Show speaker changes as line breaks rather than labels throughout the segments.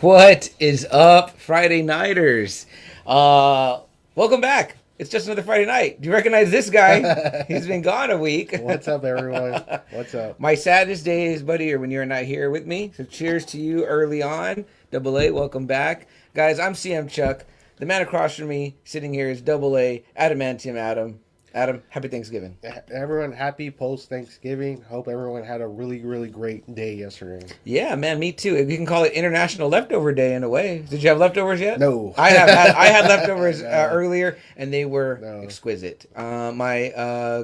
What is up, Friday Nighters? Welcome back. It's just another Friday night. Do you recognize this guy? He's been gone a week.
What's up, everyone? What's up?
My saddest days, buddy, are when you're not here with me. So cheers to you early on. Double A, welcome back. Guys, I'm CM Chuck. The man across from me sitting here is Double A, Adamantium Adam. Adam, happy Thanksgiving.
Everyone, happy post-Thanksgiving. Hope everyone had a really, really great day yesterday.
Yeah, man, me too. You can call it International Leftover Day in a way. Did you have leftovers yet?
No.
I had leftovers earlier, and they were exquisite. My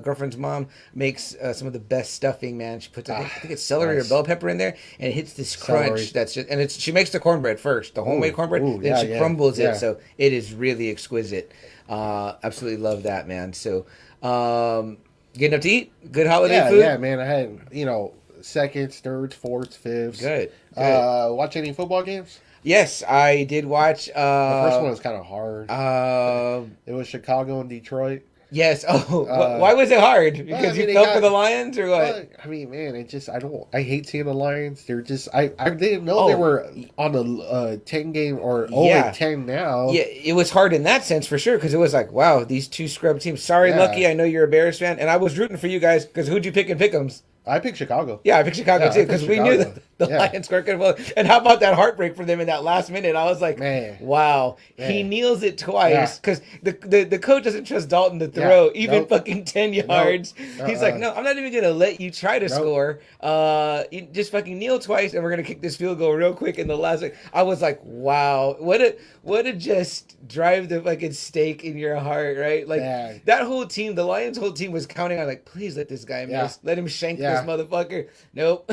girlfriend's mom makes some of the best stuffing, man. She puts, I think it's celery or bell pepper in there, and it hits this crunch. That's just, and she makes the cornbread first, the homemade cornbread, then she crumbles it, so it is really exquisite. Absolutely love that, man. So, getting up to eat, good holiday food.
Yeah, man. I had seconds, thirds, fourths, fifths.
Good.
Watch any football games?
Yes, I did watch.
The first one was kind of hard. It was Chicago and Detroit.
Yes. Oh, why was it hard? Because you felt for the Lions, or what?
I mean, man, I hate seeing the Lions. They're just, I didn't know they were on a 10 game or 0-10 now.
Yeah, it was hard in that sense for sure, because it was like, wow, these two scrub teams. Sorry, Lucky, I know you're a Bears fan, and I was rooting for you guys because who'd you pick in Pick'ems?
I picked Chicago.
Yeah, I picked Chicago too, because we knew that the Lions were going to. And how about that heartbreak for them in that last minute? I was like, wow. Man. He kneels it twice, because the coach doesn't trust Dalton to throw fucking 10 yards. He's like, no, I'm not even going to let you try to score. You just fucking kneel twice, and we're going to kick this field goal real quick in the last. I was like, wow. What a just drive the fucking stake in your heart, right? Like, that whole team, the Lions' whole team was counting on, like, please let this guy miss. Let him shank this motherfucker. Nope.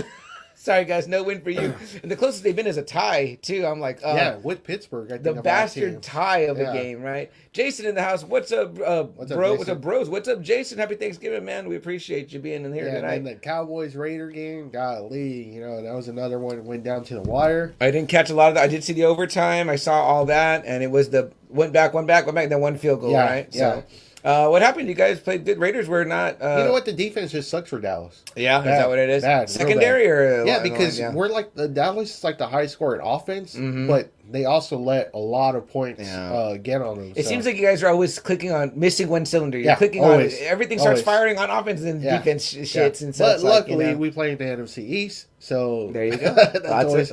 Sorry, guys. No win for you. And the closest they've been is a tie, too. I'm like,
with Pittsburgh. I think
the bastard tie of a game, right? Jason in the house. What's up, bro? What's up, bros? What's up, Jason? Happy Thanksgiving, man. We appreciate you being in here tonight.
And the Cowboys-Raider game, golly, that was another one that went down to the wire.
I didn't catch a lot of that. I did see the overtime. I saw all that, and it was the went back, then one field goal, right?
Yeah.
So, what happened? You guys played good. Raiders were not.
You know what? The defense just sucks for Dallas.
Yeah, is that what it is?
Bad,
secondary or
because we're like Dallas is like the high scoring offense, but they also let a lot of points get on them.
It seems like you guys are always clicking on missing one cylinder. You're clicking on everything starts firing on offense, and then defense shits. And so
but luckily, we play in the NFC East, so
there you go.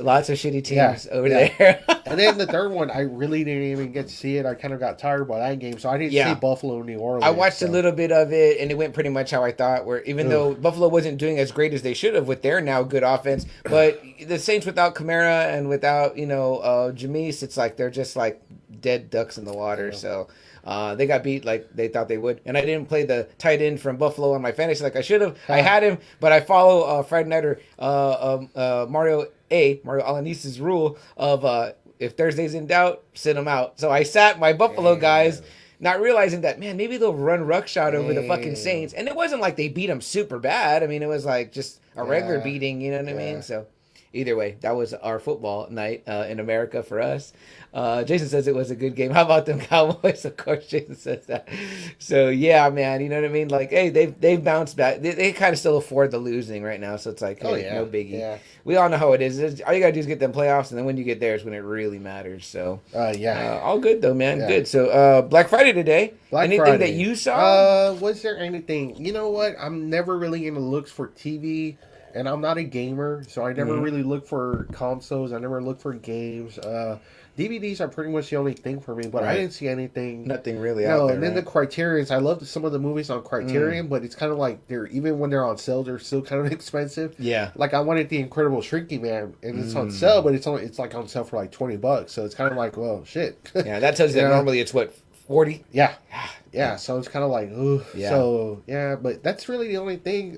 lots of shitty teams over there.
And then the third one, I really didn't even get to see it. I kind of got tired by that game, so I didn't see Buffalo and New Orleans.
I watched a little bit of it, and it went pretty much how I thought. Where even though Buffalo wasn't doing as great as they should have with their now good offense, but the Saints without Kamara and without Jameis, it's like they're just like dead ducks in the water. So they got beat like they thought they would. And I didn't play the tight end from Buffalo on my fantasy like I should have. I had him, but I follow Friday Nighter Mario Alanise's rule of if Thursday's in doubt, sit him out. So I sat my Buffalo guys, not realizing that, man, maybe they'll run ruckshot over the fucking Saints. And it wasn't like they beat them super bad. I mean, it was like just a regular beating, you know what I mean? So either way, that was our football night in America for us. Jason says it was a good game. How about them Cowboys? Of course, Jason says that. So yeah, man, you know what I mean? Like, hey, they've bounced back. They kind of still afford the losing right now, so it's like, no biggie. Yeah. We all know how it is. All you gotta do is get them playoffs, and then when you get there is when it really matters. So all good though, man. Good. So Black Friday today. Anything that you saw?
Was there anything? You know what? I'm never really into looks for TV. And I'm not a gamer, so I never really look for consoles. I never look for games. DVDs are pretty much the only thing for me, but I didn't see anything.
Nothing really out there.
And then the Criterions. I love some of the movies on Criterion, but it's kind of like even when they're on sale, they're still kind of expensive. Yeah. Like I wanted The Incredible Shrinking Man, and it's on sale, but it's like on sale for like $20. So it's kind of like, well, shit.
Yeah, that tells you that normally it's what, 40?
Yeah. Yeah. So it's kind of like, ooh. Yeah. So yeah, but that's really the only thing.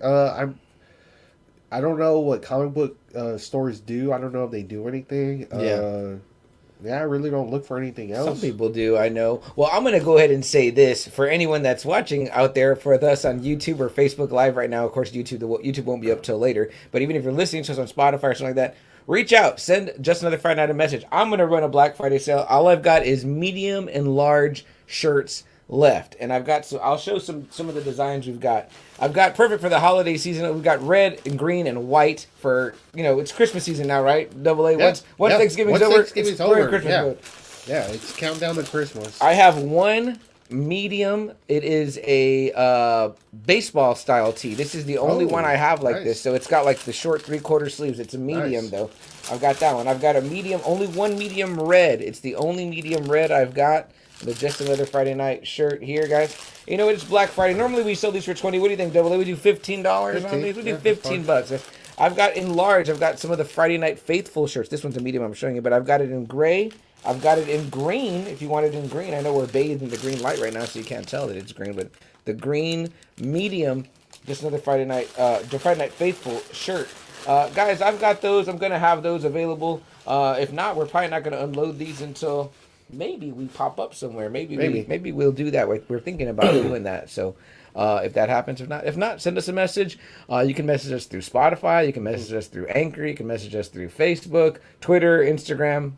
I don't know what comic book stores do. I don't know if they do anything. I really don't look for anything else.
Some people do, I know. Well, I'm going to go ahead and say this. For anyone that's watching out there for us on YouTube or Facebook Live right now, of course, YouTube won't be up till later. But even if you're listening to us on Spotify or something like that, reach out. Send Just Another Friday Night a message. I'm going to run a Black Friday sale. All I've got is medium and large shirts left, and I've got I'll show some of the designs we've got. I've got perfect for the holiday season. We've got red and green and white for it's Christmas season now, right? Double A. Once Thanksgiving's over,
Thanksgiving's over.
Christmas mode.
Yeah, it's countdown to Christmas.
I have one medium. It is a baseball style tee. This is the only one I have like this. So it's got like the short 3/4 sleeves. It's a medium though. I've got that one. I've got a medium, only one medium red. It's the only medium red I've got. The Just Another Friday Night shirt here, guys. You know, it's Black Friday. Normally we sell these for $20. What do you think, Double A? We do $15 on these. We do $15. I've got in large. I've got some of the Friday Night Faithful shirts. This one's a medium I'm showing you, but I've got it in gray. I've got it in green, if you want it in green. I know we're bathed in the green light right now, so you can't tell that it's green, but the green medium, Just Another Friday Night, the Friday Night Faithful shirt. Guys, I've got those. I'm going to have those available. If not, we're probably not going to unload these until maybe we pop up somewhere. Maybe we'll do that. We're thinking about doing that. So if that happens, if not, send us a message. You can message us through Spotify. You can message us through Anchor. You can message us through Facebook, Twitter, Instagram.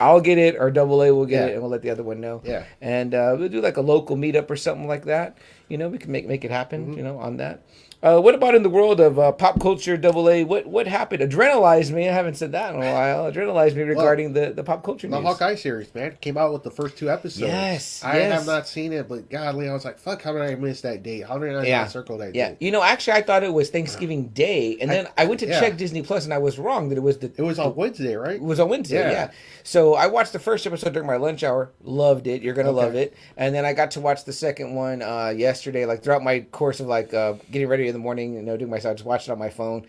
I'll get it, or Double A will get it, and we'll let the other one know.
Yeah.
And we'll do like a local meetup or something like that. You know, we can make it happen, on that. What about in the world of pop culture, Double A? What happened? Adrenalized me. I haven't said that in a while. Adrenalized me regarding the pop culture news.
The Hawkeye series, man. Came out with the first 2 episodes.
Yes.
I have not seen it, but godly, I was like, fuck, how did I miss that date? How did I not circle that date?
You know, actually, I thought it was Thanksgiving Day, and then I went to check Disney Plus, and I was wrong that it was
It was on Wednesday, right?
It was on Wednesday, yeah. So I watched the first episode during my lunch hour. Loved it. You're going to love it. And then I got to watch the second one yesterday, like throughout my course of like getting ready in the morning, doing myself. I just watched it on my phone.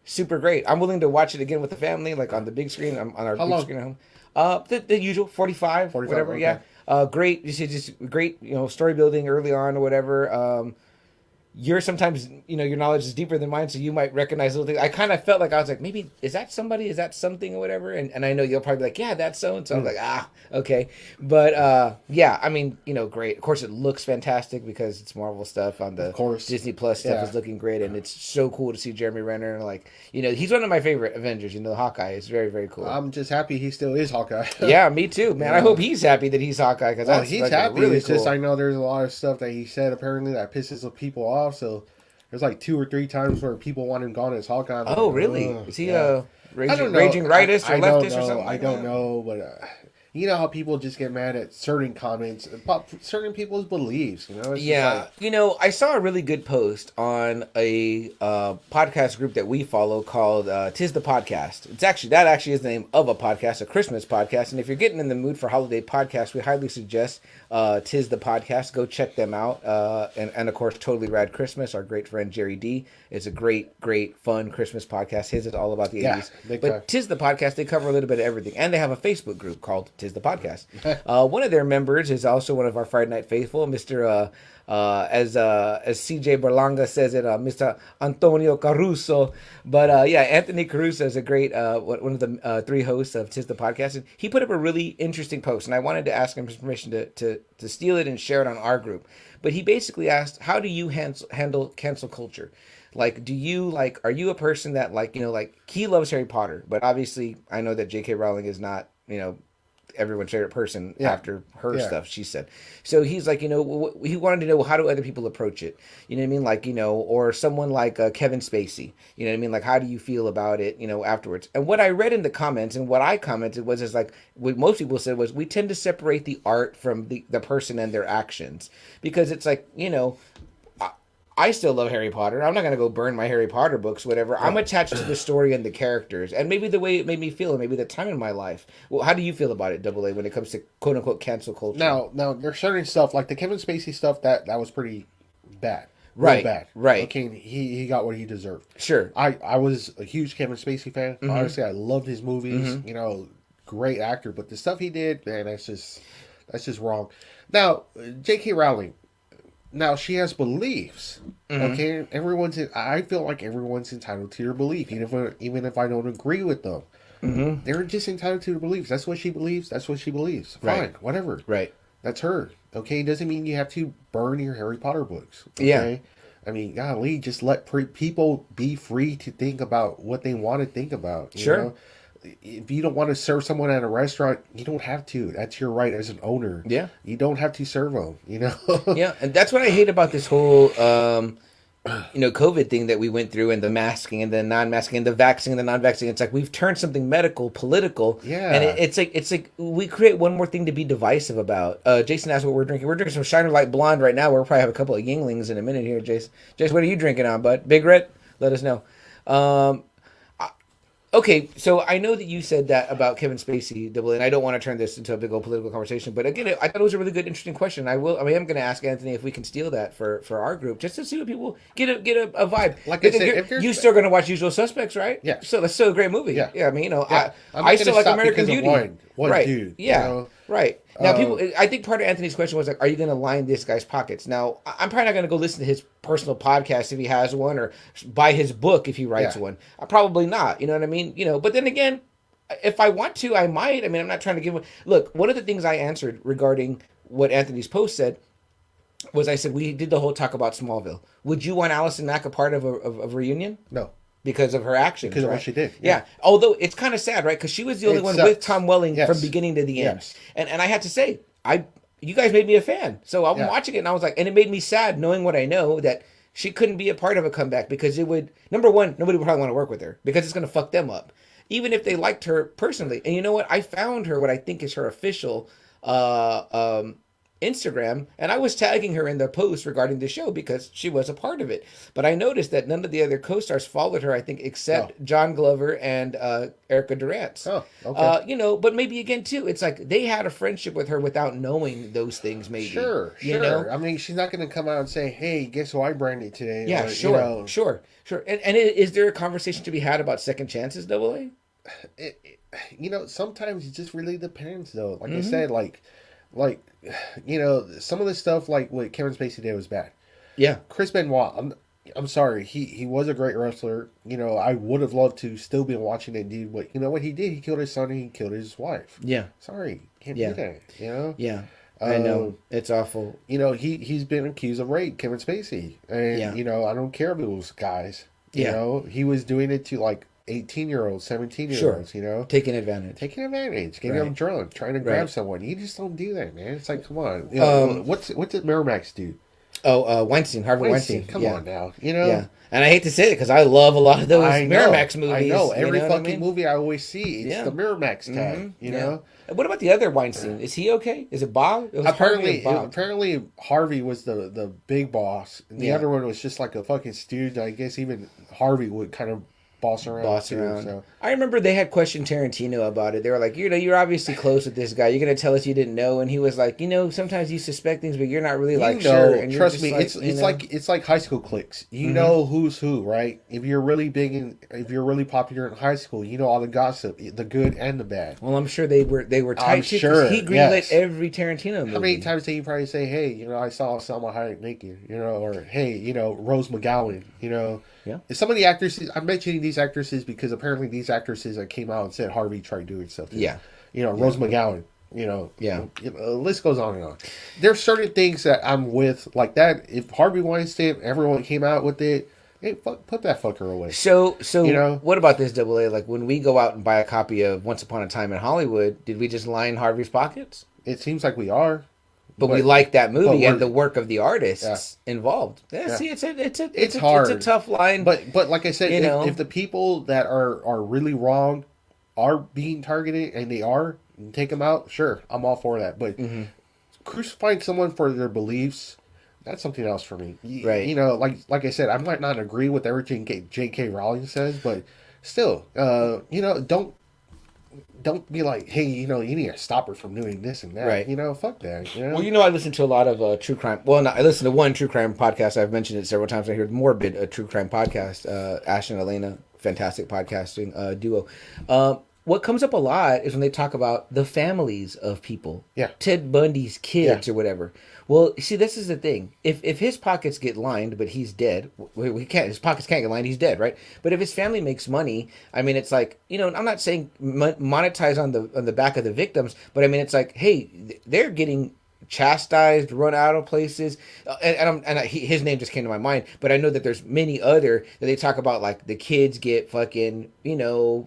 Super great. I'm willing to watch it again with the family, like on the big screen, on our big screen at home. The usual 45 whatever. Okay. Yeah. Great. Just great. Story building early on or whatever. You're sometimes, your knowledge is deeper than mine, so you might recognize little things. I kind of felt like I was like, maybe, is that somebody? Is that something or whatever? And I know you'll probably be like, yeah, that's so-and-so. I'm like, okay. But, yeah, I mean, great. Of course, it looks fantastic because it's Marvel stuff on the Disney Plus stuff is looking great, and it's so cool to see Jeremy Renner. Like, he's one of my favorite Avengers, the Hawkeye. It's very, very cool.
I'm just happy he still is Hawkeye.
Yeah, me too, man. I hope he's happy that he's Hawkeye. Because
he's happy. Really it's cool. Just, I know there's a lot of stuff that he said apparently that pisses people off. So there's like 2 or 3 times where people want him gone as Hawkeye.
Oh, really? Is he a raging rightist or leftist or something?
I don't know, but you know how people just get mad at certain comments, certain people's beliefs.
Yeah, I saw a really good post on a podcast group that we follow called "Tis the Podcast." That actually is the name of a podcast, a Christmas podcast. And if you're getting in the mood for holiday podcasts, we highly suggest "Tis the Podcast." Go check them out. And of course, Totally Rad Christmas. Our great friend Jerry D is a great, fun Christmas podcast. His is all about the 80s. But "Tis the Podcast," they cover a little bit of everything, and they have a Facebook group called "Tis the Podcast." One of their members is also one of our Friday Night Faithful, Mr. As CJ Berlanga says it, Mr. Antonio Caruso. But Anthony Caruso is a great one of the 3 hosts of "Tis the Podcast," and he put up a really interesting post, and I wanted to ask him his permission to steal it and share it on our group. But he basically asked, how do you handle cancel culture? Like, are you a person that he loves Harry Potter, but obviously I know that J.K. Rowling is not, everyone's favorite person after her stuff, she said. So he's like, he wanted to know, how do other people approach it? You know what I mean? Like, or someone like Kevin Spacey, you know what I mean? Like, how do you feel about it, afterwards? And what I read in the comments and what I commented was, what most people said was, we tend to separate the art from the person and their actions, because it's like, I still love Harry Potter. I'm not going to go burn my Harry Potter books, whatever. I'm attached to the story and the characters, and maybe the way it made me feel, and maybe the time in my life. Well, how do you feel about it, Double A, when it comes to quote-unquote cancel culture?
Now, there's certain stuff, like the Kevin Spacey stuff, that was pretty bad.
Right,
bad.
Right.
Okay, he got what he deserved.
Sure.
I was a huge Kevin Spacey fan. Mm-hmm. Honestly, I loved his movies. Mm-hmm. Great actor. But the stuff he did, man, that's just wrong. Now, J.K. Rowling. Now, she has beliefs, okay? I feel like everyone's entitled to their belief, even if I don't agree with them. Mm-hmm. They're just entitled to their beliefs. That's what she believes. That's what she believes. Fine, whatever.
Right.
That's her, okay? It doesn't mean you have to burn your Harry Potter books, okay?
Yeah.
I mean, golly, just let people be free to think about what they want to think about.
Sure.
if you don't want to serve someone at a restaurant, you don't have to. That's your right as an owner.
Yeah.
You don't have to serve them,
Yeah, and that's what I hate about this whole, COVID thing that we went through, and the masking and the non-masking and the vaccine and the non-vaccine. It's like we've turned something medical political.
Yeah.
And it's like we create one more thing to be divisive about. Jason asked what we're drinking. We're drinking some Shiner Light Blonde right now. We'll probably have a couple of Yinglings in a minute here, Jason. Jason, what are you drinking on, bud? Big Red? Let us know. Okay, so I know that you said that about Kevin Spacey, and I don't want to turn this into a big old political conversation, but again, I thought it was a really good, interesting question. I'm going to ask Anthony if we can steal that for our group, just to see what people get a vibe.
Like I said,
you're still going to watch Usual Suspects, right?
Yeah.
So that's still a great movie.
Yeah.
I mean,
Yeah.
I still like American Beauty.
One
right.
dude.
Yeah. Right. Now, I think part of Anthony's question was like, are you going to line this guy's pockets? Now, I'm probably not going to go listen to his personal podcast if he has one, or buy his book if he writes one. Probably not. You know what I mean? But then again, if I want to, I might. I mean, I'm not trying to give. Look, one of the things I answered regarding what Anthony's post said was, I said, we did the whole talk about Smallville. Would you want Allison Mack a part of a reunion?
No.
Because of her actions,
because of what she did.
Yeah. Although it's kind of sad, right? Because she was the only one with Tom Welling from beginning to the end.
Yes.
And I had to say, you guys made me a fan. So I'm watching it, and I was like, and it made me sad knowing what I know, that she couldn't be a part of a comeback, because it would, number one, nobody would probably want to work with her because it's going to fuck them up, even if they liked her personally. And you know what? I found her what I think is her official Instagram, and I was tagging her in the post regarding the show because she was a part of it. But I noticed that none of the other co-stars followed her, I think, except John Glover and Erica Durant.
Oh, okay.
But maybe again too, it's like they had a friendship with her without knowing those things. Maybe
sure. I mean, she's not going to come out and say, "Hey, guess who I branded today?"
Yeah,
or,
sure. And is there a conversation to be had about second chances, Double A?
Sometimes it just really depends, though. Like I said, like some of the stuff like what Kevin Spacey did was bad.
Yeah.
Chris Benoit, I'm sorry, he was a great wrestler. I would have loved to still be watching that dude, but you know what he did? He killed his son and he killed his wife.
Yeah.
Sorry, can't do that.
Yeah. I know, it's awful.
He's been accused of rape, Kevin Spacey, and I don't care if it was guys. He was doing it to like 18-year-olds, 17-year-olds,
taking advantage,
getting them drunk, trying to grab someone. You just don't do that, man. It's like, come on. What's it Miramax do?
Weinstein, Harvey Weinstein.
Come on now,
Yeah, and I hate to say it because I love a lot of those Miramax movies.
I know every fucking movie I always see, it's the Miramax tag.
What about the other Weinstein? Is he okay? Is it Bob? It was
apparently Harvey was the big boss, and the other one was just like a fucking stooge. I guess even Harvey would kind of boss around. So.
I remember they had questioned Tarantino about it. They were like, you're obviously close with this guy. You're going to tell us you didn't know. And he was like, sometimes you suspect things, but you're not really sure. And
trust me, it's like high school cliques. You know who's who, right? If you're really big if you're really popular in high school, you know all the gossip, the good and the bad.
Well, I'm sure they were tight too.
Sure,
he greenlit every Tarantino movie.
How many times did you probably say, "Hey, I saw Selma Hayek naked," or "Hey, Rose McGowan,"
Yeah.
Some of the actresses, I'm mentioning these actresses because apparently these actresses that came out and said Harvey tried doing stuff.
Yeah.
Rose McGowan, the list goes on and on. There's certain things that I'm with like that. If Harvey Weinstein, everyone came out with it, hey, put that fucker away.
So what about this, Double A? Like when we go out and buy a copy of Once Upon a Time in Hollywood, did we just line Harvey's pockets?
It seems like we are.
But we like that movie and the work of the artists involved. See, it's hard. It's a tough line.
But like I said, if the people that are really wrong are being targeted and they are, take them out. Sure, I'm all for that. But crucifying someone for their beliefs, that's something else for me.
Right.
Like I said, I might not agree with everything J.K. Rowling says, but still, don't be like, hey, you need to stop her from doing this and that.
Right.
Fuck that.
Well, I listen to a lot of true crime. Well, I listen to one true crime podcast. I've mentioned it several times. I heard Morbid, a true crime podcast. Ash and Elena, fantastic podcasting duo. What comes up a lot is when they talk about the families of people.
Yeah.
Ted Bundy's kids or whatever. Well, see, this is the thing. If his pockets get lined, but he's dead, his pockets can't get lined, he's dead, right? But if his family makes money, I mean, it's like, I'm not saying monetize on the back of the victims, but I mean, it's like, hey, they're getting chastised, run out of places, his name just came to my mind. But I know that there's many other that they talk about, like the kids get fucking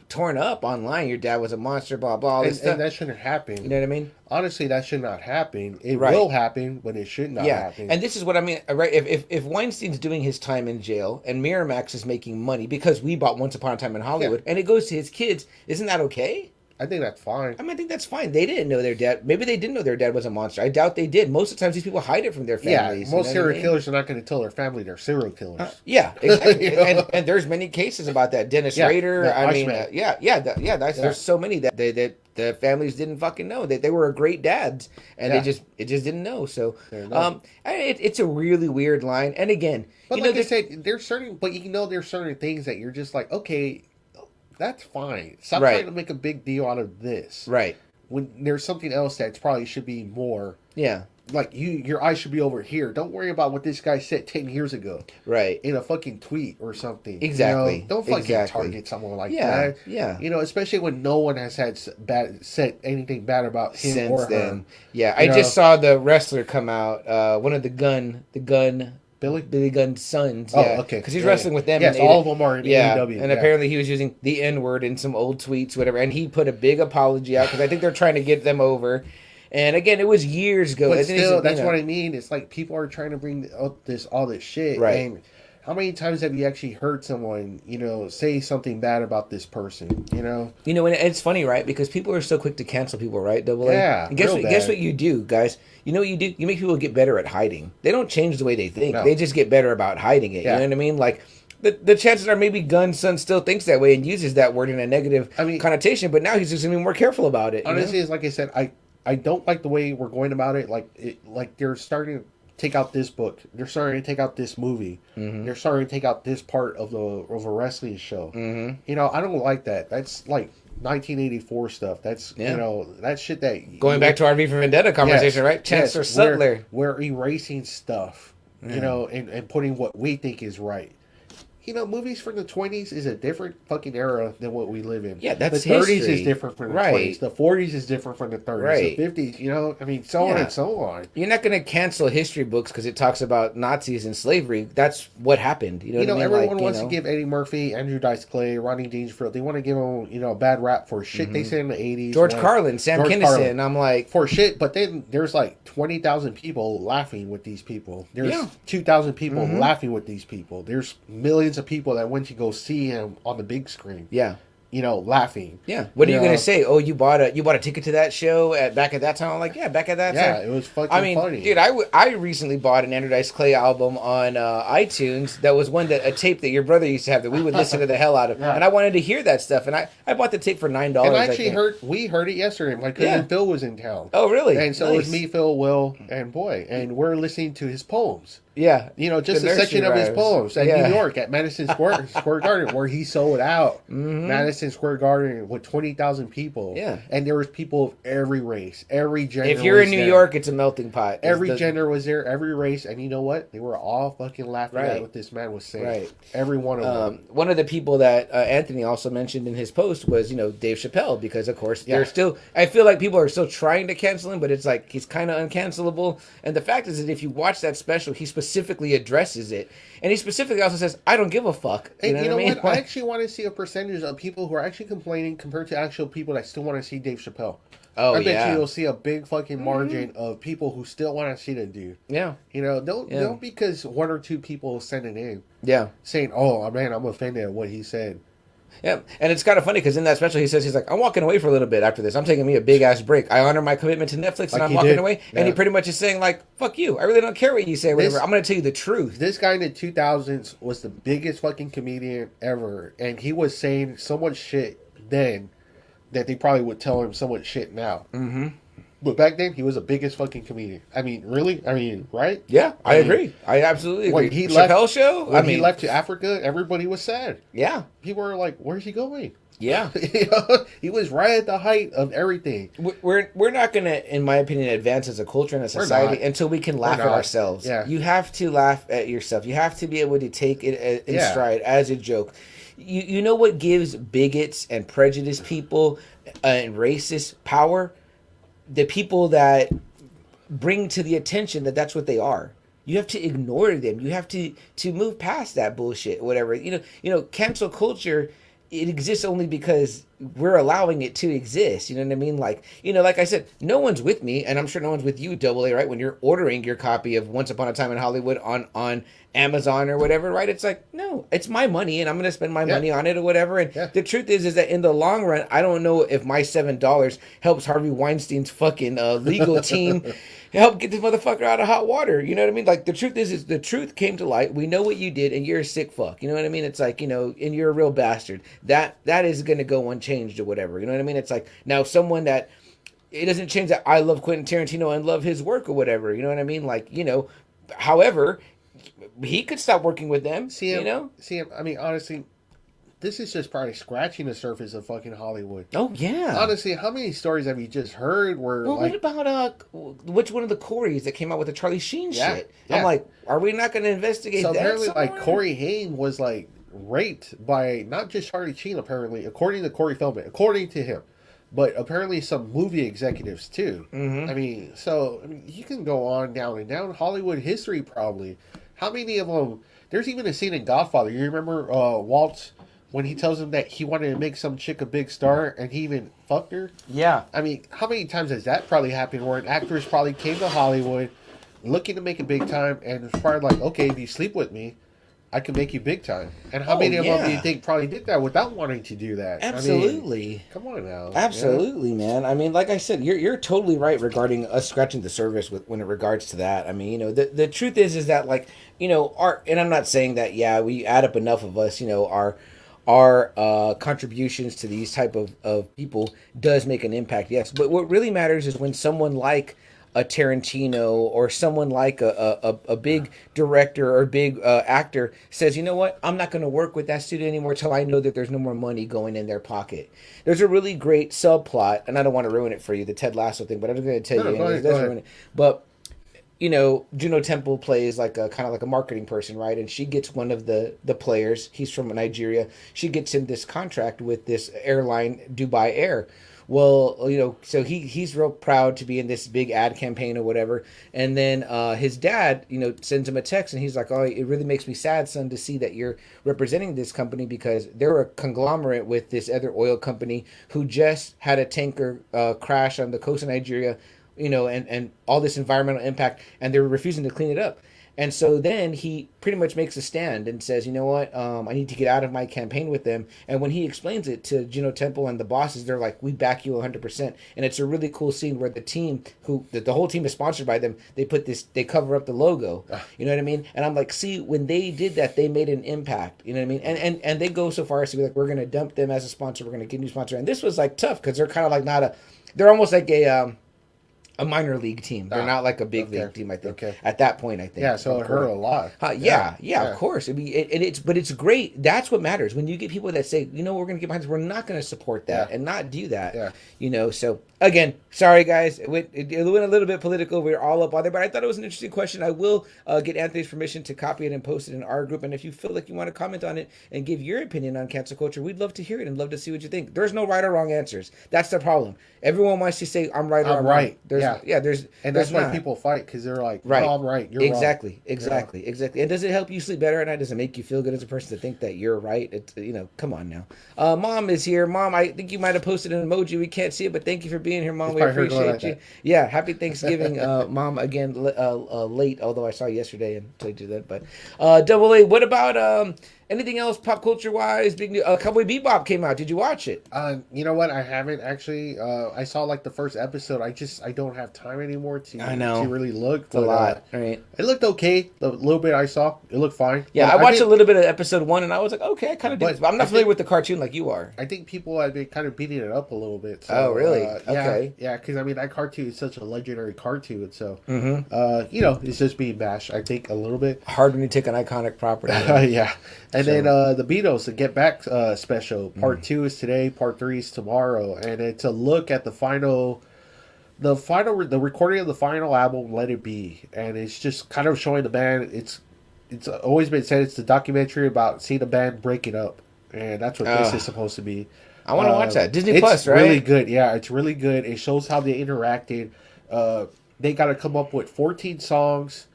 torn up online. Your dad was a monster, blah blah. All this stuff.
And that shouldn't happen.
You know what I mean?
Honestly, that should not happen. It will happen, but it should not happen.
And this is what I mean, right? If Weinstein's doing his time in jail and Miramax is making money because we bought Once Upon a Time in Hollywood, and it goes to his kids, isn't that okay?
I think that's fine.
I think that's fine. They didn't know their dad. Maybe they didn't know their dad was a monster. I doubt they did. Most of the times, these people hide it from their families.
Yeah, most serial killers are not going to tell their family they're serial killers.
Yeah, exactly. and there's many cases about that. Dennis Rader. There's so many that the families didn't fucking know that they were great dads, and it just didn't know. So, it's a really weird line. And again,
but like I said, there's certain things that you're just like, okay. That's fine. Stop trying to make a big deal out of this.
Right.
When there's something else that probably should be more.
Yeah.
Like, your eyes should be over here. Don't worry about what this guy said 10 years ago.
Right.
In a fucking tweet or something.
Exactly.
Don't fucking target someone like that.
Yeah.
Especially when no one has said anything bad about him since or her. Then.
Yeah. I just saw the wrestler come out. One of the gun. Billy Gunn's sons.
Oh, okay.
Because he's wrestling with them.
Yes, all of them are in AEW.
And apparently he was using the N-word in some old tweets, whatever. And he put a big apology out because I think they're trying to get them over. And again, it was years ago.
But still, that's what I mean. It's like people are trying to bring up all this shit.
Right.
And how many times have you actually heard someone, say something bad about this person, and
it's funny, right? Because people are so quick to cancel people, right? Double A.
Yeah.
And guess what you do, guys? You know what you do? You make people get better at hiding. They don't change the way they think. No. They just get better about hiding it. Yeah. You know what I mean? Like, the chances are maybe Gunn's son still thinks that way and uses that word in a negative connotation, but now he's just going to be more careful about it.
Honestly, it's like I said, I don't like the way we're going about it. Like they're starting to take out this book. They're starting to take out this movie. Mm-hmm. They're starting to take out this part of a wrestling show. Mm-hmm. I don't like that. That's like 1984 stuff. That's that shit that
going back to our V for Vendetta conversation, right? Chancellor Sutler.
We're erasing stuff, and putting what we think is right. Movies from the 20s is a different fucking era than what we live in.
Yeah, that's
the 30s
history.
Is different from the 20s. The 40s is different from the 30s.
Right.
The 50s, so on and so on.
You're not going to cancel history books because it talks about Nazis and slavery. That's what happened. You know what I mean?
Everyone wants to give Eddie Murphy, Andrew Dice Clay, Rodney Dangerfield. They want to give them, a bad rap for shit they said in the 80s.
George Carlin, Sam Kinison. I'm like...
For shit, but then there's like 20,000 people laughing with these people. There's 2,000 people laughing with these people. There's millions of people that went to go see him on the big screen. Yeah. Laughing.
Yeah. What are you going to say? Oh, you bought a ticket to that show back at that time? I'm like, back at that time.
Yeah, it was fucking funny.
Dude, I recently bought an Andrew Dice Clay album on iTunes. That was a tape that your brother used to have that we would listen to the hell out of. Yeah. And I wanted to hear that stuff. And I bought the tape for $9. And
I actually we heard it yesterday. My cousin Phil was in town.
Oh, really?
And so it was me, Phil, Will, and Boy. And we're listening to his poems.
Yeah.
Just a section of his poems at New York at Madison Square Garden, where he sold out Madison Square Garden with 20,000 people. Yeah. And there was people of every race, every gender.
If you're in New York, it's a melting pot.
Every gender was there, every race. And you know what? They were all fucking laughing at what this man was saying. Right. Every one of them.
One of the people that Anthony also mentioned in his post was, Dave Chappelle, because, of course, they're still... I feel like people are still trying to cancel him, but it's like he's kind of uncancelable. And the fact is that if you watch that special, he specifically addresses it, and he specifically also says, "I don't give a fuck."
You know what I mean? I actually want to see a percentage of people who are actually complaining compared to actual people that still want to see Dave Chappelle. Oh, I bet you'll see a big fucking margin of people who still want to see the dude. Yeah, don't because one or two people send it in. Yeah, saying, "Oh man, I'm offended at what he said."
Yeah, and it's kind of funny because in that special he says, he's like, I'm walking away for a little bit after this. I'm taking me a big ass break. I honor my commitment to Netflix and I'm walking away. Yeah. And he pretty much is saying like, fuck you. I really don't care what you say or whatever. I'm going to tell you the truth.
This guy in the 2000s was the biggest fucking comedian ever. And he was saying so much shit then that they probably would tell him so much shit now. Mm-hmm. But back then, he was the biggest fucking comedian. I mean, really? I mean, right?
Yeah, I agree. I absolutely agree.
When he
Chappelle show?
When he left to Africa, everybody was sad.
Yeah.
People were like, where's he going?
Yeah.
He was right at the height of everything.
We're not going to, in my opinion, advance as a culture and a society until we can laugh at ourselves. Yeah. You have to laugh at yourself. You have to be able to take it in stride as a joke. You know what gives bigots and prejudiced people and racists power? The people that bring to the attention that that's what they are. You have to ignore them. You have to move past that bullshit, whatever. Cancel culture, it exists only because we're allowing it to exist. You know what I mean? Like, like I said, no one's with me, and I'm sure no one's with you, Double A, right? When you're ordering your copy of Once Upon a Time in Hollywood on Amazon or whatever, right? It's like, no, it's my money, and I'm going to spend my money on it or whatever. And the truth is that in the long run, I don't know if my $7 helps Harvey Weinstein's fucking legal team help get this motherfucker out of hot water. You know what I mean? Like, the truth is the truth came to light. We know what you did, and you're a sick fuck. You know what I mean? It's like, and you're a real bastard. That is going to go unchanged or whatever. You know what I mean? It's like, now someone that, it doesn't change that I love Quentin Tarantino and love his work or whatever. You know what I mean? Like, however, he could stop working with them.
See him, I mean, honestly, this is just probably scratching the surface of fucking Hollywood.
Oh, yeah.
Honestly, how many stories have you just heard where,
what about, which one of the Coreys that came out with the Charlie Sheen shit? Yeah. I'm like, are we not going to investigate that
apparently,
somewhere?
Corey Haim was, raped by not just Charlie Sheen, apparently, according to Corey Feldman, according to him, but apparently some movie executives, too. Mm-hmm. I mean, you can go on down and down Hollywood history, probably. How many of them... There's even a scene in Godfather. You remember Walt, when he tells him that he wanted to make some chick a big star, and he even fucked her?
Yeah.
I mean, how many times has that probably happened, where an actress probably came to Hollywood looking to make it big time, and it's probably like, okay, if you sleep with me, I can make you big time. And how many of them do you think probably did that without wanting to do that?
Absolutely.
I mean, come on now.
Absolutely, man. I mean, like I said, you're totally right regarding us scratching the surface when it regards to that. I mean, the truth is that, like, our, and I'm not saying that, we add up enough of us, our contributions to these type of people does make an impact, yes. But what really matters is when someone like a Tarantino or someone like a big director or big actor says, you know what, I'm not going to work with that studio anymore till I know that there's no more money going in their pocket. There's a really great subplot, and I don't want to ruin it for you, the Ted Lasso thing, but I'm going to tell you, it doesn't ruin it. But Juno Temple plays like a kind of like a marketing person, right? And she gets one of the players. He's from Nigeria. She gets him this contract with this airline, Dubai Air. Well, so he's real proud to be in this big ad campaign or whatever. And then his dad, sends him a text, and he's like, oh, it really makes me sad, son, to see that you're representing this company, because they're a conglomerate with this other oil company who just had a tanker crash on the coast of Nigeria, and all this environmental impact, and they're refusing to clean it up. And so then he pretty much makes a stand and says, you know what, I need to get out of my campaign with them. And when he explains it to Juno Temple and the bosses, they're like, we back you 100%. And it's a really cool scene where the team, the whole team is sponsored by them, they cover up the logo. You know what I mean? And I'm like, see, when they did that, they made an impact. You know what I mean? And they go so far as to be like, we're going to dump them as a sponsor. We're going to get a new sponsor. And this was like tough, because they're kind of like they're almost like a minor league team. They're not like a big league team, I think. Okay. At that point, I think.
Yeah, so it hurt a lot.
Yeah, of course. I mean, but it's great. That's what matters. When you get people that say, we're going to get behind this, we're not going to support that and not do that. Yeah. So again, sorry guys, it went a little bit political. We're all up on there, but I thought it was an interesting question. I will get Anthony's permission to copy it and post it in our group. And if you feel like you want to comment on it and give your opinion on cancel culture, we'd love to hear it and love to see what you think. There's no right or wrong answers. That's the problem. Everyone wants to say I'm right or I'm right.
That's why people fight, because they're like, no, I'm right, you're wrong.
Exactly. And does it help you sleep better at night? Does it make you feel good as a person to think that you're right? It's, come on now. Mom is here. Mom, I think you might have posted an emoji. We can't see it, but thank you for being here, Mom. We appreciate you. Yeah, happy Thanksgiving, Mom. Again, late, although I saw you yesterday and told you that. But Double A, what about anything else pop culture wise? Big new Cowboy Bebop came out. Did you watch it?
You know what? I haven't actually. I saw like the first episode. I don't have time anymore to really look.
It's a lot, right?
It looked okay. The little bit I saw, it looked fine.
Yeah, I watched a little bit of episode 1, and I was like, okay, I kind of did. But I'm not familiar with the cartoon like you are.
I think people have been kind of beating it up a little bit. So,
oh, really? Okay.
Yeah, because I mean that cartoon is such a legendary cartoon. So, it's just being bashed. I think a little bit
hard when you take an iconic property.
Yeah. And then the Beatles, the Get Back special. Part 2 is today, part 3 is tomorrow. And it's a look at the recording of the final album, Let It Be. And it's just kind of showing the band. It's always been said it's the documentary about seeing the band breaking up. And that's what this is supposed to be.
I want to watch that. Disney Plus, right?
It's really good. Yeah, it's really good. It shows how they interacted. they got to come up with 14 songs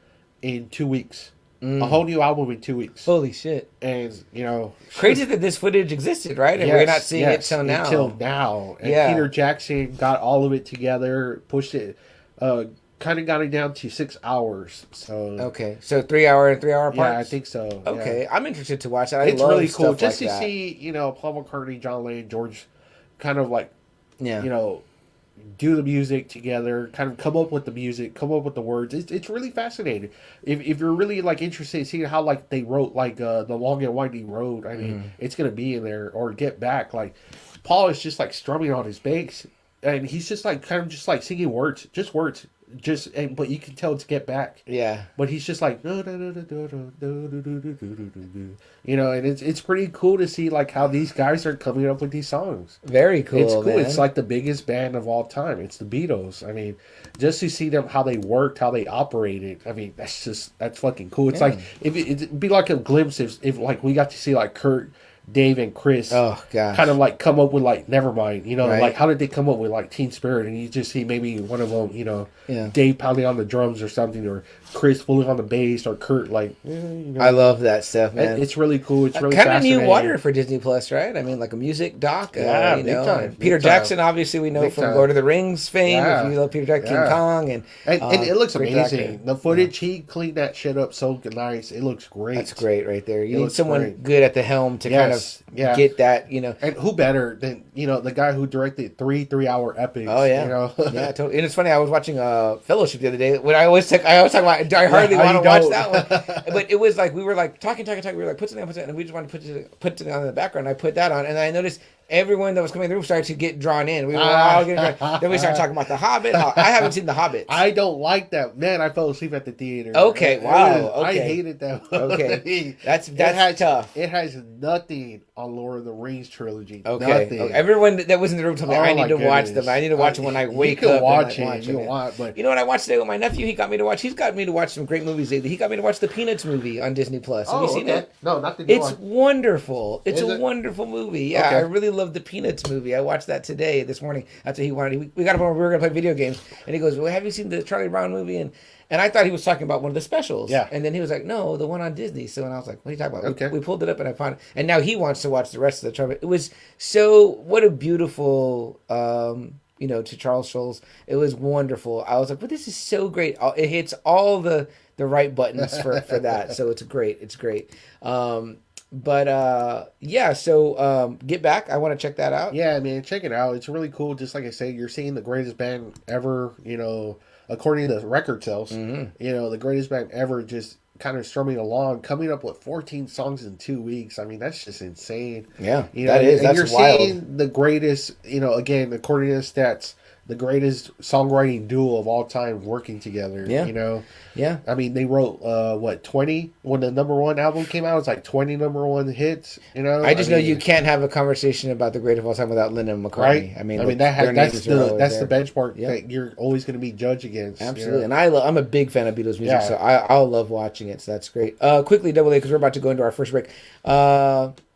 in 2 weeks. A whole new album in 2 weeks.
Holy shit.
And, you know...
Crazy that this footage existed, right? And we're not seeing it till now.
Until now. And Peter Jackson got all of it together, pushed it, kind of got it down to 6 hours. So
okay. So 3 hour parts?
Yeah, I think so.
Okay.
Yeah.
I'm interested to watch that.
It's really cool. Just
like
to see, you know, Paul McCartney, John Lennon, George kind of like, you know... do the music together, kind of come up with the music, come up with the words. It's really fascinating. If you're really like interested in seeing how like they wrote like the Long and Winding Road, I mean, it's gonna be in there. Or Get Back, like Paul is just like strumming on his bass, and he's just like kind of just like singing words, but you can tell it's Get Back.
Yeah.
But he's just like you know, and it's pretty cool to see like how these guys are coming up with these songs.
Very cool.
It's cool.
Man.
It's like the biggest band of all time. It's the Beatles. I mean, just to see them how they worked, how they operated. I mean, that's fucking cool. It's like it'd be like a glimpse if like we got to see like Kurt, Dave, and Chris kind of like come up with like Nevermind, you know, like how did they come up with like Teen Spirit? And you just see maybe one of them, you know, Dave pounding on the drums or something, or Chris pulling on the bass, or Kurt like. You know,
I love that stuff, man.
It's really cool. It's really
kind of
fascinating.
new water for Disney Plus, right? I mean, like a music doc. You know,
time,
Peter Jackson, obviously, we know from Lord of the Rings fame. If you love Peter Jackson, King Kong, and
it looks amazing. The footage, he cleaned that shit up so nice. It looks great.
That's great right there. You need someone good at the helm to kind of get that, you know.
And who better than, you know, the guy who directed 3-hour epics.
Oh yeah,
you know?
Yeah, totally. And it's funny. I was watching Fellowship the other day. When I always talk about, I hardly want to watch that one. But it was like we were like talking. We were like put something on, and we just wanted to put something on in the background. I put that on, and I noticed everyone that was coming in the room started to get drawn in. We were all getting drawn. Then we started talking about The Hobbit. I haven't seen The Hobbit.
I don't like that. Man, I fell asleep at the theater.
Okay, wow. Okay.
I hated that one.
Okay, that's tough.
It has nothing on Lord of the Rings trilogy.
Okay.
Nothing.
Okay. Everyone that was in the room told me I need to watch them. I need to watch them when I wake up.
But
you know what I watched today with my nephew? He got me to watch. He's got me to watch some great movies lately. He got me to watch the Peanuts movie on Disney Plus. Have you seen it?
No, not the new one.
It's wonderful. It's a wonderful movie. Yeah, I really love the Peanuts movie. I watched that this morning. That's what he wanted. We got up when we were going to play video games, and he goes, "Well, have you seen the Charlie Brown movie?" And I thought he was talking about one of the specials. Yeah. And then he was like, "No, the one on Disney." So and I was like, "What are you talking about?" Okay. We pulled it up and I found it. And now he wants to watch the rest of the Charlie. It was what a beautiful, to Charles Schulz. It was wonderful. I was like, "But this is so great." It hits all the right buttons for that. So it's great. It's great. Get Back. I want to check that out.
Yeah, man, check it out. It's really cool. Just like I say, you're seeing the greatest band ever, you know, according to the record sales, you know, the greatest band ever just kind of strumming along, coming up with 14 songs in 2 weeks. I mean, that's just insane.
Yeah,
you know,
that's
you're
wild.
Seeing the greatest, you know, again, according to the stats, the greatest songwriting duo of all time working together.
Yeah.
You know?
Yeah.
I mean, they wrote, 20? When the number one album came out, it was like 20 number one hits, you know?
I know you can't have a conversation about the greatest of all time without Lennon and McCartney.
Right?
I mean,
that's the benchmark that you're always going to be judged against.
Absolutely. You know? And I'm a big fan of Beatles music, so I'll love watching it, so that's great. Quickly, Double A, because we're about to go into our first break.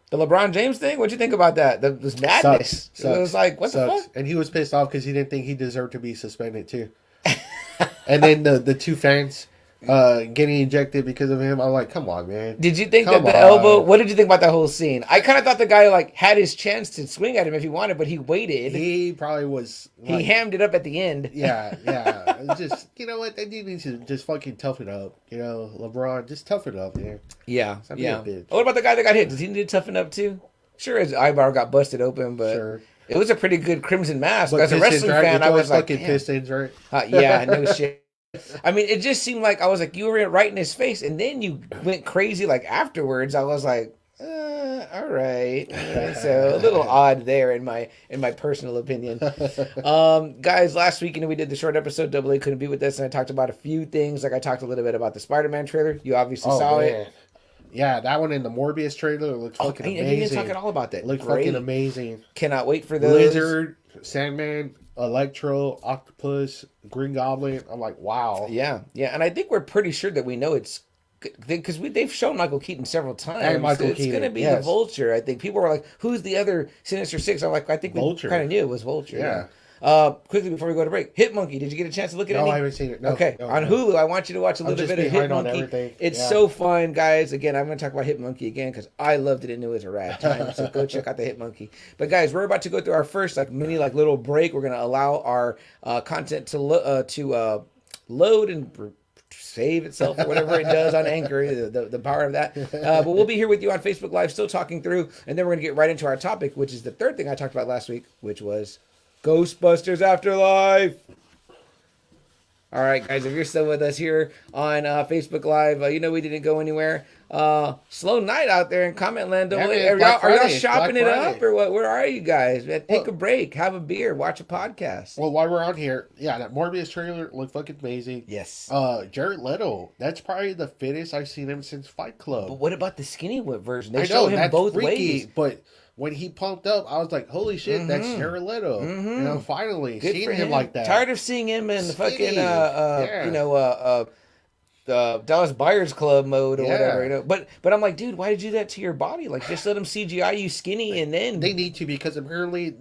The LeBron James thing, what'd you think about that? That was madness.
Sucks.
It was like, what the fuck?
And he was pissed off because he didn't think he deserved to be suspended too. And then the two fans getting ejected because of him. I'm like, come on, man.
Did you think that the elbow? What did you think about that whole scene? I kind of thought the guy like had his chance to swing at him if he wanted, but he waited.
He probably was.
He hammed it up at the end.
Yeah. Just, you know what? They need to just fucking toughen up. You know, LeBron, just toughen up, man.
Yeah. What about the guy that got hit? Does he need to toughen up too? Sure, his eyebrow got busted open, but it was a pretty good crimson mask. As a wrestling fan, I was like,
Pistons, right?
Yeah, no shit. I mean, it just seemed like I was like, you were right in his face, and then you went crazy like afterwards. I was like, all right. So a little odd there in my personal opinion. Guys, last week, we did the short episode. Double A couldn't be with us, and I talked about a few things. Like I talked a little bit about the Spider-Man trailer. You obviously saw it.
Yeah, that one in the Morbius trailer looks fucking amazing. I didn't
talk at all about that.
Looks fucking amazing.
Cannot wait for those.
Lizard, Sandman, Electro, Octopus, Green Goblin. I'm like, wow.
Yeah, and I think we're pretty sure that we know it's because they've shown Michael Keaton several times.
And Michael Keaton,
it's going to be the Vulture. I think people were like, "Who's the other Sinister Six?" I'm like, I think we kind of knew it was Vulture.
Yeah.
Quickly before we go to break, Hit Monkey. Did you get a chance to look at it?
No, I haven't seen it. No,
okay, on Hulu, I want you to watch a little bit of Hit Monkey. It's so fun, guys. Again, I'm going to talk about Hit Monkey again because I loved it and it was a rad time. So go check out the Hit Monkey. But guys, we're about to go through our first mini little break. We're going to allow our content to load and save itself or whatever it does on Anchor, the power of that. But we'll be here with you on Facebook Live, still talking through, and then we're going to get right into our topic, which is the third thing I talked about last week, which was Ghostbusters Afterlife. All right, guys, if you're still with us here on Facebook Live, we didn't go anywhere. Slow night out there in comment land. Are y'all shopping it up or what? Where are you guys? Man, take a break, have a beer, watch a podcast.
Well, while we're on here, that Morbius trailer looked fucking amazing.
Yes.
Jared Leto, that's probably the fittest I've seen him since Fight Club.
But what about the skinny whip version? They show him both ways.
But when he pumped up, I was like, holy shit, that's Jared Leto. Finally
good
seeing him like that.
Tired of seeing him in the fucking Dallas Buyers Club mode or whatever, But I'm like, dude, why did you do that to your body? Like, just let them CGI you skinny, and then
they need to, because apparently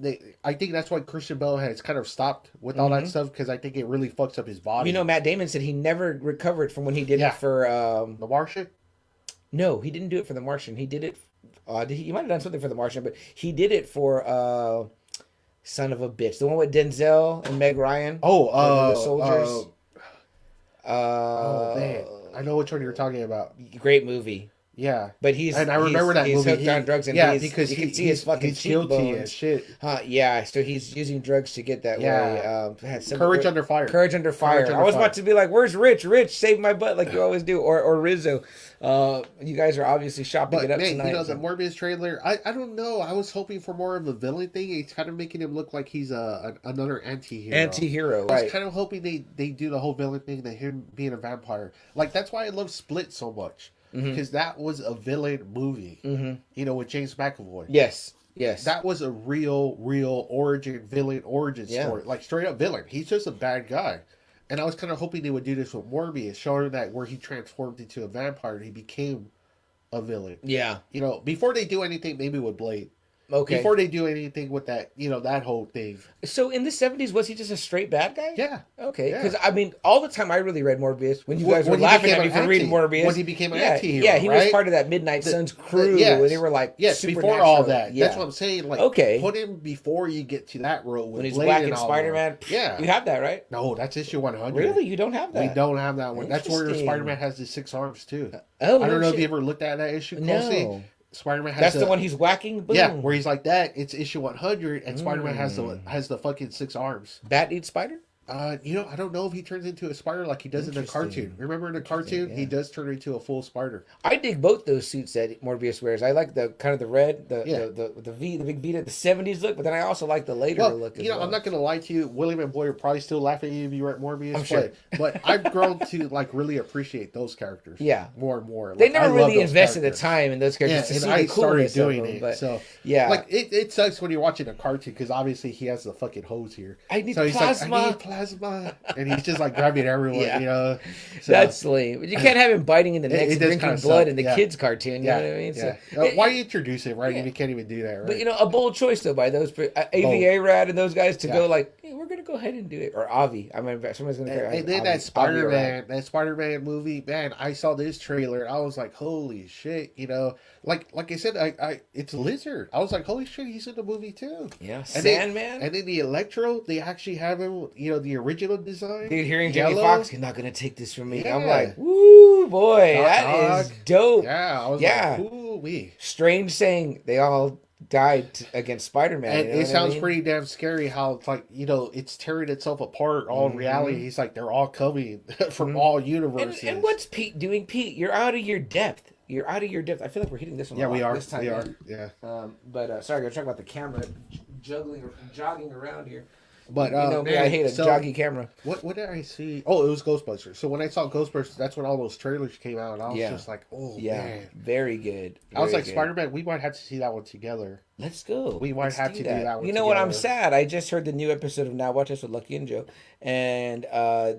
I think that's why Christian Bale has kind of stopped with all that stuff, because I think it really fucks up his body.
Matt Damon said he never recovered from when he did it for
The Martian.
No, he didn't do it for The Martian. He did it. He might have done something for The Martian, but he did it for son of a bitch, the one with Denzel and Meg Ryan. The soldiers.
Man, I know which one you're talking about.
Great movie.
Yeah,
but
I remember that
he's
movie.
He's hooked on drugs, and
because
you can see his fucking
guilty as shit.
So he's using drugs to get that way.
Courage Under Fire.
Courage Under Fire. I was about to be like, "Where's Rich? Rich, save my butt!" Like you always do, or Rizzo. You guys are obviously shopping it up tonight.
The Morbius trailer. I don't know. I was hoping for more of a villain thing. It's kind of making him look like he's another anti-hero. I was kind of hoping they do the whole villain thing, that him being a vampire. Like that's why I love Split so much. Because that was a villain movie, with James McAvoy.
Yes.
That was a real villain origin story. Like, straight up villain. He's just a bad guy. And I was kind of hoping they would do this with Morbius, showing that where he transformed into a vampire, he became a villain.
Yeah.
Before they do anything, maybe with Blade.
Okay.
Before they do anything with that, that whole thing.
So in the 70s, was he just a straight bad guy?
Yeah.
Okay. Because, all the time I really read Morbius. When you guys were laughing at me for reading Morbius.
When he became an anti-hero,
yeah, he was part of that Midnight Suns crew. Where they were like,
before all that. Yeah. That's what I'm saying. Like, put him before you get to that role.
When he's Blade and Spider-Man.
Yeah.
You have that, right?
No, that's issue 100.
Really? You don't have that?
We don't have that one. That's where Spider-Man has the 6 arms, too.
Oh,
I don't know if you ever looked at that issue closely.
No.
Spider-Man has
That's the one he's whacking? Boom.
Yeah, where he's like that. It's issue 100, and Spider-Man has the fucking 6 arms.
Bat eats spider?
I don't know if he turns into a spider like he does in the cartoon. Remember in the cartoon, he does turn into a full spider.
I dig both those suits that Morbius wears. I like the kind of the red, the big V at the 70s look, but then I also like the later look as well.
I'm not going to lie to you. William and Boy are probably still laughing at you if you were at Morbius.
I'm sure.
But I've grown to really appreciate those characters.
Yeah.
More and more.
They never really invested the time in those characters to see the coolness
doing
of them.
it.
But,
so, it sucks when you're watching a cartoon because obviously he has the fucking hose here.
I need plasma.
I need plasma. And he's just grabbing everyone, So,
that's lame. But you can't have him biting in the neck and drinking blood in the kids' cartoon. You know what I mean?
Yeah. Why introduce him, right? You can't even do that, right?
But a bold choice though by those AVA Rad and those guys to go hey, we're gonna go ahead and do it. Or Avi. I mean, somebody's gonna.
And then that Spider-Man movie, man. I saw this trailer. I was like, holy shit, Like I said, I it's Lizard. I was like, holy shit, he's in the movie too.
Yeah, Sandman.
And then the Electro, they actually have him. The original design.
Dude, hearing Jamie Foxx, you're not gonna take this from me. Yeah. I'm like, woo, boy, that is dope.
Yeah, I was like, ooh-wee.
Strange saying they all died against Spider-Man.
And it sounds pretty damn scary how it's it's tearing itself apart. All reality. He's like, they're all coming from all universes.
And what's Pete doing? Pete, you're out of your depth. You're out of your depth. I feel like we're hitting this one.
Yeah, we are.
This time,
we are. Yeah.
But sorry, I'm talking about the camera jogging around here.
But
me, I hate a joggy camera.
What did I see? Oh, it was Ghostbusters. So when I saw Ghostbusters, that's when all those trailers came out, and I was just like, oh man,
very good.
I was like, Spider-Man, we might have to see that one together.
Let's go.
We might have to do that one.
You know what? I'm sad. I just heard the new episode of Now Watch Us with Lucky and Joe, and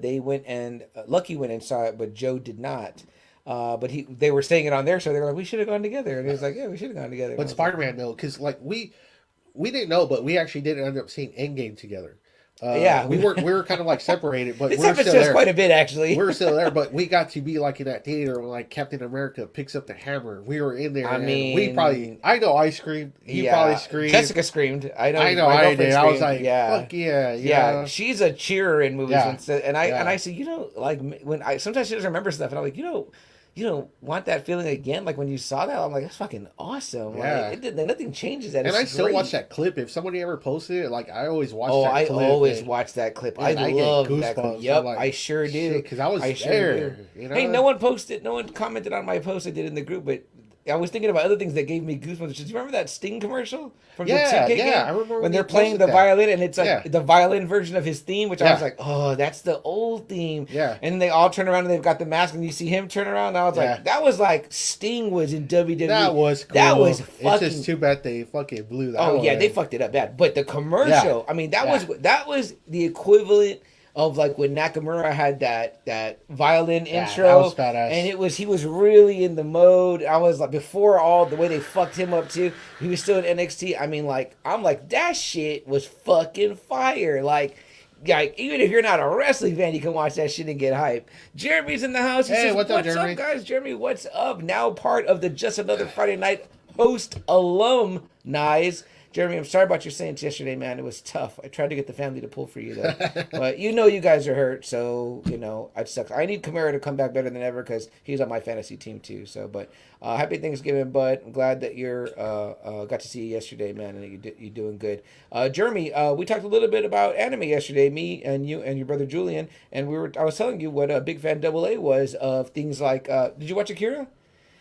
they went and Lucky went and saw it, but Joe did not. But they were saying it on their show. They were like, we should have gone together, and he was like, yeah, we should have gone together.
But Spider-Man, though, because we didn't know, but we actually did end up seeing Endgame together. We were kind of like separated, but
this
we're
happens
still
to us
there.
quite a bit, actually.
We're still there, but we got to be like in that theater when like Captain America picks up the hammer. We were in there. I mean, I know I screamed. You probably screamed.
Jessica screamed. I know
I did.
Screamed.
I was like, fuck yeah.
Yeah. She's a cheerer in movies, and I say, like when I sometimes she doesn't remember stuff, and I'm like, you don't want that feeling again. Like when you saw that, I'm like, that's fucking awesome.
Yeah.
Like, nothing changes that.
And I still watch that clip. If somebody ever posted it, like I always watch that clip.
I always watch that clip. I love that clip. Yep,
like,
I sure do.
Because I was there.
Hey, no one commented on my post I did in the group, but I was thinking about other things that gave me goosebumps. Do you remember that Sting commercial from the 2K game?
I remember
when they're playing the violin and it's like the violin version of his theme, which I was like, oh, that's the old theme.
Yeah.
And then they all turn around and they've got the mask and you see him turn around. And I was like, that was like Sting was in WWE.
That was cool.
That was fucking.
It's just too bad they fucking blew that.
Oh yeah, they fucked it up bad. But the commercial, I mean, that was the equivalent of like when Nakamura had that violin intro,
that was badass.
And he was really in the mode. I was like, before all the way they fucked him up too, he was still in NXT. I mean, like, I'm like, that shit was fucking fire. Like even if you're not a wrestling fan, you can watch that shit and get hype. Jeremy's in the house. He says, what's up, Jeremy? Guys? Jeremy, what's up? Now part of the Just Another Friday Night host alumni. Jeremy, I'm sorry about your Saints yesterday, man. It was tough. I tried to get the family to pull for you, though. But you guys are hurt, so, it sucks. I need Kamara to come back better than ever because he's on my fantasy team, too. So, but happy Thanksgiving, bud. I'm glad that you're got to see you yesterday, man, and you're doing good. Jeremy, we talked a little bit about anime yesterday, me and you and your brother Julian, and I was telling you what a big fan AA was of things like, did you watch Akira?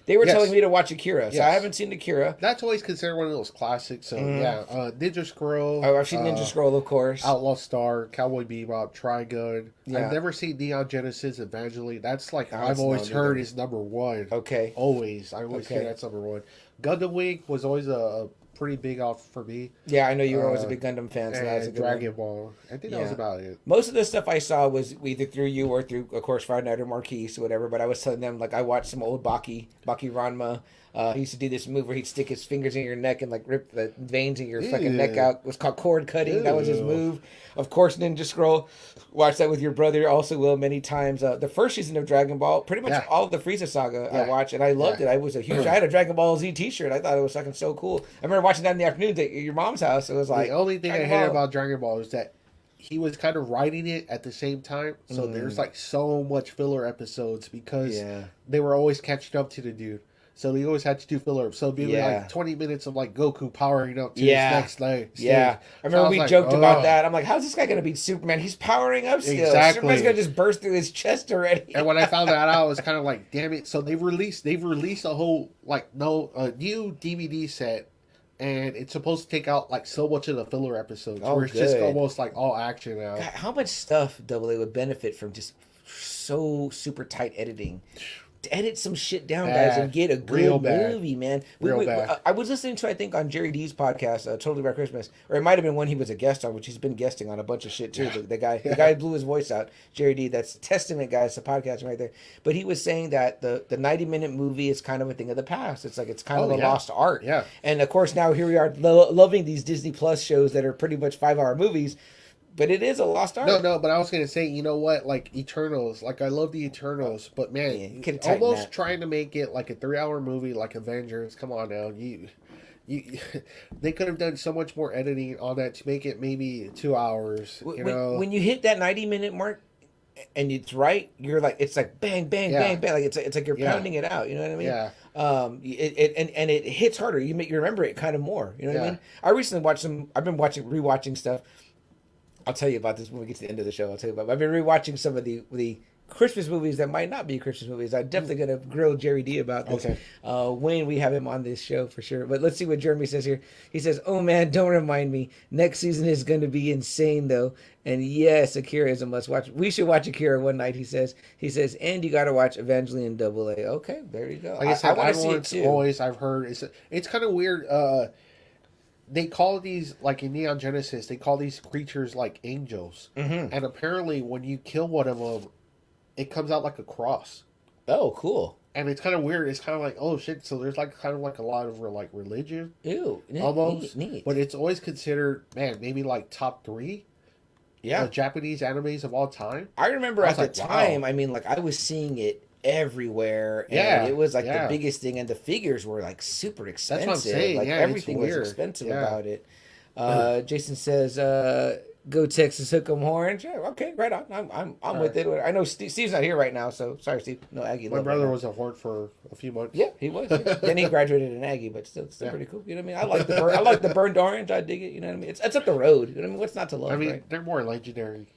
They were telling me to watch Akira, so I haven't seen Akira.
That's always considered one of those classics. So Ninja Scroll.
Oh, I've seen Ninja Scroll, of course.
Outlaw Star, Cowboy Bebop, Trigun. Yeah. I've never seen Neon Genesis, Evangelion. That's like I've always heard is number one.
Okay.
Always, I always say that's number one. Gundam Wing was always a pretty big off for me.
Yeah, I know you were always a big Gundam fan. So
and Dragon Ball. I think that was about it.
Most of the stuff I saw was either through you or through, of course, Friday Night or Marquise or whatever. But I was telling them, like, I watched some old Baki Ranma. He used to do this move where he'd stick his fingers in your neck and like rip the veins in your fucking neck out. It was called cord cutting. That was his move. Of course, Ninja Scroll. Watched that with your brother. Also will many times. The first season of Dragon Ball, pretty much all of the Frieza saga I watched, and I loved it. I was a huge. I had a Dragon Ball Z T-shirt. I thought it was fucking so cool. I remember watching that in the afternoons at your mom's house. It was like
the only thing I hated about Dragon Ball is that he was kind of writing it at the same time. So there's like so much filler episodes because they were always catching up to the dude. So he always had to do filler. So it'd be like 20 minutes of like Goku powering up to his next stage.
Yeah. I remember we joked about that. I'm like, how's this guy going to beat Superman? He's powering up still.
Exactly.
Superman's going to just burst through his chest already.
And when I found that out, I was kind of like, damn it. So they've released a whole new DVD set. And it's supposed to take out like so much of the filler episodes. Where it's just almost like all action now.
God, how much stuff AA would benefit from just so super tight editing. Edit some shit down, guys, and get a good movie, man. I was listening to, I think, on Jerry D's podcast, Totally About Christmas, or it might have been one he was a guest on, which he's been guesting on a bunch of shit too. Yeah. The guy blew his voice out, Jerry D. That's testament, guys, to podcasting right there. But he was saying that the 90-minute movie is kind of a thing of the past. It's like it's kind of a lost art. Yeah. And of course, now here we are loving these Disney Plus shows that are pretty much 5-hour movies. But it is a lost art.
No, but I was going to say, you know what? Like, Eternals. Like, I love the Eternals. But, man, almost trying to make it like a 3-hour movie like Avengers. Come on now. They could have done so much more editing on that to make it maybe 2 hours.
When you hit that 90-minute mark and it's right, you're like, it's like bang, bang, bang, bang. Like, it's like you're pounding it out. You know what I mean?
Yeah.
It hits harder. You remember it kind of more. You know what I mean? I recently watched I've been rewatching stuff. I'll tell you about this when we get to the end of the show. I've been rewatching some of the Christmas movies that might not be Christmas movies. I'm definitely going to grill Jerry D about this when we have him on this show for sure. But let's see what Jeremy says here. He says, oh man, don't remind me. Next season is going to be insane though. And yes, Akira is a must watch. We should watch Akira one night, he says. He says, and you got to watch Evangelion AA. Okay, there you go.
Like I said, I want to see it too. I've heard it's kind of weird. They call these, like in Neon Genesis, they call these creatures like angels. Mm-hmm. And apparently when you kill one of them, it comes out like a cross.
Oh, cool.
And it's kind of weird. It's kind of like, oh shit. So there's like kind of like a lot of like religion.
Ew.
Almost.
Neat.
But it's always considered, man, maybe like top 3. Japanese animes of all time.
I remember at the time, I mean, like I was seeing it everywhere, and it was like the biggest thing, and the figures were like super expensive. That's what I'm saying. Like everything was expensive about it. Jason says, "Go Texas, hook 'em horns." Yeah, okay, right on. I'm with it. I know Steve's not here right now, so sorry, Steve. No Aggie.
My brother was a horn for a few months.
Yeah, he was. Then he graduated in Aggie, but still pretty cool. You know what I mean? I like the burnt orange. I dig it. You know what I mean? It's up the road. You know what I mean? What's not to love? I mean, right?
They're more legendary.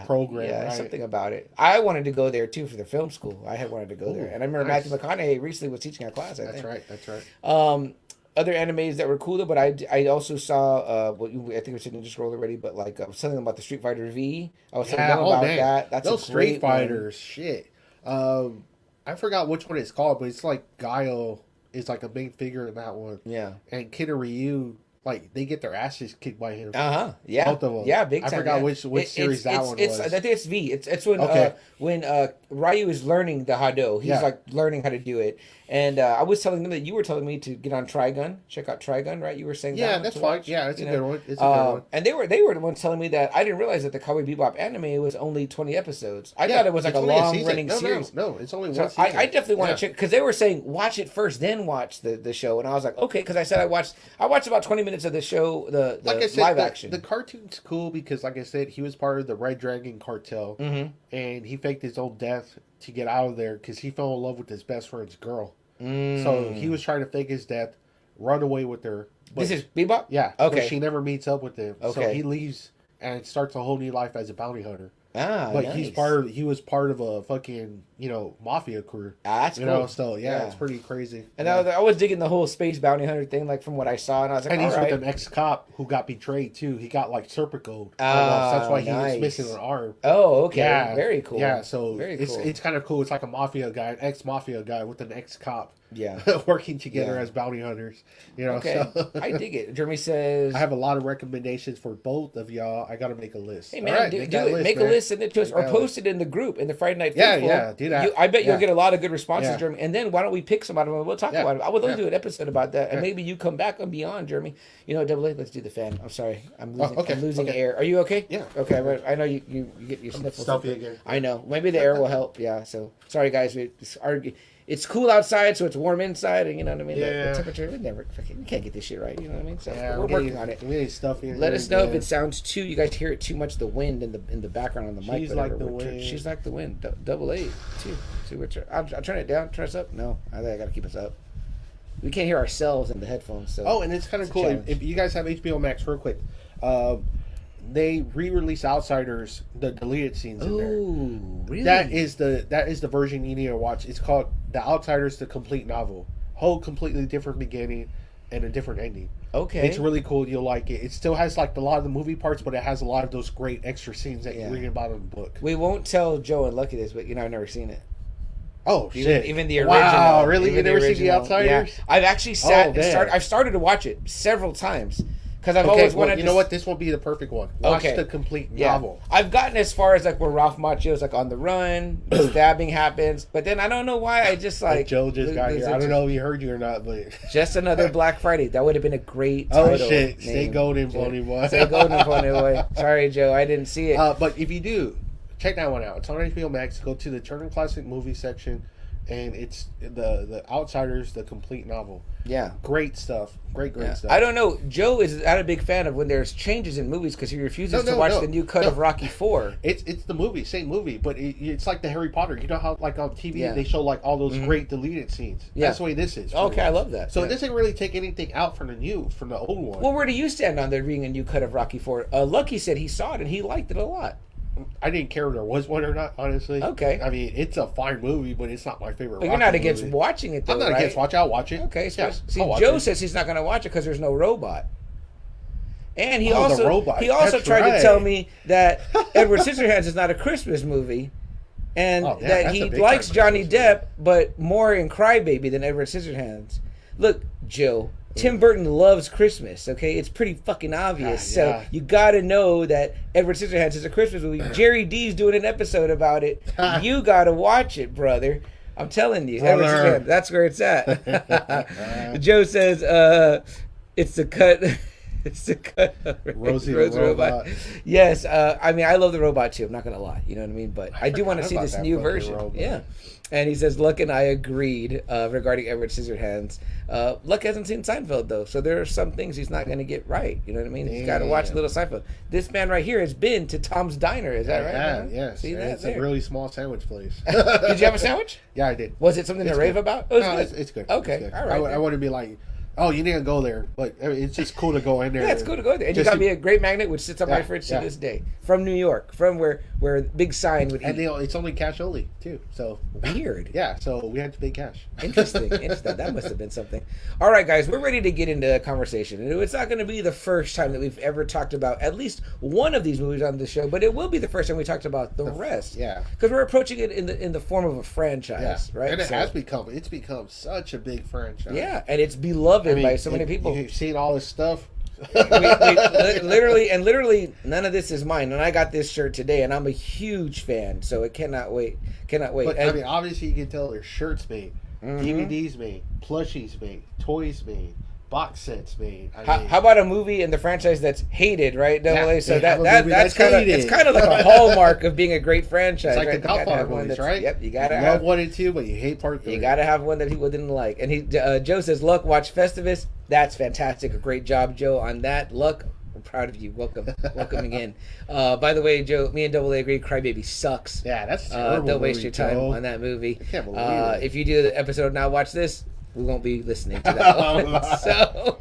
Program. Yeah, right? Something about it. I wanted to go there too for the film school. I had wanted to go there, and I remember Matthew McConaughey recently was teaching our class. I think.
That's right.
Other animes that were cooler, but I also saw I think we said Ninja Scroll already, but like something about the Street Fighter V. I was telling them about that. That's those Street Fighters.
Shit. I forgot which one it's called, but it's like Guile is like a main figure in that one.
Yeah.
And Kid and Ryu, like they get their asses kicked by him.
Yeah.
Both of them.
Yeah, big time.
I forgot which series that one was.
I think it's V. It's when Ryu is learning the Hado. He's like learning how to do it. And I was telling them that you were telling me to get on Trigun. Check out Trigun, right? You were saying
that's fine. Yeah, it's a good one. It's a good one.
And they were the ones telling me that I didn't realize that the Cowboy Bebop anime was only 20 episodes. I thought it was like a long running series.
No, it's only one season.
I definitely want to check because they were saying watch it first, then watch the show. And I was like, okay, because I said I watched about 20 minutes of the show, the like I said, live action.
The cartoon's cool because, like I said, he was part of the Red Dragon cartel, and he faked his own death to get out of there because he fell in love with his best friend's girl. So he was trying to fake his death, run away with her.
This is Bebop?
Yeah.
Okay.
But she never meets up with him. Okay. So he leaves and starts a whole new life as a bounty hunter. But nice. He was part of a fucking, mafia crew.
That's cool.
So it's pretty crazy.
And I was digging the whole space bounty hunter thing, like from what I saw, and I was like,
and he's with an ex-cop who got betrayed too. He got like Serpico. That's why he was missing an arm.
Oh, okay. Yeah. Very cool.
Yeah, so it's kind of cool. It's like a mafia guy, an ex-mafia guy with an ex-cop.
Yeah.
Working together as bounty hunters.
Okay. So. I dig it. Jeremy says
I have a lot of recommendations for both of y'all. I gotta make a list.
Hey man, right, do it. Make a list, send it to us, or post it in the group in the Friday Night Faithful.
Yeah, do that.
I bet you'll get a lot of good responses, Jeremy. And then why don't we pick some out of them? We'll talk about it. I would love to do an episode about that, and maybe you come back and beyond, Jeremy. Double A. Let's do the fan. I'm sorry, I'm losing air. Are you okay?
Yeah.
Okay, but I know you get your sniffles.
Stuffy again.
I know. Maybe the air will help. Yeah. So sorry guys. It's cool outside, so it's warm inside, and you know what I mean? The temperature, we can't get this shit right, you know what I mean? So we're working on it.
We need stuff in
Let us know if it sounds you guys hear it too much, the wind in the background on the mic.
She's like the wind.
She's like the wind. Double A, too. See, I'll turn it down, turn us up. No, I think I gotta keep us up. We can't hear ourselves in the headphones. So
and it's kind of cool. If you guys have HBO Max, real quick, they re-release Outsiders, the deleted scenes in there.
Ooh, really?
That is the version you need to watch. It's called The Outsiders, the complete novel. Whole completely different beginning and a different ending.
Okay.
It's really cool. You'll like it. It still has like a lot of the movie parts, but it has a lot of those great extra scenes that you read about in the book.
We won't tell Joe and Lucky this, but I've never seen it.
Oh shit!
Even the original.
Wow, really? You never seen The Outsiders?
Yeah. I've actually I've started to watch it several times. Because I've always wanted.
You know what? This will be the perfect one. Watch the complete novel.
I've gotten as far as like where Ralph Macchio's like on the run, stabbing happens, but then I don't know why I just like
Joe just got here. I don't know if he heard you or not, but
just another Black Friday. That would have been a great title.
Oh shit! Stay golden, Pony Boy.
Stay golden, Pony Boy. Sorry, Joe, I didn't see it.
But if you do, check that one out. It's on HBO Max. Go to the Turner Classic Movie section, and it's the Outsiders, the complete novel.
Yeah.
Great stuff. Great stuff.
I don't know. Joe is not a big fan of when there's changes in movies because he refuses to watch the new cut of Rocky 4.
It's the movie, same movie, but it's like the Harry Potter. You know how like on TV they show like all those great deleted scenes? Yeah. That's the way this is.
Okay, I love that.
So it doesn't really take anything out from the old one.
Well, where do you stand on there being a new cut of Rocky 4? Lucky said he saw it and he liked it a lot.
I didn't care if there was one or not, honestly.
Okay.
I mean, it's a fine movie, but it's not my favorite.
But you're not against watching it, though,
I'm not against watching. I'll watch it.
Okay. So Joe says he's not going to watch it because there's no robot. And he also tried to tell me that Edward Scissorhands is not a Christmas movie, and that he likes Johnny Depp, but more in Crybaby than Edward Scissorhands. Look, Joe. Tim Burton loves Christmas, okay? It's pretty fucking obvious. So you got to know that Edward Scissorhands is a Christmas movie. Jerry D's doing an episode about it. You got to watch it, brother. I'm telling you. Edward Scissorhands, that's where it's at. Joe says it's the cut.
Rosie the robot.
Yes, I mean, I love the robot too. I'm not gonna lie. You know what I mean? But I do want to see this new version. Robot. Yeah. And he says, Luck and I agreed regarding Edward Scissorhands. Luck hasn't seen Seinfeld, though, so there are some things he's not going to get right. You know what I mean? He's got to watch a little Seinfeld. This man right here has been to Tom's Diner. Is that right?
Yeah, yes. See that? It's a really small sandwich place.
Did you have a sandwich?
Yeah, I did.
Was it something to rave about?
It's good.
Okay,
it's good.
all right.
I wouldn't be like, oh, you need to go there. But it's just cool to go in there.
Yeah, it's cool to go there. And you got me a great magnet, which sits on my fridge to this day. From New York, from where big sign would eat.
And it's only cash only, too. So
weird.
Yeah, so we had to pay cash.
Interesting. That must have been something. All right, guys, we're ready to get into a conversation. And it's not going to be the first time that we've ever talked about at least one of these movies on the show, but it will be the first time we talked about the rest.
Yeah.
Because we're approaching it in the form of a franchise, right?
And it's become such a big franchise.
Yeah, and it's beloved by so many people.
You've seen all this stuff.
literally none of this is mine, and I got this shirt today, and I'm a huge fan, so it cannot wait.
But I mean, obviously you can tell there's shirts made, DVDs made, plushies made, toys made, box sets made.
How about a movie in the franchise that's hated, right? Double A. So that's kind of like a hallmark of being a great franchise.
It's like
right?
the Godfather movies, right?
Yep, you gotta
love 1 and 2, but you hate part 3.
You gotta have one that people didn't like. And Joe says, "Luck, watch Festivus." That's fantastic. A great job, Joe, on that. Luck, I'm proud of you. Welcome again. By the way, Joe, me and Double A agree. Crybaby sucks.
Yeah, that's terrible.
Don't waste your time on that movie.
I can't believe it.
If you do the episode now, watch this. We won't be listening to that one. So,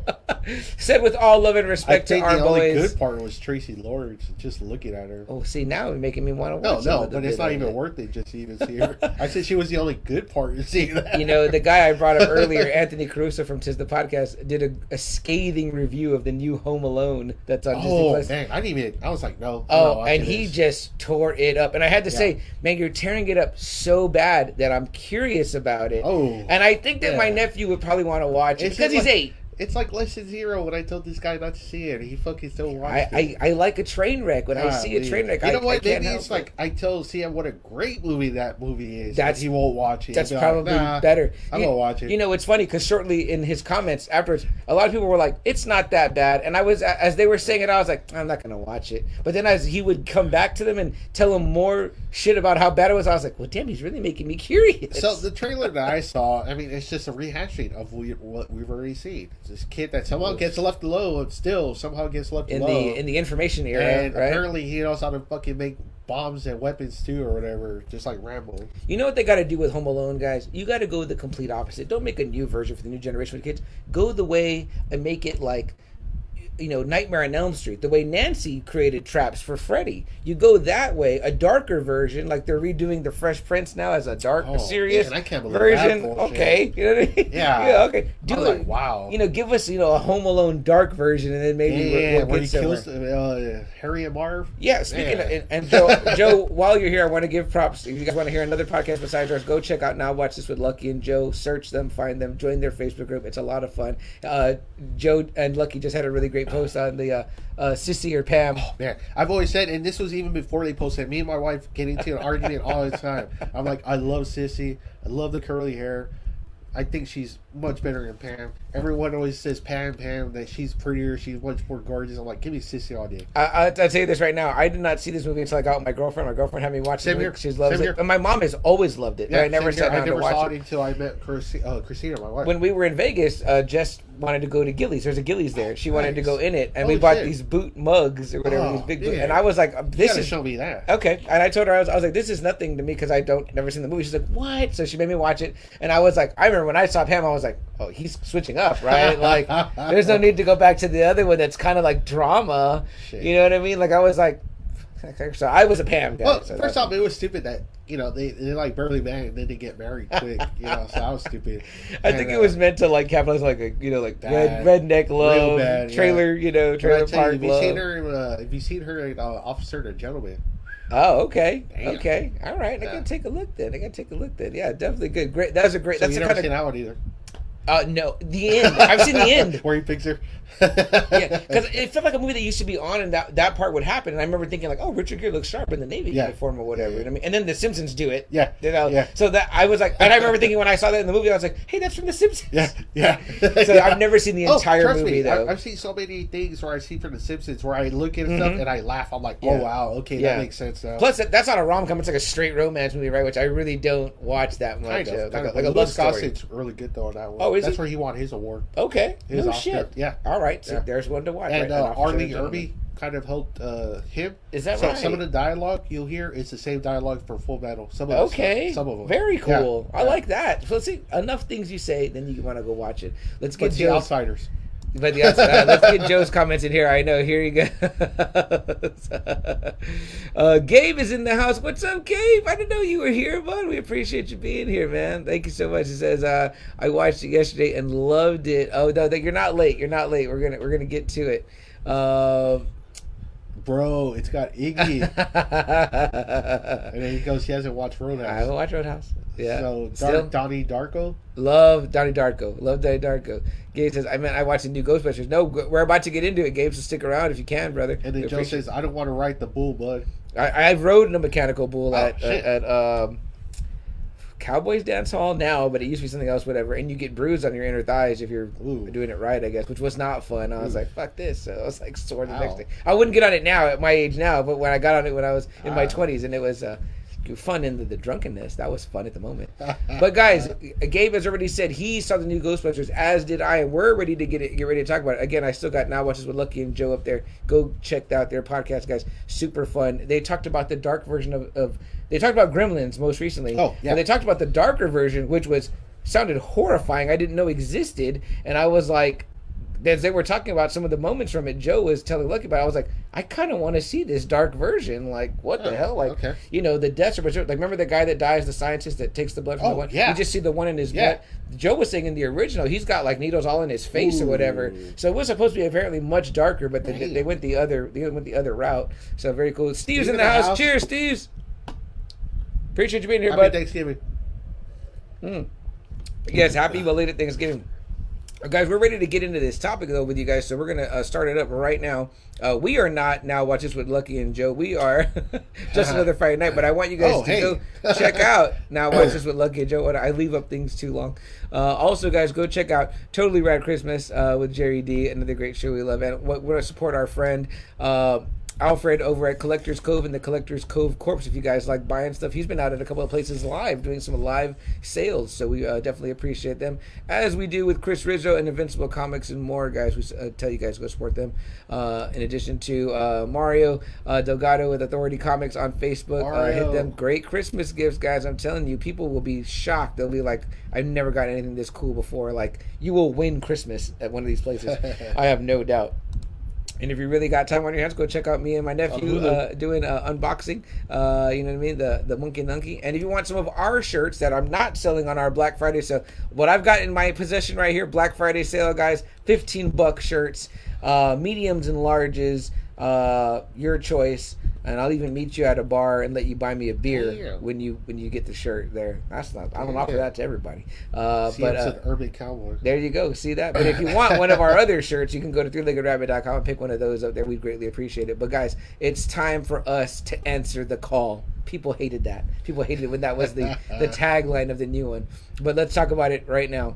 said with all love and respect to our boys.
I think the only good part was Tracy Lords, just looking at her.
Oh, see, now you're making me want to watch it.
No, but it's not even worth it just to even see her. I said she was the only good part to see that.
You know, the guy I brought up earlier, Anthony Caruso from Tis the Podcast, did a scathing review of the new Home Alone that's on Disney Plus.
Oh, dang. I was like, no.
And he just tore it up. And I had to say, man, you're tearing it up so bad that I'm curious about it.
Oh.
And I think that my nephew would probably want to watch it because he's 8.
It's like Lesson Zero when I told this guy not to see it. He fucking still watched it.
I like a train wreck. When I see a train wreck,
you know what?
Maybe
it's like I tell Sam what a great movie that movie is.
That's
he won't watch it.
That's probably better.
I'm gonna watch it.
You know, it's funny because shortly in his comments afterwards, a lot of people were like, "It's not that bad," and I was, as they were saying it, I was like, "I'm not gonna watch it." But then as he would come back to them and tell them more shit about how bad it was, I was like, "Well, damn, he's really making me curious."
So the trailer that I saw, I mean, it's just a rehashing of what we've already seen. It's this kid that somehow gets left alone, somehow gets left alone
in the information era,
and
right?
apparently he knows how to fucking make bombs and weapons too, or whatever, just like Rambo.
You know what they got to do with Home Alone, guys? You got to go the complete opposite. Don't make a new version for the new generation of kids. Go the way and make it like, you know, Nightmare on Elm Street, the way Nancy created traps for Freddy. You go that way, a darker version, like they're redoing the Fresh Prince now as a dark, serious
I can't believe
version.
That bullshit.
Okay, you know what I mean?
Yeah,
okay. Do it.
Like, wow.
You know, give us a Home Alone dark version, and then maybe
where he kills Harry and Marv.
Yeah, speaking of, and Joe, while you're here, I want to give props. If you guys want to hear another podcast besides ours, go check out Now Watch This with Lucky and Joe. Search them, find them, join their Facebook group. It's a lot of fun. Joe and Lucky just had a really great post on the Sissy or Pam.
Oh, man, I've always said, and this was even before they posted, me and my wife get into an argument all the time. I'm like, I love Sissy. I love the curly hair. I think she's much better than Pam. Everyone always says Pam, that she's prettier, she's much more gorgeous. I'm like, give me Sissy all day.
I'll tell you this right now. I did not see this movie until I got with my girlfriend. My girlfriend had me watch it. She loves it. And my mom has always loved it.
Yeah,
I never sat down to watch it.
I never saw it until I met Christina, my wife.
When we were in Vegas, Jess wanted to go to Gillies. There's a Gillies there. She wanted to go in it. And we bought these boot mugs or whatever. These big boot. And I was like, this is...
show me that.
Okay. And I told her, I was like, this is nothing to me because never seen the movie. She's like, what? So she made me watch it. And I was like, I remember when I saw Pam, I was like, oh, he's switching up, right? Like, there's no need to go back to the other one that's kind of like drama. Shit. You know what I mean? Like, I was like, so I was a Pam guy.
Well,
so
first off, it was stupid that, you know, they like barely married and then they get married quick, you know, so I was stupid.
I think it was meant to, like, capitalize, like, redneck love, trailer, trailer park love.
Have you seen her in Officer and a Gentleman?
Oh, okay.
Damn.
Okay. All right. I gotta take a look then. Yeah, definitely good. Great. That was a great.
So
that's
you
the
never
kind
seen that one either.
No, the end. I've seen the end.
Where he picks her.
Yeah, because it felt like a movie that used to be on, and that part would happen. And I remember thinking like, "Oh, Richard Gere looks sharp in the Navy uniform or whatever." You know what I mean? And then The Simpsons do it.
Yeah,
you know.
Yeah.
So that I was like, and I remember thinking when I saw that in the movie, I was like, "Hey, that's from The Simpsons."
Yeah.
So I've never seen the entire movie though.
I've seen so many things where I see from The Simpsons where I look at stuff and I laugh. I'm like, "Oh wow, okay, that makes sense now."
Plus, that's not a rom-com; it's like a straight romance movie, right? Which I really don't watch that much.
Kind of.
Like a love story.
Gossip's really good though on that one.
Oh, is
that's
he?
where he won his award.
Okay,
His
no
Oscar.
shit.
Yeah.
All right, so there's one to watch.
And
right?
Arlie Irby kind of helped him.
Is that right?
Some of the dialogue you'll hear is the same dialogue from Full Metal. Some of them.
Very cool. I like that. So let's see. Enough things you say, then you want to go watch it. Let's get
the outsiders.
But the outside, let's get Joe's comments in here. I know. Here you go. Gabe is in the house. What's up, Gabe? I didn't know you were here, bud. We appreciate you being here, man. Thank you so much. He says, I watched it yesterday and loved it. Oh no, you're not late. You're not late. We're gonna get to it.
Bro, it's got Iggy. And then he goes, he hasn't watched Roadhouse.
I haven't watched Roadhouse. Yeah.
So, Donnie Darko?
Love Donnie Darko. Love Donnie Darko. Gabe says, I watched the new Ghostbusters. No, we're about to get into it, Gabe, so stick around if you can, brother.
And then Joe says, I don't want to ride the bull, bud.
I rode in a mechanical bull at Cowboys Dance Hall now, but it used to be something else, whatever. And you get bruised on your inner thighs if you're doing it right, I guess, which was not fun. I was like, fuck this. So I was like, sore the next day. I wouldn't get on it now at my age now, but when I got on it when I was in my 20s, and it was fun in the drunkenness. That was fun at the moment. But guys, Gabe has already said he saw the new Ghostbusters, as did I, and we're ready to get ready to talk about it. Again, I still got Now Watches with Lucky and Joe up there. Go check out their podcast, guys. Super fun. They talked about the dark version of they talked about Gremlins most recently.
Oh, yeah.
And they talked about the darker version, which sounded horrifying. I didn't know existed, and I was like, as they were talking about some of the moments from it, Joe was telling Lucky about it. I was like, I kind of want to see this dark version. Like, what the hell? Like, the deaths are... Like, remember the guy that dies, the scientist that takes the blood from the one? Yeah. You just see the one in his blood. Joe was saying in the original, he's got, like, needles all in his face or whatever. So it was supposed to be apparently much darker, but they went the other route. So very cool. Steve's in the house. Cheers, Steve's. Appreciate you being here, bud.
Happy Thanksgiving.
Yes, happy belated Thanksgiving. Guys, we're ready to get into this topic, though, with you guys, so we're going to start it up right now. We are not Now Watch This with Lucky and Joe. We are just another Friday night, but I want you guys to go check out Now Watch This with Lucky and Joe. I leave up things too long. Also, guys, go check out Totally Rad Christmas with Jerry D, another great show we love. And we're going to support our friend Alfred over at Collector's Cove and the Collector's Cove Corps. If you guys like buying stuff, he's been out at a couple of places live doing some live sales, so we definitely appreciate them, as we do with Chris Rizzo and Invincible Comics and more, guys. We tell you guys to go support them. In addition to Mario Delgado with Authority Comics on Facebook. Hit them. Great Christmas gifts, guys. I'm telling you, people will be shocked. They'll be like, I've never gotten anything this cool before. Like, you will win Christmas at one of these places. I have no doubt. And if you really got time on your hands, go check out me and my nephew doing unboxing. You know what I mean? The Monkey Nunky. And if you want some of our shirts that I'm not selling on our Black Friday sale, what I've got in my possession right here, Black Friday sale, guys, $15 shirts, mediums and larges, your choice. And I'll even meet you at a bar and let you buy me a beer when you get the shirt there. That's not. I don't offer that to everybody. But
an Urban Cowboy.
There you go. See that? But if you want one of our other shirts, you can go to threeleggеdrabbit.com and pick one of those up there. We'd greatly appreciate it. But guys, it's time for us to answer the call. People hated that. People hated it when that was the tagline of the new one. But let's talk about it right now.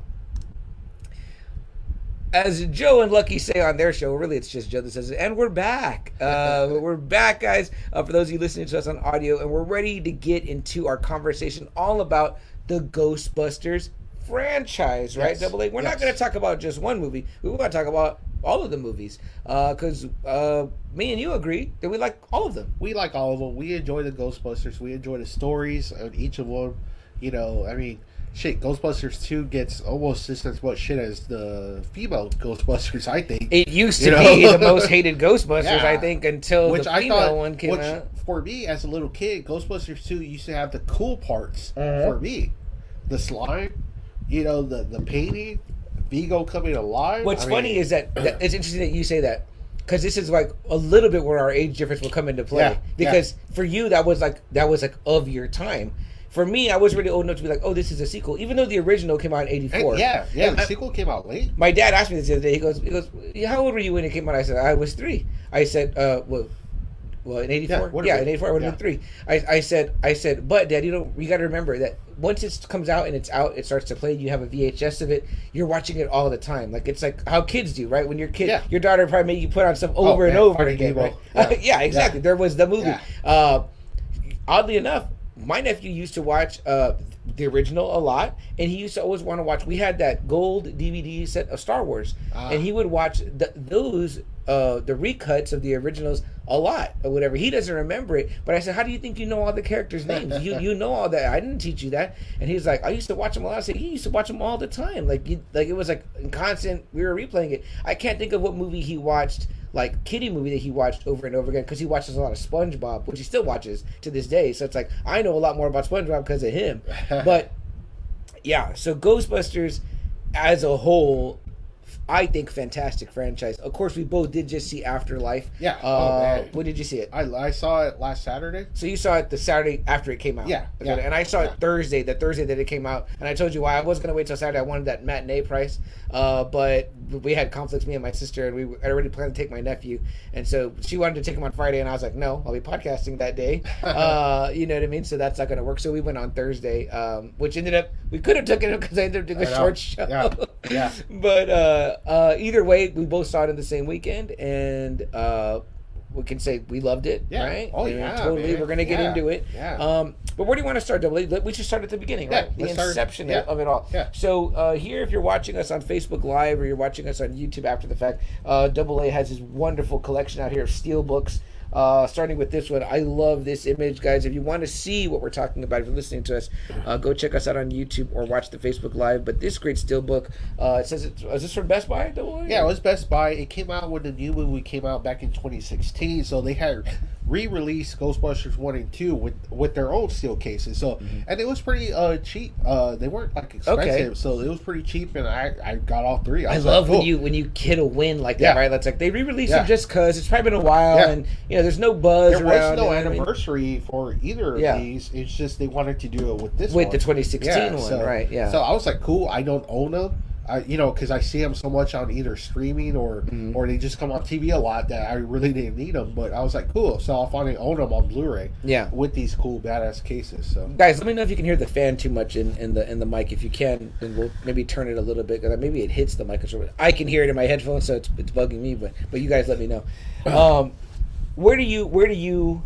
As Joe and Lucky say on their show, really it's just Joe that says it, and we're back. We're back, guys, for those of you listening to us on audio, and we're ready to get into our conversation all about the Ghostbusters franchise, right, Double A? We're not going to talk about just one movie. We want to talk about all of the movies, because me and you agree that we like all of them.
We like all of them. We enjoy the Ghostbusters. We enjoy the stories of each of them. You know, I mean... Shit, Ghostbusters 2 gets almost just as much shit as the female Ghostbusters, I think.
It used to be the most hated Ghostbusters, I think, until the female one came out.
For me, as a little kid, Ghostbusters 2 used to have the cool parts for me. The slime, the painting, Vigo coming alive.
What's funny is that it's interesting that you say that. Because this is like a little bit where our age difference will come into play. Because for you, that was like of your time. for me, I was really old enough to be like, oh, this is a sequel, even though the original came out in '84.
The sequel came out late.
My dad asked me this the other day. He goes, how old were you when it came out? I said, I was 3. I said, well, in '84, in '84 I would have been 3. I said, but Dad, you got to remember that once it comes out and it's out, it starts to play. You have a VHS of it. You're watching it all the time. Like it's like how kids do, right? When you're a kid, your daughter probably made you put on stuff over and over again, right? Yeah, exactly. There was the movie. Oddly enough, my nephew used to watch the original a lot, and he used to always want to watch. We had that gold DVD set of Star Wars, and he would watch those the recuts of the originals a lot or whatever. He doesn't remember it, but I said, how do you think you know all the characters' names? You know all that. I didn't teach you that. And he's like, I used to watch them a lot. I said, he used to watch them all the time. Like it was like constant. We were replaying it. I can't think of what movie he watched, like kiddie movie that he watched over and over again, because he watches a lot of SpongeBob, which he still watches to this day. So it's like I know a lot more about SpongeBob because of him. But yeah, so Ghostbusters as a whole, I think fantastic franchise. Of course, we both did just see Afterlife.
Yeah.
When did you see it?
I saw it last Saturday.
So you saw it the Saturday after it came out.
Yeah.
And I saw it Thursday, the Thursday that it came out. And I told you why I was going to wait till Saturday. I wanted that matinee price. But we had conflicts, me and my sister, and I already planned to take my nephew. And so she wanted to take him on Friday, and I was like, no, I'll be podcasting that day. You know what I mean? So that's not going to work. So we went on Thursday, which ended up, we could have taken it because I ended up doing a short show.
Yeah.
But either way, we both saw it in the same weekend, and we can say we loved it, right?
Oh,
totally. Man. We're gonna get into it.
Yeah.
But where do you want to start, Double A? We should start at the beginning, right? The inception of it all.
Yeah.
So here, if you're watching us on Facebook Live or you're watching us on YouTube after the fact, Double A has his wonderful collection out here of steel books. Starting with this one, I love this image, guys. If you want to see what we're talking about, if you're listening to us, go check us out on YouTube or watch the Facebook Live. But this great steelbook, it says, is this from Best Buy?
Yeah, it was Best Buy. It came out when the new movie came out back in 2016. So they had re-released Ghostbusters 1 and 2 with their own steel cases. So and it was pretty cheap. They weren't like expensive, so it was pretty cheap, and I got all 3.
I love when you get a win like that, right? That's like they re-released them just because it's probably been a while, and there's no buzz around.
There was no anniversary for either of these. It's just they wanted to do it with this one.
With the 2016 one, right? Yeah.
So I was like, cool. I don't own them. Because I see them so much on either streaming or they just come on TV a lot that I really didn't need them. But I was like, cool. So I'll finally own them on Blu-ray.
Yeah.
With these cool badass cases. So
guys, let me know if you can hear the fan too much in the mic. If you can, then we'll maybe turn it a little bit. Maybe it hits the mic. I can hear it in my headphones, so it's bugging me. But you guys let me know. Where do you?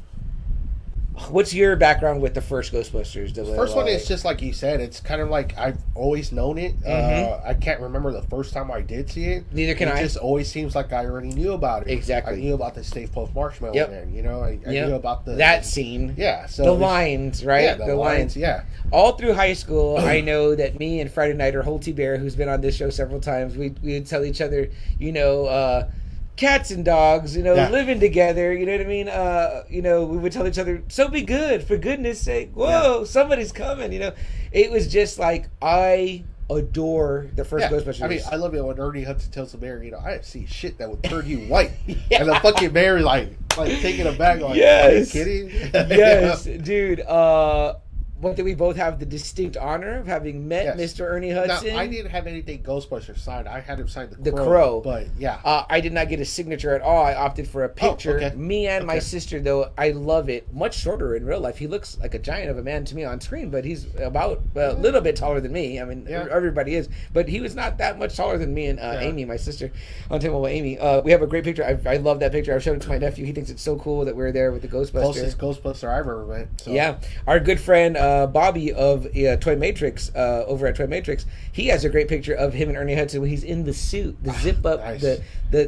What's your background with the first Ghostbusters?
The first one is just like you said. It's kind of like I've always known it. I can't remember the first time I did see it.
Neither can I.
It just always seems like I already knew about it.
Exactly.
I knew about the Stay Puft Marshmallow Man. I knew about
that scene.
Yeah. So
the lines, right?
Yeah, the lines. Yeah.
All through high school, I know that me and Friday Night or Holty Bear, who's been on this show several times, we would tell each other, cats and dogs, living together, you know what I mean? We would tell each other, so be good, for goodness sake. Whoa, somebody's coming, It was just like, I adore the first Ghostbusters.
I mean, I love it when Ernie Hudson tells the mayor, I see shit that would turn you white. And the fucking mayor like taking it back, like, are you kidding?
Yes, dude. What did we both have the distinct honor of having met Mr. Ernie Hudson?
Now, I didn't have anything Ghostbusters signed. I had him sign the
Crow.
But yeah.
I did not get a signature at all. I opted for a picture. Me and my sister, though, I love it. Much shorter in real life. He looks like a giant of a man to me on screen, but he's about a little bit taller than me. I mean, everybody is. But he was not that much taller than me and Amy, my sister. On table with Amy. We have a great picture. I love that picture. I've shown it to my nephew. He thinks it's so cool that we're there with the Ghostbusters.
Closest Ghostbuster I ever met. So.
Yeah. Our good friend Bobby of Toy Matrix over at Toy Matrix, he has a great picture of him and Ernie Hudson when he's in the suit, the zip up. Nice.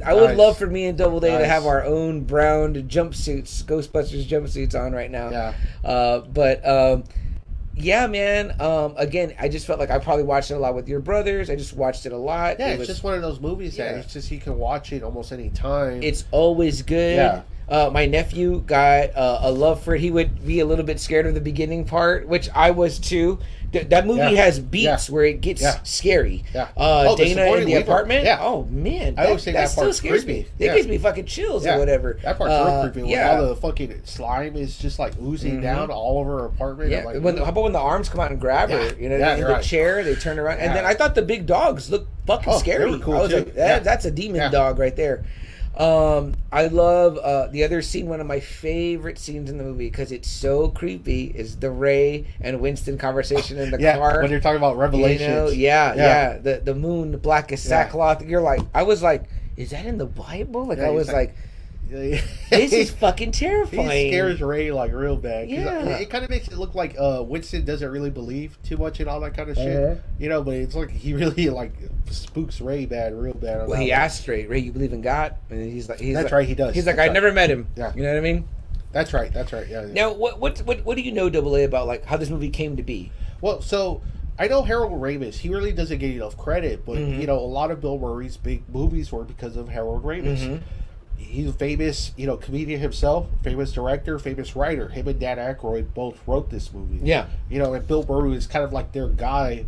I would love for me and Double A to have our own brown jumpsuits, Ghostbusters jumpsuits on right now.
Yeah.
Yeah, man. Again, I just felt like I probably watched it a lot with your brothers. I just watched it a lot.
Yeah, it's just one of those movies that it's just you can watch it almost any time.
It's always good.
Yeah.
My nephew got a love for it. He would be a little bit scared of the beginning part, which I was too. That movie has beats where it gets scary.
Yeah.
Dana in the apartment.
Yeah.
Oh man,
I always think that
still
part
scares
creepy.
me. It gives me fucking chills or whatever.
That part's real creepy. When all the fucking slime is just like oozing down all over her apartment.
Yeah.
Like,
how about when the arms come out and grab her? You know, in the chair, they turn around, and then I thought the big dogs looked fucking scary.
Cool
I was like, that's a demon dog right there. I love the other scene. One of my favorite scenes in the movie because it's so creepy is the Ray and Winston conversation in the car
when you're talking about revelations.
The moon, the black as sackcloth. You're like, I was like, is that in the Bible? Like I was like this is fucking terrifying.
He scares Ray like real bad.
Yeah,
it kind of makes it look like Winston doesn't really believe too much in all that kind of shit. You know, but it's like he really like spooks Ray real bad.
Well, he asked straight, Ray, you believe in God? And he's like,
that's right, he does.
He's like, I never met him.
Yeah,
you know what I mean?
That's right. Yeah.
Now, what do you know, Double A, about like how this movie came to be?
Well, so I know Harold Ramis. He really doesn't get enough credit, but you know, a lot of Bill Murray's big movies were because of Harold Ramis. He's a famous, comedian himself, famous director, famous writer. Him and Dan Aykroyd both wrote this movie.
Yeah.
And Bill Murray is kind of like their guy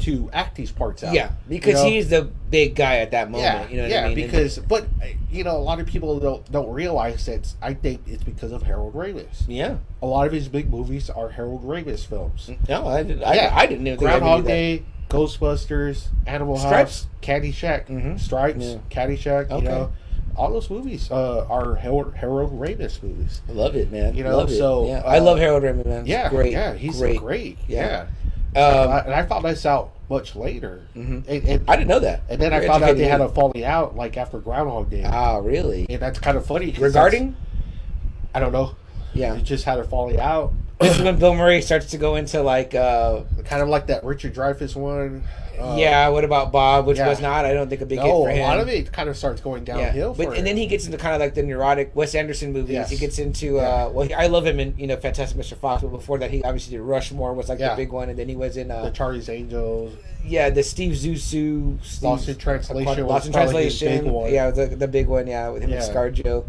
to act these parts out.
Yeah, because he's the big guy at that moment.
Yeah,
you know what I mean?
But a lot of people don't realize that. I think it's because of Harold Ramis.
Yeah,
a lot of his big movies are Harold Ramis films.
No, I didn't even think
Groundhog Day, Ghostbusters, Animal
Stripes?
House, Caddyshack, Stripes, Caddyshack.
Okay.
All those movies are Harold Ramis movies.
I love it, man.
Love it.
I love Harold Ramis, man.
Yeah,
great.
Yeah, he's great. Yeah. And I found this out much later. And
I didn't know that.
And then I found out they had a falling out like after Groundhog Day.
Ah, really?
And that's kind of funny.
Regarding?
I don't know.
Yeah.
They just had a falling out.
This is when Bill Murray starts to go into like...
kind of like that Richard Dreyfuss one.
What about Bob? Which was not, I don't think, a big hit for him.
A lot of it kind of starts going downhill for him.
And then he gets into kind of like the neurotic Wes Anderson movies.
Yes.
He gets into, I love him in, Fantastic Mr. Fox, but before that he obviously did Rushmore, was like the big one, and then he was in...
the Charlie's Angels.
Yeah, the Steve Zissou.
Lost in Translation.
Lost in Translation.
Big one.
Yeah, the big one, with him and ScarJo.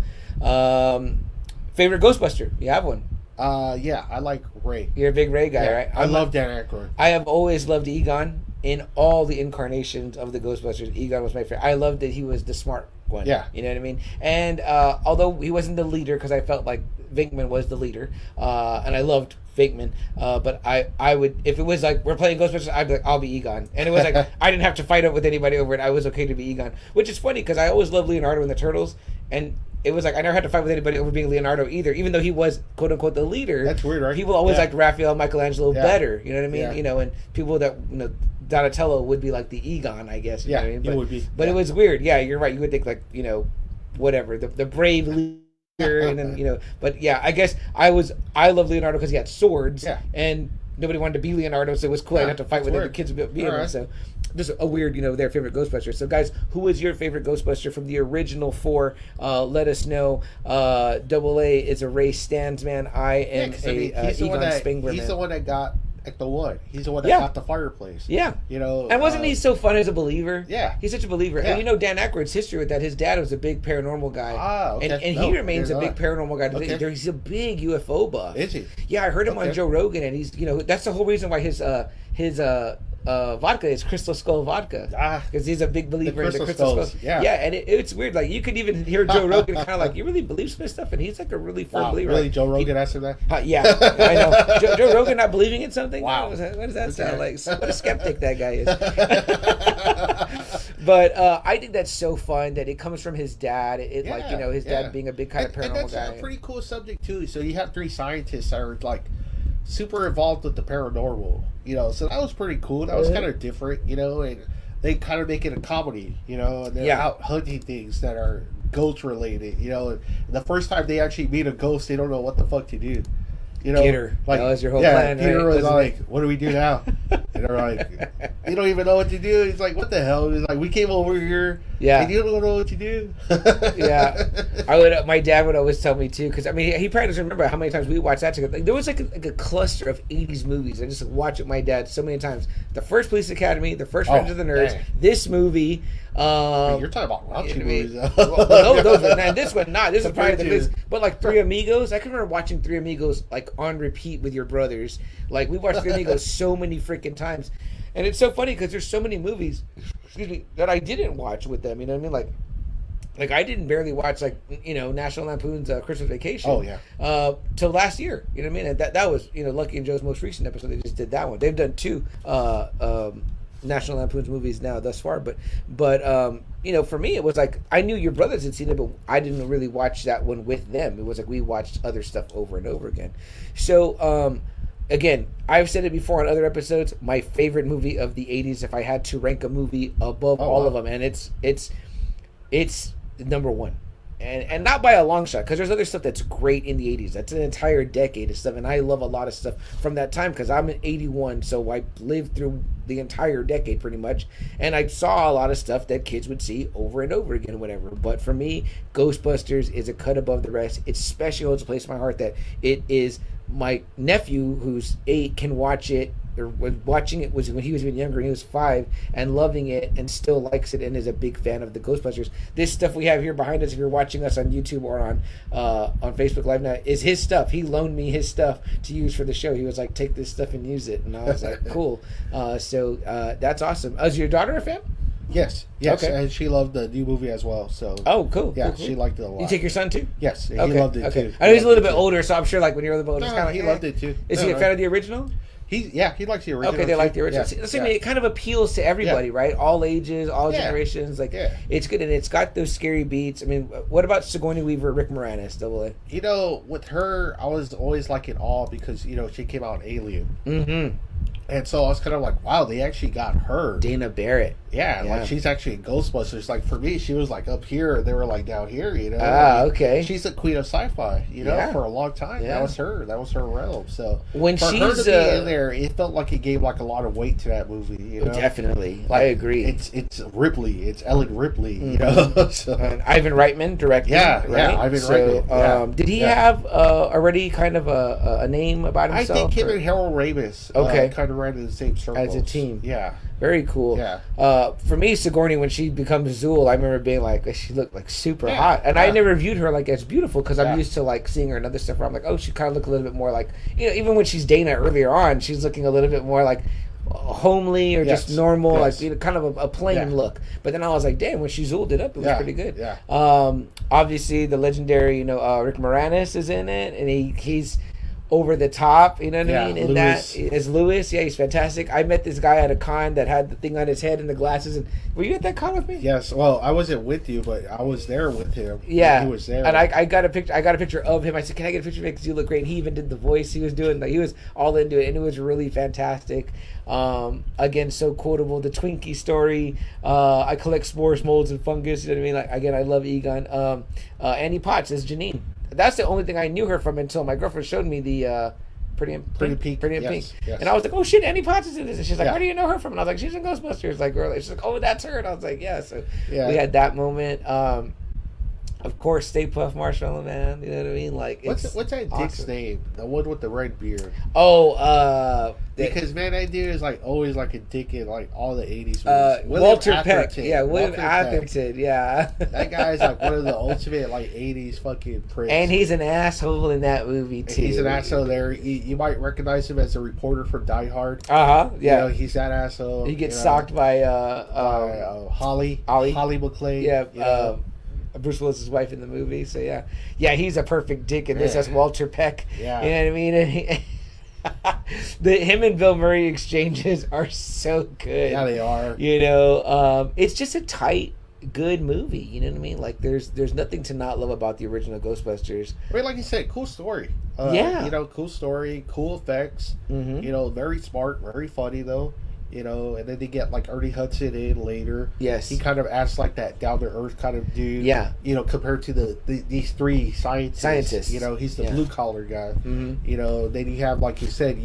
Favorite Ghostbuster? You have one?
I like Ray.
You're a big Ray guy, right?
I love Dan Aykroyd.
I have always loved Egon. In all the incarnations of the Ghostbusters, Egon was my favorite. I loved that he was the smart one.
Yeah.
You know what I mean? And although he wasn't the leader, because I felt like Venkman was the leader, and I loved Venkman, but I would, if it was like, we're playing Ghostbusters, I'd be like, I'll be Egon. And it was like, I didn't have to fight up with anybody over it. I was okay to be Egon. Which is funny, because I always loved Leonardo and the Turtles, and it was like, I never had to fight with anybody over being Leonardo either, even though he was, quote unquote, the leader.
That's weird, right?
People always liked Raphael, Michelangelo better, you know what I mean?
Yeah.
And people that, Donatello would be like the Egon, I guess. You know what I mean?
It would be.
But it was weird. Yeah, you're right. You would think like, whatever, the brave leader, and then, but yeah, I guess I love Leonardo because he had swords, and nobody wanted to be Leonardo, so it was cool. I didn't have to fight with the kids being him. So just a weird, their favorite Ghostbuster. So guys, who was your favorite Ghostbuster from the original 4? Let us know. Double A is a Ray Stanz man. I am Egon Spengler man.
He's the one that got the one. He's the one that got the fireplace.
Yeah. And wasn't he so fun as a believer?
Yeah.
He's such a believer.
Yeah.
And Dan Aykroyd's history with that, his dad was a big paranormal guy.
Ah, okay.
And he remains a big paranormal guy today.
Okay.
He's a big UFO buff.
Is he?
Yeah, I heard him on Joe Rogan, and he's, that's the whole reason why his vodka is Crystal Skull vodka, because he's a big believer in the Crystal Skulls.
Yeah,
and it's weird. Like, you could even hear Joe Rogan kind of like, you really believe some stuff, and he's like a really firm believer.
Really, Joe Rogan asked him that?
Yeah, I know. Joe Rogan not believing in something.
Wow,
what does that sound like? What a skeptic that guy is. But I think that's so fun that it comes from his dad. His dad being a big kind of paranormal
and that's
guy.
a pretty cool subject too. So you have 3 scientists that are like super involved with the paranormal, so that was pretty cool. That was kind of different, and they kind of make it a comedy, and they're out hunting things that are ghost related, and the first time they actually meet a ghost, they don't know what the fuck to do.
Peter,
like,
that was your whole plan,
Peter
right?
was like, what do we do now? And they're like, you don't even know what to do. He's like, what the hell? He's like, we came over here
Yeah.
And you don't know what you do.
Yeah. My dad would always tell me too, because I mean, he probably doesn't remember how many times we watched that together. Like, there was like a cluster of 80s movies. I just watched it with my dad so many times. The first Police Academy, the first Friends of the Nerds, this movie.
You're talking about raunchy movies.
Man, this one not. This is probably the least. But like Three Amigos, I can remember watching Three Amigos like on repeat with your brothers. Like we watched Three Amigos so many freaking times, and it's so funny because there's so many movies, that I didn't watch with them. You know what I mean? Like I didn't barely watch National Lampoon's Christmas Vacation.
Oh yeah.
Till last year. You know what I mean? And that was Lucky and Joe's most recent episode. They just did that one. They've done 2 National Lampoon's movies now thus far, but for me it was like I knew your brothers had seen it, but I didn't really watch that one with them. It was like we watched other stuff over and over again. So again, I've said it before on other episodes, my favorite movie of the 80s, if I had to rank a movie above all of them, and it's number 1. And not by a long shot, because there's other stuff that's great in the 80s. That's an entire decade of stuff, and I love a lot of stuff from that time, because I'm in 81, so I lived through the entire decade pretty much, and I saw a lot of stuff that kids would see over and over again, whatever. But for me, Ghostbusters is a cut above the rest. It especially holds a place in my heart that it is my nephew, who's 8, can watch it, or was watching it was when he was even younger, and he was 5, and loving it, and still likes it, and is a big fan of the Ghostbusters. This stuff we have here behind us, if you're watching us on YouTube or on Facebook Live now, is his stuff. He loaned me his stuff to use for the show. He was like, take this stuff and use it, and I was like, cool. So that's awesome. Is your daughter a fan?
Yes, okay. And she loved the new movie as well. So
cool.
Yeah,
cool.
She liked it a lot.
You take your son too?
Yes, he loved it too.
I know he's a little bit older, so I'm sure like when you're a little bit older,
he loved it too.
Is he a fan of the original?
He likes the original.
Okay, they like the original. Yeah. It kind of appeals to everybody, right? All ages, all generations. Like, it's good, and it's got those scary beats. I mean, what about Sigourney Weaver, Rick Moranis, Double A?
With her, I was always like in awe because she came out in Alien.
Mm-hmm.
And so I was kind of like, wow, they actually got her.
Dana Barrett.
Yeah, like she's actually in Ghostbusters. Like for me, she was like up here, they were like down here,
okay.
She's the queen of sci-fi, for a long time. Yeah. That was her realm. So
when
for her to be in there, it felt like it gave like a lot of weight to that movie.
Definitely,
like,
I agree.
It's Ripley, it's Ellen Ripley.
Mm-hmm.
So,
and Ivan Reitman directed.
Yeah,
right?
Ivan Reitman.
Did he have already kind of a name about himself?
I think him and Harold Ramis kind of ran in the same circle
as a team.
Yeah.
Very cool.
Yeah.
For me, Sigourney, when she becomes Zool, I remember being like, she looked like super hot, and I never viewed her like as beautiful because I'm used to like seeing her in other stuff where I'm like, oh, she kind of looked a little bit more like, even when she's Dana earlier on, she's looking a little bit more like homely or just normal, like kind of a plain look. But then I was like, damn, when she zooled it up, it was pretty good.
Yeah.
Obviously, the legendary, Rick Moranis is in it, and he's over the top, you know what I mean? And that is Lewis. Yeah, he's fantastic. I met this guy at a con that had the thing on his head and the glasses. And were you at that con with me?
Yes. Well, I wasn't with you, but I was there with him.
Yeah,
he was there.
And I got a picture. I got a picture of him. I said, "Can I get a picture of you? Because you look great." And he even did the voice he was doing. Like, he was all into it, and it was really fantastic. Again, so quotable. The Twinkie story. I collect spores, molds, and fungus. You know what I mean? Like, again, I love Egon. Annie Potts is Janine. That's the only thing I knew her from until my girlfriend showed me the Pretty in Pink.
Yes.
And I was like, oh shit, Annie Potts is in this. And she's like, where do you know her from? And I was like, she's in Ghostbusters. Like, earlier. She's like, oh, that's her. And I was like, yeah. So we had that moment. Of course, Stay Puft Marshmallow Man. You know what I mean? Like,
what's that dick's name? The one with the red beard.
Oh,
because man, that dude is like always like a dick in like all the 80s movies.
Walter Peck. Yeah, William Atherton. Yeah.
That guy's like one of the ultimate like 80s fucking pricks.
And he's an asshole in that movie too.
He's an asshole there. You might recognize him as a reporter for Die Hard.
Yeah.
He's that asshole.
He gets socked by
Holly McClane.
Yeah. Bruce Willis's wife in the movie. So yeah, he's a perfect dick in this. That's Walter Peck.
Yeah.
You know what I mean? And him and Bill Murray exchanges are so good.
Yeah, they are.
It's just a tight, good movie. You know what I mean? Like there's nothing to not love about the original Ghostbusters.
I mean, like you said, cool story. Cool story, cool effects.
Mm-hmm.
Very smart, very funny though. And then they get like Ernie Hudson in later.
Yes,
he kind of acts like that down to earth kind of dude.
Yeah,
compared to these three scientists. He's the blue collar guy.
Mm-hmm.
Then you have, like you said,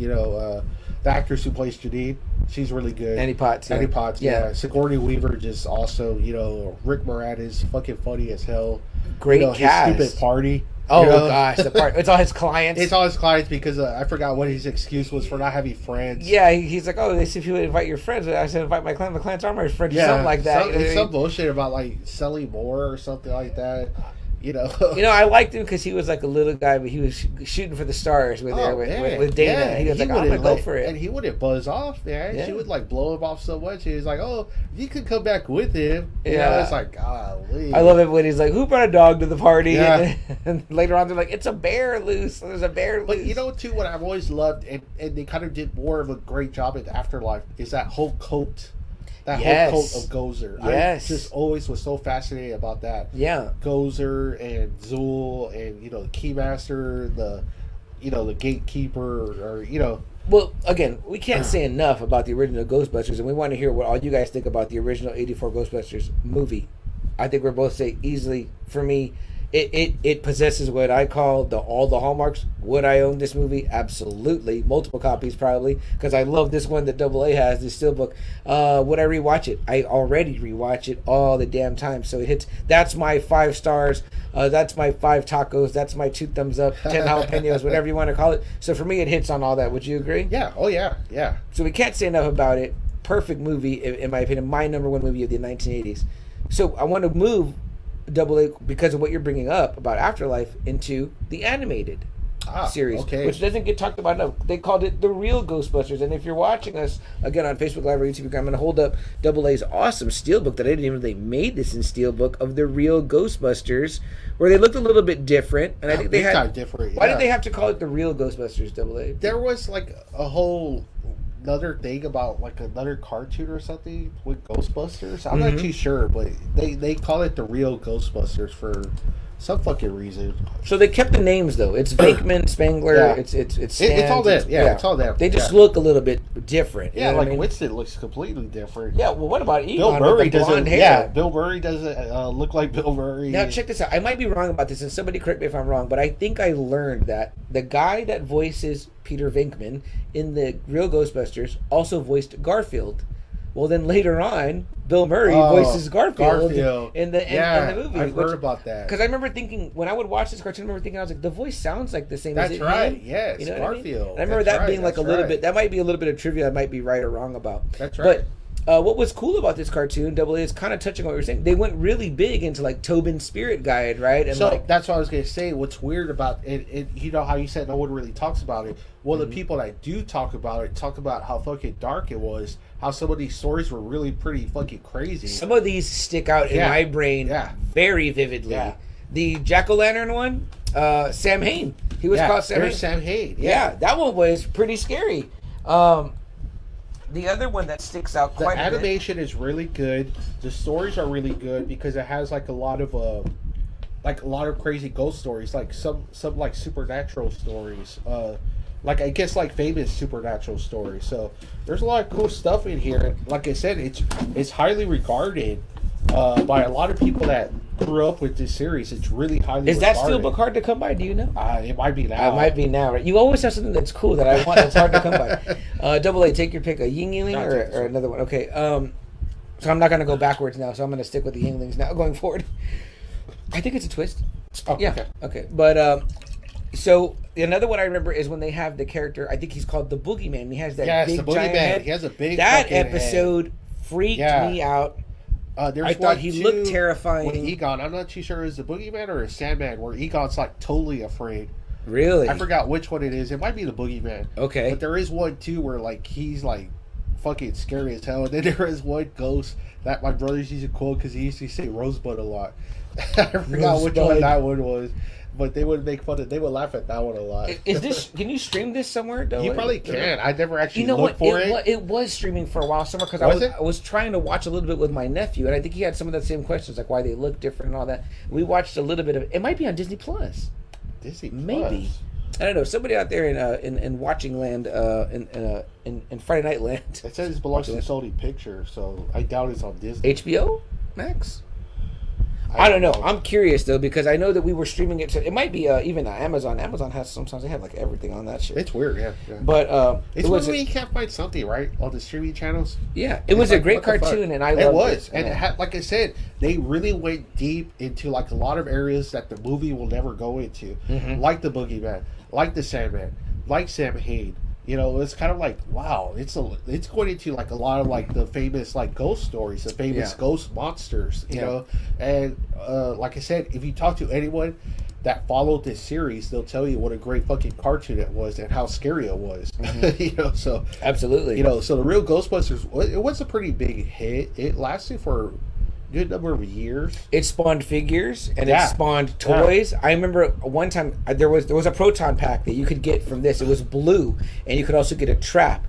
the actress who plays Janine, she's really good.
Annie Potts.
Annie Potts, yeah. Sigourney Weaver, just also, Rick Moranis, fucking funny as hell.
Great cast.
His stupid party.
Oh gosh, the part. It's all his clients.
It's all his clients because I forgot what his excuse was for not having friends.
Yeah, he's like, oh, they said if you would invite your friends. I said invite my client. My clients are my friends. Yeah, something like that.
It's some bullshit about like selling more or something like that.
I liked him because he was like a little guy, but he was shooting for the stars with Dana. Yeah, he was like, I'm gonna go for it,
and he wouldn't buzz off, man. Yeah. She would like blow him off so much. He was like, oh, you could come back with him. It's like, golly.
I love it when he's like, who brought a dog to the party? Yeah. And later on, they're like, it's a bear loose. There's a bear loose.
But too, what I've always loved, and they kind of did more of a great job in Afterlife, is that whole coat. That whole cult of Gozer.
Yes.
I just always was so fascinated about that.
Yeah.
Gozer and Zool and, the Keymaster, the Gatekeeper, or.
Well, again, we can't say enough about the original Ghostbusters, and we want to hear what all you guys think about the original 84 Ghostbusters movie. I think we're both say easily, for me, it possesses what I call all the hallmarks. Would I own this movie? Absolutely. Multiple copies probably, because I love this one that AA has, this steelbook. Would I rewatch it? I already rewatch it all the damn time. So it hits. That's my 5 stars. That's my 5 tacos. That's my 2 thumbs up, 10 jalapenos, whatever you want to call it. So for me, it hits on all that. Would you agree?
Yeah. Oh yeah. Yeah.
So we can't say enough about it. Perfect movie, in my opinion. My number 1 movie of the 1980s. So I want to move AA, because of what you're bringing up about Afterlife, into the animated series, which doesn't get talked about enough. They called it the Real Ghostbusters, and if you're watching us again on Facebook Live or YouTube, I'm going to hold up AA's awesome steelbook that I didn't even know they made this in steelbook of the Real Ghostbusters, where they looked a little bit different, and I think they had
different. Yeah.
Why did they have to call it the Real Ghostbusters? AA.
There was like a whole another thing about like another cartoon or something with Ghostbusters. I'm not too sure, but they call it the Real Ghostbusters for some fucking reason.
So they kept the names though. It's Venkman, Spengler. Yeah. It's Stanz,
it's all that. Yeah, it's all that.
They just look a little bit different.
Yeah, like Winston looks completely different.
Yeah. Well, what about Egon?
Bill Murray
with the blonde hair?
Yeah, Bill Murray doesn't look like Bill Murray.
Now check this out. I might be wrong about this, and somebody correct me if I'm wrong, but I think I learned that the guy that voices Peter Venkman in the Real Ghostbusters also voiced Garfield. Well, then later on, Bill Murray voices Garfield in the movie.
I've heard about that.
Because I remember thinking, when I would watch this cartoon, I remember thinking, I was like, the voice sounds like the same.
That's right. Yes, Garfield.
I mean? I remember that being like a little bit. That might be a little bit of trivia I might be right or wrong about.
That's right.
But what was cool about this cartoon, AA, is kind of touching on what you were saying. They went really big into like Tobin's Spirit Guide, right? And
so that's what I was going to say. What's weird about it, you know how you said no one really talks about it. Well, the people that do talk about it talk about how fucking dark it was. How some of these stories were really pretty fucking crazy.
Some of these stick out in my brain very vividly. Yeah. The Jack-o'-lantern one, Sam Hain. He was called Sam Hain.
Sam Hain.
Yeah, that one was pretty scary. The other one that sticks out quite a bit.
The animation is really good. The stories are really good because it has like a lot of crazy ghost stories, like some like supernatural stories. Like I guess like famous supernatural stories. So there's a lot of cool stuff in here. Like I said, it's highly regarded by a lot of people that grew up with this series. It's really highly
Is
regarded.
That steelbook hard to come by? Do you know?
It might be now.
It might be now, right? You always have something that's cool that I want that's hard to come by. AA, take your pick. A Yingling or another one? Okay. So I'm not going to go backwards now, so I'm going to stick with the Yinglings now going forward. I think it's a twist.
Oh,
yeah. Okay. But so another one I remember is when they have the character, I think he's called the Boogie Man. He has that big giant head.
He has a big
That episode freaked me out. I thought he looked terrifying.
With Egon, I'm not too sure is the Boogeyman or a Sandman, where Egon's like totally afraid.
Really?
I forgot which one it is. It might be the Boogeyman.
Okay.
But there is one too where like he's like fucking scary as hell. And then there is one ghost that my brothers used to quote because he used to say Rosebud a lot. I forgot which one that one was. But they would make fun of. They would laugh at that one a lot.
Is this? Can you stream this somewhere?
You probably can. I never actually looked for it.
It was streaming for a while somewhere because I was trying to watch a little bit with my nephew, and I think he had some of the same questions, like why they look different and all that. We watched a little bit of it. It might be on Disney Plus.
Disney Plus.
Maybe. I don't know. Somebody out there in watching land, in Friday Night Land.
It says it belongs to Sony Pictures, so I doubt it's on Disney.
HBO Max. I don't know. I'm curious though because I know that we were streaming it. It might be even Amazon. Amazon has sometimes they have like everything on that shit.
It's weird, yeah.
But
it's when you can't find something right on the streaming channels.
Yeah, it was a great cartoon, and I loved it.
And it had, like I said, they really went deep into like a lot of areas that the movie will never go into, like the Boogie Man, like the Sandman, like Sam Hain. You know, it's kind of like, wow, it's going into like a lot of like the famous like ghost stories, the famous ghost monsters, you know. And like I said, if you talk to anyone that followed this series, they'll tell you what a great fucking cartoon it was and how scary it was. You know, so
absolutely.
You know, so the Real Ghostbusters, it was a pretty big hit. It lasted for good number of years.
It spawned figures and it spawned toys. I remember one time there was a proton pack that you could get from this. It was blue, and you could also get a trap.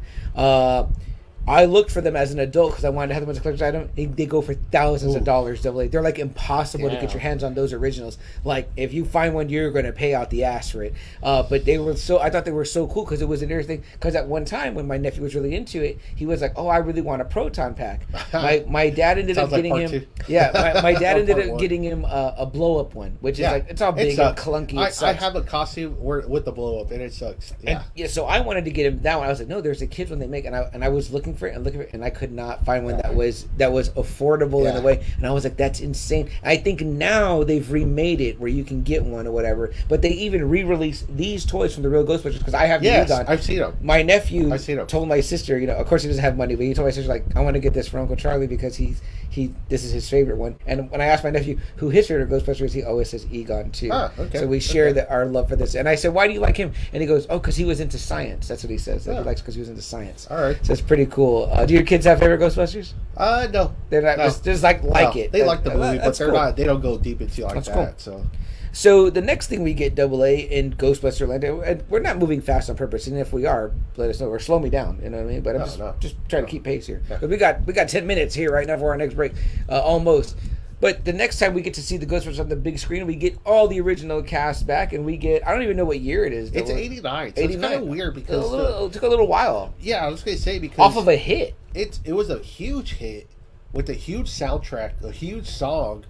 I looked for them as an adult because I wanted to have them as a collector's item. They go for thousands of dollars. They're like impossible to get your hands on those originals. Like if you find one, you're going to pay out the ass for it. But they were I thought they were so cool because it was interesting. Because at one time when my nephew was really into it, he was like, "Oh, I really want a proton pack." My dad ended up getting him. Yeah, my dad ended up getting him a blow up one, which is like it's all big and clunky.
I have a costume with the blow up, and it sucks. Yeah,
so I wanted to get him that one. I was like, "No, there's a kids one they make," and I was looking for it and I could not find one that was affordable in a way, and I was like, that's insane. I think now they've remade it where you can get one or whatever, but they even re-released these toys from the Real Ghostbusters because I have the Egon.
I've seen them.
My nephew told my sister, you know, of course he doesn't have money, but he told my sister like, I want to get this for Uncle Charlie because this is his favorite one. And when I asked my nephew who his favorite Ghostbuster is, he always says Egon too. So we share our love for this. And I said, why do you like him? And he goes, oh, because he was into science. That's what he says. That he likes because he was into science.
All right.
So it's pretty cool. Do your kids have favorite Ghostbusters?
No.
They're not just like it.
They like the movie, but they're not. They don't go deep into that. Cool.
So the next thing we get AA in Ghostbuster Land, and we're not moving fast on purpose, and if we are, let us know or slow me down. You know what I mean? But I'm just trying to keep pace here. But we got 10 minutes here right now for our next break, almost. But the next time we get to see the Ghostbusters on the big screen, we get all the original cast back, and we get, I don't even know what year it is.
It's 89. So it's kind of weird because
it took a little while.
Yeah, I was going to say because
off of a hit.
It was a huge hit with a huge soundtrack, a huge song,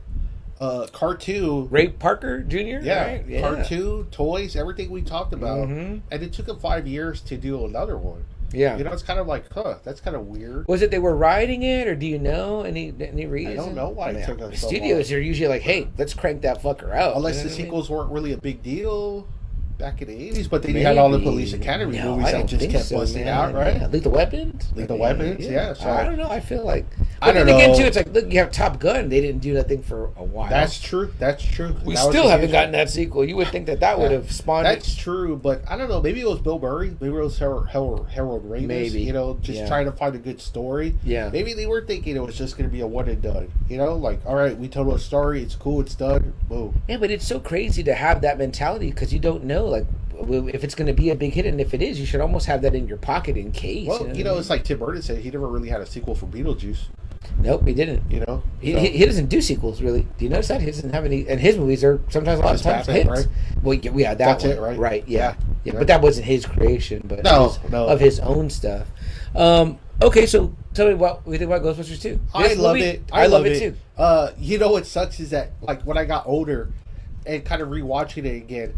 cartoon.
Ray Parker Jr.?
Yeah, right? Cartoon, toys, everything we talked about. And it took him 5 years to do another one.
Yeah.
You know, it's kind of like, that's kind of weird.
Was it they were writing it, or do you know any reason?
I don't know why it took us so
studios
long.
Are usually like, hey, let's crank that fucker out.
Unless the sequels weren't really a big deal back in the 80s, but then you had all the Police Academy movies that just kept busting out, right?
Yeah. Lethal Weapons?
Lethal Weapons, yeah. So
I don't know, I feel like...
I don't know.
Again, too, it's like, look, you have Top Gun. They didn't do that thing for a while.
That's true.
We still haven't gotten that sequel. You would think that would have spawned
That's true, but I don't know. Maybe it was Bill Murray. Maybe it was Harold Ramis.
Maybe.
You know, just trying to find a good story.
Yeah.
Maybe they were thinking it was just going to be a one and done. You know, like, all right, we told a story. It's cool. It's done. Boom.
Yeah, but it's so crazy to have that mentality because you don't know, like, if it's going to be a big hit, and if it is, you should almost have that in your pocket in case.
Well, it's like Tim Burton said, he never really had a sequel for Beetlejuice.
Nope, he didn't.
You know,
he doesn't do sequels really. Do you notice that he doesn't have any? And his movies are sometimes a lot of times hits. Right? Well, yeah, that's it, right? Right, yeah. But that wasn't his creation, but of his own stuff. Okay, so tell me what you think about Ghostbusters 2.
I love it. I love it too. You know what sucks is that like when I got older and kind of rewatching it again,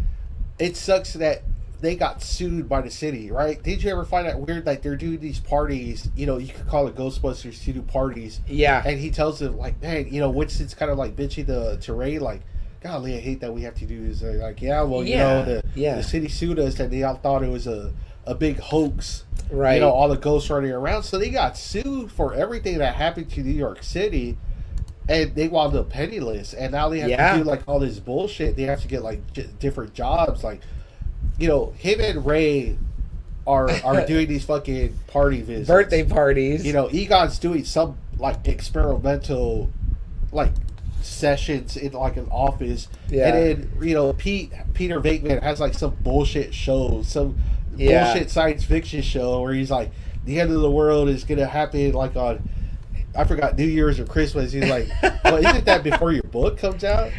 it sucks that they got sued by the city, right? Did you ever find that weird? Like they're doing these parties, you know, you could call it Ghostbusters to do parties.
Yeah.
And he tells them like, man, you know, Winston's kind of like bitching to Ray, like, golly, I hate that we have to do this. Like, you know, the city sued us and they all thought it was a big hoax. Right. You know, all the ghosts running around. So they got sued for everything that happened to New York City. And they wound up penniless. And now they have to do like all this bullshit. They have to get like different jobs. Like, you know, him and Ray are doing these fucking party visits.
Birthday parties.
You know, Egon's doing some like experimental like sessions in like an office. Yeah. And then, you know, Peter Venkman has like some bullshit show, some bullshit science fiction show where he's like, the end of the world is gonna happen like on, I forgot, New Year's or Christmas. He's like, well, isn't that before your book comes out?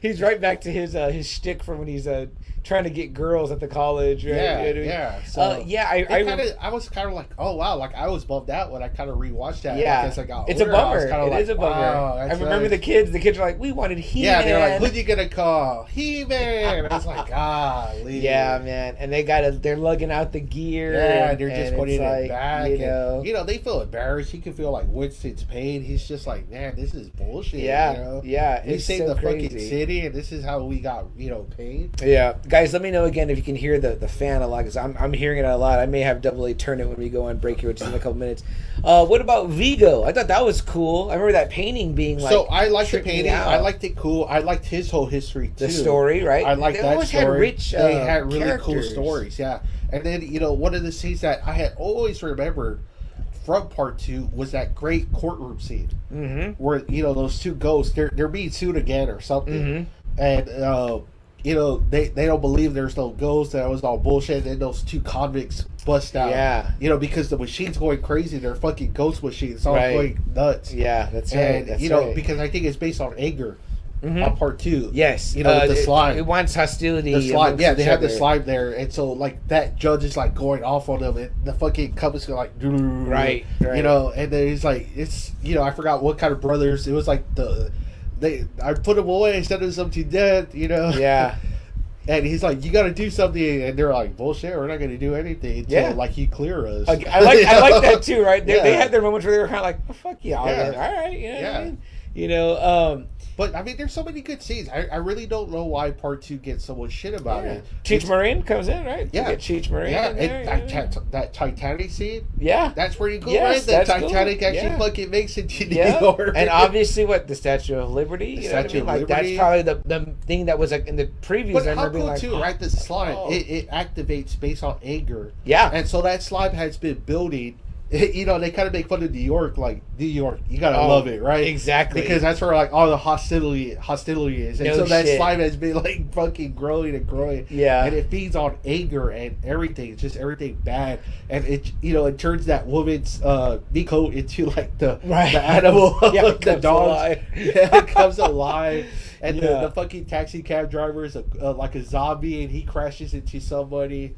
he's right back to his shtick from when he's trying to get girls at the college, right?
Yeah,
you know what I mean?
yeah. So
I
was kind of like, oh wow, like I was bummed out when I kind of rewatched that.
Yeah,
because I got
it's a bummer.
It
is a bummer.
Wow,
I remember the kids. The kids were like, we wanted He-Man.
Yeah, they're like, who you gonna call? He-Man. I was like, golly.
Yeah, man. And they're lugging out the gear.
Yeah, they're just putting it back.
You know,
they feel embarrassed. You can feel like Winston's pain. He's just like, man, this is bullshit.
Yeah,
you know?
yeah.
We saved the
crazy.
fucking city, and this is how we got, paid.
Yeah, guys, let me know again if you can hear the fan a lot, because I'm hearing it a lot. I may have double A turn it when we go on break here, which is in a couple minutes. What about Vigo? I thought that was cool. I remember that painting being like.
So I liked the painting. I liked it cool. I liked his whole history too.
The story, right?
I liked that story.
They
had really
characters.
cool stories, yeah. And then one of the scenes that I had always remembered from part 2 was that great courtroom scene where those two ghosts they're being sued again or something, and they don't believe there's no ghost, that was all bullshit. And then those two convicts bust out, because the machine's going crazy. They're fucking ghost machines, it's all going nuts.
Yeah, that's right.
And because I think it's based on anger. On part 2,
yes,
the slime.
It wants hostility.
The slime, they had the slime there, and so like that judge is like going off on them, and the fucking compass go like,
right,
and then he's like, it's I forgot what kind of brothers. It was like I put them away and sent them something dead,
Yeah.
And he's like, you got to do something, and they're like, bullshit, we're not going to do anything until like you clear us.
I like that too, right? They had their moments where they were kind of like, oh, fuck y'all, all right, what I mean?
But I mean, there's so many good scenes. I really don't know why part 2 gets so much shit about it.
Cheech Marin comes in, right?
Yeah,
Cheech Marin.
Yeah, and that Titanic scene.
Yeah,
that's pretty cool, right? The Titanic actually fucking makes it to New York.
And obviously, the Statue of Liberty.
The Statue of Liberty.
That's probably the thing that was like in the previews.
But how cool too, right? The slime it activates based on anger.
Yeah,
and so that slime has been building. They kind of make fun of New York, like New York, you gotta love it, right?
Exactly,
because that's where like all the hostility is, and so that slime has been like fucking growing and growing, and it feeds on anger and everything. It's just everything bad, and it turns that woman's Nico into like the animal, the dog, it comes alive. And the fucking taxi cab driver is like a zombie, and he crashes into somebody.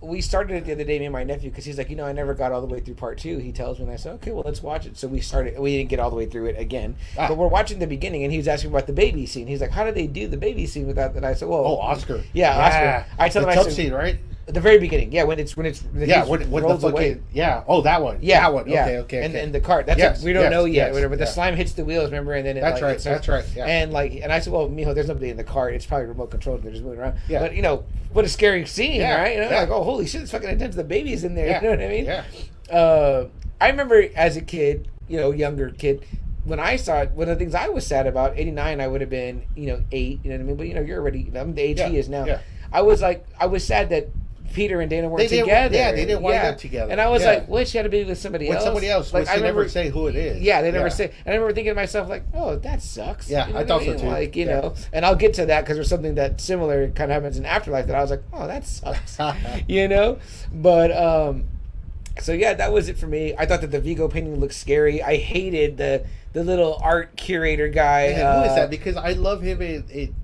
We started it the other day, me and my nephew, because he's like, I never got all the way through part 2. He tells me, and I said, okay, well, let's watch it. So we started. We didn't get all the way through it again, but we're watching the beginning, and he was asking about the baby scene. He's like, how did they do the baby scene without that? I said, well,
Oscar.
Yeah, Oscar. I told him,
the tub scene, right?
At the very beginning, when it's
when the fucking away. That one, that one, okay.
And the cart, we don't know yet, whatever. The slime hits the wheels, remember, and then that's
right. Yeah.
And I said, well, Mijo, there's nobody in the cart. It's probably remote controlled. They're just moving around. Yeah. But what a scary scene, right? Like, oh, holy shit, it's fucking intense. The baby's in there. You know what I mean?
Yeah.
I remember as a kid, younger kid, when I saw it, one of the things I was sad about, 89, I would have been, 8. You know what I mean? But you're already, I'm the age he is now. Yeah. I was sad that Peter and Dana weren't together.
Yeah, they didn't wind up together.
And I was like, well, she had to be with somebody else.
Like, I never say who it is.
Yeah, they never say. And I remember thinking to myself, like, oh, that sucks.
Yeah, I thought so too.
Like, and I'll get to that because there's something that similar kind of happens in Afterlife that I was like, oh, that sucks. But, so yeah, that was it for me. I thought that the Vigo painting looked scary. I hated the little art curator guy.
Man, who is that? Because I love him.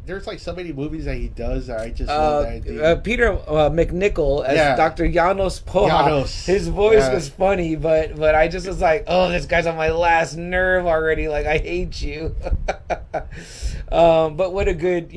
There's like so many movies that he does that I just love that.
Peter McNichol as Dr. Janos Poha. His voice was funny, but I just was like, oh, this guy's on my last nerve already. Like, I hate you. But what a good,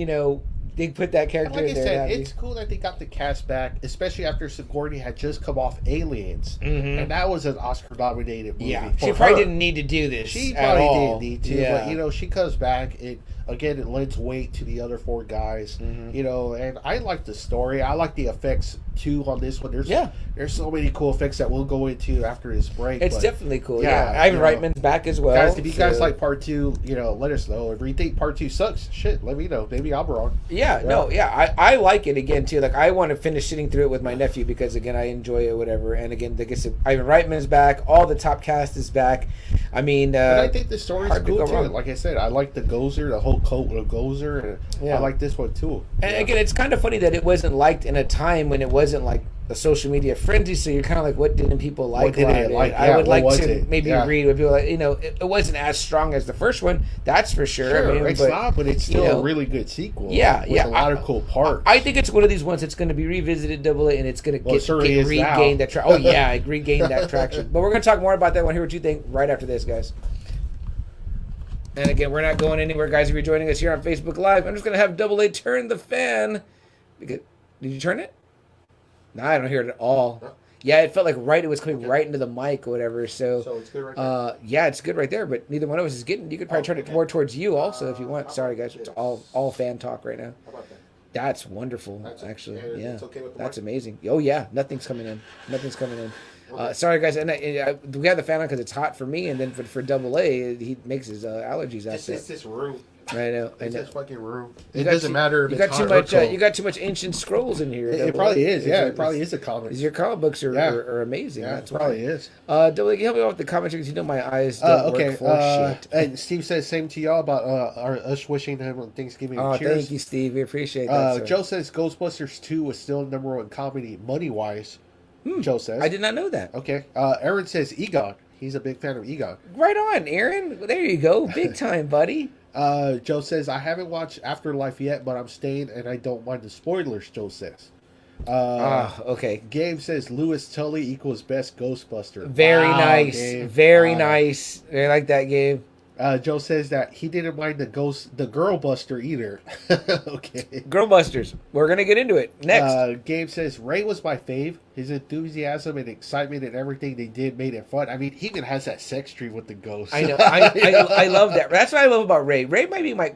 they put that character in there.
Like I said, it's cool that they got the cast back, especially after Sigourney had just come off Aliens, and that was an Oscar-nominated movie.
Yeah, she probably didn't need to do this.
She probably didn't need to, but she comes back. It lends weight to the other 4 guys. And I like the story. I like the effects too on this one. There's so many cool effects that we'll go into after this break.
It's definitely cool. Yeah, Ivan Reitman's back as well.
Guys, if you guys like part 2, let us know. If you think part 2 sucks, shit, let me know. Maybe I'm wrong.
I like it again too. Like, I want to finish sitting through it with my nephew because again, I enjoy it, whatever. And again, like I said, Ivan Reitman's back. All the top cast is back. I mean,
but I think the story's cool too. Like I said, I like the Gozer, the whole coat with a Gozer, and I like this one too.
And again, it's kind of funny that it wasn't liked in a time when it wasn't like a social media frenzy, so you're kind of like, what didn't people like?
What didn't like? Yeah,
I would like to
it?
maybe read what people like. You know, it wasn't as strong as the first one, that's for sure.
Sure,
I mean,
it's not, but it's still a really good sequel.
Yeah,
with a lot of cool parts.
I think it's one of these ones that's going to be revisited double A, and it's going to regain that traction. Oh yeah, regain that traction. But we're going to talk more about that one. Hear what you think right after this, guys. And again, we're not going anywhere, guys. If you're joining us here on Facebook Live, I'm just going to have double A turn the fan. Did you turn it? No, I don't hear it at all. No. Yeah, it felt like it was coming right into the mic or whatever. So it's good right there. Yeah, it's good right there, but neither one of us is getting. You could probably turn it more towards you also if you want. Sorry, guys, it's all fan talk right now. How about that? That's wonderful, actually. Yeah, it's okay with the that's mic? Amazing. Oh yeah, nothing's coming in. Okay. Sorry, guys, and we have the fan on because it's hot for me, and then for double A, he makes his allergies out.
It's this room.
I know.
This fucking room. It doesn't matter if
you got too much. You got too much ancient scrolls in here.
It probably is. Yeah, it probably is a comic.
Your comic books are amazing.
Yeah,
that's
it probably is.
Double A, can you help me out with the commentary because you know my eyes don't work for shit.
And Steve says same to y'all about us wishing him on Thanksgiving.
Oh,
cheers.
Thank you, Steve. We appreciate that.
Joe says Ghostbusters 2 was still #1 comedy money wise. Joe says.
I did not know that.
Okay. Aaron says Egon. He's a big fan of Egon.
Right on, Aaron. There you go. Big time, buddy.
Joe says, I haven't watched Afterlife yet, but I'm staying and I don't mind the spoilers, Joe says.
Okay.
Gabe says, Louis Tully equals best Ghostbuster.
Very nice. Gabe. Very nice. I like that, Gabe.
Joe says that he didn't mind the Girl Buster either. Okay.
Girl Busters. We're going to get into it next.
Gabe says, Ray was my fave. His enthusiasm and excitement and everything they did made it fun. I mean, he even has that sex dream with the ghost.
I know. I love that. That's what I love about Ray. Ray might be my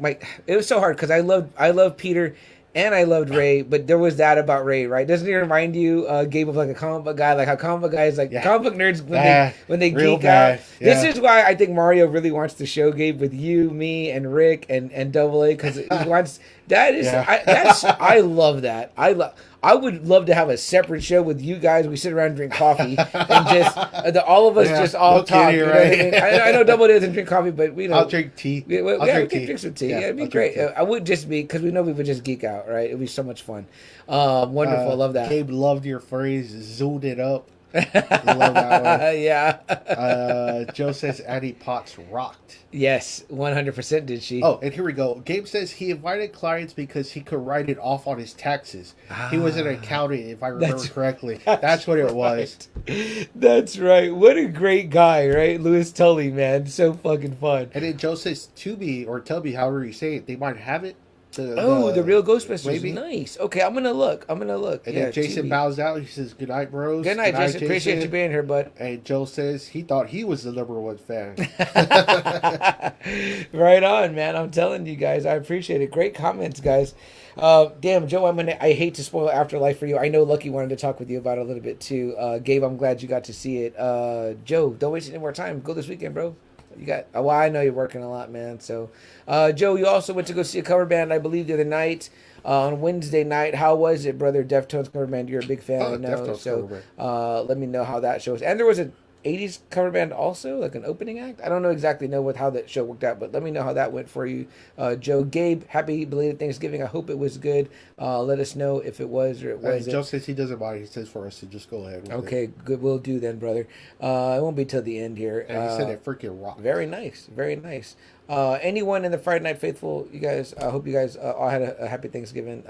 it was so hard because I love Peter and I loved Ray, but there was that about Ray, right? Doesn't it remind you, Gabe, of like a comic book guy? Like how comic book guys, like comic book nerds, when they geek out. Yeah. This is why I think Mario really wants to show Gabe with you, me, and Rick, and Double A, because he wants... That is... I love that. I would love to have a separate show with you guys. We sit around and drink coffee and just all of us just all talk. You know what I mean? I know Double A doesn't drink coffee, but we know.
I'll drink tea.
We can drink some tea. Yeah, it'd be great. I would just be because we know we would just geek out, right? It'd be so much fun. Wonderful. I love that.
Gabe loved your phrase. Zoomed it up. Love that one.
Yeah.
Joe says Annie Potts rocked.
Yes, 100% did she.
Oh, and here we go. Gabe says he invited clients because he could write it off on his taxes. He was an accountant, if I remember correctly. That's what it was.
That's right. What a great guy, right? Louis Tully, man. So fucking fun.
And then Joe says Tubi, or Tubby, however you say it, they might have it.
The Real Ghostbusters. Maybe. Nice. Okay, I'm gonna look. And
then Jason bows out. He says, "Good night, bros."
Good night, Jason. Appreciate you being here, bud.
And Joe says he thought he was the #1 fan.
Right on, man. I'm telling you guys, I appreciate it. Great comments, guys. Damn, Joe, I hate to spoil Afterlife for you. I know Lucky wanted to talk with you about it a little bit too. Gabe, I'm glad you got to see it. Joe, don't waste any more time. Go this weekend, bro. You got. Well, I know you're working a lot, man. So, Joe, you also went to go see a cover band, I believe, the other night on Wednesday night. How was it, brother? Deftones cover band. You're a big fan, I know. Deftones so, let me know how that shows. And there was an 80s cover band also, like an opening act. I don't know exactly how that show worked out, but let me know how that went for you, Joe. Gabe, happy belated Thanksgiving. I hope it was good. Let us know if it was or it wasn't.
Joe says he doesn't mind. He says for us to just go ahead with
it. Good. We'll do then, brother. It won't be till the end here.
And he said it freaking rocked.
Very nice. Very nice. Anyone in the Friday Night Faithful, you guys, I hope you guys all had a happy Thanksgiving.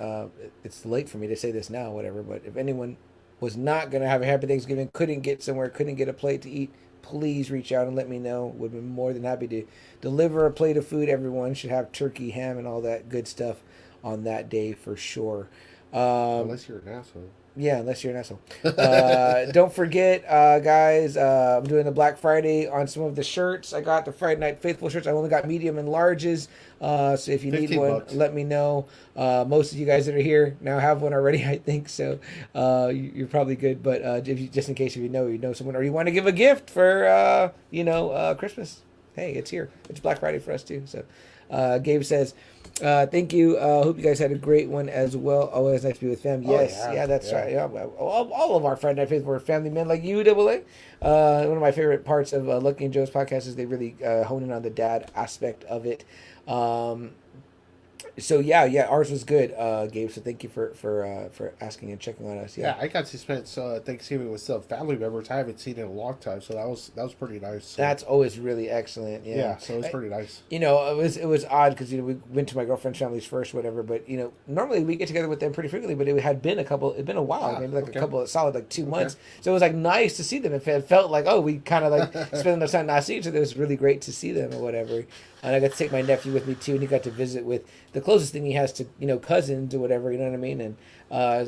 It's late for me to say this now, whatever, but if anyone was not going to have a happy Thanksgiving, couldn't get somewhere, couldn't get a plate to eat, please reach out and let me know. Would be more than happy to deliver a plate of food. Everyone should have turkey, ham, and all that good stuff on that day for sure.
Unless you're an asshole.
Yeah, unless you're an asshole. Don't forget, guys, I'm doing the Black Friday on some of the shirts. I got the Friday Night Faithful shirts. I only got medium and larges. So if you need one, let me know. Most of you guys that are here now have one already, I think. So you're probably good. But just in case you know someone, or you want to give a gift for, Christmas. Hey, it's here. It's Black Friday for us too. So Gabe says, thank you. Hope you guys had a great one as well. Always nice to be with fam. Yes, that's right. Yeah, all of our Friday Night Faithful were family men like you, Double A. One of my favorite parts of Lucky and Joe's podcast is they really hone in on the dad aspect of it. So yeah, ours was good, Gabe. So thank you for asking and checking on us.
Yeah, I got to spend Thanksgiving with some family members I haven't seen in a long time, so that was pretty nice. So.
That's always really excellent. Yeah,
so it was pretty nice.
You know, it was odd because we went to my girlfriend's family's first, whatever. But normally we get together with them pretty frequently. But it had been a while, maybe like a couple of solid 2 months. So it was like nice to see them. It felt like we kind of like spent enough time not seeing each other. It was really great to see them or whatever. And I got to take my nephew with me too, and he got to visit with the closest thing he has to cousins or whatever. You know what I mean? And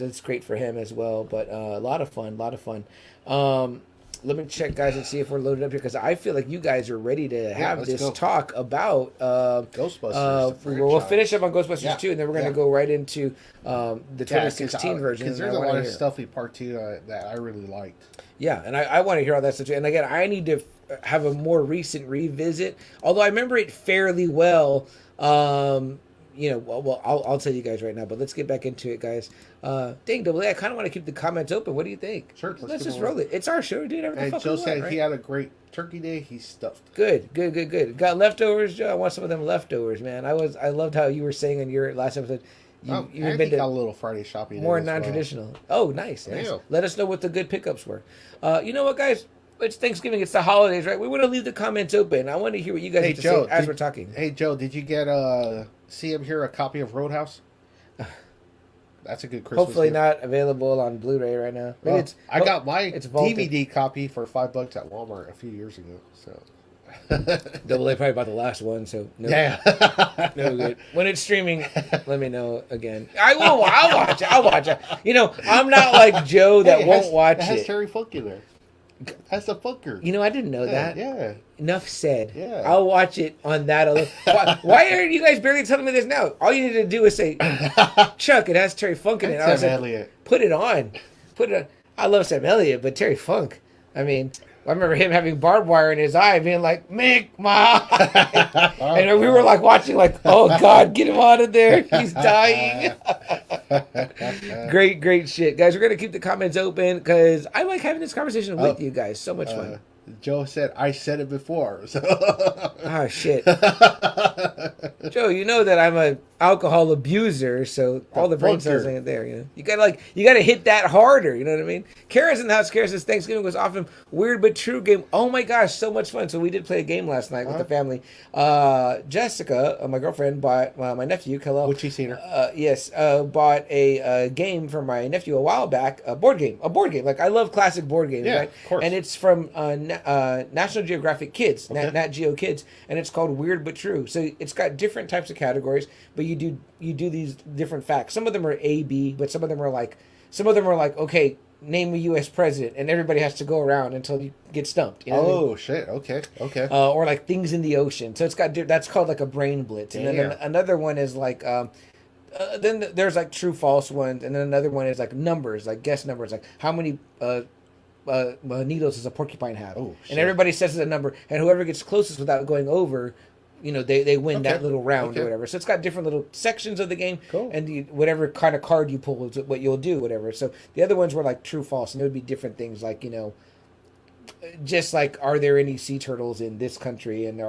it's great for him as well. But a lot of fun. Let me check, guys, and see if we're loaded up here because I feel like you guys are ready to have this talk about
Ghostbusters.
We'll finish up on Ghostbusters 2, and then we're going to go right into the 2016 version.
Because there's a lot of stuff in part 2 that I really liked.
Yeah, and I want to hear all that stuff too. And again, I need to have a more recent revisit. Although I remember it fairly well. I'll tell you guys right now, but let's get back into it, guys. Dang, Double A, I kind of want to keep the comments open. What do you think?
Sure.
Let's just roll it. It's our show, dude.
And Joe said he had a great turkey day. He's stuffed.
Good. Got leftovers, Joe? I want some of them leftovers, man. I loved how you were saying in your last episode.
You've been to a little Friday shopping.
More non-traditional. Well. Oh, nice. Let us know what the good pickups were. You know what, guys? It's Thanksgiving. It's the holidays, right? We want to leave the comments open. I want to hear what you guys have to say as we're talking.
Hey, Joe, did you get CM here a copy of Roadhouse? That's a good Christmas
Hopefully
gift.
Not available on Blu-ray right now.
Well, I got my DVD copy for $5 at Walmart a few years ago. So
Double A probably bought the last one, so no.
Yeah.
No good. When it's streaming, let me know again. I'll watch it. I'm not like Joe that won't watch it.
It has Terry Funk in there. That's a fucker.
I didn't know that.
Yeah.
Enough said.
Yeah.
I'll watch it on that alone. Why are you guys barely telling me this now? All you need to do is say, Chuck, it has Terry Funk in it.
Sam Elliott.
Put it on. I love Sam Elliott, but Terry Funk. I mean, I remember him having barbed wire in his eye, being like, Mick, Ma. And we were like watching, like, oh, God, get him out of there. He's dying. Great shit. Guys, we're going to keep the comments open because I like having this conversation with you guys. So much fun.
Joe said, I said it before. So.
Oh, shit. Joe, you know that I'm an alcohol abuser, so all the brain cells ain't there. You gotta hit that harder. You know what I mean? Kara's in the house. Kara says Thanksgiving was often weird but true game. Oh my gosh, so much fun. So we did play a game last night with the family. Jessica, my girlfriend, bought my nephew. Hello.
Which he's seen her.
Yes, bought a game for my nephew a while back. A board game. Like I love classic board games, right?
Of course.
And it's from National Geographic Kids, Nat Geo Kids, and it's called Weird but True. So it's got different types of categories, but you do these different facts. Some of them are A, B, but some of them are like, okay, name a U.S. president, and everybody has to go around until you get stumped. You know what I mean?
Shit! Okay.
Or like things in the ocean. So it's got that's called like a brain blitz, and then another one is like. Then there's like true false ones, and then another one is like numbers, like guess numbers, like how many needles does a porcupine have? Oh, shit. And everybody says a number, and whoever gets closest without going over, they win that little round or whatever. So it's got different little sections of the game, and whatever kind of card you pull is what you'll do, whatever. So the other ones were like true false, and there would be different things like just like, are there any sea turtles in this country, and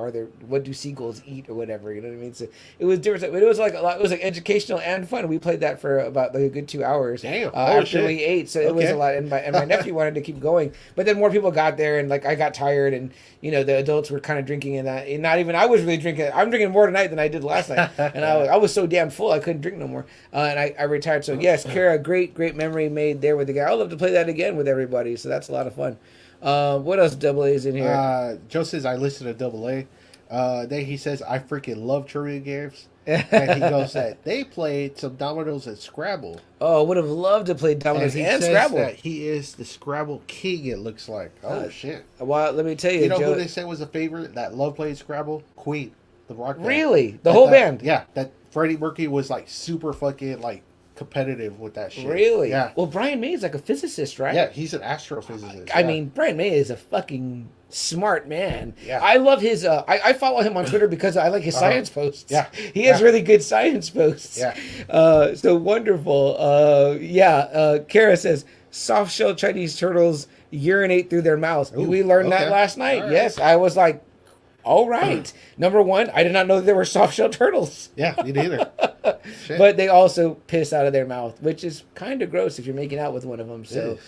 what do seagulls eat or whatever, you know what I mean? So it was different, but it was like a lot. It was like educational and fun. We played that for about like a good 2 hours.
Damn.
After we ate, so it was a lot. And my nephew wanted to keep going, but then more people got there, and like I got tired, and the adults were kind of drinking, and not even I was really drinking. I'm drinking more tonight than I did last night, and I was so damn full I couldn't drink no more, and I retired. So yes, Kara, great memory made there with the guy. I'd love to play that again with everybody. So that's a lot of fun. What else Double A is in here?
Joe says I listen to Double A. Then he says I freaking love trivia games. And he goes that they played some dominoes and Scrabble.
Oh, would have loved to play dominoes and Scrabble.
That he is the Scrabble king. It looks like. Oh shit!
Well, let me tell you.
You know who they said was a favorite that loved playing Scrabble? Queen, the rock band.
Really, the whole band.
Yeah, that Freddie Mercury was like super fucking like competitive with that shit.
Really?
Yeah.
Well, Brian May is like a physicist, right?
Yeah, he's an astrophysicist.
I mean, Brian May is a fucking smart man.
Yeah.
I love his. I follow him on Twitter because I like his science posts.
Yeah.
He has really good science posts.
Yeah.
So wonderful. Kara says soft shell Chinese turtles urinate through their mouths.
Ooh,
we learned that last night. Right. Yes, I was like, all right. Number one, I did not know that there were soft shell turtles.
Yeah, me neither.
But they also piss out of their mouth, which is kind of gross if you're making out with one of them. So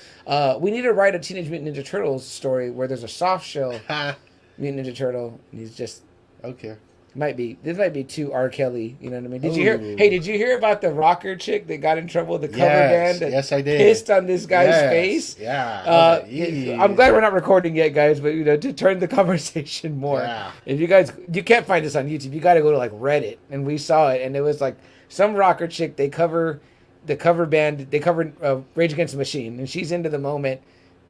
we need to write a Teenage Mutant Ninja Turtles story where there's a soft shell Mutant Ninja Turtle, and he's just...
Okay.
This might be too R. Kelly, you know what I mean? Did you hear? Hey, did you hear about the rocker chick that got in trouble with the cover band?
Yes, I did.
Pissed on this guy's face.
Yeah.
I'm glad we're not recording yet, guys. But to turn the conversation more. Yeah. If you can't find this on YouTube. You got to go to like Reddit, and we saw it, and it was like some rocker chick. They cover the cover band. They covered Rage Against the Machine, and she's into the moment.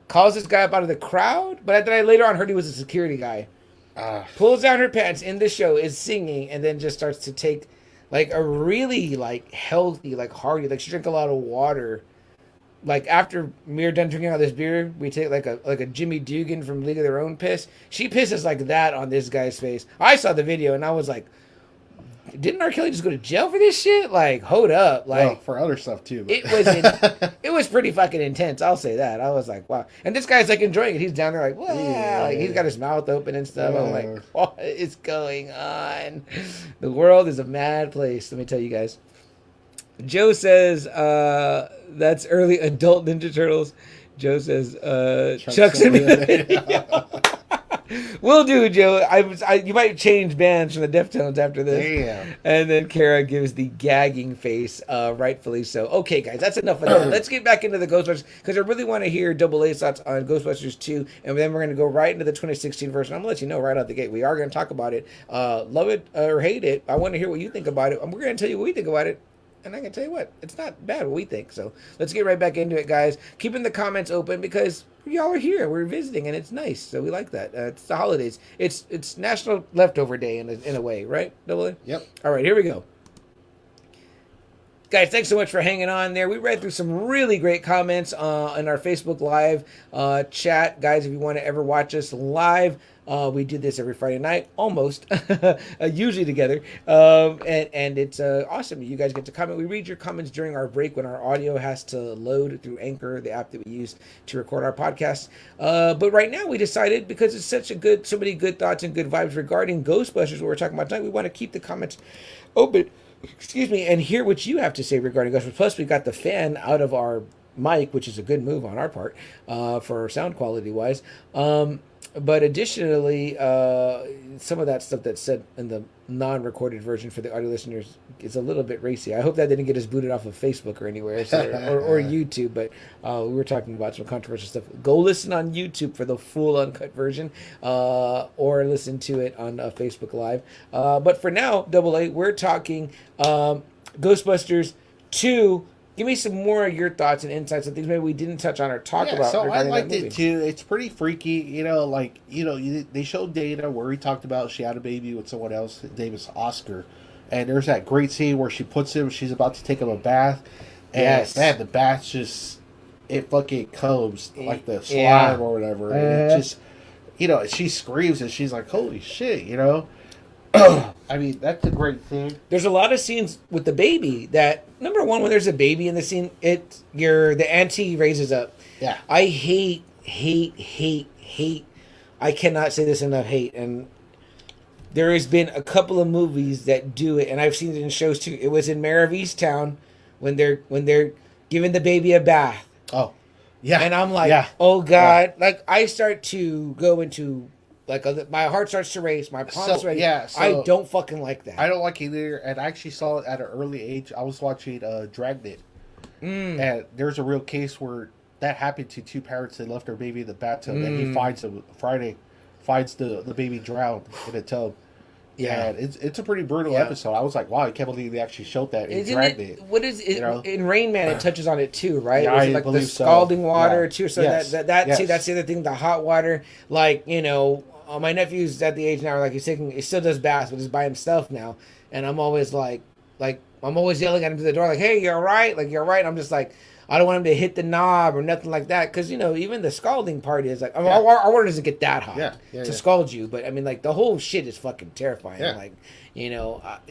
Calls this guy up out of the crowd, but then I later on heard he was a security guy. Pulls down her pants in the show, is singing, and then just starts to take like a really like healthy, like hearty, like she drank a lot of water. Like after we're done drinking all this beer, we take like a Jimmy Dugan from League of Their Own piss. She pisses like that on this guy's face. I saw the video and I was like, didn't R. Kelly just go to jail for this shit? Like, hold up. Like, well,
for other stuff too.
But. It was pretty fucking intense. I'll say that. I was like, wow. And this guy's like enjoying it. He's down there like, wow. Yeah. Like, he's got his mouth open and stuff. Yeah. I'm like, what is going on? The world is a mad place. Let me tell you guys. Joe says, that's early adult Ninja Turtles. Joe says, Chuck's in the video. Will do, Joe. You might change bands from the Deftones after this. Damn. And then Kara gives the gagging face, rightfully so. Okay, guys, that's enough of that. Let's get back into the Ghostbusters, because I really want to hear Double A's thoughts on Ghostbusters 2, and then we're going to go right into the 2016 version. I'm going to let you know right out the gate. We are going to talk about it. Love it or hate it. I want to hear what you think about it. And we're going to tell you what we think about it. And I can tell you what, it's not bad what we think. So let's get right back into it, guys. Keeping the comments open because y'all are here. We're visiting, and it's nice. So we like that. It's the holidays. It's National Leftover Day in a way, right, Double A?
Yep.
All right, here we go. Guys, thanks so much for hanging on there. We read through some really great comments in our Facebook Live chat. Guys, if you want to ever watch us live, we do this every Friday night, almost, usually together. And it's awesome. You guys get to comment. We read your comments during our break when our audio has to load through Anchor, the app that we use to record our podcast. But right now we decided, because it's so many good thoughts and good vibes regarding Ghostbusters, what we're talking about tonight, we want to keep the comments open. Excuse me, and hear what you have to say regarding Ghostbusters. Plus, we got the fan out of our mic, which is a good move on our part for sound quality wise. But additionally, some of that stuff that's said in the non-recorded version for the audio listeners is a little bit racy. I hope that didn't get us booted off of Facebook or anywhere, or YouTube. But we were talking about some controversial stuff. Go listen on YouTube for the full uncut version, or listen to it on Facebook Live. But for now, Double A, we're talking Ghostbusters 2. Give me some more of your thoughts and insights on things maybe we didn't touch on or talk about.
So I liked it too. It's pretty freaky, they showed Dana where he talked about she had a baby with someone else. His name is Oscar, and there's that great scene where she puts him. She's about to take him a bath, and man, the bath it fucking comes like the slime or whatever, and it just, she screams and she's like, "Holy shit!" I mean, that's a great thing.
There's a lot of scenes with the baby that, number one, when there's a baby in the scene, the auntie raises up.
Yeah.
I hate. I cannot say this enough, hate. And there has been a couple of movies that do it, and I've seen it in shows too. It was in Mare of Easttown when they're giving the baby a bath.
Oh, yeah.
And I'm like, oh God. Yeah. Like, I start to go into... my heart starts to race. My palms race. Yeah, so I don't fucking like that.
I don't like it either. And I actually saw it at an early age. I was watching Dragnet. And there's a real case where that happened to two parents that left their baby in the bathtub. And he finds them Friday, finds the baby drowned in a tub. Yeah, and it's a pretty brutal episode. I was like, wow, I can't believe they actually showed that in Dragnet.
What is it? In Rain Man, it touches on it too, right? Yeah, like the scalding water too. So yes. See, that's the other thing. The hot water, my nephew's at the age now, like he still does baths, but he's by himself now, and I'm always like I'm always yelling at him to the door, like, hey, you're right, you're right. I'm just like, I don't want him to hit the knob or nothing like that, because even the scalding part is like, our water doesn't get that hot to scald you, but I mean, the whole shit is fucking terrifying.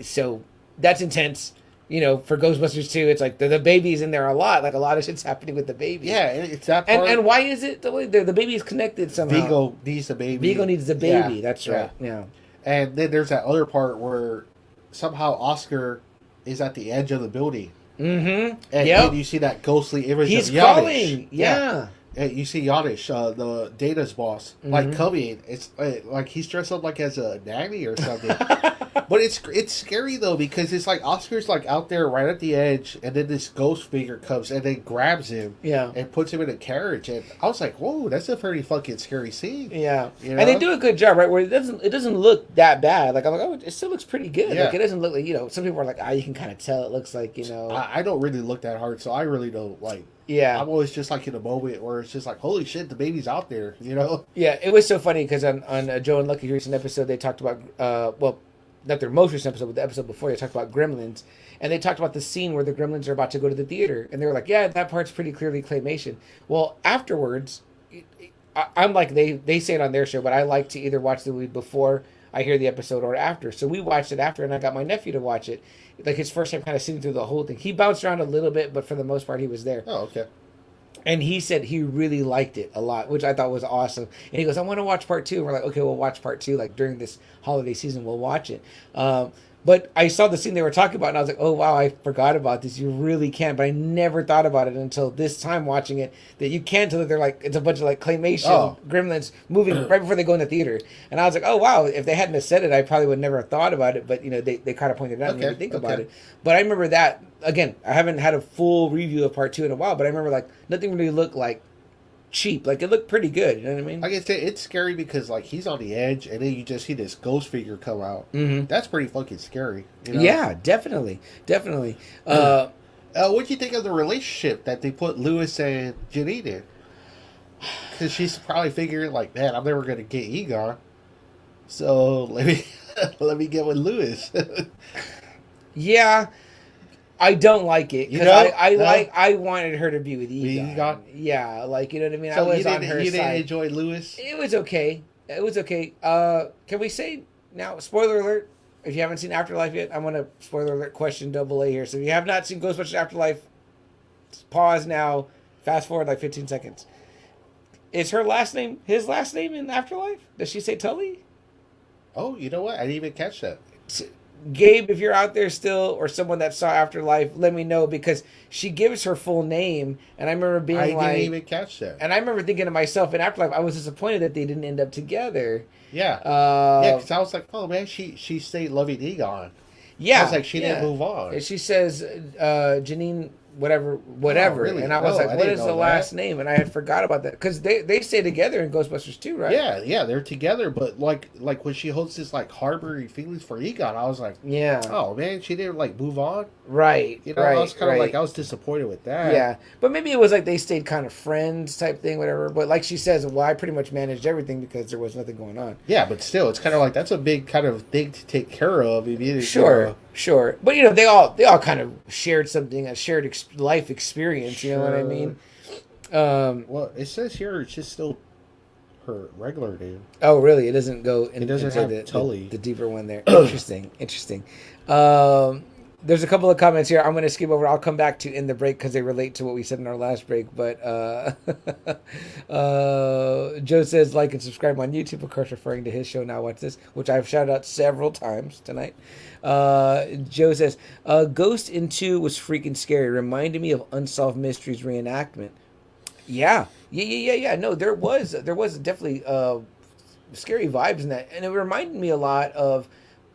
So that's intense. For Ghostbusters 2, it's like the baby's in there a lot. Like, a lot of shit's happening with the baby.
Yeah, it's that part.
And why is it the baby's connected somehow?
Vigo needs the baby.
Vigo needs the baby. Yeah. That's right. Yeah.
And then there's that other part where somehow Oscar is at the edge of the building.
Mm-hmm.
And you see that ghostly image
He's
of Yanish.
crawling. Yeah.
And you see Yanish, the Data's boss, like coming. It's like he's dressed up like as a nanny or something. But it's scary though, because it's like Oscar's like out there right at the edge, and then this ghost figure comes and then grabs him, and puts him in a carriage. And I was like, whoa, that's a pretty fucking scary scene.
Yeah, you know? And they do a good job, right? Where it doesn't look that bad. Like I'm like, oh, it still looks pretty good. Yeah. Like it doesn't look like, you know, some people are like, you can kind of tell it looks like, you know.
I don't really look that hard, so I really don't like.
Yeah,
I'm always just like in a moment where it's just like, holy shit, the baby's out there, you know?
Yeah, it was so funny because on Joe and Lucky's recent episode, they talked about, well, not their most recent episode, but the episode before, they talked about gremlins. And they talked about the scene where the gremlins are about to go to the theater. And they were like, yeah, that part's pretty clearly claymation. Well, afterwards, I'm like, they say it on their show, but I like to either watch the movie before I hear the episode or after. So we watched it after, and I got my nephew to watch it. Like his first time kind of sitting through the whole thing. He bounced around a little bit, but for the most part, he was there.
Oh, okay.
And he said he really liked it a lot, which I thought was awesome. And he goes, I want to watch part 2. And we're like, okay, we'll watch part 2. Like during this holiday season, we'll watch it. But I saw the scene they were talking about, and I was like, oh, wow, I forgot about this. You really can. But I never thought about it until this time watching it, that you can tell that they're like, it's a bunch of like claymation gremlins moving right before they go in the theater. And I was like, oh, wow, if they hadn't have said it, I probably would never have thought about it. But, you know, they kind of pointed it out and made me think about it. But I remember that, again, I haven't had a full review of part 2 in a while, but I remember like nothing really looked like cheap. Like it looked pretty good, you know what I mean?
Like I said, it's scary because like he's on the edge and then you just see this ghost figure come out. Mm-hmm. That's pretty fucking scary, you know?
Yeah, definitely
what'd you think of the relationship that they put Lewis and Janine in? Because she's probably figuring like, man, I'm never gonna get Egon, so let me get with Lewis.
Yeah, I don't like it because I wanted her to be with Egon. Yeah, like, you know what I mean.
So
I was on her side.
You didn't enjoy Lewis?
It was okay. Can we say now? Spoiler alert! If you haven't seen Afterlife yet, I'm gonna spoiler alert question AA here. So if you have not seen Ghostbusters Afterlife, pause now. Fast forward like 15 seconds. Is her last name his last name in Afterlife? Does she say Tully?
Oh, you know what? I didn't even catch that.
Gabe, if you're out there still, or someone that saw Afterlife, let me know, because she gives her full name, and I remember being
I didn't even catch that.
And I remember thinking to myself in Afterlife, I was disappointed that they didn't end up together.
Yeah, because I was like, oh man, she stayed loving Egon.
Yeah,
I was like, she didn't move on.
And she says, Janine, whatever. Oh, really? And I was like, what is the last name? And I had forgot about that, because they stay together in Ghostbusters 2, right?
Yeah, they're together. But like when she holds this like harboring feelings for Egon, I was like,
yeah,
oh man, she didn't like move on,
right?
You know, I was kind of like, I was disappointed with that.
Yeah, but maybe it was like they stayed kind of friends type thing, whatever. But like she says, well, I pretty much managed everything because there was nothing going on.
Yeah, but still, it's kind of like that's a big kind of thing to take care of. If you,
Sure, but you know, they all kind of shared something, a shared life experience. You know what I mean?
Well, it says here it's just still her regular name.
Oh, really? It doesn't go. It
doesn't have Tully.
The deeper one there. Interesting. There's a couple of comments here I'm going to skip over. I'll come back to in the break because they relate to what we said in our last break. But Joe says, like and subscribe on YouTube, of course, referring to his show Now Watch This, which I've shouted out several times tonight. Joe says, Ghost in 2 was freaking scary. Reminded me of Unsolved Mysteries reenactment. Yeah. No, there was definitely scary vibes in that. And it reminded me a lot of,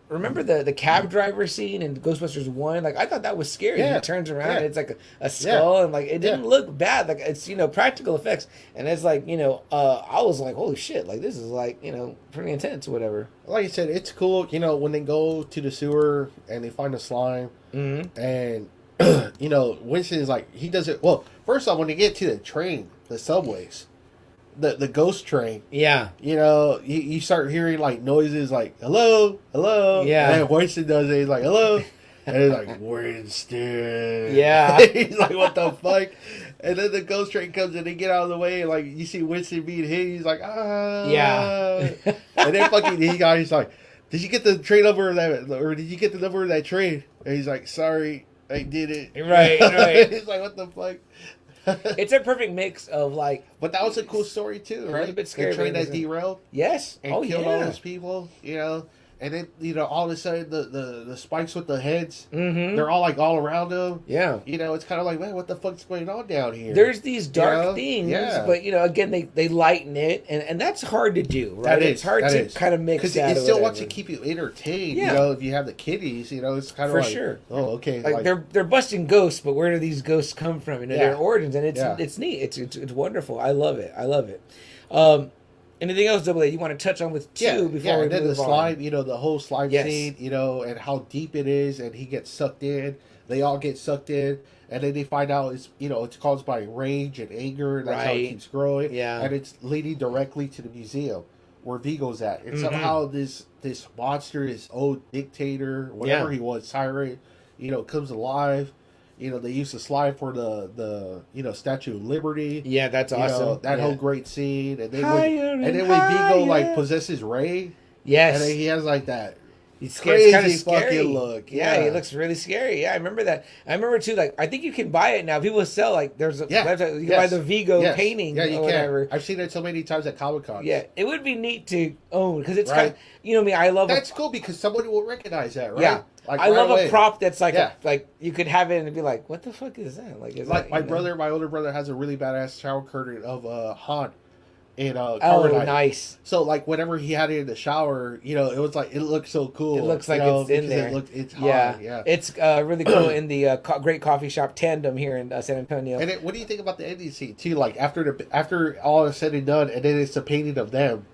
remember the cab driver scene in Ghostbusters 1? Like, I thought that was scary. Yeah. He turns around and it's like a skull, and like it didn't look bad. Like, it's, you know, practical effects. And it's like, you know, I was like, holy shit, like this is like, you know, pretty intense or whatever.
Like I said, it's cool, you know, when they go to the sewer and they find the slime, and you know, Winston is like, he does it well. First off, when they get to the train, the subways, the ghost train. Yeah. You know, you start hearing like noises like hello. Yeah. And Winston does it, he's like, hello. And it's like, Winston. Yeah. He's like, what the fuck? And then the ghost train comes and they get out of the way, and like you see Winston being hit, he's like, ah. Yeah. And then fucking he's like, did you get the train number of that, or did you get the number of that train? And he's like, sorry, I did it. Right. He's like, what the fuck?
It's a perfect mix of like,
but that was a cool story too, right?
A bit scary.
The train that derailed,
yes,
and killed all those people. You know, And then, you know, all of a sudden, the spikes with the heads,
Mm-hmm.
they're all, like, all around them.
Yeah.
You know, it's kind of like, man, what the fuck's going on down here?
There's these dark
you know?
things,
Yeah.
but, you know, again, they lighten it, and that's hard to do, right? It's hard to kind of mix that.
Because it still wants to keep you entertained, you know, if you have the kiddies, you know, it's kind of like,
sure.
Oh, okay.
Like, they're busting ghosts, but where do these ghosts come from? You know, their origins, and it's neat. It's wonderful. I love it. Anything else, Double A, you want to touch on with 2 before we
and then
move
the slime, you know, the whole slime
Yes.
scene, you know, and how deep it is, and he gets sucked in. They all get sucked in, and then they find out it's, you know, it's caused by rage and anger, and that's how it keeps growing.
Yeah.
And it's leading directly to the museum where Vigo's at. And somehow this monster, this old dictator, whatever he was, tyrant, you know, comes alive. You know, they use the slime for the you know, Statue of Liberty.
Yeah, that's awesome.
Know, that whole great scene. And then when
higher.
Vigo, like, possesses Ray.
Yes.
And then he has, like, that
He's
crazy
kind of scary.
fucking look.
Yeah, he looks really scary. Yeah, I remember that. I remember, too, like, I think you can buy it now. People sell, like, there's a website. You can buy the Vigo painting
you
or whatever.
can. I've seen it so many times at Comic-Con.
Yeah, it would be neat to own, because it's kind of, you know me, I love
That's cool, because somebody will recognize that, right?
Yeah.
Like,
I love a prop that's like,
like
you could have it and be like, what the fuck is that? Like,
my older brother has a really badass shower curtain of Han in
Carbonite. Nice.
So, like, whenever he had it in the shower, you know, it was like, it looked so cool.
It looks like it's in there.
It's Han, yeah.
It's really cool in the great coffee shop Tandem here in San Antonio.
And what do you think about the ending scene too? Like, after all is said and done, and then it's a painting of them.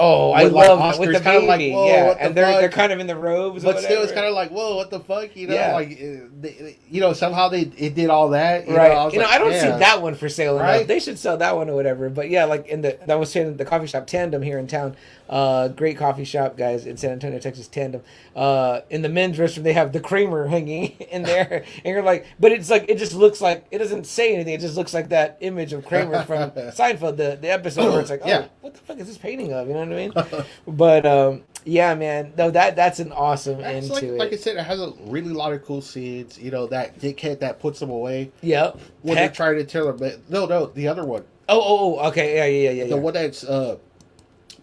Oh, I love
Oscar's
with the
kind
baby,
of like, whoa,
and they're kind of in the robes,
but still, it's kind of like, whoa, what the fuck, you know?
Yeah.
Like, you know, somehow it did all that,
right?
I
don't see that one for sale enough.
Right?
They should sell that one or whatever. But yeah, like I was saying, the coffee shop Tandem here in town, great coffee shop, guys, in San Antonio, Texas. Tandem. In the men's restroom, they have the Kramer hanging in there, and you're like, but it's like, it just looks like, it doesn't say anything. It just looks like that image of Kramer from Seinfeld, the episode where it's like, oh, what the fuck is this painting of? You know what I mean? But yeah, man, no, that's an awesome end to it.
Like I said, it has a really lot of cool scenes. You know, that dickhead that puts them away.
Yep.
When they're trying to tell them, no, the other one.
Oh, okay, yeah.
The one that's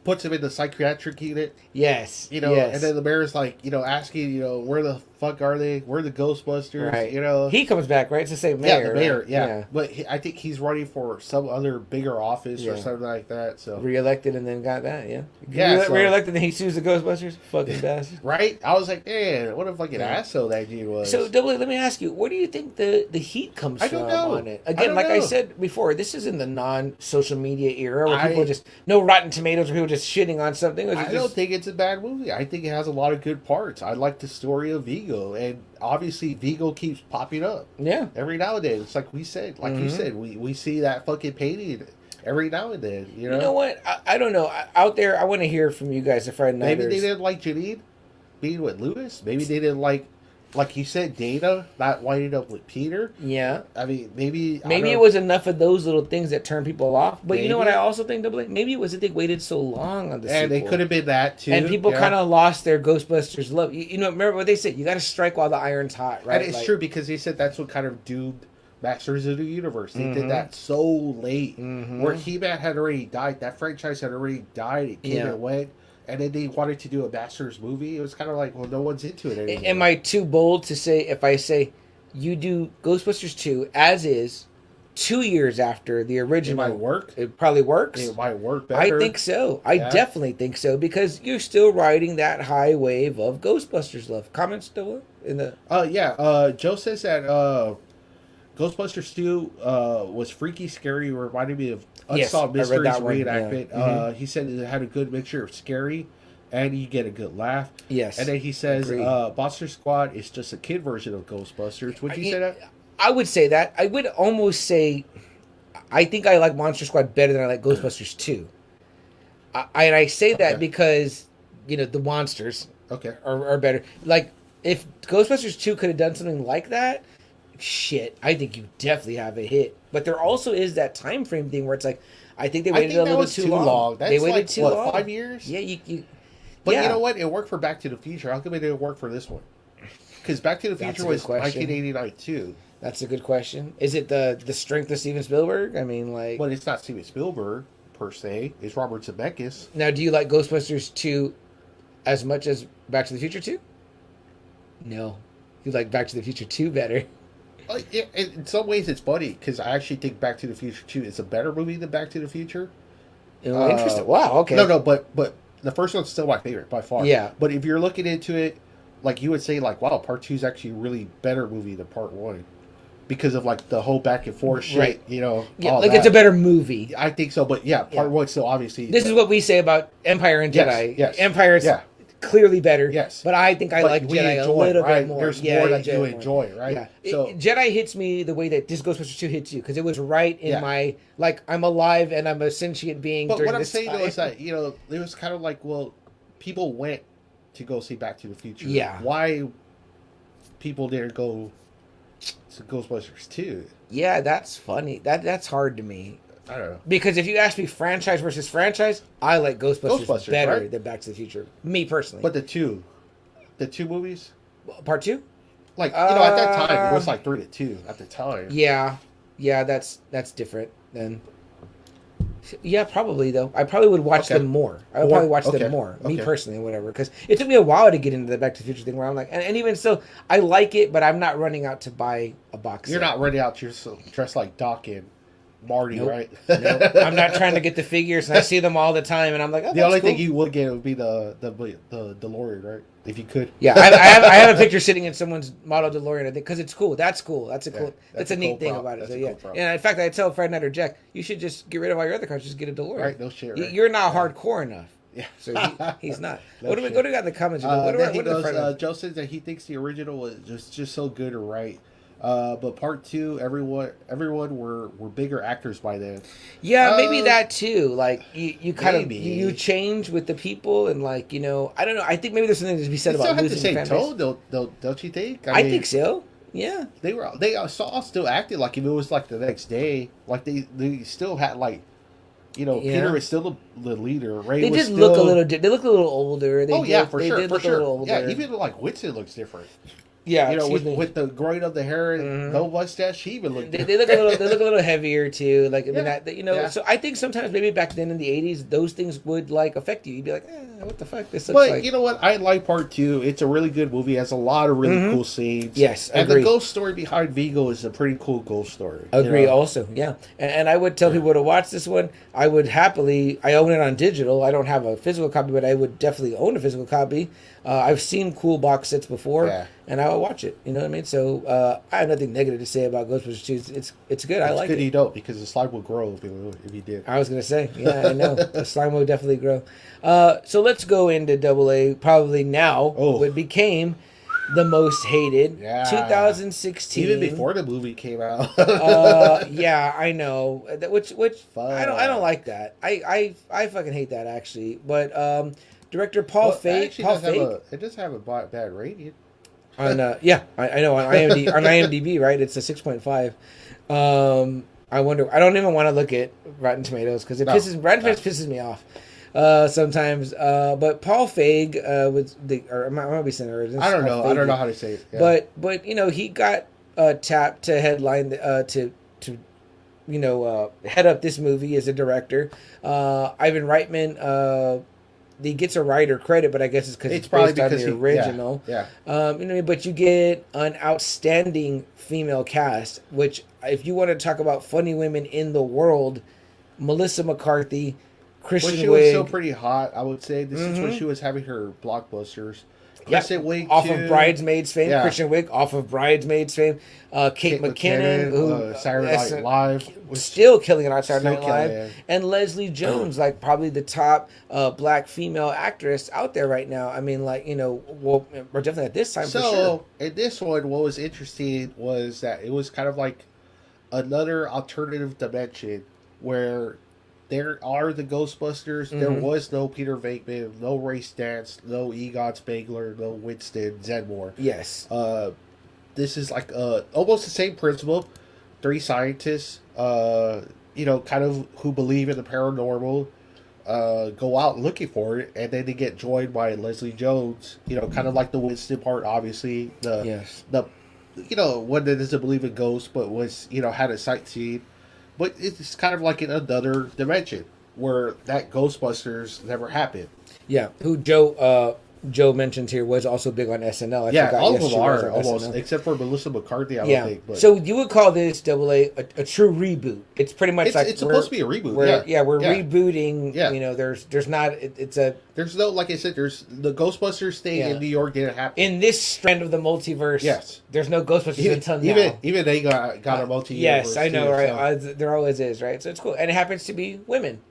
puts him in the psychiatric unit.
Yes.
You know, and then the mayor's like, you know, asking, you know, where the fuck are they? Where are the Ghostbusters?
Right.
You know,
he comes back, right? It's the same mayor.
Yeah, the mayor.
Right?
Yeah. But I think he's running for some other bigger office or something like that. So
reelected and then got that. Yeah. Reelected and he sues the Ghostbusters. Fucking bastard.
Right. I was like, man, what a fucking asshole that dude was.
So, Double, let me ask you, where do you think the heat comes from on it? Again, like I said before, this is in the non-social media era where people just no Rotten Tomatoes, where people just shitting on something.
I don't think it's a bad movie. I think it has a lot of good parts. I like the story of Vigo, and obviously Vigo keeps popping up.
Yeah.
Every now and then. It's like we said, you said, we see that fucking painting every now and then. You know
what? I don't know. Out there, I want to hear from you guys, the Friday Nighters.
Maybe they didn't like Janine being with Lewis. Maybe they didn't like you said, Dana not winding up with Peter.
Yeah.
I mean, maybe
it was enough of those little things that turned people off. But you know what I also think, Double A? Maybe it was that they waited so long on the sequel.
And it could have been that, too.
And people kind of lost their Ghostbusters love. You know, remember what they said? You got to strike while the iron's hot, right?
And it's true, because they said that's what kind of doomed Masters of the Universe. They did that so late. Where He-Man had already died. That franchise had already died. It came and went. And then they wanted to do a Masters movie. It was kind of like, well, no one's into it anymore.
Am I too bold to say, if I say you do Ghostbusters 2 as is, 2 years after the original?
It might work.
It probably works.
It might work better.
I think so. I definitely think so, because you're still riding that high wave of Ghostbusters love. Comments still in the...
Joe says that Ghostbusters 2 was freaky, scary, reminded me of Unsolved Mysteries reenactment. Yeah. He said it had a good mixture of scary, and you get a good laugh.
Yes.
And then he says Monster Squad is just a kid version of Ghostbusters. Would you say that?
I would say that. I would almost say I think I like Monster Squad better than I like Ghostbusters 2. I say that because, you know, the monsters are better. Like, if Ghostbusters 2 could have done something like that, shit, I think you definitely have a hit. But there also is that time frame thing where it's like, I think they waited a little bit too long.
They waited like, too long. 5 years?
Yeah, you
But you know what? It worked for Back to the Future. How come it didn't work for this one? Because Back to the Future was 1989 too.
That's a good question. Is it the strength of Steven Spielberg? I mean, like...
Well, it's not Steven Spielberg, per se. It's Robert Zemeckis.
Now, do you like Ghostbusters 2 as much as Back to the Future 2? No. You like Back to the Future 2 better.
In some ways, it's funny because I actually think Back to the Future 2 is a better movie than Back to the Future.
Oh, interesting. Wow, okay.
No, but the first one's still my favorite by far.
Yeah.
But if you're looking into it, like you would say, like, wow, Part 2 is actually a really better movie than Part 1. Because of, like, the whole back and forth shit,
right.
you know.
Yeah, like, it's a better movie.
I think so, but yeah, Part 1 still obviously...
This is what we say about Empire and Jedi.
Yes.
Empire is clearly better.
Yes.
But I think I like Jedi a little bit more.
There's more that you enjoy, right?
Yeah. So Jedi hits me the way that this Ghostbusters 2 hits you, because it was right in my, like, I'm alive and I'm a sentient being
but
during
what
this
I'm saying,
time.
though, is that, you know, it was kind of like, well, people went to go see Back to the Future.
Yeah.
Why people didn't go to Ghostbusters 2?
Yeah, that's funny. That's hard to me.
I don't know.
Because if you ask me franchise versus franchise, I like Ghostbusters better than Back to the Future. Me personally.
But the two movies?
Part 2?
Like, you know, at that time, it was like 3-2 at the time.
Yeah, that's different then. Yeah, probably though. I probably would watch them more. I would probably watch them more. Me personally, whatever. Because it took me a while to get into the Back to the Future thing, where I'm like, and even so, I like it, but I'm not running out to buy a box.
You're not running out dressed like Doc and Marty, right?
Nope. I'm not trying to get the figures, and I see them all the time, and I'm like, oh,
the only thing you would get would be the DeLorean, right? If you could.
Yeah, I have a picture sitting in someone's model DeLorean, I think, because it's cool. That's cool. That's a neat thing about it. So yeah, and in fact, I tell Fred Knight or Jack, you should just get rid of all your other cars, just get a DeLorean.
Right, no shit. Right?
You're not hardcore enough.
Yeah,
so he's not.
No
What do we got in the comments?
Joe says that he thinks the original was just so good or right. But Part 2, everyone were bigger actors by then.
Yeah, maybe that too. Like you kind of you change with the people, and like, you know, I don't know. I think maybe there's something to be said about losing the same tone.
Don't you think?
I think so. Yeah,
they all still acted like if it was like the next day. Like they still had like, you know, Peter was still the leader. Ray
they
was
did look a little. They look a little older.
For sure. Yeah, even like Winston looks different.
Yeah,
you know, with the growing of the hair and no mustache, she even looked.
They look a little heavier too. Like, I mean, you know, so I think sometimes maybe back then in the '80s, those things would like affect you. You'd be like, what the fuck? This looks like.
But you know what? I like Part 2. It's a really good movie. It has a lot of really cool scenes.
Yes,
and the ghost story behind Vigo is a pretty cool ghost story.
Agree. You know? Also, yeah, and I would tell people to watch this one. I would happily. I own it on digital. I don't have a physical copy, but I would definitely own a physical copy. I've seen cool box sets before, and I will watch it. You know what I mean? So I have nothing negative to say about Ghostbusters 2. It's good. I like it.
It's good you don't, because the slime will grow if you did.
I was going to say, yeah, I know. The slime will definitely grow. So let's go into AA, probably now, what became the most hated, 2016.
Even before the movie came out.
Yeah, I know. Which I don't like that. I fucking hate that, actually. But director Paul Feig.
It does have a bad rating.
I know. On IMDb, right? It's a 6.5. I wonder. I don't even want to look at Rotten Tomatoes because pisses me off sometimes. But Paul Feig was I might be saying it.
I don't know. I don't know how to say it.
Yeah. But you know, he got tapped to headline to head up this movie as a director. Ivan Reitman. He gets a writer credit, but I guess it's based on the original.
Yeah.
But you get an outstanding female cast, which, if you want to talk about funny women in the world, Melissa McCarthy, Kristen Wiig.
She was still pretty hot, I would say. This is when she was having her blockbusters. Kristen Wiig
off of Bridesmaids fame. Yeah. Kristen Wiig off of Bridesmaids fame. Kate McKinnon, who
Saturday Night Live
was still killing it on Saturday Night Live, and Leslie Jones, like probably the top black female actress out there right now. I mean, like, we're definitely at this time.
So
for sure.
In this one, what was interesting was that it was kind of like another alternative dimension where there are the Ghostbusters. There was no Peter Venkman, no Ray Stanz, no Egon Spengler, no Winston Zeddemore.
Yes.
This is like almost the same principle. 3 scientists, kind of who believe in the paranormal, go out looking for it, and then they get joined by Leslie Jones. Kind of like the Winston part, obviously. One that doesn't believe in ghosts, but was had a sightseeing. But it's kind of like in another dimension where that Ghostbusters never happened.
Yeah, who Joe Joe mentions here was also big on SNL.
All of them are almost, except for Melissa McCarthy. I don't think. But.
So you would call this Double A a true reboot? It's pretty much
it's supposed to be a reboot.
We're rebooting. Yeah. You know, there's not. There's
no, like I said, there's the Ghostbusters thing in New York didn't happen
in this strand of the multiverse.
Yes,
there's no Ghostbusters until now.
Even they got a multiverse.
Yes, I know, right? So. There always is, right? So it's cool, and it happens to be women.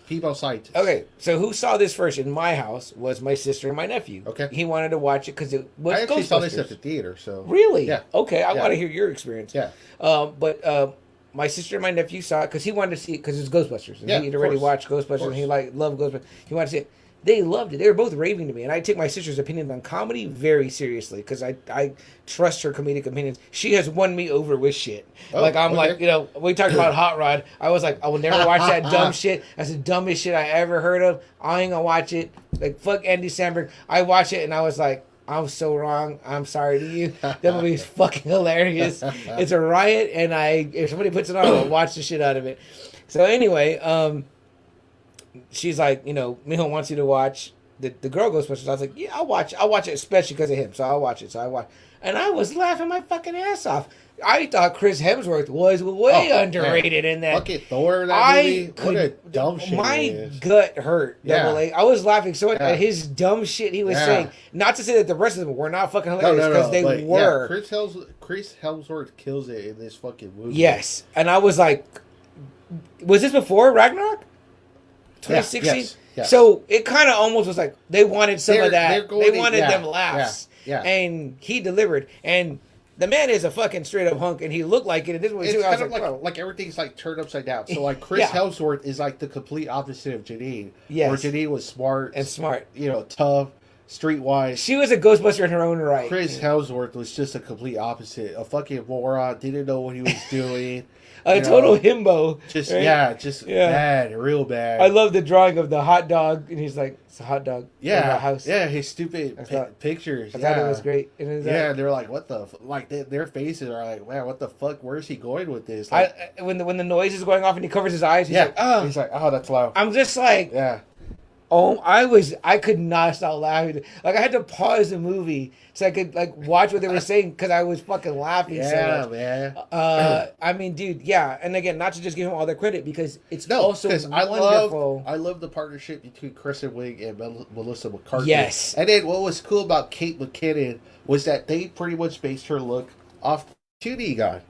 Female scientists.
Okay, so who saw this first in my house was my sister and my nephew.
Okay.
He wanted to watch it because it was Ghostbusters. I actually
saw this at the theater, so...
Really?
Yeah.
Okay, I want to hear your experience.
Yeah.
But my sister and my nephew saw it because he wanted to see it because it's Ghostbusters. And he'd already watched Ghostbusters and he loved Ghostbusters. He wanted to see it. They loved it. They were both raving to me. And I take my sister's opinions on comedy very seriously because I trust her comedic opinions. She has won me over with shit. Like, you know, we talked about Hot Rod. I was like, I will never watch that dumb shit. That's the dumbest shit I ever heard of. I ain't gonna watch it. Like, fuck Andy Samberg. I watched it and I was like, I'm so wrong. I'm sorry to you. That movie is fucking hilarious. It's a riot, and if somebody puts it on, I'll watch the shit out of it. So anyway, she's like, you know, Mijo wants you to watch the girl Ghostbusters. I was like, yeah, I'll watch it, especially because of him. So I'll watch it. So I watched, and I was laughing my fucking ass off. I thought Chris Hemsworth was way underrated in that.
Fucking Thor in that movie. What a dumb shit.
My gut hurt. Double A. I was laughing so much at his dumb shit he was saying. Not to say that the rest of them were not fucking hilarious, because they were.
Chris Hemsworth kills it in this fucking movie.
Yes, and I was like, was this before Ragnarok? 2016.
Yes.
So it kind of almost was like they wanted some of that. They wanted them laughs.
Yeah.
And he delivered. And the man is a fucking straight up hunk, and he looked like it. And this
it's kind of like everything's like turned upside down. So like Chris Hemsworth is like the complete opposite of Janine.
Yes.
Where Janine was smart,
you
know, tough, streetwise.
She was a Ghostbuster in her own right.
Chris Hemsworth was just a complete opposite. A fucking moron. Didn't know what he was doing.
A total himbo.
Just bad, real bad.
I love the drawing of the hot dog, and he's like, "It's a hot dog."
Yeah,
in my house.
Yeah, his stupid pictures.
I thought it was great.
They're like, "What the?" Their faces are like, "Man, what the fuck? Where's he going with this?" Like,
when the noise is going off and he covers his eyes, he's like, "Oh,"
he's like, "Oh, that's loud."
I'm just like,
yeah.
Oh, I could not stop laughing. Like, I had to pause the movie so I could like watch what they were saying because I was fucking laughing so much.
Man.
I mean, dude, yeah. And again, not to just give him all the credit because it's also wonderful.
I love the partnership between Kristen Wiig and Melissa McCarthy.
Yes.
And then what was cool about Kate McKinnon was that they pretty much based her look off cartoon Egon.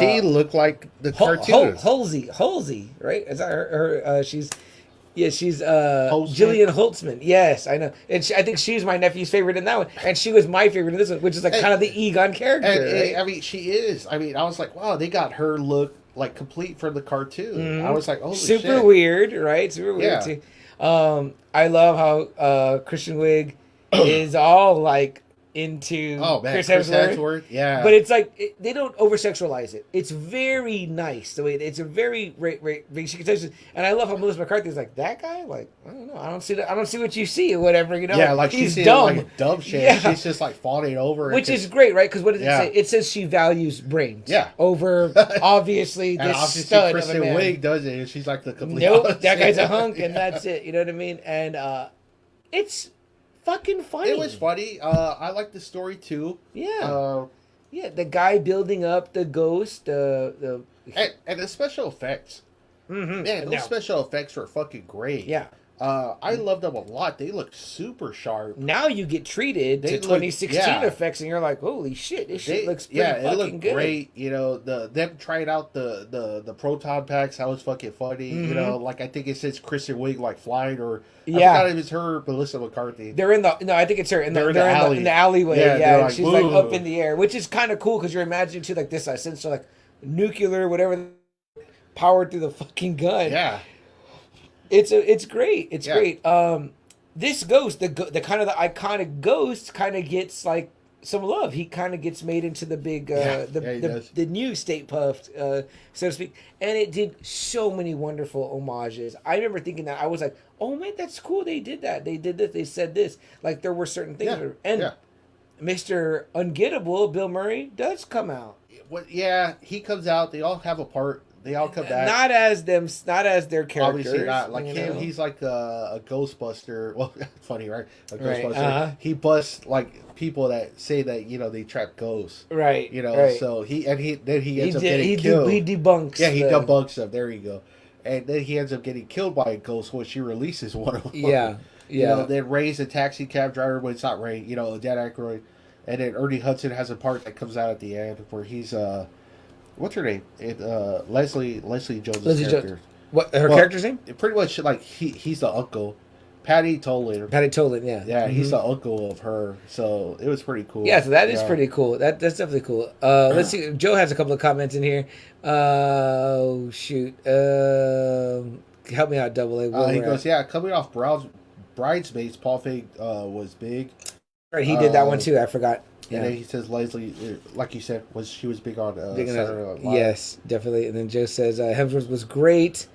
She looked like the cartoon.
Halsey, right? Is that her she's... Yeah, she's Jillian Holtzman. Yes, I know. And I think she's my nephew's favorite in that one. And she was my favorite in this one, which is like kind of the Egon character.
And, I mean, she is. I mean, I was like, wow, they got her look like complete from the cartoon. Mm-hmm. I was like, oh,
super weird, right? Super weird too. I love how Christian Wiig is all like into Chris Hemsworth.
Yeah.
But it's like, they don't over-sexualize it. It's very nice. The way it's a very, she can touch it. And I love how Melissa McCarthy is like, that guy? Like, I don't know. I don't see what you see or whatever, you know?
Yeah, like
he's
she's
dumb.
Like dumb shit. Yeah. She's just like falling over.
Which is great, right? Because what does it say? It says she values brains.
Yeah.
Over, obviously, this stud
Kristen
of a man.
Wiig does it, and she's like the complete
opposite. That guy's a hunk, and that's it. You know what I mean? And it's fucking funny.
It was funny. I like the story too.
Yeah. The guy building up the ghost. And
the special effects.
Mm-hmm.
Man, those special effects were fucking great.
Yeah.
I loved them a lot. They looked super sharp.
Now you get treated to 2016 effects, and you're like, "Holy shit, this shit looks pretty fucking
it looked
good."
Great. You know, them trying out the proton packs. That was fucking funny. Mm-hmm. You know, like I think it says Kristen Wiig like flying, or I forgot if it was her, Melissa McCarthy.
They're in the I think it's her. They're in the alleyway. Yeah, and she's like up in the air, which is kind of cool because you're imagining too like this sense of like nuclear whatever powered through the fucking gun.
Yeah.
It's great. It's great. This ghost, the kind of the iconic ghost, kind of gets like some love. He kind of gets made into the big, the new Stay Puft, so to speak. And it did so many wonderful homages. I remember thinking that I was like, "Oh man, that's cool. They did that. They did this. They said this." Like there were certain things. Mr. Ungettable, Bill Murray, does come out.
He comes out. They all have a part. They all come back.
Not as their characters.
Obviously not. Like him, he's like a Ghostbuster. Well, funny, right? A Ghostbuster. Right. Uh-huh. He busts like people that say that they trap ghosts.
Right.
So he ends up getting killed.
He debunks.
Yeah, he debunks them. There you go. And then he ends up getting killed by a ghost when she releases one of them.
Yeah.
Then Ray's a taxi cab driver, but it's not Ray. Dan Aykroyd. And then Ernie Hudson has a part that comes out at the end where he's what's her name? Leslie Jones' character.
What her character's name?
Pretty much like he's the uncle. Patty Tolan, yeah. Yeah, he's the uncle of her. So it was pretty cool.
Yeah, so that is pretty cool. That's definitely cool. Let's see. Joe has a couple of comments in here. Oh shoot. Help me out, Double A.
He goes, coming off Bridesmaids, Paul Feig was big.
Right, he did that one too. I forgot.
And then he says Leslie, like you said, she was big on Saturday Night Live.
Yes, definitely. And then Joe says Hemsworth was great.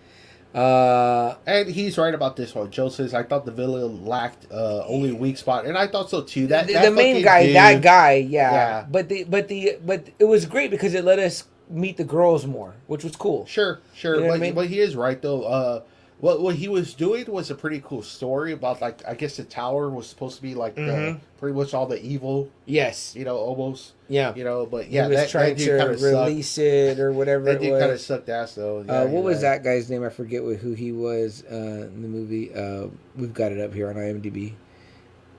And he's right about this one. Joe says, I thought the villain lacked only weak spot, and I thought so too. That
the main guy, dude, that guy, yeah. But it was great because it let us meet the girls more, which was cool.
Sure. But he is right though. What he was doing was a pretty cool story about, like, I guess the tower was supposed to be like pretty much all the evil.
Yes.
Almost.
Yeah.
But yeah,
he was trying to release it or whatever
that
it was.
dude kind of sucked ass though. Yeah,
what was that guy's name? I forget who he was in the movie. We've got it up here on IMDb.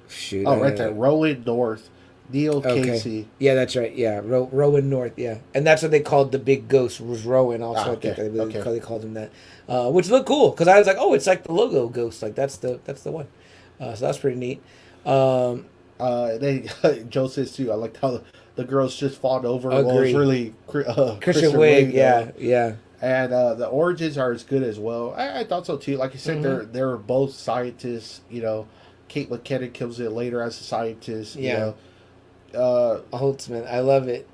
Shoot.
Oh, right there. Rowan North. Neil Casey.
Yeah, that's right. Yeah, Rowan North. Yeah, and that's what they called the big ghost was Rowan. Also, I think they called him that, which looked cool because I was like, oh, it's like the logo ghost. Like that's the one. So that's pretty neat. Joe
says too. I liked how the girls just fought over. Well, it was really
Christian Wiig. Yeah.
And the origins are as good as well. I thought so too. Like you said, they're both scientists. Kate McKinnon comes in later as a scientist.
Holtzman, I love it.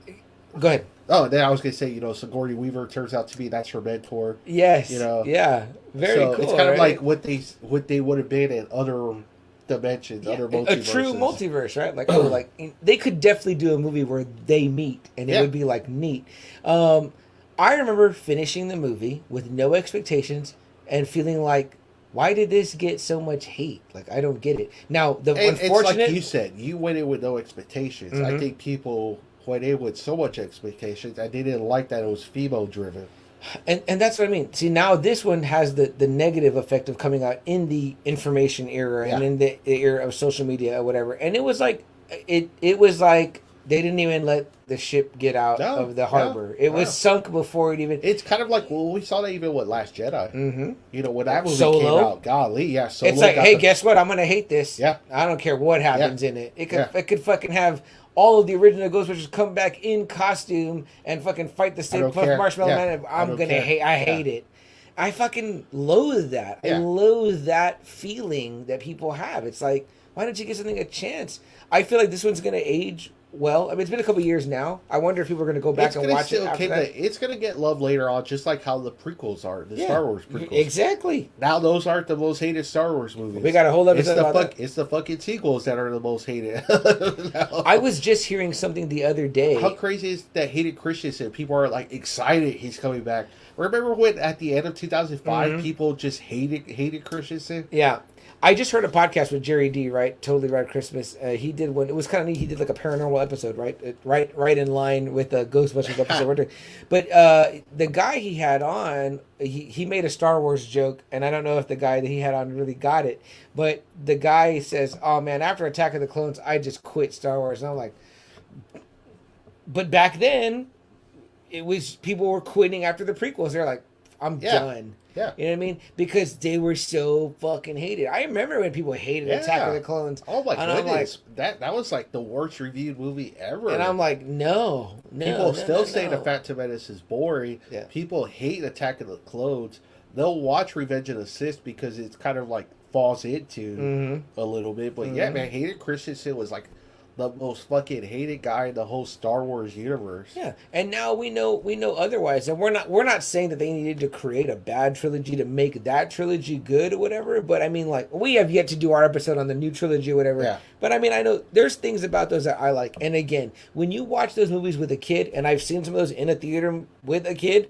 Go ahead.
Oh, then I was gonna say, Sigourney Weaver turns out to be that's her mentor.
Yes. Yeah. Very cool.
It's kind of like what they would have been in other dimensions, other multiverses.
A true multiverse, right? Like like they could definitely do a movie where they meet, and it would be like neat. I remember finishing the movie with no expectations and feeling like, why did this get so much hate? Like, I don't get it. Now, unfortunate...
It's like you said, you went in with no expectations. I think people went in with so much expectations, and they didn't like that it was female-driven.
And that's what I mean. See, now this one has the negative effect of coming out in the information era and in the era of social media or whatever. And it was like... It was like they didn't even let the ship get out of the harbor. It was sunk before it even...
It's kind of like, we saw that even with Last Jedi. When that movie came out, golly, Solo.
It's like, hey, guess what? I'm going to hate this. Yeah. I don't care what happens in it. It could fucking have all of the original Ghostbusters come back in costume and fucking fight the same Marshmallow Man. I'm going to hate... I hate it. I fucking loathe that. I loathe that feeling that people have. It's like, why don't you give something a chance? I feel like this one's going to age... Well, I mean, it's been a couple years now. I wonder if people are going to go back and watch it after that.
It's going to get love later on, just like how the prequels are, the Star Wars prequels.
Exactly.
Now those aren't the most hated Star Wars movies.
We got a whole episode about that.
It's the fucking sequels that are the most hated.
I was just hearing something the other day.
How crazy is that Hayden Christensen? People are like excited he's coming back. Remember when at the end of 2005 people just hated Christensen?
Yeah. I just heard a podcast with Jerry D, right? Totally Red Christmas. He did one. It was kind of neat. He did like a paranormal episode, right? Right in line with the Ghostbusters episode we're doing. But the guy he had on, he made a Star Wars joke, and I don't know if the guy that he had on really got it. But the guy says, "Oh man, after Attack of the Clones, I just quit Star Wars." And I'm like, but back then, it was people were quitting after the prequels. They're like, I'm done.
Yeah.
You know what I mean? Because they were so fucking hated. I remember when people hated Attack of the Clones.
Oh my goodness. Like, that was like the worst reviewed movie ever.
And I'm like, no.
People still say The Phantom Menace is boring. Yeah. People hate Attack of the Clones. They'll watch Revenge of the Sith because it's kind of like falls into a little bit. But yeah, man, Hayden Christensen was like the most fucking hated guy in the whole Star Wars universe.
Yeah, and now we know otherwise, and we're not saying that they needed to create a bad trilogy to make that trilogy good or whatever. But I mean, like, we have yet to do our episode on the new trilogy or whatever. Yeah. But I mean, I know there's things about those that I like. And again, when you watch those movies with a kid, and I've seen some of those in a theater with a kid,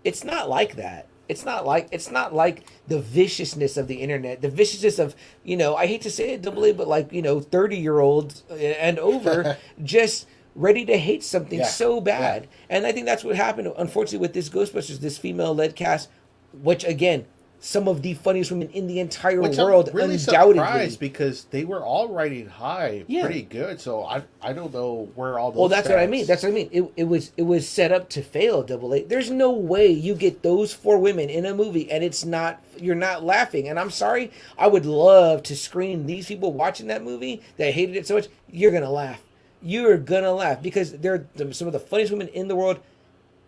it's not like that. It's not like the viciousness of the internet, the viciousness of, I hate to say it, double A, but 30-year-olds and over just ready to hate something so bad. Yeah. And I think that's what happened, unfortunately, with this Ghostbusters, this female-led cast, which, again, some of the funniest women in the entire world,
I'm really
undoubtedly.
Surprised because they were all riding high pretty good. So I don't know where all those.
Well, that's what I mean. That's what I mean. It was set up to fail. Double A. There's no way you get those 4 women in a movie and you're not laughing. And I'm sorry, I would love to screen these people watching that movie that hated it so much. You're gonna laugh. You're gonna laugh because they're some of the funniest women in the world.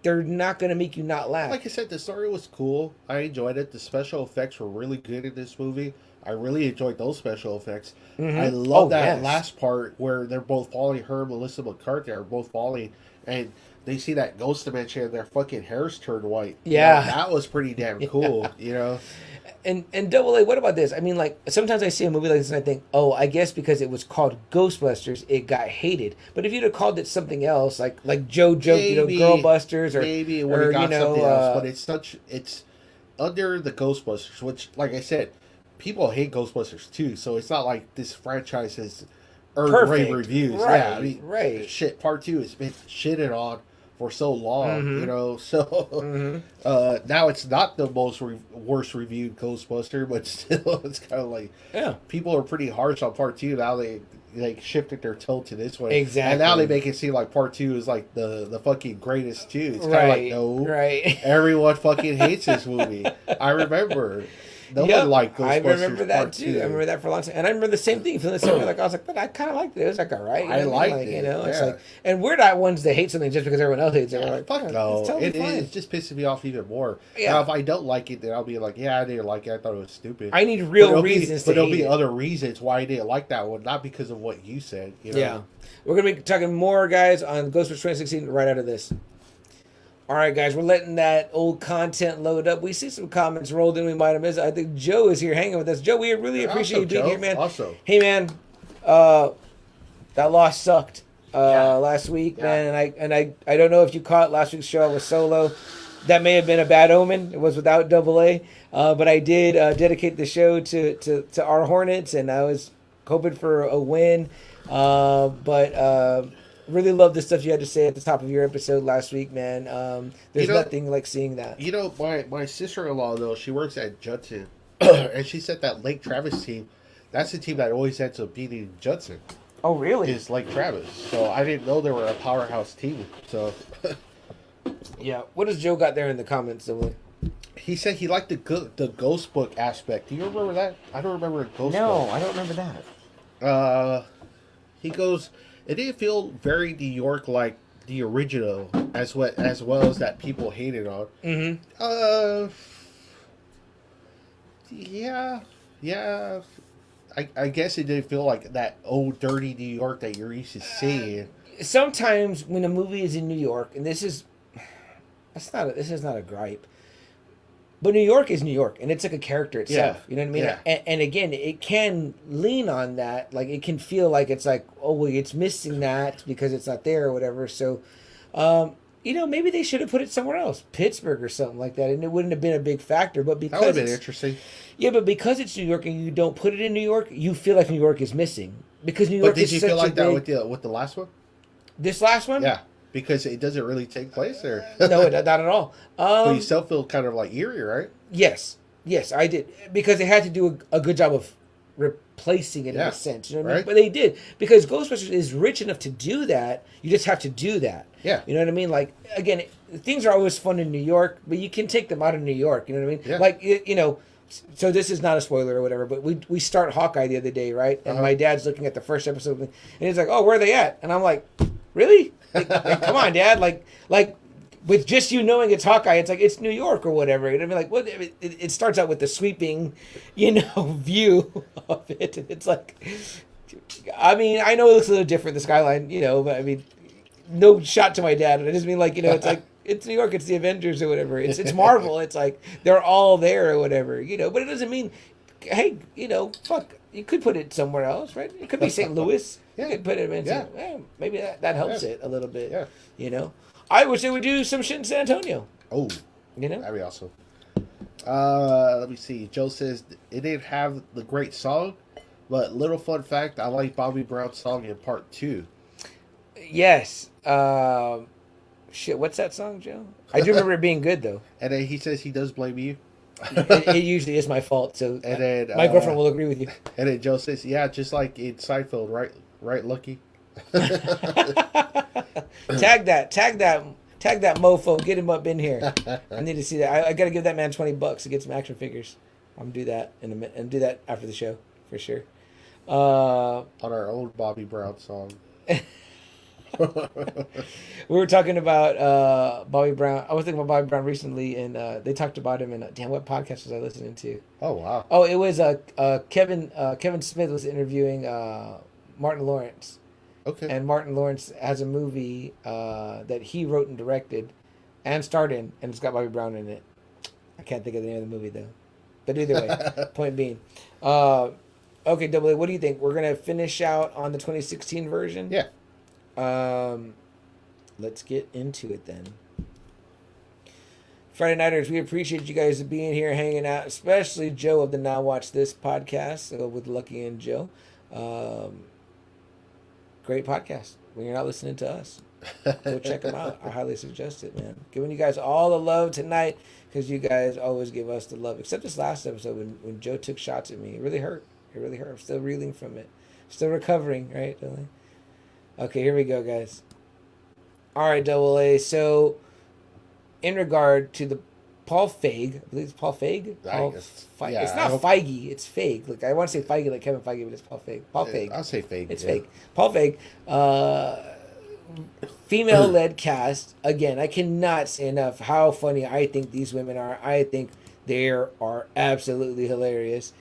They're not going to make you not laugh.
Like I said, the story was cool. I enjoyed it. The special effects were really good in this movie. I really enjoyed those special effects. Mm-hmm. I love that last part where they're both falling. Her and Melissa McCarthy are both falling. And they see that ghost dimension and their fucking hair's turned white.
Yeah.
That was pretty damn cool,
And Double A, what about this? I mean, sometimes I see a movie like this and I think, oh, I guess because it was called Ghostbusters, it got hated. But if you'd have called it something else, like Joe joked, Girl Busters, or
maybe it would have got something else. But it's under the Ghostbusters, which, like I said, people hate Ghostbusters too. So it's not like this franchise has earned great reviews.
Right,
yeah, I mean,
right.
Shit, part 2 has been shitted on for so long, so now it's not the worst reviewed Ghostbuster, but still it's kind of like people are pretty harsh on part 2. Now they shifted their tone to this one,
exactly,
and now they make it seem like part 2 is like the fucking greatest too. It's kind of like, no, everyone fucking hates this movie. I remember. No one liked Ghostbusters.
I remember that too.
2.
I remember that for a long time, and I remember the same thing. Feeling the same way. I was like, but I kind of liked it. It was all right.
I liked it.
It's like, and we're not ones that hate something just because everyone else hates it. We're like,
fuck no, it's just pissing me off even more. Yeah. Now, if I don't like it, then I'll be like, I didn't like it. I thought it was stupid.
I need real reasons.
But there'll be other reasons why I didn't like that one, not because of what you said.
Yeah, we're gonna be talking more, guys, on Ghostbusters 2016 right out of this. All right, guys, we're letting that old content load up. We see some comments rolled in we might have missed. I think Joe is here hanging with us. Joe, we really appreciate you being here, man.
Also.
Hey, man, that loss sucked last week, man. And I don't know if you caught last week's show. I was solo. That may have been a bad omen. It was without Double A. But I did dedicate the show to our Hornets, and I was hoping for a win. Really love the stuff you had to say at the top of your episode last week, man. There's nothing like seeing that.
My sister-in-law, though, she works at Judson, and she said that Lake Travis team, that's the team that always ends up beating Judson.
Oh, really?
Is Lake Travis. So I didn't know they were a powerhouse team. So
yeah. What has Joe got there in the comments, Emily?
He said he liked the ghost book aspect. Do you remember that? I don't remember a ghost book.
No, I don't remember that.
He goes... It didn't feel very New York like the original, as well as that people hated on.
Mm-hmm.
Yeah. I guess it didn't feel like that old dirty New York that you're used to seeing.
Sometimes when a movie is in New York, and this is not a gripe, but New York is New York, and it's like a character itself. You know what I mean?
Yeah.
And again, it can lean on that. Like, it can feel like it's like, oh, well, it's missing that because it's not there or whatever. So, maybe they should have put it somewhere else, Pittsburgh or something like that, and it wouldn't have been a big factor. But because
that would have been interesting.
Yeah, but because it's New York and you don't put it in New York, you feel like New York is missing because New York.
But did you feel like that with the last one?
This last one?
Yeah. Because it doesn't really take place there.
No, not at all.
But you still feel kind of like eerie, right?
Yes, I did. Because they had to do a good job of replacing it in a sense. You know what I mean? But they did. Because Ghostbusters is rich enough to do that. You just have to do that.
Yeah.
You know what I mean? Like, again, things are always fun in New York, but you can take them out of New York. You know what I mean?
Yeah.
Like, so this is not a spoiler or whatever, but we start Hawkeye the other day, right? And my dad's looking at the first episode, and he's like, oh, where are they at? And I'm like, really? Like, come on, Dad. Like with just you knowing it's Hawkeye, it's like it's New York or whatever. You know what I mean? Like, what? It starts out with the sweeping, view of it. And it's like, I mean, I know it looks a little different, the skyline, but I mean, no shot to my dad. And I just mean like, it's like it's New York, it's the Avengers or whatever. It's Marvel. It's like they're all there or whatever. But it doesn't mean, hey, fuck. You could put it somewhere else, right? It could be St. Louis. You could put it in. Maybe that helps it a little bit. Yeah. I wish they would do some shit in San Antonio.
Oh.
You know?
That'd be awesome. Let me see. Joe says it didn't have the great song, but little fun fact, I like Bobby Brown's song in part 2.
Yes. Shit, what's that song, Joe? I do remember it being good, though.
And then he says he does blame you.
It usually is my fault, so
and then,
my girlfriend will agree with you.
And then Joe says, yeah, just like in Seinfeld, right? Right, Lucky?
Tag that mofo. Get him up in here. I need to see that. I got to give that man $20 to get some action figures. I'm gonna do that in a minute, and do that after the show for sure.
On our old Bobby Brown song.
We were talking about Bobby Brown. I was thinking about Bobby Brown recently, and they talked about him in damn, what podcast was I listening to?
Oh wow!
Oh, it was Kevin Smith was interviewing Martin Lawrence.
Okay.
And Martin Lawrence has a movie that he wrote and directed, and starred in, and it's got Bobby Brown in it. I can't think of the name of the movie though, but either way, point being, okay, Double A, what do you think? We're gonna finish out on the 2016 version.
Yeah.
Let's get into it then. Friday Nighters, we appreciate you guys being here, hanging out, especially Joe of the Now Watch This podcast with Lucky and Joe. Great podcast. When you're not listening to us, go check them out. I highly suggest it, man. Giving you guys all the love tonight because you guys always give us the love. Except this last episode when Joe took shots at me. It really hurt. It really hurt. I'm still reeling from it. Still recovering, right? Okay, here we go, guys. All right, Double A. So, in regard to the Paul Feig, I believe it's Paul Feig. It's not Feige. It's Feig. Like I want to say Feige like Kevin Feige, but it's Paul Feig. Paul Feig.
I'll say Feig.
It's Feig. Paul Feig. Female-led cast. Again, I cannot say enough how funny I think these women are. I think they are absolutely hilarious.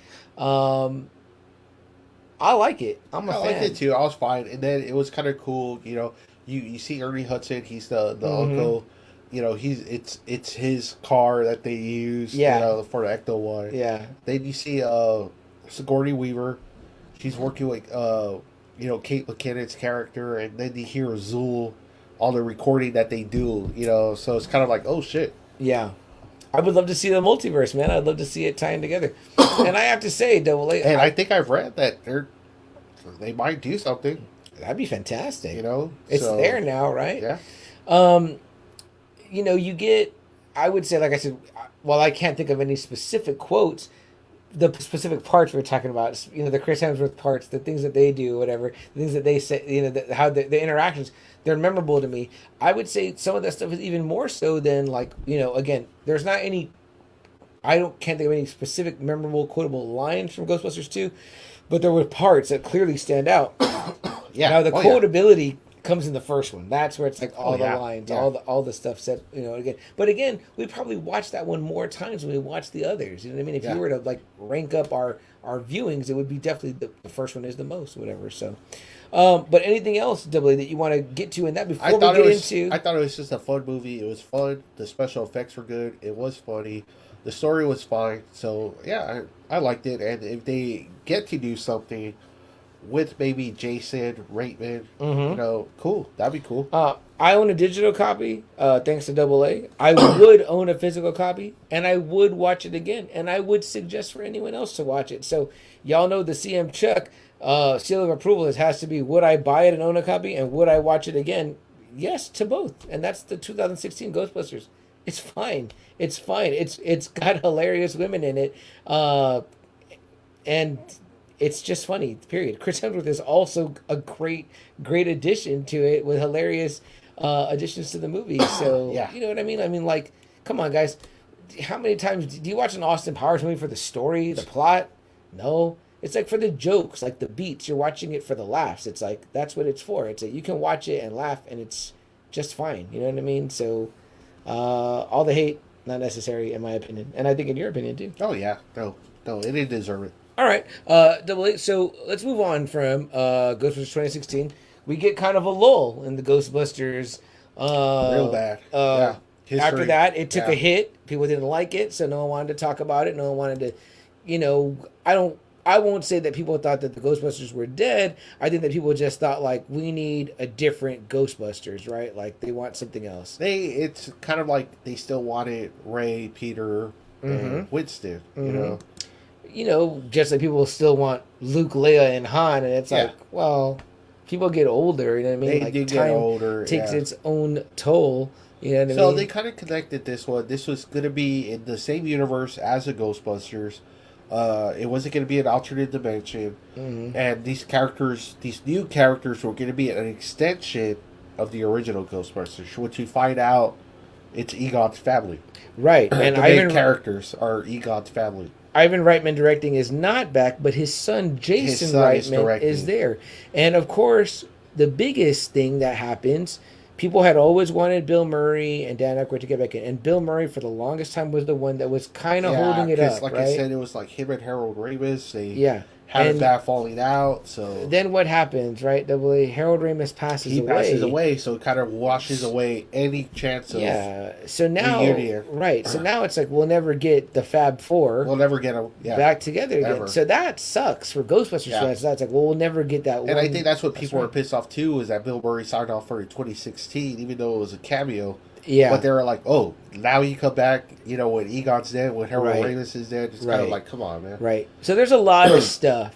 I like it. I'm a fan.
I liked it too. I was fine, and then it was kind of cool. You know, you see Ernie Hudson. He's the uncle. You know, it's his car that they use.
Yeah.
You know, for the Ecto one.
Yeah.
Then you see Sigourney Weaver. She's working with Kate McKinnon's character, and then you hear Zool on the recording that they do. You know, so it's kind of like, oh shit.
Yeah. I would love to see the multiverse, man. I'd love to see it tying together. And I have to say, Double A.
And I think I've read that they might do something.
That'd be fantastic.
You know,
it's there now, right?
Yeah.
You know, you get. I would say, like I said, while I can't think of any specific quotes, the specific parts we're talking about, you know, the Chris Hemsworth parts, the things that they do, whatever, the things that they say, you know, how the interactions, they're memorable to me. I would say some of that stuff is even more so than, like, you know, again, there's not any, can't think of any specific memorable, quotable lines from Ghostbusters 2, but there were parts that clearly stand out.
Yeah.
Now, the quotability comes in the first one. That's where it's like all the lines,
yeah.
all the stuff said, you know, again. But again, we probably watched that one more times when we watched the others. You know what I mean? If you were to like rank up our viewings, it would be definitely the first one is the most, whatever. So, but anything else, W, that you want to get to in that before we get into?
I thought it was just a fun movie. It was fun. The special effects were good. It was funny. The story was fine. So yeah, I liked it. And if they get to do something with maybe Jason Reitman, you know, cool. That'd be cool.
I own a digital copy, thanks to Double A. I would own a physical copy, and I would watch it again, and I would suggest for anyone else to watch it. So, y'all know the CM Chuck seal of approval has to be, would I buy it and own a copy, and would I watch it again? Yes, to both. And that's the 2016 Ghostbusters. It's fine. It's fine. It's got hilarious women in it, and it's just funny, period. Chris Hemsworth is also a great addition to it with hilarious additions to the movie. So, You know what I mean? I mean, like, come on, guys. How many times do you watch an Austin Powers movie for the story, the plot? No. It's like for the jokes, like the beats. You're watching it for the laughs. It's like, that's what it's for. It's like you can watch it and laugh, and it's just fine. You know what I mean? So, all the hate, not necessary, in my opinion. And I think in your opinion, too.
Oh, yeah. No, it didn't deserve it.
All right, Double A. So let's move on from Ghostbusters 2016. We get kind of a lull in the Ghostbusters.
Real bad.
After that, it took a hit. People didn't like it, so no one wanted to talk about it. No one wanted to, you know. I I won't say that people thought that the Ghostbusters were dead. I think that people just thought like we need a different Ghostbusters, right? Like they want something else.
It's kind of like they still wanted Ray, Peter, and Winston.
You know, just like people still want Luke, Leia, and Han, and it's like, well, people get older. You know what I mean?
They
like
do
time
get older.
takes its own toll. You know what I mean?
So they kind of connected this one. This was going to be in the same universe as the Ghostbusters. It wasn't going to be an alternate dimension, and these new characters, were going to be an extension of the original Ghostbusters. Which we find out, it's Egon's family.
Right, and
the main characters are Egon's family.
Ivan Reitman directing is not back, but his son Jason Reitman is there. And of course, the biggest thing that happens, people had always wanted Bill Murray and Dan Aykroyd to get back in. And Bill Murray, for the longest time, was the one that was kind of holding it up.
Like
right?
I said, it was like him and Harold Ramis. They had that falling out. So
then what happens, right? Harold Ramis passes away. He passes
away, so it kind of washes away any chance of
So now,
reunion.
Right. So now it's like we'll never get the Fab Four.
We'll never get them
back together again. Ever. So that sucks for Ghostbusters fans. That's like, well, we'll never get that.
And I think that's what people were pissed off too, is that Bill Murray signed off for in 2016, even though it was a cameo.
Yeah.
But they were like, oh, now you come back, when Egon's dead, when Harold Ramis is dead. It's kind of like, come on, man.
Right. So there's a lot of stuff,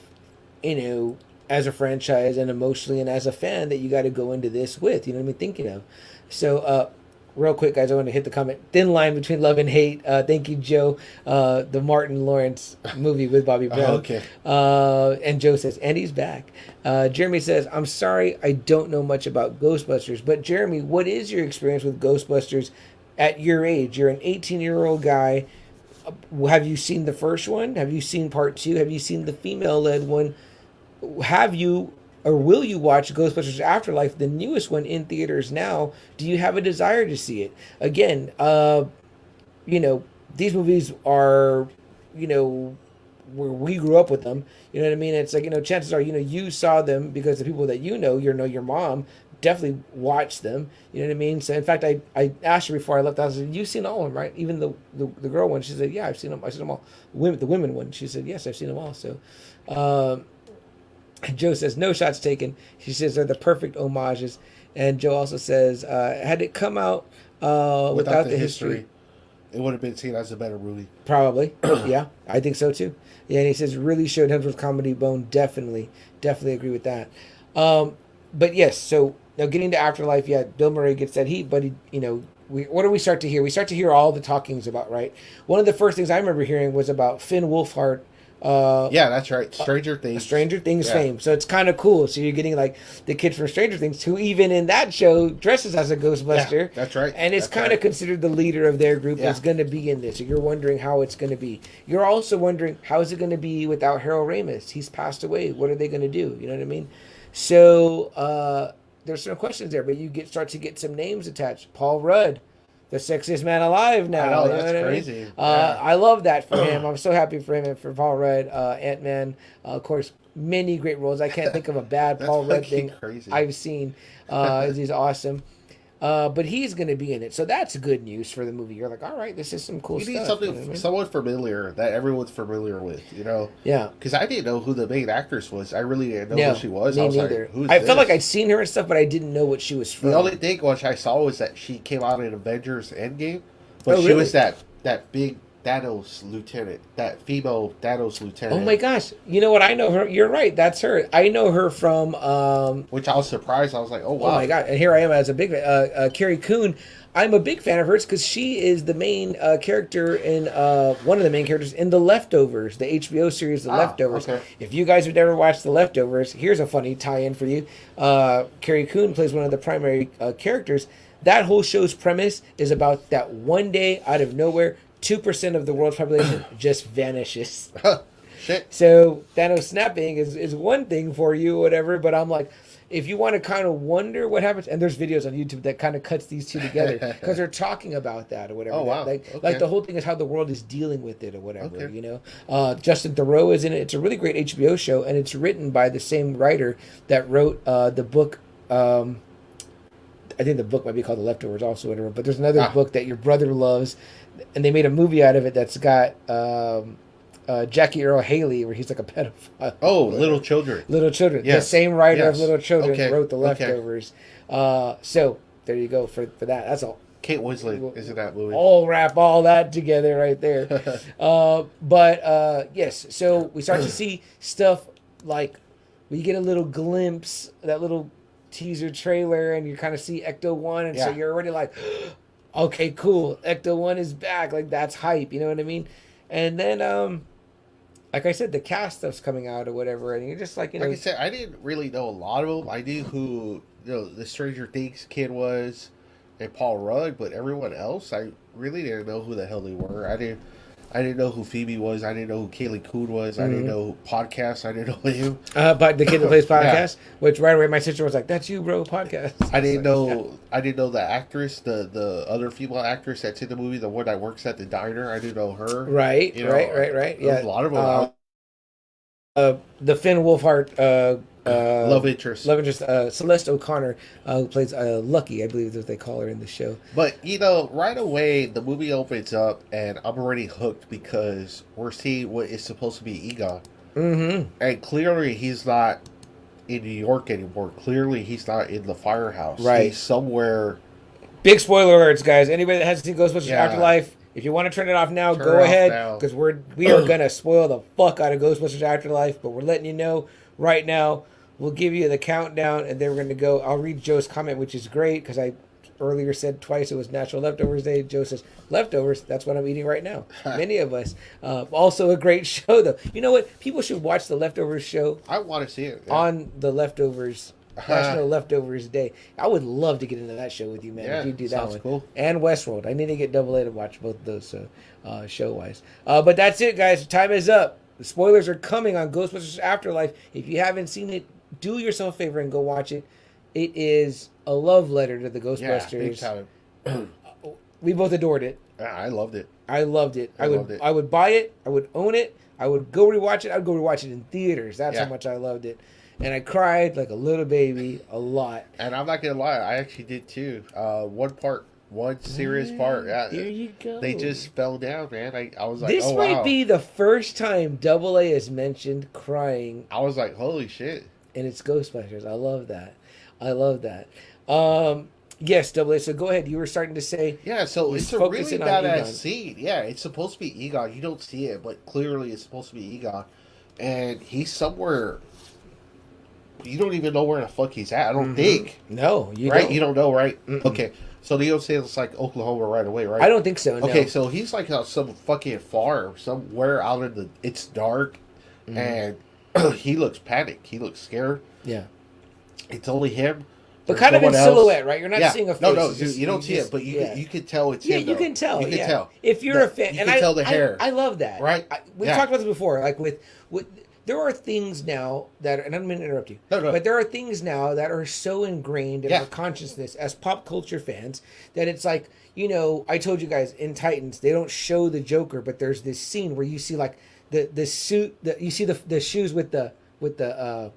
as a franchise and emotionally and as a fan that you got to go into this with, thinking of. So, real quick, guys, I want to hit the comment. Thin line between love and hate. Thank you, Joe. The Martin Lawrence movie with Bobby Brown.
Okay.
And Joe says, and he's back. Jeremy says, I'm sorry, I don't know much about Ghostbusters. But Jeremy, what is your experience with Ghostbusters at your age? You're an 18-year-old guy. Have you seen the first one? Have you seen part 2? Have you seen the female-led one? Have you or will you watch Ghostbusters Afterlife, the newest one in theaters now? Do you have a desire to see it? Again, these movies are, where we grew up with them. You know what I mean? It's like, chances are, you saw them because the people that your mom definitely watched them. You know what I mean? So, in fact, I asked her before I left. I said, "You've seen all of them, right? Even the girl one." She said, "Yeah, I've seen them. I've seen them all." The women one. She said, "Yes, I've seen them all." So, Joe says, "No shots taken." She says they're the perfect homages. And Joe also says, had it come out without the history,
it would have been seen as a better movie.
Probably. Yeah, I think so too. Yeah, and he says, really showed Hemsworth's comedy bone. Definitely agree with that. But yes, so now getting to Afterlife, Bill Murray gets that heat, but what do we start to hear? We start to hear all the talkings about, right? One of the first things I remember hearing was about Finn Wolfhard.
Yeah, that's right. Stranger Things
fame. So it's kind of cool. So you're getting like the kid from Stranger Things, who even in that show dresses as a Ghostbuster.
Yeah, that's right.
And it's kind of considered the leader of their group is going to be in this. So you're wondering how it's going to be. You're also wondering, how is it going to be without Harold Ramis? He's passed away. What are they going to do? You know what I mean? So there's some questions there, but you start to get some names attached. Paul Rudd, the sexiest man alive now.
I know, that's crazy.
I mean? I love that for him. I'm so happy for him and for Paul Rudd. Ant-Man, of course, many great roles. I can't think of a bad Paul Rudd thing I've seen. He's awesome. But he's going to be in it. So that's good news for the movie. You're like, all right, this is some cool stuff.
You need something, someone familiar that everyone's familiar with,
Yeah.
Because I didn't know who the main actress was. I really didn't know who she was.
Me
I was
neither.
Like, who's
I
this?
felt like I'd seen her and stuff, but I didn't know what she was from.
The only thing which I saw was that she came out in Avengers Endgame. But
really?
She was that big Thanos lieutenant, that female Thanos lieutenant.
Oh my gosh. You know what? I know her. You're right. That's her. I know her from...
which I was surprised. I was like, oh, wow.
Oh my God. And here I am as a big... Carrie Coon. I'm a big fan of hers because she is the main character in... one of the main characters in The Leftovers, the HBO series The Leftovers.
Okay.
If you guys have never watched The Leftovers, here's a funny tie-in for you. Carrie Coon plays one of the primary characters. That whole show's premise is about that one day, out of nowhere, 2% of the world's population just vanishes.
Shit.
So Thanos snapping is one thing for you, whatever. But I'm like, if you want to kind of wonder what happens, and there's videos on YouTube that kind of cuts these two together because they're talking about that or whatever.
Oh wow!
Like the whole thing is how the world is dealing with it or whatever. Okay. Justin Theroux is in it. It's a really great HBO show, and it's written by the same writer that wrote the book. I think the book might be called The Leftovers also, whatever. But there's another book that your brother loves, and they made a movie out of it that's got Jackie Earl Haley, where he's like a pedophile.
Oh, Little Children.
Little Children.
Yes.
The same writer of
Yes.
Little Children
Okay.
wrote The
Okay.
Leftovers. So there you go for that. That's all.
Kate Winslet is in that movie.
All wrap all that together right there. But yes, so we start to see stuff like we get a little glimpse, that little teaser trailer, and you kind of see Ecto 1, and so you're already like, okay, cool, Ecto 1 is back. Like, that's hype, you know what I mean? And then, like I said, the cast stuff's coming out or whatever, and you're just like, you know.
Like I said, I didn't really know a lot of them. I knew who the Stranger Things kid was and Paul Rudd, but everyone else, I really didn't know who the hell they were. I didn't know who Phoebe was. I didn't know who Kaylee Coon was. I didn't know podcast. I didn't know him.
But the kid that plays podcast, which right away my sister was like, "That's you, bro, podcast."
I didn't know. I didn't know the actress, the other female actress that's in the movie, the one that works at the diner. I didn't know her.
Right,
you know,
right. Yeah,
a lot of them.
The Finn Wolfhard
love interest,
Celeste O'Connor, who plays Lucky, I believe is what they call her in the show.
But right away the movie opens up and I'm already hooked because we're seeing what is supposed to be Egon, and clearly he's not in New York anymore. Clearly he's not in the firehouse.
Right,
he's somewhere.
Big spoiler alerts, guys. Anybody that hasn't seen Ghostbusters Afterlife, if you want to turn it off now, go ahead, because we are gonna spoil the fuck out of Ghostbusters Afterlife. But we're letting you know right now. We'll give you the countdown, and then we're going to go. I'll read Joe's comment, which is great, because I earlier said twice it was National Leftovers Day. Joe says, leftovers, that's what I'm eating right now. Many of us. Also a great show, though. You know what? People should watch the Leftovers show.
I want to see it.
On the Leftovers, National Leftovers Day. I would love to get into that show with you, man, if you do that one.
Cool.
And Westworld. I need to get Double A to watch both of those show-wise. But that's it, guys. Time is up. The spoilers are coming on Ghostbusters Afterlife. If you haven't seen it, do yourself a favor and go watch it. It is a love letter to the Ghostbusters.
Yeah, big time.
We both adored it.
Yeah, I loved it.
I loved it. I would buy it. I would own it. I would go rewatch it. I would go rewatch it in theaters. That's how much I loved it. And I cried like a little baby a lot.
And I'm not gonna lie, I actually did too. One serious part. Yeah,
there you go.
They just fell down, man. I was like,
this might be the first time Double A is mentioned crying.
I was like, holy shit.
And it's Ghostbusters. I love that. Yes, Double A. So go ahead. You were starting to say.
Yeah, so it's a really badass scene. Yeah, it's supposed to be Egon. You don't see it, but clearly it's supposed to be Egon. And he's somewhere. You don't even know where the fuck he's at. I don't think.
No, you
right?
don't.
You don't know, right? Okay. So they don't say it's like Oklahoma right away, right?
I don't think so. No.
Okay, so he's like on some fucking farm somewhere out in the. It's dark, and he looks panicked. He looks scared.
Yeah.
It's only him.
But kind of in silhouette, right? You're not seeing a face.
No, you don't see it, but you can tell it's him.
Yeah, you can tell.
You can tell.
If you're a fan.
You can tell the hair.
I love that.
Right?
We've talked about this before. Like with there are things now that, and I don't mean to interrupt you, but there are things now that are so ingrained in our consciousness as pop culture fans that it's like, I told you guys in Titans, they don't show the Joker, but there's this scene where you see like the suit, you see the shoes with the the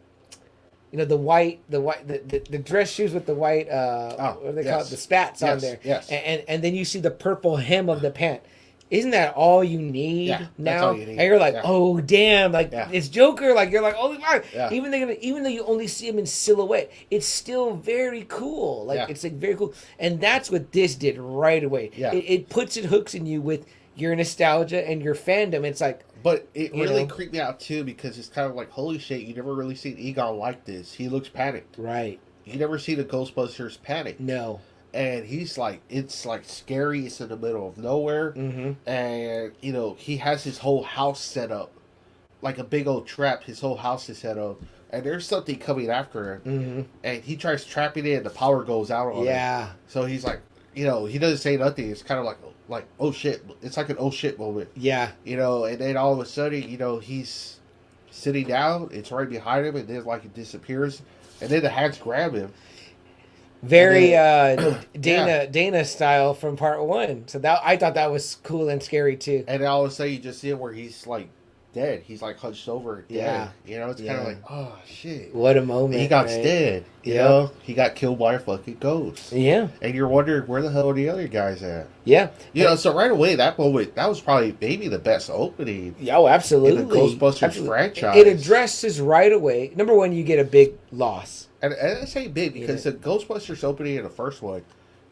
dress shoes with the white what do they call it, the spats on there, and then you see the purple hem of the pant. Isn't that all you need now? You need. And you're like, oh damn, like it's Joker. Like you're like, holy fuck. Even though you only see him in silhouette, it's still very cool. Like it's like very cool, and that's what this did right away. It puts it hooks in you with your nostalgia and your fandom. It's like,
but it really creeped me out too because it's kind of like, holy shit, you never really seen Egon like this. He looks panicked.
Right.
You never see the Ghostbusters panic.
No.
And he's like, it's like scary. It's in the middle of nowhere. And, he has his whole house set up. Like a big old trap. His whole house is set up. And there's something coming after him. And he tries trapping it and the power goes out on him. So he's like, he doesn't say nothing. It's kind of like, oh shit. It's like an oh shit moment.
Yeah.
And then all of a sudden, he's sitting down. It's right behind him. And then like it disappears. And then the hands grab him.
Very Dana style from part one. So that I thought that was cool and scary too.
And then all of a sudden you just see him where he's like dead. He's like hunched over dead.
Yeah.
You know, it's kind of like, oh shit.
What a moment.
Egon's dead. You know, he got killed by a fucking ghost.
Yeah.
And you're wondering where the hell are the other guys at?
Yeah.
You know, so right away, that moment, that was probably maybe the best opening.
Oh, absolutely.
In the Ghostbusters franchise.
It addresses right away. Number one, you get a big loss.
And I say big because the Ghostbusters opening in the first one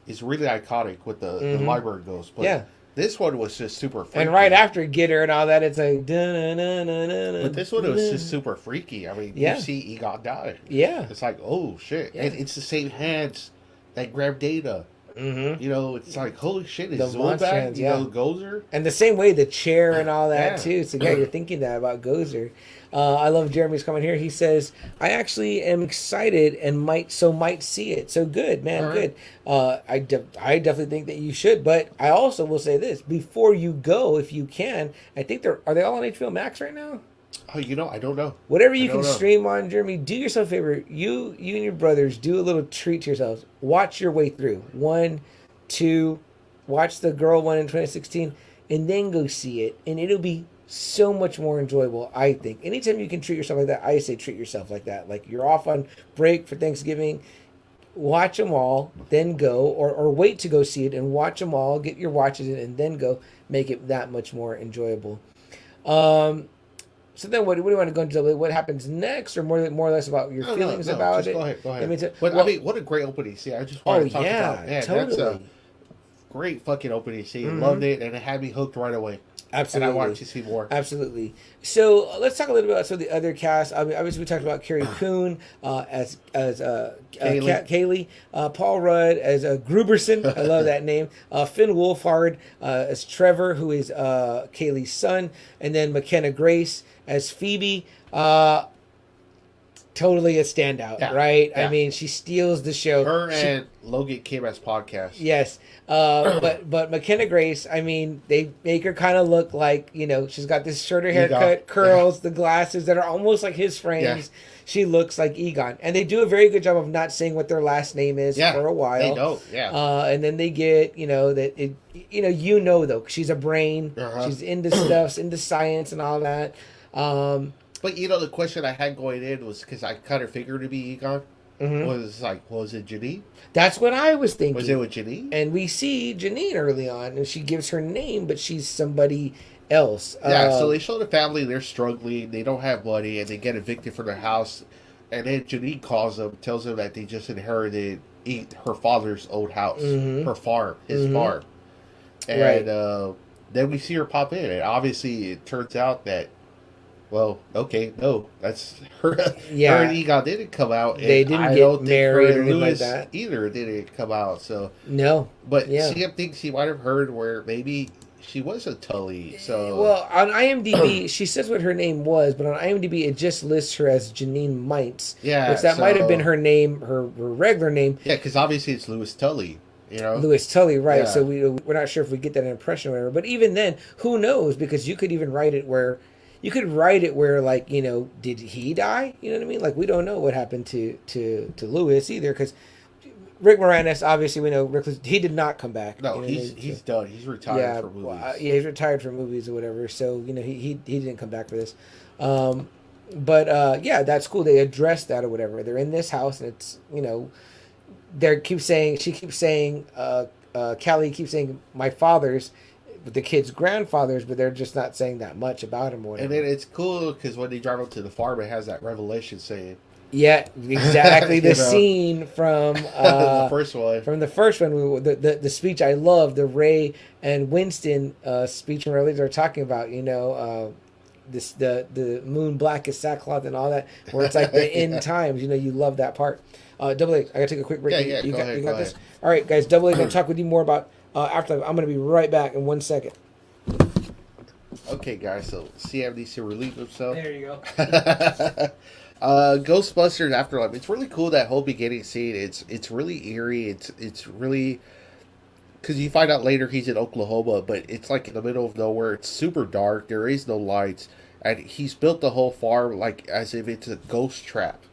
is really iconic with the library ghost. But this one was just super freaky.
And right after Get Her and all that, it's like...
But this one was just super freaky. I mean, you see Egon die.
Yeah.
It's like, oh, shit. Yeah. And it's the same hands that grab Data. Mm-hmm. You know, it's like, holy shit, is Zool back? You know, Gozer?
And the same way, the chair and all that, too. So, yeah, you're thinking that about Gozer. I love Jeremy's comment here. He says, I actually am excited and might see it. So good, man, good. I definitely think that you should. But I also will say this. Before you go, if you can, I think are they all on HBO Max right now?
Oh, you know, I don't know.
Whatever you can stream on, Jeremy, do yourself a favor. You and your brothers, do a little treat to yourselves. Watch your way through. 1, 2, watch the Girl one in 2016, and then go see it. And it'll be so much more enjoyable, I think. Anytime you can treat yourself like that, I say treat yourself like that. Like you're off on break for Thanksgiving, watch them all, then go, or wait to go see it and watch them all, get your watches in, and then go. Make it that much more enjoyable. So then, what do you want to go into? What happens next, or more or less about your feelings about it?
Go ahead. I mean, what a great opening scene! I just want to talk about. Man, totally. That's a great fucking opening scene. Loved it, and it had me hooked right away.
Absolutely,
and I wanted to see more.
Absolutely. So let's talk a little bit about some of the other cast. I mean, obviously, we talked about Carrie Coon as Kaylee, Paul Rudd as Gruberson. I love that name. Finn Wolfhard as Trevor, who is Kaylee's son, and then McKenna Grace as Phoebe. Totally a standout, right? Yeah. I mean, she steals the show.
Her and Logan came as podcast.
Yes. But McKenna Grace, I mean, they make her kind of look like, you know, she's got this shorter haircut, curls, the glasses that are almost like his frames. Yeah. She looks like Egon. And they do a very good job of not saying what their last name is for a while.
They don't,
and then they get, you know, that it, you know, though, she's a brain. She's into stuff, into science and all that.
But, you know, the question I had going in was, because I kind of figured it'd be Egon, was like, was it Janine?
That's what I was thinking.
Was it with Janine?
And we see Janine early on, and she gives her name, but she's somebody else.
Yeah, so they show the family, they're struggling, they don't have money, and they get evicted from their house. And then Janine calls them, tells them that they just inherited her father's old house, her farm, his farm. And then we see her pop in, and obviously it turns out that, well, okay, no, that's her. Her and Egon didn't come out.
They didn't get married or anything like that.
Either didn't come out. So
no,
but Sam thinks he might have heard where maybe she was a Tully. So
well, on IMDb, she says what her name was, but on IMDb it just lists her as Janine Mites.
Yeah,
which that might have been her name, her regular name.
Yeah, because obviously it's Louis Tully. You know?
Louis Tully, right? Yeah. So we're not sure if we get that impression or whatever. But even then, who knows? Because you could even write it where. You could write it where, like, you know, did he die? You know what I mean? Like, we don't know what happened to Louis either, because Rick Moranis, obviously, we know he did not come back.
No, he's done. He's retired from movies.
He's retired from movies or whatever. So, you know, he didn't come back for this. But that's cool. They addressed that or whatever. They're in this house, and it's, you know, Callie keeps saying, my father's. With the kids' grandfathers, but they're just not saying that much about him or whatever.
And then it's cool because when they drive up to the farm, it has that revelation saying.
Yeah, exactly. The scene from
the first one.
From the first one, the speech I love, the Ray and Winston speech where they're talking about, you know, the moon black as sackcloth and all that, where it's like the end times. You know, you love that part. Double A, I gotta take a quick break.
Yeah,
you
go ahead,
this. All right, guys. Double A, gonna talk with you more about. Afterlife. I'm going to be right back in 1 second.
Okay, guys. So CM needs to relieve himself.
There you go.
Ghostbusters Afterlife. It's really cool, that whole beginning scene. It's really eerie. It's really, because you find out later he's in Oklahoma, but it's like in the middle of nowhere. It's super dark. There is no lights, and he's built the whole farm like as if it's a ghost trap.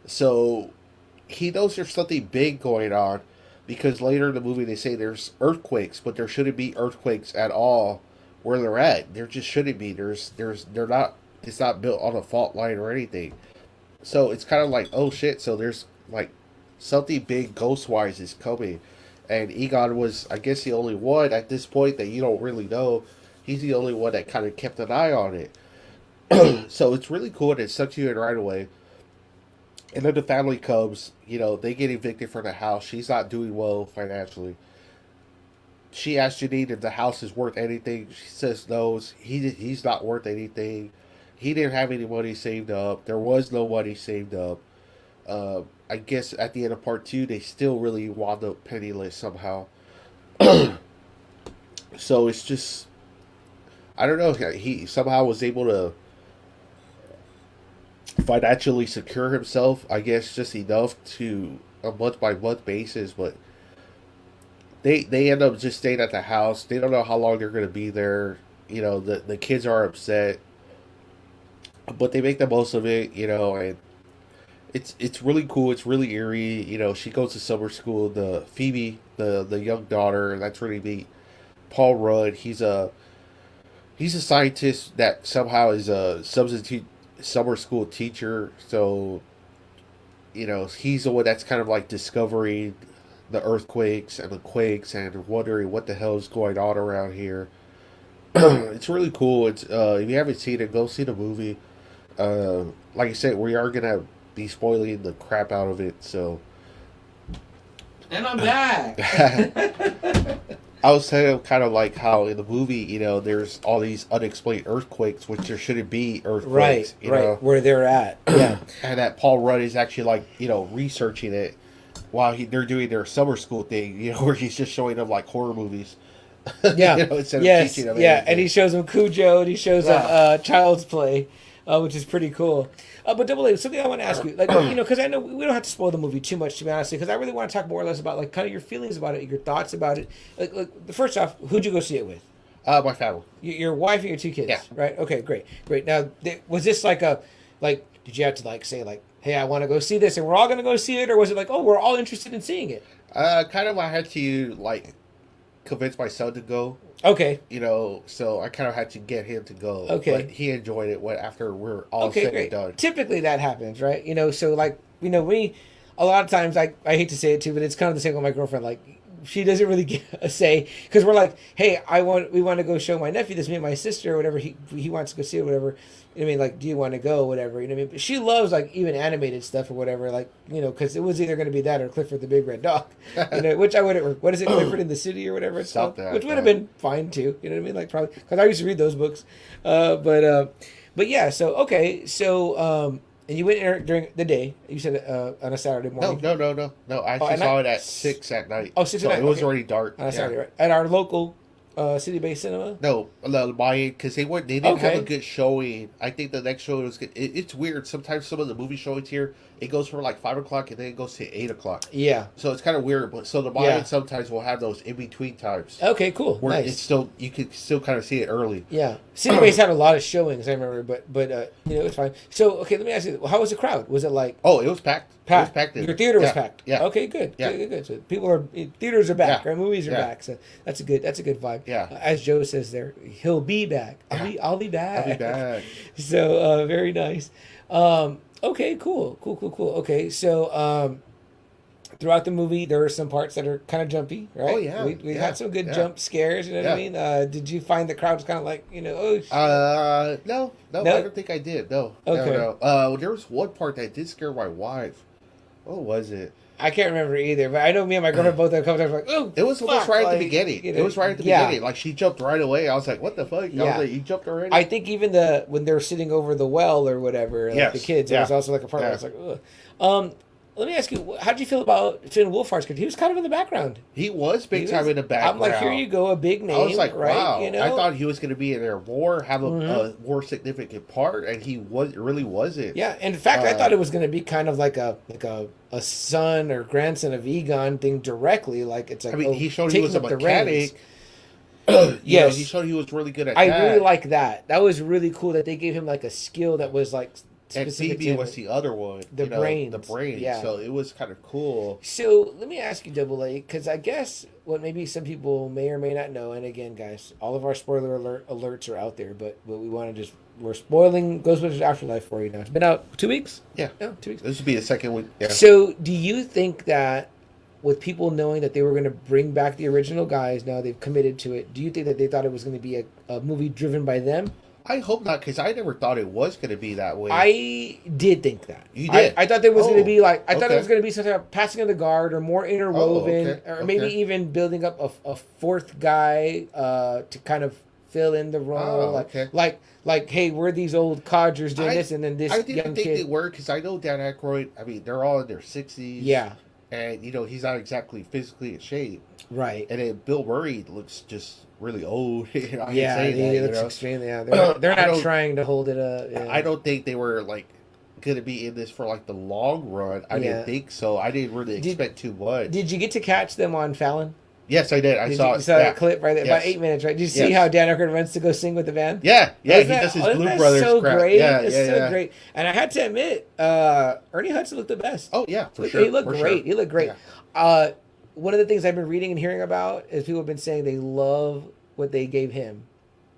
So he knows there's something big going on. Because later in the movie they say there's earthquakes, but there shouldn't be earthquakes at all where they're at. There just shouldn't be. They're not it's not built on a fault line or anything. So it's kind of like, oh shit, so there's like something big ghost wise is coming. And Egon was, I guess, the only one at this point that you don't really know. He's the only one that kind of kept an eye on it. So it's really cool and it sucks you in right away. And then the family comes, they get evicted from the house. She's not doing well financially. She asks Janine if the house is worth anything. She says no, he's not worth anything. He didn't have any money saved up. There was no money saved up. I guess at the end of part 2, they still really wound up penniless somehow. So it's just, I don't know. He somehow was able to financially secure himself, I guess, just enough to a month by month basis, but they end up just staying at the house. They don't know how long they're going to be there. The kids are upset, but they make the most of it, and it's really cool. It's really eerie. She goes to summer school. The Phoebe, the young daughter, that's really neat. Paul Rudd, he's a scientist that somehow is a substitute summer school teacher. So, he's the one that's kind of like discovering the earthquakes and the quakes and wondering what the hell is going on around here. It's really cool. It's if you haven't seen it, go see the movie. Like I said, we are gonna be spoiling the crap out of it. So,
and I'm back.
I was saying kind of like how in the movie, there's all these unexplained earthquakes, which there shouldn't be earthquakes.
Right, where they're at. Yeah.
And that Paul Rudd is actually like, researching it while they're doing their summer school thing, where he's just showing them like horror movies.
Yeah.
Instead of teaching them anything.
And he shows them Cujo and he shows them Child's Play, which is pretty cool. But Double A, something I want to ask you, like, because I know we don't have to spoil the movie too much, to be honest, because I really want to talk more or less about, like, kind of your feelings about it, your thoughts about it. Like first off, who'd you go see it with?
My family.
Your wife and your 2 kids?
Yeah.
Right? Okay, great. Now, was this like did you have to, like, say, like, hey, I want to go see this, and we're all going to go see it, or was it like, oh, we're all interested in seeing it?
Kind of I had to, like, convince my son to go.
Okay.
So I kind of had to get him to go.
Okay.
But he enjoyed it after we're all said and done.
Typically that happens, right? So like, we, a lot of times, I hate to say it too, but it's kind of the same with my girlfriend. Like, she doesn't really get a say because we're like, hey, we want to go show my nephew this, me and my sister or whatever. He wants to go see it or whatever. Like, do you want to go, whatever? But she loves, like, even animated stuff or whatever, like, because it was either going to be that or Clifford the Big Red Dog, which I would, what is it, Clifford in the City or whatever it's called, which would have been fine too, like, probably, because I used to read those books, but yeah, so, okay, so, and you went in during the day, you said on a Saturday morning.
No, I actually saw it at 6 at night.
Oh, 6 at night,
it was already dark.
On a Saturday, right? At our local city-based cinema?
No, because they didn't have a good showing. I think the next show was good. It's weird. Sometimes some of the movie showings here, it goes from like 5 o'clock and then it goes to 8 o'clock.
Yeah.
So it's kind of weird. But so the Mayan sometimes will have those in between times.
Okay, cool.
Where
nice.
It's still, you can still kind of see it early.
Yeah. City-based had a lot of showings, I remember, but it's fine. So, okay, let me ask you, how was the crowd? Was it like...
Oh, it was packed. It was packed.
Your theater was packed.
Yeah.
Okay, good.
Yeah.
Good. So theaters are back, right? Movies are back. So that's a good vibe.
Yeah.
As Joe says there, he'll be back. I'll be back.
I'll be back.
So very nice. Okay, cool. Okay, so throughout the movie, there were some parts that are kind of jumpy, right?
Oh yeah,
we had some good jump scares. You know what I mean? Did you find the crowd was kind of like, oh?
No, I don't think I did. No.
Okay.
No. There was one part that did scare my wife. What was it?
I can't remember either, but I know me and my girlfriend both had a couple times like, oh,
it was almost right at the beginning. It was right at the beginning. Like, she jumped right away. I was like, what the fuck? I was like, you jumped already?
I think even when they were sitting over the well or whatever, like the kids, it was also like a part where I was like, ugh. Let me ask you, how did you feel about Finn Wolfhard's character? He was kind of in the background.
He was big time in the background.
I'm like, here you go, a big name.
I was like,
right?
wow. I thought he was going to be in there more, have a more significant part, and he really wasn't.
Yeah, and in fact, I thought it was going to be kind of like a son or grandson of Egon thing directly. Like, it's like,
I mean, he showed he was a mechanic.
Yes,
he showed he was really good at that.
I really like that. That was really cool that they gave him like a skill that was like.
And Phoebe was the other one.
The brains.
The brains.
Yeah.
So it was kind of cool.
So let me ask you, Double A, because I guess what maybe some people may or may not know, and again, guys, all of our spoiler alerts are out there, but we want to just we're spoiling Ghostbusters Afterlife for you now. It's been out 2 weeks.
Yeah,
2 weeks.
This would be the second week. Yeah.
So, do you think that with people knowing that they were going to bring back the original guys, now they've committed to it? Do you think that they thought it was going to be a movie driven by them?
I hope not, because I never thought it was going to be that way.
I did think that.
You did?
I thought there was going to be like, I thought it was
okay.
going to be some type of passing of the guard or more interwoven, or maybe even building up a fourth guy to kind of fill in the role. Like, hey, we're these old codgers doing this, and then this young kid.
I didn't think they were, because I know Dan Aykroyd, I mean, they're all in their 60s.
Yeah.
And, you know, he's not exactly physically in shape.
Right.
And then Bill Murray looks just really old. He
looks extremely. Yeah, they're not trying to hold it up. Yeah.
I don't think they were like going to be in this for like the long run. I didn't think so. I didn't really expect too much.
Did you get to catch them on Fallon?
Yes, I did.
You saw that clip right there, about 8 minutes, right? Did you see how Dan Aykroyd runs to go sing with the band?
Yeah, he does his Blue Brothers
so
crap.
Great.
Yeah,
it's so great. And I had to admit, Ernie Hudson looked the best.
Oh yeah, for sure.
He looked great.
Sure.
He looked great. Yeah. One of the things I've been reading and hearing about is people have been saying they love what they gave him.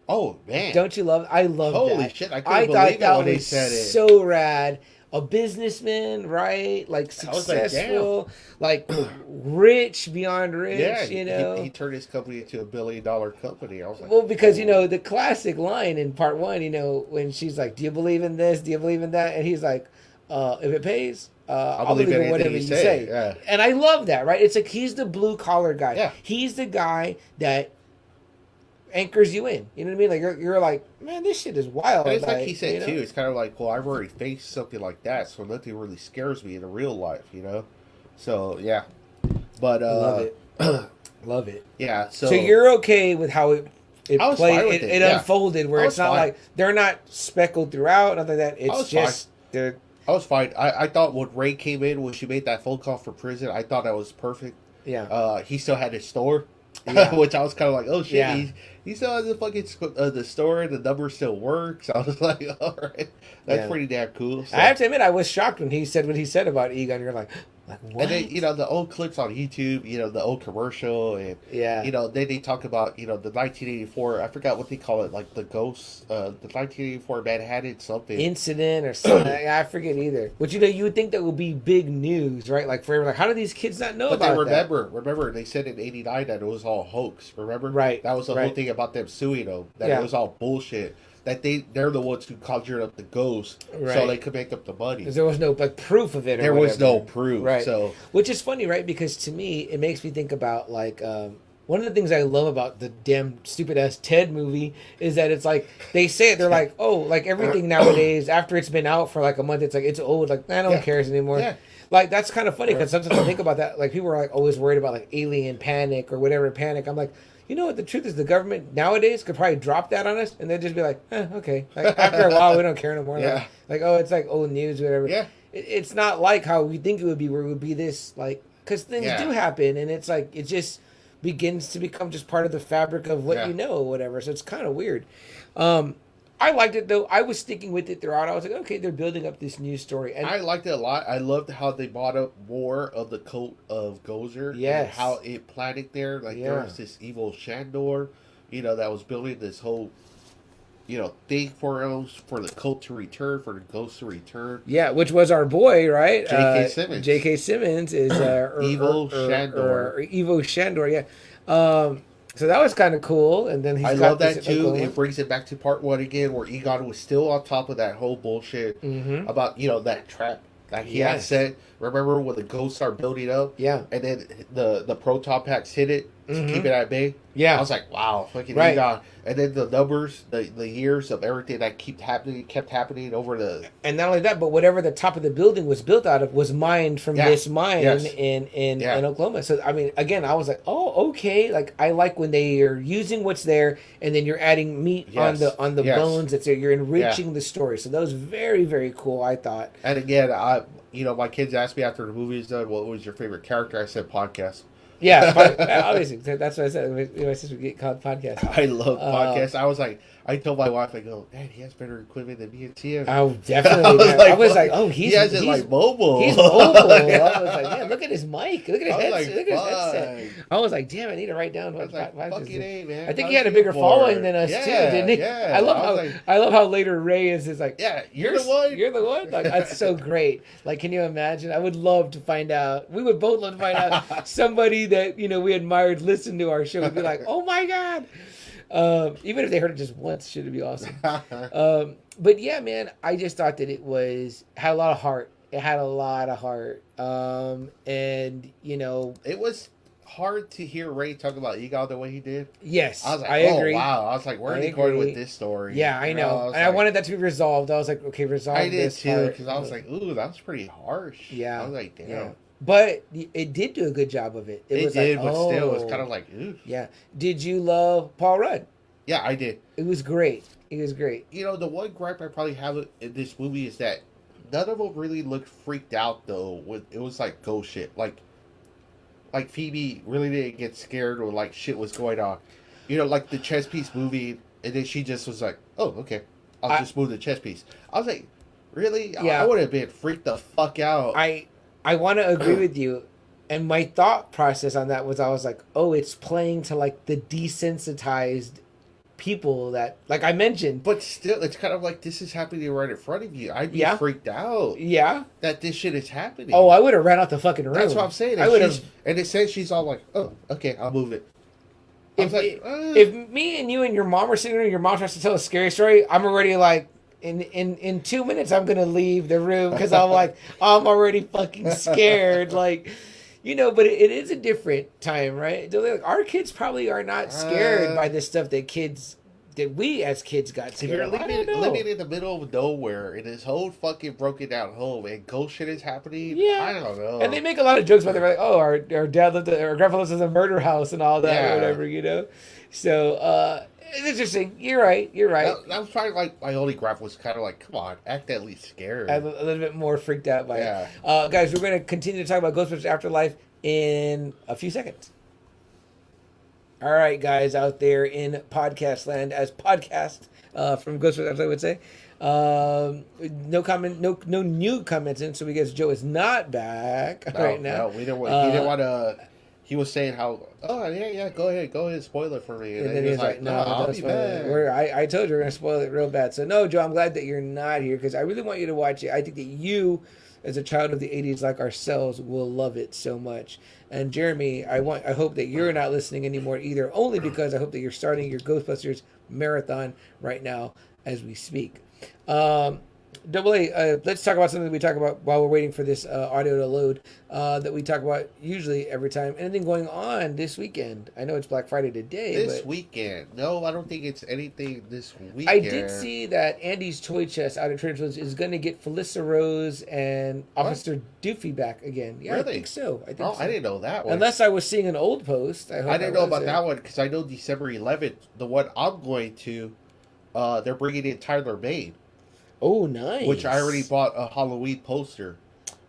Oh man,
don't you love? I love that.
Holy shit! I couldn't believe it when they said it.
So rad. A businessman, right? Like successful, like rich beyond rich.
Yeah,
you know,
he turned his company into $1 billion company. I was like,
well, because you know the classic line in part one. You know, when she's like, "Do you believe in this? Do you believe in that?" And he's like, "If it pays, I'll believe in whatever you say."
Yeah.
And I love that, right? It's like he's the blue collar guy.
Yeah.
He's the guy that anchors you in. You know what I mean? Like you're like, man, this shit is wild.
And it's like he said too. It's kind of like, well, I've already faced something like that, so nothing really scares me in the real life, you know. So yeah, but
love it, love it.
Yeah.
So you're okay with how it played? It
yeah.
unfolded where it's not like they're not speckled throughout. Nothing like that. It's just they're.
I was fine. I thought when Ray came in, when she made that phone call for prison, I thought that was perfect.
Yeah.
He still had his store.
Yeah.
Which I was kind of like, oh shit,
yeah.
he still has the fucking the store, the number still works. I was like, all right, that's pretty damn cool. So.
I have to admit, I was shocked when he said what he said about Egon. You're like what?
And then, you know, the old clips on YouTube, you know, the old commercial, and you know, they talk about, you know, the 1984. I forgot what they call it, like the ghost, the 1984 Manhattan something
incident or something. I forget either. But you know, you would think that would be big news, right? Like forever. Like, how do these kids not know about that?
Remember, they said in '89 that it was all hoax. Remember,
right?
That was the whole thing about them suing them. That it was all bullshit. That they're the ones who conjured up the ghost, so they could make up the money.
Because there was no proof of it.
There was no proof,
right?
So,
which is funny, right? Because to me, it makes me think about like one of the things I love about the damn stupid ass Ted movie is that it's like they say it. They're like, oh, like everything nowadays after it's been out for like a month, it's like it's old. Like no one cares anymore. Yeah. Like that's kind of funny because sometimes I think about that. Like people are like always worried about like alien panic or whatever panic. I'm like. You know what the truth is? The government nowadays could probably drop that on us, and they'd just be like, okay. Like after a while, we don't care no more. Like oh, it's like old news, or whatever.
Yeah.
It's not like how we think it would be, where it would be this, like, because things do happen, and it's like it just begins to become just part of the fabric of what you know, or whatever. So it's kind of weird. I liked it though. I was sticking with it throughout. I was like, okay, they're building up this new story, and
I liked it a lot. I loved how they brought up more of the cult of Gozer.
Yes,
and how it planted there. Like there was this evil Shandor, you know, that was building this whole, you know, thing for the cult to return, for the ghost to return.
Yeah, which was our boy, right?
J.K. Simmons.
J.K. Simmons is
Evil Shandor.
Evo Shandor, yeah. So that was kind of cool, and then
I love that too. It brings it back to part one again, where Egon was still on top of that whole bullshit about, you know, that trap that he had set. Remember when the ghosts start building up?
Yeah.
And then the proton packs hit it to keep it at bay.
Yeah.
I was like, wow, fucking Egon. And then the numbers, the years of everything that kept happening over the... And
not only that, but whatever the top of the building was built out of was mined from this mine in Oklahoma. So, I mean, again, I was like, oh, okay. Like, I like when they are using what's there, and then you're adding meat on the bones. That's You're enriching the story. So that was very, very cool, I thought.
And again, you know, my kids asked me after the movie is done, what was your favorite character? I said podcast.
Yeah, obviously. That's what I said. My sister get called podcast.
I love podcasts. I I told my wife, I go, man, he has better equipment than me and Tia.
Oh, definitely. I was like, oh,
he has it like mobile.
He's mobile. I was like, man, look at his mic. Look at his headset. Look at his headset. I was like, damn, I need to write down.
Fucking A, man.
I think he had a bigger following than us too, didn't he?
Yeah.
I love how later Ray is like,
yeah, you're the one.
You're the one. Like, that's so great. Like, can you imagine? I would love to find out. We would both love to find out somebody that we admired listened to our show. We'd be like, oh my god. Even if they heard it just once, should it be awesome? But yeah, man, I just thought that it had a lot of heart. It had a lot of heart. And
it was hard to hear Ray talk about Egon the way he did.
Yes,
I was like,
I agree.
Wow. I was like, where are they going with this story?
Yeah, I know. I wanted that to be resolved. I was like, okay, resolve this.
I did too, because I was like, ooh, that was pretty harsh.
Yeah.
I was like, damn.
Yeah. But it did do a good job of it.
It did, but still, it was kind of like, ooh.
Yeah. Did you love Paul Rudd?
Yeah, I did.
It was great. It was great.
The one gripe I probably have in this movie is that none of them really looked freaked out, though. It was like ghost shit. Like Phoebe really didn't get scared or like shit was going on. Like the chess piece movie, and then she just was like, oh, okay. I'll just move the chess piece. I was like, really?
Yeah.
I would have been freaked the fuck out.
I want to agree with you. And my thought process on that was I was like, oh, it's playing to like the desensitized people that, like I mentioned.
But still, it's kind of like this is happening right in front of you. I'd be freaked out.
Yeah.
That this shit is happening.
Oh, I would have ran out the fucking room.
That's what I'm saying.
I would have.
And it says she's all like, oh, okay, I'll move it.
If me and you and your mom are sitting there and your mom tries to tell a scary story, I'm already like, in 2 minutes, I'm going to leave the room because I'm like, I'm already fucking scared. Like, but it is a different time, right? Like, our kids probably are not scared by this stuff that we as kids got scared.
If you're living in the middle of nowhere in this whole fucking broken down home and ghost shit is happening, I don't know.
And they make a lot of jokes about it. They're like, oh, our dad our grandpa lives in a murder house and all that or whatever, So, it's interesting. You're right.
That was probably like my only gripe was kind of like, come on, act at least scared.
I'm a little bit more freaked out by it. Guys, we're going to continue to talk about Ghostbusters Afterlife in a few seconds. All right, guys out there in podcast land, as podcast from Ghostbusters, I would say. No comment, no new comments in, so we guess Joe is not back right now.
No, he didn't want to. He was saying how, oh yeah, go ahead, spoil it for me.
And then he was like, no, I'll be back. I told you we're gonna spoil it real bad. So no, Joe, I'm glad that you're not here because I really want you to watch it. I think that you, as a child of the '80s like ourselves, will love it so much. And Jeremy, I hope that you're not listening anymore either. Only because I hope that you're starting your Ghostbusters marathon right now as we speak. Double A, let's talk about something that we talk about while we're waiting for this audio to load, that we talk about usually every time. Anything going on this weekend? I know it's Black Friday today.
This weekend? No, I don't think it's anything this weekend.
I did see that Andy's Toy Chest out of Trader Joe's is going to get Felissa Rose and Officer Doofy back again. Yeah, really? I think so. I
didn't know that one.
Unless I was seeing an old post.
I didn't know about that one because I know December 11th, the one I'm going to, they're bringing in Tyler Bane.
Oh, nice.
Which I already bought a Halloween poster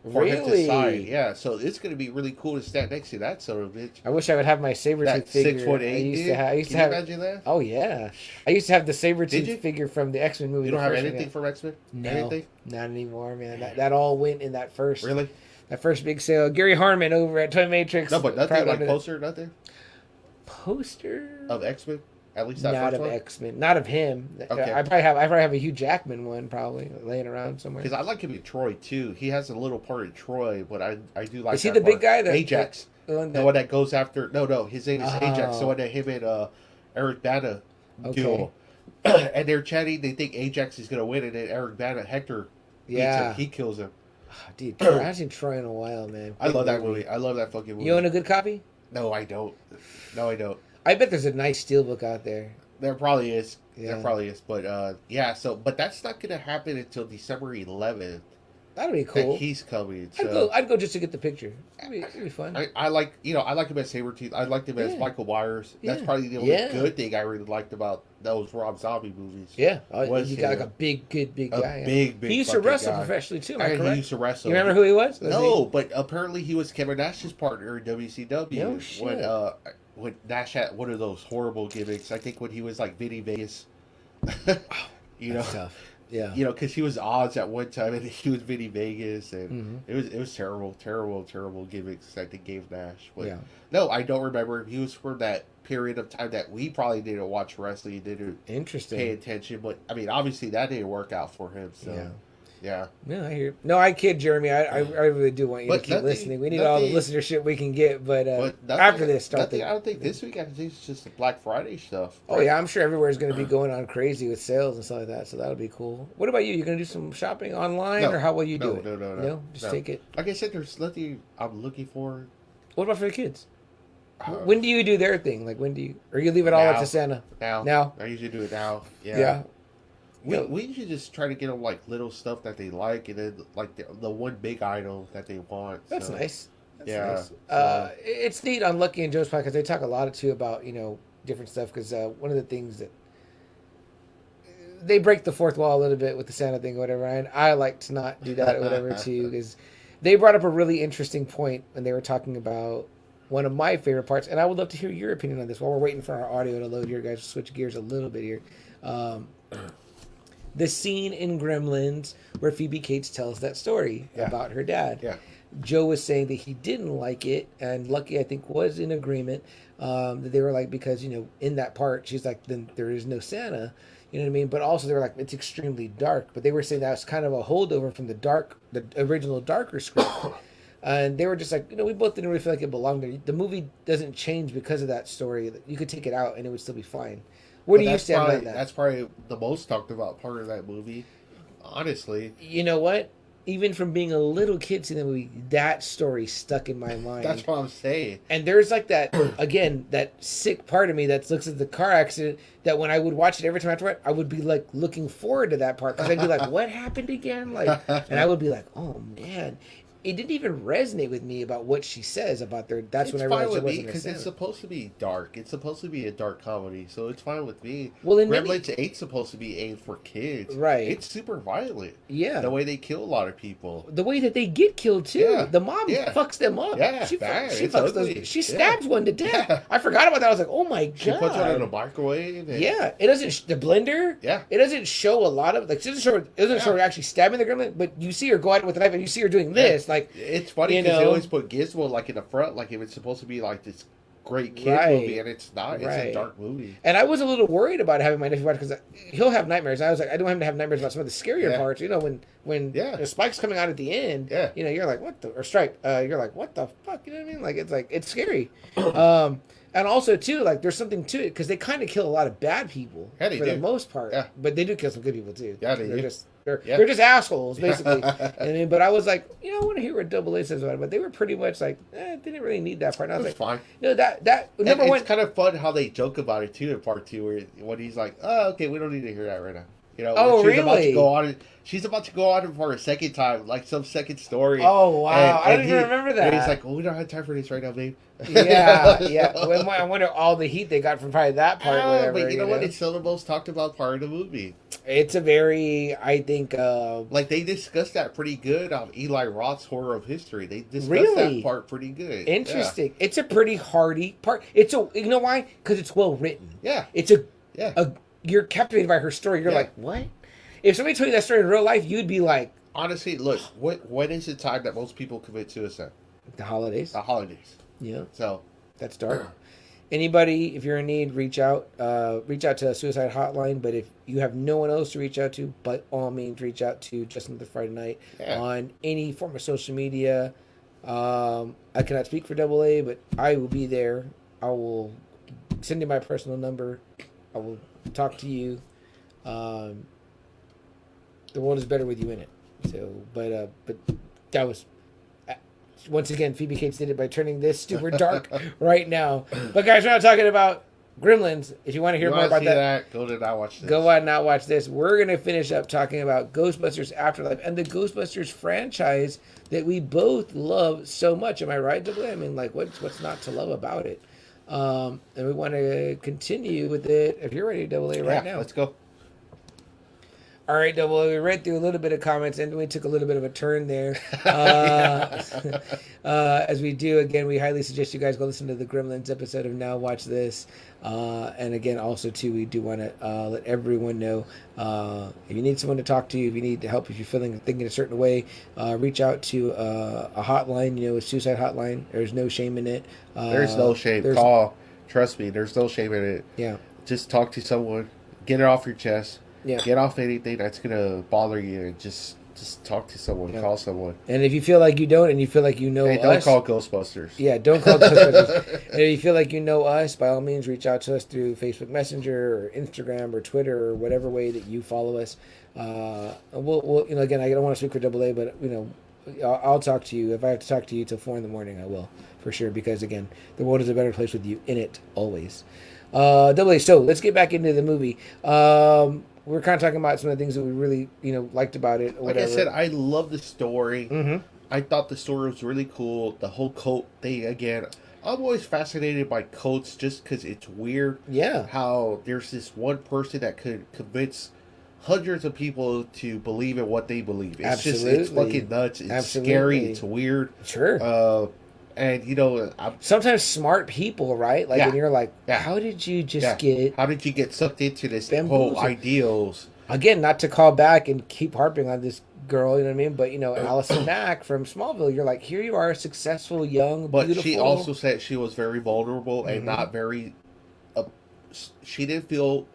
for him to sign. Yeah, so it's going to be really cool to stand next to that son of a bitch.
I wish I would have my Sabretooth figure.
6'8",
I used to have,
imagine that?
Oh, yeah. I used to have the Sabretooth figure from the X-Men movie.
You don't have anything from X-Men?
No,
anything?
Not anymore, man. That all went in that first.
Really?
That first big sale. Gary Harmon over at Toy Matrix.
No, but nothing like poster, nothing?
Poster?
Of X-Men? At least that
not
first
of
one?
X-Men, not of him.
Okay.
I probably have a Hugh Jackman one probably laying around somewhere.
Because I like him in Troy too. He has a little part in Troy, but I do like.
Is he the big guy?
Ajax, the one that goes after. No, his name is Ajax. The one that him and Eric Bana duel, and they're chatting. They think Ajax is gonna win, and then Eric Bana, Hector, beats him. He kills him.
Oh, dude, I haven't seen Troy in a while, man.
I love that movie. I love that fucking movie.
You own a good copy?
No, I don't.
I bet there's a nice steelbook out there.
There probably is. Yeah. There probably is. But but that's not gonna happen until December 11th.
That'd be cool.
He's coming. So.
I'd go just to get the picture. It'd be fun.
I like him as Sabretooth. I liked him as Michael Myers. That's probably the only good thing I really liked about those Rob Zombie movies.
Yeah. He got like a big guy.
Big
he used to wrestle professionally too, am I correct?
He used to wrestle.
You remember who he was?
But apparently he was Kevin Nash's partner in WCW.
No shit.
When Nash had one of those horrible gimmicks. I think when he was like Vinny Vegas You
That's
know,
tough. Yeah.
because he was Oz at one time, and he was Vinny Vegas, and it was terrible gimmicks that they gave Nash. But no, I don't remember him. He was from that period of time that we probably didn't watch wrestling, didn't pay attention. But I mean, obviously that didn't work out for him. So yeah.
No, I hear. No, I kid, Jeremy. I really do want you to keep listening. We need all the listenership we can get. But after this,
I don't think this week. I think it's just the Black Friday stuff.
Right? Oh yeah, I'm sure everywhere's going to be going on crazy with sales and stuff like that. So that'll be cool. What about you? You going to do some shopping online, or how will you do it? No. Just take it.
Like I said, there's nothing I'm looking for.
What about for the kids? When do you do their thing? Like when do you, or you leave it all up to Santa? Now.
I usually do it now. Yeah. We usually just try to get them like little stuff that they like, and then like the one big item that they want.
That's nice. Nice.
So.
It's neat on Lucky and Joe's podcast. They talk a lot too about different stuff, because one of the things that they break the fourth wall a little bit with the Santa thing or whatever, and I like to not do that or whatever too, because they brought up a really interesting point when they were talking about one of my favorite parts, and I would love to hear your opinion on this while we're waiting for our audio to load here, guys. Switch gears a little bit here. The scene in Gremlins where Phoebe Cates tells that story about her dad.
Yeah.
Joe was saying that he didn't like it, and Lucky, I think, was in agreement. That they were like, because, in that part, she's like, then there is no Santa. You know what I mean? But also they were like, it's extremely dark. But they were saying that was kind of a holdover from the original darker script. And they were just like, we both didn't really feel like it belonged there. The movie doesn't change because of that story. You could take it out and it would still be fine. What do you stand on that?
That's probably the most talked about part of that movie, honestly.
You know what? Even from being a little kid seeing the movie, that story stuck in my mind.
That's what I'm saying.
And there's like that, again, that sick part of me that looks at the car accident, that when I would watch it every time after it, I would be like looking forward to that part. Because I'd be like, what happened again? And I would be like, oh man. It didn't even resonate with me about what she says about their. That's when I realized it wasn't
because it's supposed to be dark. It's supposed to be a dark comedy, so it's fine with me.
Well,
Gremlins 8's supposed to be aimed for kids,
right?
It's super violent.
Yeah,
the way they kill a lot of people,
the way that they get killed too. Yeah. The mom fucks them up.
Yeah,
she fucks those. She stabs one to death. Yeah. I forgot about that. I was like, oh my god.
She puts one in a microwave.
Yeah, it doesn't. The blender.
Yeah,
it doesn't show a lot of like. It doesn't show her actually stabbing the gremlin, but you see her go at it with a knife, and you see her doing this. Like,
it's funny. Because they always put Gizmo like in the front, like if it's supposed to be like this great kid movie, and it's not. It's a dark movie.
And I was a little worried about having my nephew watch, because he'll have nightmares. I was like, I don't want him to have nightmares about some of the scarier parts. When the Spike's coming out at the end, you're like, what the, or Stripe, you're like, what the fuck? You know what I mean? Like it's scary. And also too, like there's something to it because they kind of kill a lot of bad people for the most part. Yeah. But they do kill some good people too.
Yeah, they're
just assholes basically. But I was like, I want to hear what Double A says about it. But they were pretty much like, they didn't really need that part. And I was like,
fine.
That number one.
It's kind of fun how they joke about it too in part 2, where when he's like, oh, okay, we don't need to hear that right now. She's about to go on for a second time, like some second story.
Oh wow! I don't even remember that.
And he's like, we don't have time for this right now, babe.
Yeah. I wonder all the heat they got from probably that part. Whatever,
but you know what? It's still the most talked about part of the movie.
It's a very, I think,
like they discussed that pretty good on Eli Roth's Horror of History. They discussed that part pretty good.
Interesting. Yeah. It's a pretty hardy part. You know why? Because it's well written.
Yeah.
It's you're captivated by her story. You're like, what? If somebody told you that story in real life, you'd be like...
Honestly, look, when is the time that most people commit suicide?
The holidays. Yeah.
So...
That's dark. Anybody, if you're in need, reach out. Reach out to a suicide hotline. But if you have no one else to reach out to, by all means, reach out to Just Another Friday Night on any form of social media. I cannot speak for Double A, but I will be there. I will send you my personal number. I will talk to you. The world is better with you in it. So, but that was once again Phoebe Cates did it by turning this super dark right now. But guys, we're not talking about Gremlins. If you want to hear more about that,
go to not watch this.
Go out and not watch this. We're gonna finish up talking about Ghostbusters Afterlife and the Ghostbusters franchise that we both love so much. Am I right, Double A? I mean, like, what's not to love about it? And we want to continue with it. If you're ready, Double A, right now.
Let's go.
All right, Double. We read through a little bit of comments, and we took a little bit of a turn there. As we do, again, we highly suggest you guys go listen to the Gremlins episode of Now Watch This. And again, also, too, we do want to let everyone know if you need someone to talk to, if you need help, if you're thinking a certain way, reach out to a hotline, a suicide hotline. There's no shame in it.
There's no shame. Call. Trust me, there's no shame in it.
Yeah.
Just talk to someone. Get it off your chest.
Yeah.
Get off anything that's going to bother you and just talk to someone. Yeah. Call someone.
And if you feel like you don't and you feel like you know
us. Don't call Ghostbusters.
Yeah, don't call Ghostbusters. And if you feel like you know us, by all means, reach out to us through Facebook Messenger or Instagram or Twitter or whatever way that you follow us. We'll again, I don't want to speak for AA, but, I'll talk to you. If I have to talk to you till 4 a.m, I will, for sure. Because, again, the world is a better place with you in it, always. AA, so let's get back into the movie. We're kind of talking about some of the things that we really, liked about it. Or
like
whatever.
I said, I love the story.
Mm-hmm.
I thought the story was really cool. The whole cult thing, again, I'm always fascinated by cults just because it's weird.
Yeah.
How there's this one person that could convince hundreds of people to believe in what they believe. It's
Absolutely.
It's fucking nuts. It's scary. It's weird.
Sure.
And
sometimes smart people, right? Like, and you're like, how did you get?
How did you get sucked into this
bamboozled?
whole ideals?
Again, not to call back and keep harping on this girl, you know what I mean? But Allison Mack from Smallville, you're like, here you are, successful, young,
but
beautiful.
She also said she was very vulnerable and not very. She didn't feel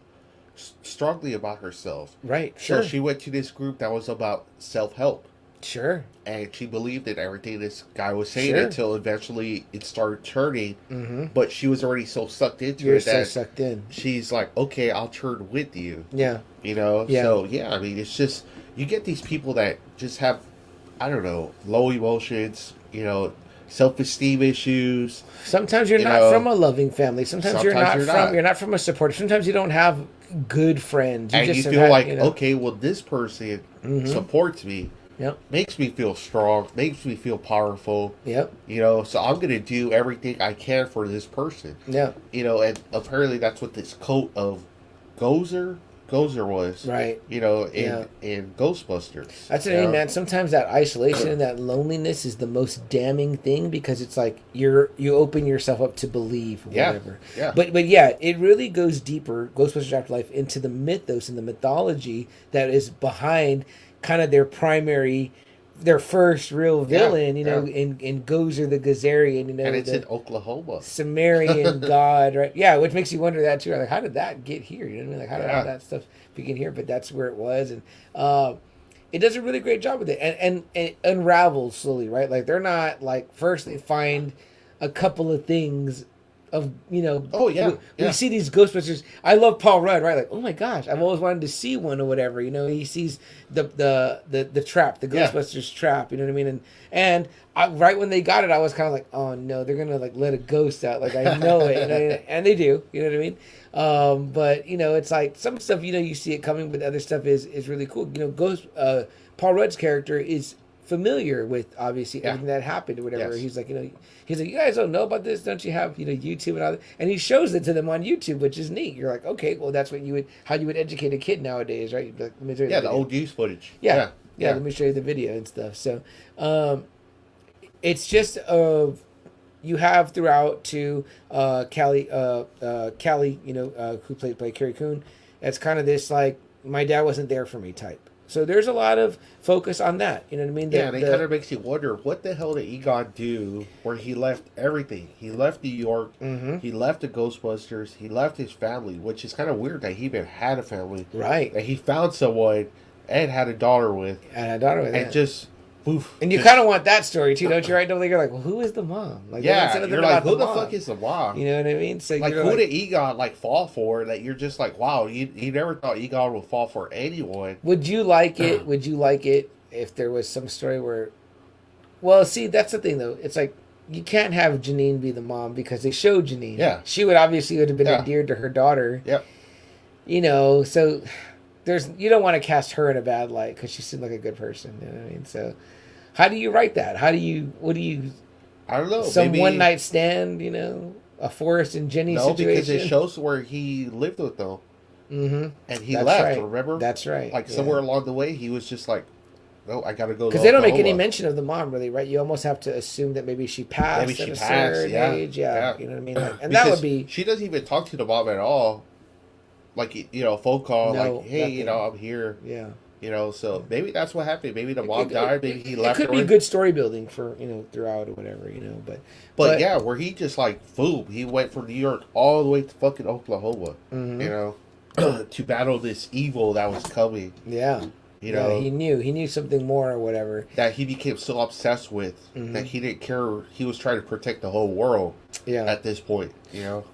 strongly about herself,
right? Sure.
So she went to this group that was about self-help.
Sure.
And she believed in everything this guy was saying until eventually it started turning.
Mm-hmm.
But she was already so sucked into
it
that
so sucked in.
She's like, okay, I'll turn with you.
Yeah.
Yeah. So, I mean, it's just, you get these people that just have, I don't know, low emotions, self-esteem issues.
Sometimes you're not from a loving family. Sometimes you're not from a supporter. Sometimes you don't have good friends.
You feel like, okay, well, this person supports me.
Yep.
Makes me feel strong. Makes me feel powerful.
Yep.
So I'm going to do everything I can for this person.
Yeah.
And apparently that's what this cult of Gozer was.
Right.
In Ghostbusters.
That's what I mean, man. Sometimes that isolation and that loneliness is the most damning thing because it's like you open yourself up to believe whatever.
Yeah.
But it really goes deeper, Ghostbusters Afterlife, into the mythos and the mythology that is behind kind of their first real villain, in Gozer the Gazarian,
and it's in Oklahoma,
Sumerian god, right? Yeah, which makes you wonder that too. Like, how did that get here? You know what I mean? Like, how did all that stuff begin here? But that's where it was, and it does a really great job with it, and it unravels slowly, right? Like, they're not like first they find a couple of things. We see these Ghostbusters. I love Paul Rudd, right? Like, oh my gosh, I've always wanted to see one or whatever. He sees the trap, the Ghostbusters trap. You know what I mean? And right when they got it, I was kind of like, oh no, they're gonna like let a ghost out. Like, I know it, and they do. You know what I mean? But it's like some stuff. You see it coming, but other stuff is really cool. Paul Rudd's character is familiar with obviously everything that happened or whatever.
Yes.
He's like, you guys don't know about this, don't you have YouTube and all that? And he shows it to them on YouTube, which is neat. You're like, okay, well that's what how you would educate a kid nowadays, right? Like, let me show you
the old news footage.
Yeah. Let me show you the video and stuff. So, it's just you have throughout to Callie, who played Carrie Coon. It's kind of this like my dad wasn't there for me type. So there's a lot of focus on that. You know what I mean?
And it kind of makes you wonder, what the hell did Egon do where he left everything? He left New York. Mm-hmm. He left the Ghostbusters. He left his family, which is kind of weird that he even had a family.
Right.
That he found someone and had a daughter with. And just... Oof,
and you kind of want that story too, don't you? Right? You're like, well, who is the mom? Like,
you're like, who the fuck is the mom?
You know what I mean? So
like, who did Egon fall for? That you're just like, wow, you never thought Egon would fall for anyone.
Would you like it? Would you like it if there was some story where? Well, see, that's the thing though. It's like you can't have Janine be the mom because they showed Janine.
Yeah,
she would have been endeared to her daughter.
Yep.
So you don't want to cast her in a bad light because she seemed like a good person. You know what I mean? So. How do you write that? I don't know. Some maybe, one night stand, a Forrest and Jenny situation?
No, because it shows where he lived with them. and he
That's
left.
right.
Remember?
That's right.
Like somewhere along the way, he was just like, "No, I got to go."
Because they don't make any mention of the mom, really, right? You almost have to assume that maybe she passed at a certain age. Yeah, you know what I mean. Like, and that would be.
She doesn't even talk to the mom at all. Like, phone call,
No,
like, "Hey,
nothing.
I'm here."
Yeah.
So maybe that's what happened. Maybe the mom died. Maybe he left.
It could be good story building for throughout or whatever. But
yeah, where he just like boom, he went from New York all the way to fucking Oklahoma. To battle this evil that was coming.
Yeah. He knew something more or whatever
that he became so obsessed with that he didn't care. He was trying to protect the whole world. Yeah. At this point,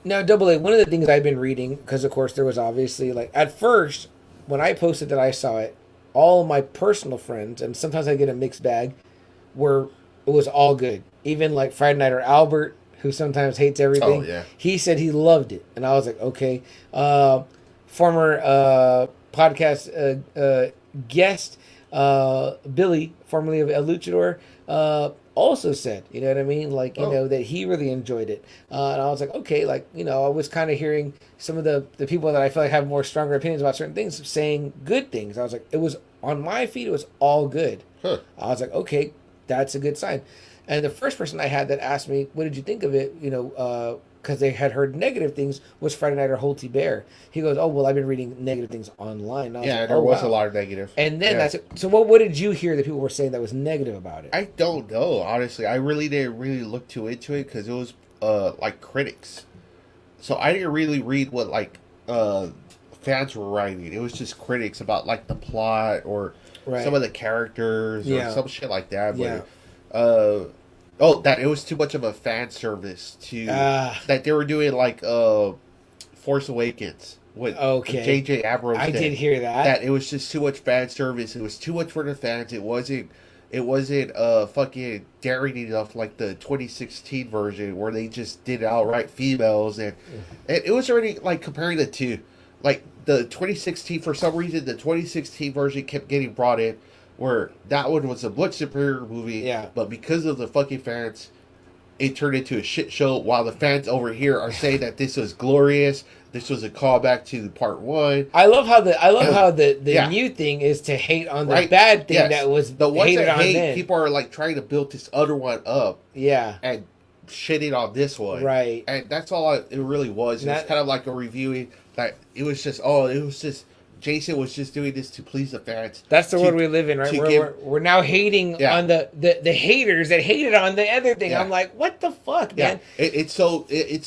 Now, Double A. One of the things I've been reading, because of course there was obviously like at first when I posted that I saw it, all my personal friends, and sometimes I get a mixed bag, it was all good. Even like Friday Nighter Albert, who sometimes hates everything.
Oh, yeah.
He said he loved it, and I was like, okay. Former podcast guest Billy, formerly of El Luchador, also said, you know what I mean? Like, that he really enjoyed it. And I was like, okay, like, I was kind of hearing some of the people that I feel like have more stronger opinions about certain things saying good things. I was like, it was on my feed, it was all good.
Huh.
I was like, okay, that's a good sign. And the first person I had that asked me, what did you think of it? Because they had heard negative things, was Friday Nighter Holty Bear. He goes, oh, well, I've been reading negative things online.
Yeah, there was a lot of negative.
And then that's it. So what did you hear that people were saying that was negative about it?
I don't know, honestly. I really didn't look too into it because it was like critics. So I didn't really read what like fans were writing. It was just critics about like the plot or some of the characters or some shit like that. But, that it was too much of a fan service that they were doing like Force Awakens with J.J. Abrams.
Did hear that.
That it was just too much fan service. It was too much for the fans. It wasn't fucking daring enough like the 2016 version where they just did outright females and it was already like comparing the two. Like the 2016, for some reason, the 2016 version kept getting brought in. Where that one was a much superior movie, but because of the fucking fans, it turned into a shit show. While the fans over here are saying that this was glorious, this was a callback to part one.
I love how the new thing is to hate on the bad thing that was
the ones
hated
that
on
hate.
then.
People are like trying to build this other one up, and shitting on this one,
right?
And that's all it really was. It was kind of like a reviewing that it was just Jason was just doing this to please the fans.
That's the world we live in, right? We're now hating on the haters that hated on the other thing. I'm like, what the fuck, man?
It's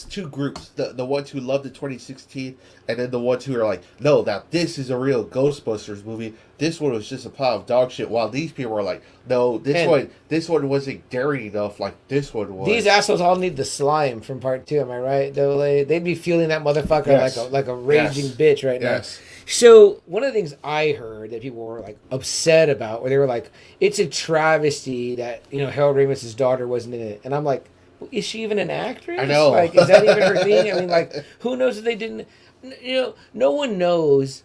two groups. The ones who love the 2016 and then the ones who are like, no, that this is a real Ghostbusters movie. This one was just a pile of dog shit. While these people are like, no, this one wasn't daring enough like this one was.
These assholes all need the slime from part 2, am I right? They'd be feeling that motherfucker like a raging bitch right now. So one of the things I heard that people were like upset about, where they were like, "It's a travesty that Harold Ramis's daughter wasn't in it," and I'm like, well, "Is she even an actress?
I know.
Like, is that even her thing? I mean, like, who knows if they didn't? No one knows.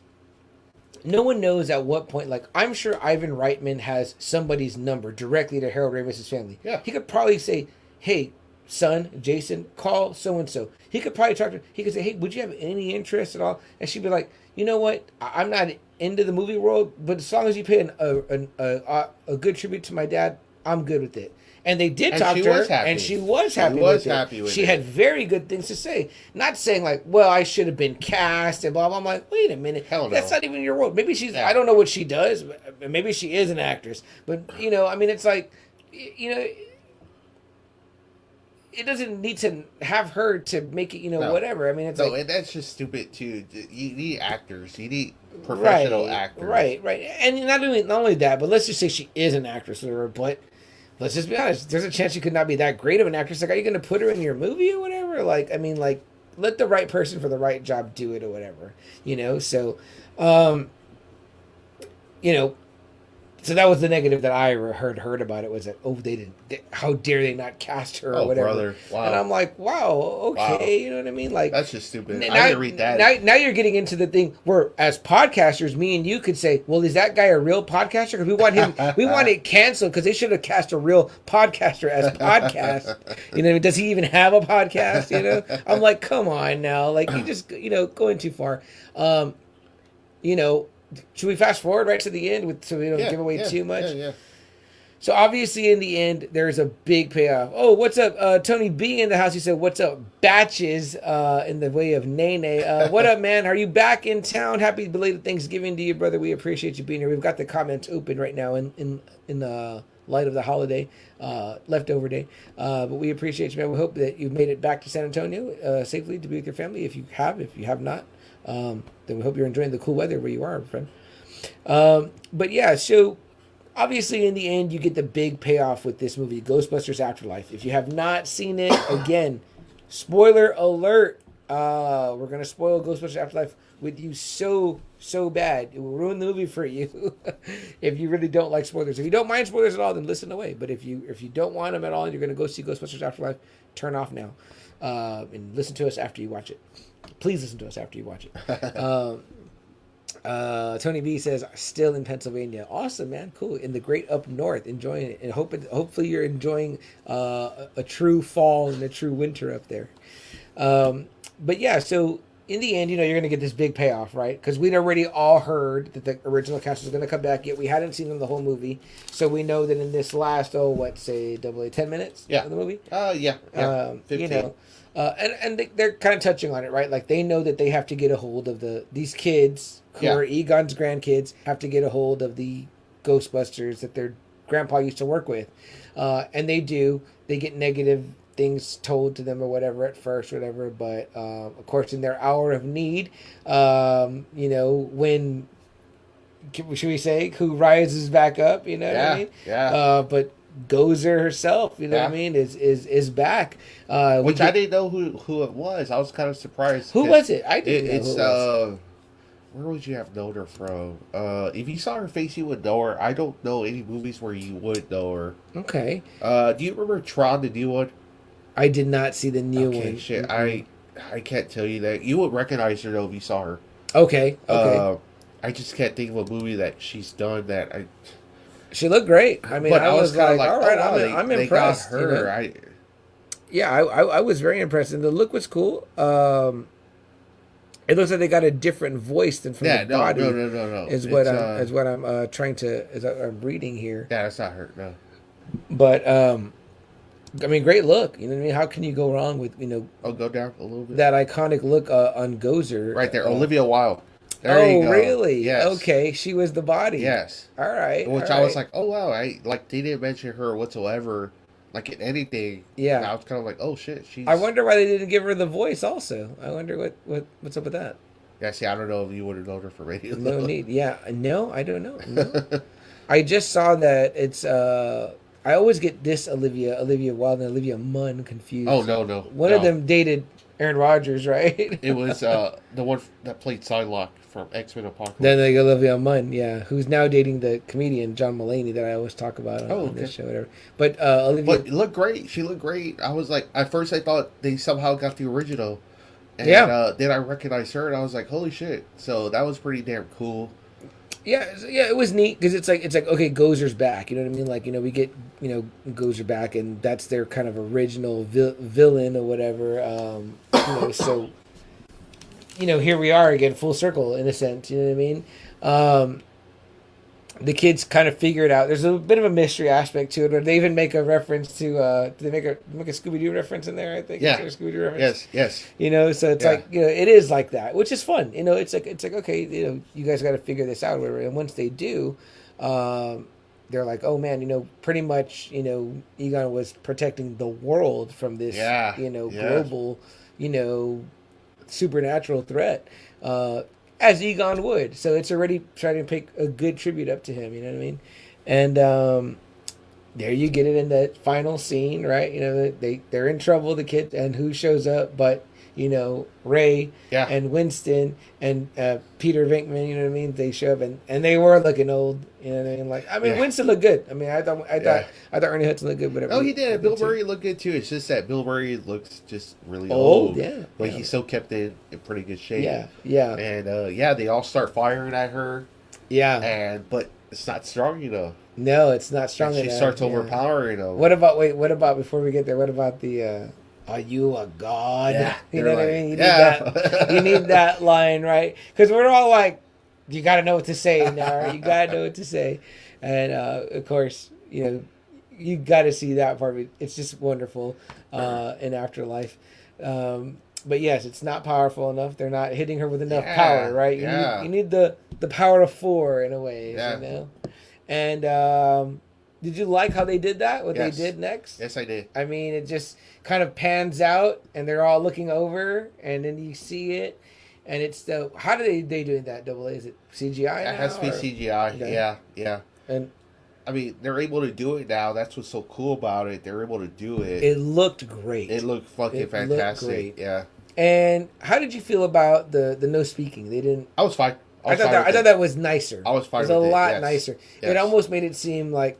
No one knows at what point. Like, I'm sure Ivan Reitman has somebody's number directly to Harold Ramis's family.
Yeah,
he could probably say, "Hey, son, Jason, call so and so." He could probably talk to her. He could say, "Hey, would you have any interest at all?" And she'd be like, "You know what? I'm not into the movie world, but as long as you pay a good tribute to my dad, I'm good with it." And they did talk to her, and she was happy with it. She had very good things to say. Not saying like, "Well, I should have been cast," and blah, blah. I'm like, wait a minute.
Hell no.
That's not even your world. Maybe she's, I don't know what she does. Maybe she is an actress. But, I mean, it's like, it doesn't need to have her to make it, whatever. I mean, it's
and that's just stupid too. You need actors. You need professional actors.
Right. And not only that, but let's just say she is an actress, but let's just be honest. There's a chance she could not be that great of an actress. Like, are you going to put her in your movie or whatever? Like, I mean, like, let the right person for the right job do it or whatever. So, So that was the negative that I heard about it, was that, oh, they didn't, how dare they not cast her or whatever.
Brother. Wow.
And I'm like, wow, okay, wow. You know what I mean? Like,
that's just stupid. I didn't read that.
Now you're getting into the thing where, as podcasters, me and you could say, well, is that guy a real podcaster? Because we want him, we want it canceled because they should have cast a real podcaster as podcast. Does he even have a podcast? I'm like, come on now, like, you just, going too far. you know, should we fast forward right to the end so we don't give away too much?
Yeah.
So obviously in the end, there's a big payoff. Oh, what's up? Tony B in the house. He said, what's up, batches, in the way of Nene. What up, man? Are you back in town? Happy belated Thanksgiving to you, brother. We appreciate you being here. We've got the comments open right now in light of the holiday, leftover day. But we appreciate you, man. We hope that you've made it back to San Antonio safely to be with your family. If you have not, then we hope you're enjoying the cool weather where you are, friend. But yeah, so... obviously, in the end, you get the big payoff with this movie, Ghostbusters Afterlife. If you have not seen it, again, spoiler alert. We're going to spoil Ghostbusters Afterlife with you so bad. It will ruin the movie for you if you really don't like spoilers. If you don't mind spoilers at all, then listen away. But if you don't want them at all and you're going to go see Ghostbusters Afterlife, turn off now and listen to us after you watch it. Please listen to us after you watch it. Tony B says, still in Pennsylvania. Awesome, man. Cool. In the great up north, enjoying it. And hopefully you're enjoying a true fall and a true winter up there. But yeah, so in the end, you're going to get this big payoff, right? Because we'd already all heard that the original cast was going to come back, yet we hadn't seen them the whole movie. So we know that in this last, 10 minutes of the movie?
Yeah. 15.
And they're kind of touching on it, right? Like they know that they have to get a hold of these kids who are Egon's grandkids, have to get a hold of the Ghostbusters that their grandpa used to work with. And they do. They get negative things told to them or whatever at first, whatever. But of course, in their hour of need, when, should we say, who rises back up, what I mean?
Yeah.
But Gozer herself, what I mean, is back.
Which I didn't know who it was. I was kind of surprised.
Who was it? I didn't know
who it
was.
Where would you have known her from? If you saw her face, you would know her. I don't know any movies where you would know her.
Okay.
Do you remember Tron, the new one?
I did not see the new one.
Shit. Mm-hmm. I can't tell you that. You would recognize her, though, if you saw her.
Okay.
I just can't think of a movie that she's done that I...
She looked great. I mean, I was like, all right, I'm impressed.
They got her.
I was very impressed, and the look was cool. It looks like they got a different voice than from the body.
No.
Is what I'm trying to. Is what I'm reading here.
Yeah, that's not her. No.
But I mean, great look. You know what I mean? How can you go wrong with
I'll go down a little bit.
That iconic look on Gozer
right there, Olivia Wilde. There you go.
Really?
Yes.
Okay, she was the body.
Yes.
All right.
Which I was like, oh wow, they didn't mention her whatsoever, like in anything.
Yeah.
And I was kind of like, oh shit, she's.
I wonder why they didn't give her the voice. Also, I wonder what's up with that.
Yeah. See, I don't know if you would have known her for radio.
No need. Yeah. No, I don't know. No. I just saw that it's. I always get this Olivia Wilde and Olivia Munn confused.
Oh no.
One of them dated Aaron Rodgers, right?
It was the one that played Psylocke from X-Men Apocalypse.
Then they go Olivia Munn, who's now dating the comedian John Mulaney that I always talk about on this show, whatever. But Olivia,
but it looked great. She looked great. I was like, at first I thought they somehow got the original, and then I recognized her, and I was like, holy shit! So that was pretty damn cool.
Yeah, it was neat because it's like okay, Gozer's back. You know what I mean? Like we get Gozer back, and that's their kind of original villain or whatever. So here we are again, full circle in a sense. You know what I mean? The kids kind of figure it out. There's a bit of a mystery aspect to it, but they even make a reference to. Do they make a Scooby-Doo reference in there? I think.
Yeah.
Is there a Scooby-Doo reference?
Yes.
So it's like it is like that, which is fun. It's like okay, you guys got to figure this out, or whatever. And once they do, they're like, oh man, pretty much, Egon was protecting the world from this, global, supernatural threat. As Egon would. So it's already trying to pick a good tribute up to him, you know what I mean? And there you get it in that final scene, right? They're in trouble, the kid, and who shows up but, Ray and Winston and Peter Venkman, you know what I mean? They show up and they were looking old, you know what I mean? Winston looked good. I mean, I thought Ernie Hudson looked good, but
he did. Bill Murray looked good too. It's just that Bill Murray looks just really old. But he still kept it in pretty good shape.
Yeah.
And they all start firing at her.
Yeah.
But it's not strong enough.
No, it's not strong enough.
She starts overpowering them.
What about before we get there? What about the? Are you a god?
Yeah,
you know what I mean? You need that line, right? Because we're all like, you got to know what to say, Nara. You got to know what to say. And of course, you got to see that part of it. It's just wonderful in Afterlife. But yes, it's not powerful enough. They're not hitting her with enough power, right? You need the power of 4 in a way, And did you like how they did that? What they did next?
Yes, I did.
I mean, it just kind of pans out, and they're all looking over, and then you see it, and it's how do they do that? Double A? Is it CGI?
It has to be CGI. Okay. Yeah.
And
I mean, they're able to do it now. That's what's so cool about it. They're able to do it.
It looked great.
It looked fucking fantastic. Looked great. Yeah.
And how did you feel about the no speaking? They didn't.
I was fine.
I thought that was nicer.
I was fine.
It was a lot nicer. Yes. It almost made it seem like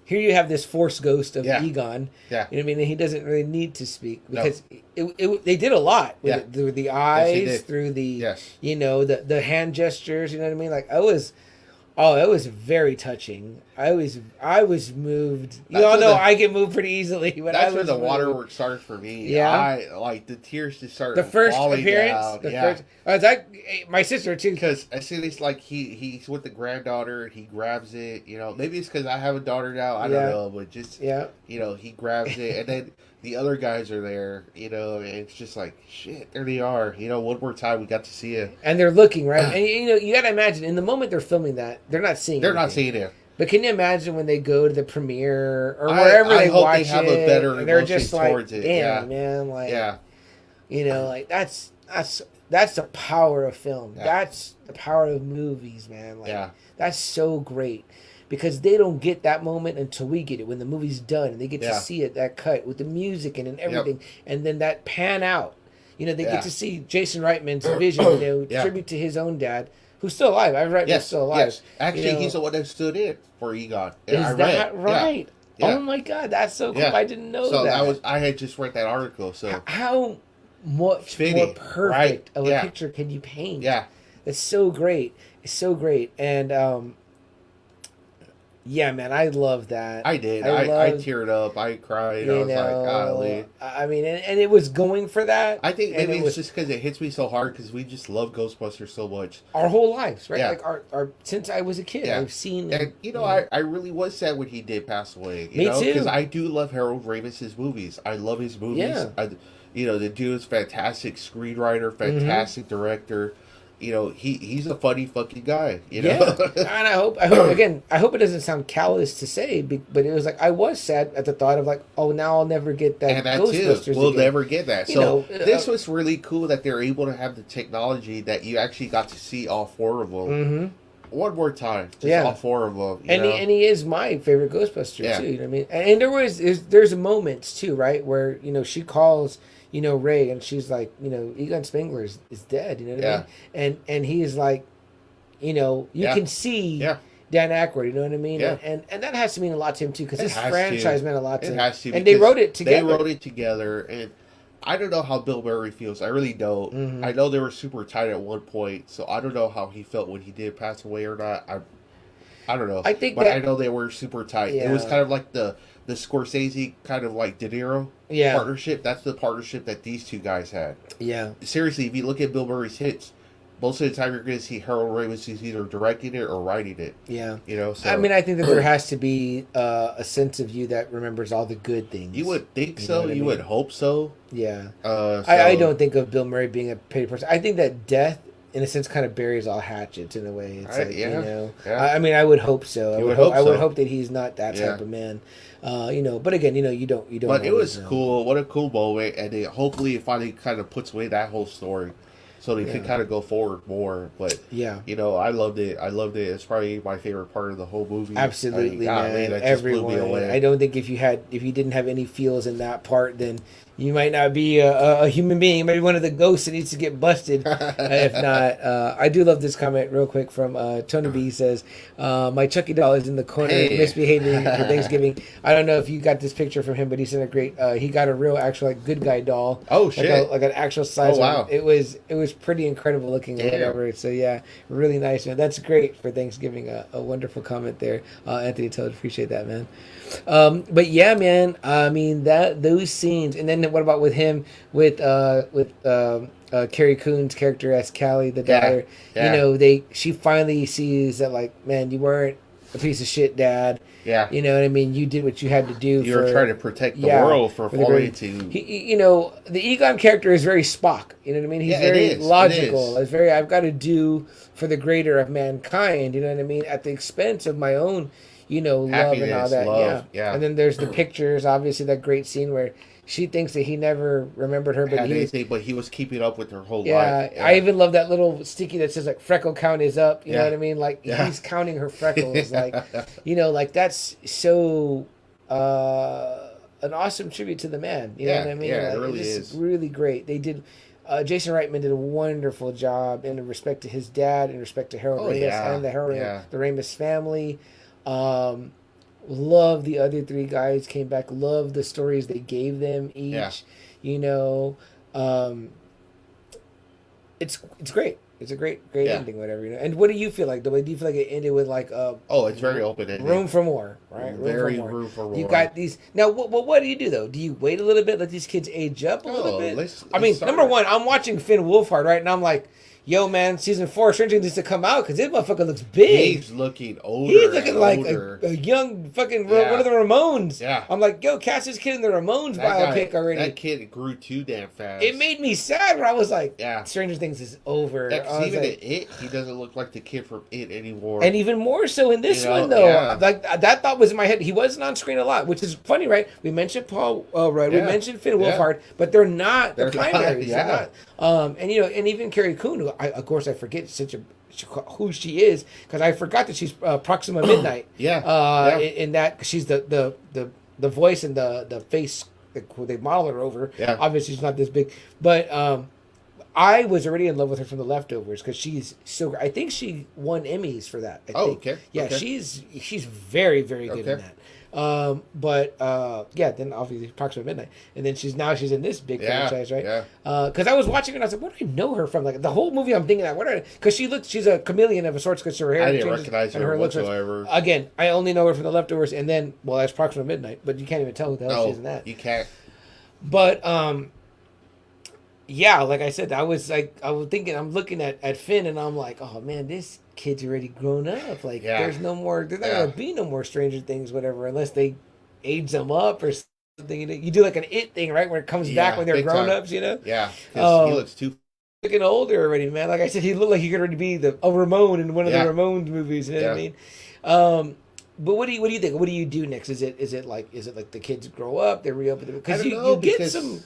here you have this force ghost of Egon.
Yeah.
You know what I mean? And he doesn't really need to speak because they did a lot with it, through the eyes, through the the hand gestures. You know what I mean? Like it was very touching. I was moved. You all know I get moved pretty easily. But
that's where the waterworks started for me.
Yeah,
I like the tears just started.
The first
falling
appearance.
Down.
My sister too.
Because as soon as like he's with the granddaughter, he grabs it. Maybe it's because I have a daughter now. I don't know, but just he grabs it, and then the other guys are there. And it's just like shit. There they are. One more time we got to see it,
and they're looking right. And you got to imagine in the moment they're filming that they're not seeing.
They're not seeing it.
But can you imagine when they go to the premiere or wherever they watch
they have a better
and they're just like,
it.
damn, man, like, like that's the power of film. Yeah. That's the power of movies, man. Like, that's so great because they don't get that moment until we get it when the movie's done and they get to see it, that cut with the music and everything, and then that pan out. They get to see Jason Reitman's vision, tribute to his own dad. Who's still alive? Reitman's still alive.
Yes. Actually, he's the one that stood in for Egon.
Is that right? Yeah. Oh my God, that's so cool! I didn't know that.
So I had just read that article. So
how much more perfect of a picture can you paint?
Yeah,
it's so great. It's so great, and yeah, man, I love that.
I did. I teared up. I cried. I was like, golly.
I mean, and it was going for that.
I think maybe it's just because it hits me so hard because we just love Ghostbusters so much.
Our whole lives, right? Yeah. Like our since I was a kid, I've seen.
And I really was sad when he did pass away.
Me too.
Because I do love Harold Ramis's movies. I love his movies. Yeah. The dude is fantastic screenwriter, fantastic director. He's a funny fucking guy.
Yeah, and I hope it doesn't sound callous to say, but it was like I was sad at the thought of like, oh, now I'll never get that.
And that
Ghostbusters
too, we'll never get that. So this was really cool that they're able to have the technology that you actually got to see all 4 of them. Mm-hmm. One more time, just all 4 of them.
And he is my favorite Ghostbuster too. You know what I mean? And there's moments too, right, where she calls. Ray, and she's like, Egon Spengler is dead, you know what I mean? And he's like, you can see Dan Aykroyd, you know what I mean?
Yeah.
And that has to mean a lot to him too, because this franchise meant a lot to him.
It has to,
and they wrote it together.
They wrote it together, and I don't know how Bill Murray feels. I really don't. Mm-hmm. I know they were super tight at one point, so I don't know how he felt when he did pass away or not. I don't know. But I know they were super tight. Yeah. It was kind of like the Scorsese kind of like De Niro partnership. That's the partnership that these two guys had. Yeah. Seriously, if you look at Bill Murray's hits, most of the time you're going to see Harold Ramis is either directing it or writing it. Yeah. So.
I mean, I think that there has to be a sense of you that remembers all the good things.
You would think so. You would hope so.
Yeah. I don't think of Bill Murray being a petty person. I think that death, in a sense, kind of buries all hatchets in a way. It's I mean, I would hope so. I would hope that he's not that type of man. But again, you don't. But
it was cool. What a cool moment, and hopefully it finally kind of puts away that whole story, so they can kind of go forward more. But I loved it. It's probably my favorite part of the whole movie.
Absolutely, man. Everyone. I don't think if you didn't have any feels in that part, then you might not be a human being. You might be one of the ghosts that needs to get busted. If not, I do love this comment real quick from Tony B. He says, my Chucky doll is in the corner misbehaving for Thanksgiving. I don't know if you got this picture from him, but he sent a great, he got a real actual like good guy doll.
Oh, shit.
Like an actual size.
Oh, wow.
One. It was pretty incredible looking or whatever. So yeah, really nice, man. That's great for Thanksgiving. A wonderful comment there. Anthony Toad, appreciate that, man. But yeah, man, I mean, those scenes, and then then what about with him with Carrie Coon's character as Callie, the daughter?
Yeah.
You know, she finally sees that, like, man, you weren't a piece of shit, Dad.
Yeah.
You know what I mean? You did what you had to do.
You were trying to protect the world for falling to...
You know, the Egon character is very Spock. You know what I mean? He's very logical. It's very, I've got to do for the greater of mankind. You know what I mean? At the expense of my own, you know, love and all that. Yeah. And then there's the pictures, obviously, that great scene where she thinks that he never remembered her,
but he was keeping up with her whole life.
Yeah, I even love that little sticky that says, like, freckle count is up. You know what I mean? Like, he's counting her freckles. Like, you know, like, that's so an awesome tribute to the man. You know what I mean?
Yeah,
like,
it really is.
Really great. They did. Jason Reitman did a wonderful job in respect to his dad, in respect to Harold Ramis and the Ramis family. Love the other three guys came back. Love the stories they gave them each. Yeah. You know, it's great. It's a great ending, whatever. You know. And what do you feel like? Do you feel like it ended with like
it's very open ended.
Room for more, right?
Room for more.
You got these now. What do you do though? Do you wait a little bit, let these kids age up a little bit? Number one, I'm watching Finn Wolfhard, right, and I'm like, yo, man, season 4 Stranger Things needs to come out because this motherfucker looks big.
He's looking older.
He's looking like a young fucking one of the Ramones.
Yeah.
I'm like, yo, cast this kid in the Ramones biopic already.
That kid grew too damn fast.
It made me sad where I was like, Stranger Things is over.
Even in It, he doesn't look like the kid from It anymore.
And even more so in this one, though. Yeah. Like, that thought was in my head. He wasn't on screen a lot, which is funny, right? We mentioned Paul Rudd. We mentioned Finn Wolfhard, but they're not the primaries. They're not. And you know, and even Carrie Coon, who of course I forget who she is because I forgot that she's Proxima Midnight. In that she's the voice and the face who they model her over. Yeah. Obviously she's not this big, but I was already in love with her from The Leftovers because she's so. I think she won Emmys for that. I think. Okay. Yeah, she's very very good in that. Then obviously Proxima Midnight, and then she's in this big franchise, right? Yeah. Because I was watching her and I was like, where do I know her from? Like the whole movie, I'm thinking that because she's a chameleon of a sort because her hair.
I didn't recognize her whatsoever.
Again, I only know her from The Leftovers, and then that's Proxima Midnight, but you can't even tell who the hell she's in that.
You can't.
But like I said, I was thinking, I'm looking at Finn, and I'm like, oh man, this kid's already grown up. Like, there's not gonna be no more Stranger Things, whatever, unless they age them up or something. You do like an It thing, right, where it comes back when they're grown ups, you know?
Yeah, because he looks too
looking older already, man. Like I said, he looked like he could already be a Ramon in one of the Ramones movies. You know what I mean? But what do you think? What do you do next? Is it like the kids grow up, they reopen because you get some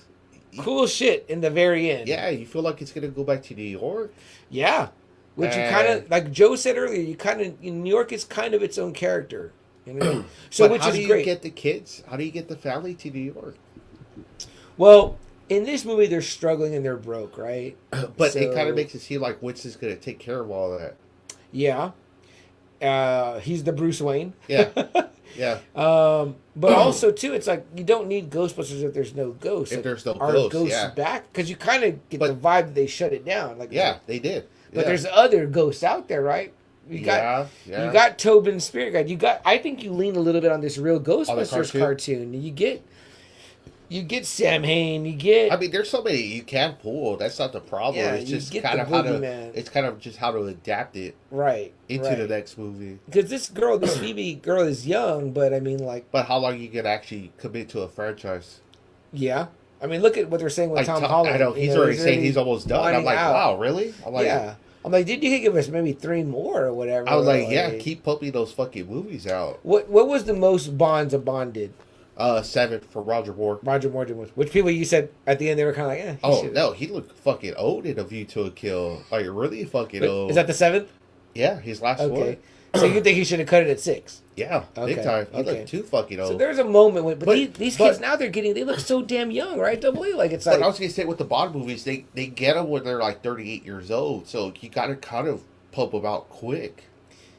cool shit in the very end.
Yeah, you feel like it's gonna go back to New York.
Yeah, which you kind of, like Joe said earlier, New York is kind of its own character. You know? So
but how do you get the kids? How do you get the family to New York?
Well, in this movie, they're struggling and they're broke, right?
But it kind of makes it seem like Winston's gonna take care of all that.
Yeah. He's the Bruce Wayne.
Yeah. Yeah.
But also too, it's like you don't need Ghostbusters if there's no ghosts.
If there's no ghosts,
back? Because you kind of get the vibe that they shut it down. Like
they did.
But there's other ghosts out there, right? You got Tobin's spirit guide. I think you lean a little bit on this Real Ghostbusters cartoon. You get Sam Hain.
I mean, there's so many you can pull. That's not the problem. Yeah, it's just kind of it's kind of just how to adapt it into the next movie.
Because this Phoebe girl is young, but I mean, like,
but how long you can actually commit to a franchise?
Yeah, I mean, look at what they're saying with Tom Holland.
I know he's already saying he's almost done. I'm like, wow, really? I'm like,
I'm like, dude, you could give us maybe 3 more or whatever.
I was like, keep pumping those fucking movies out.
What was the most Bonds a Bond did?
7 for Roger Moore.
Roger Moore did, which people you said at the end they were kind of like,
no, he looked fucking old in A View to a Kill. Like really fucking old.
Is that the 7th?
Yeah, his last one.
So you think he should have cut it at 6?
Yeah, big time. He looked too fucking old.
So there's a moment when, these kids now they look so damn young, right? Double A, like it's like.
But I was gonna say with the Bond movies, they get them when they're like 38 years old, so you gotta kind of pump them out quick.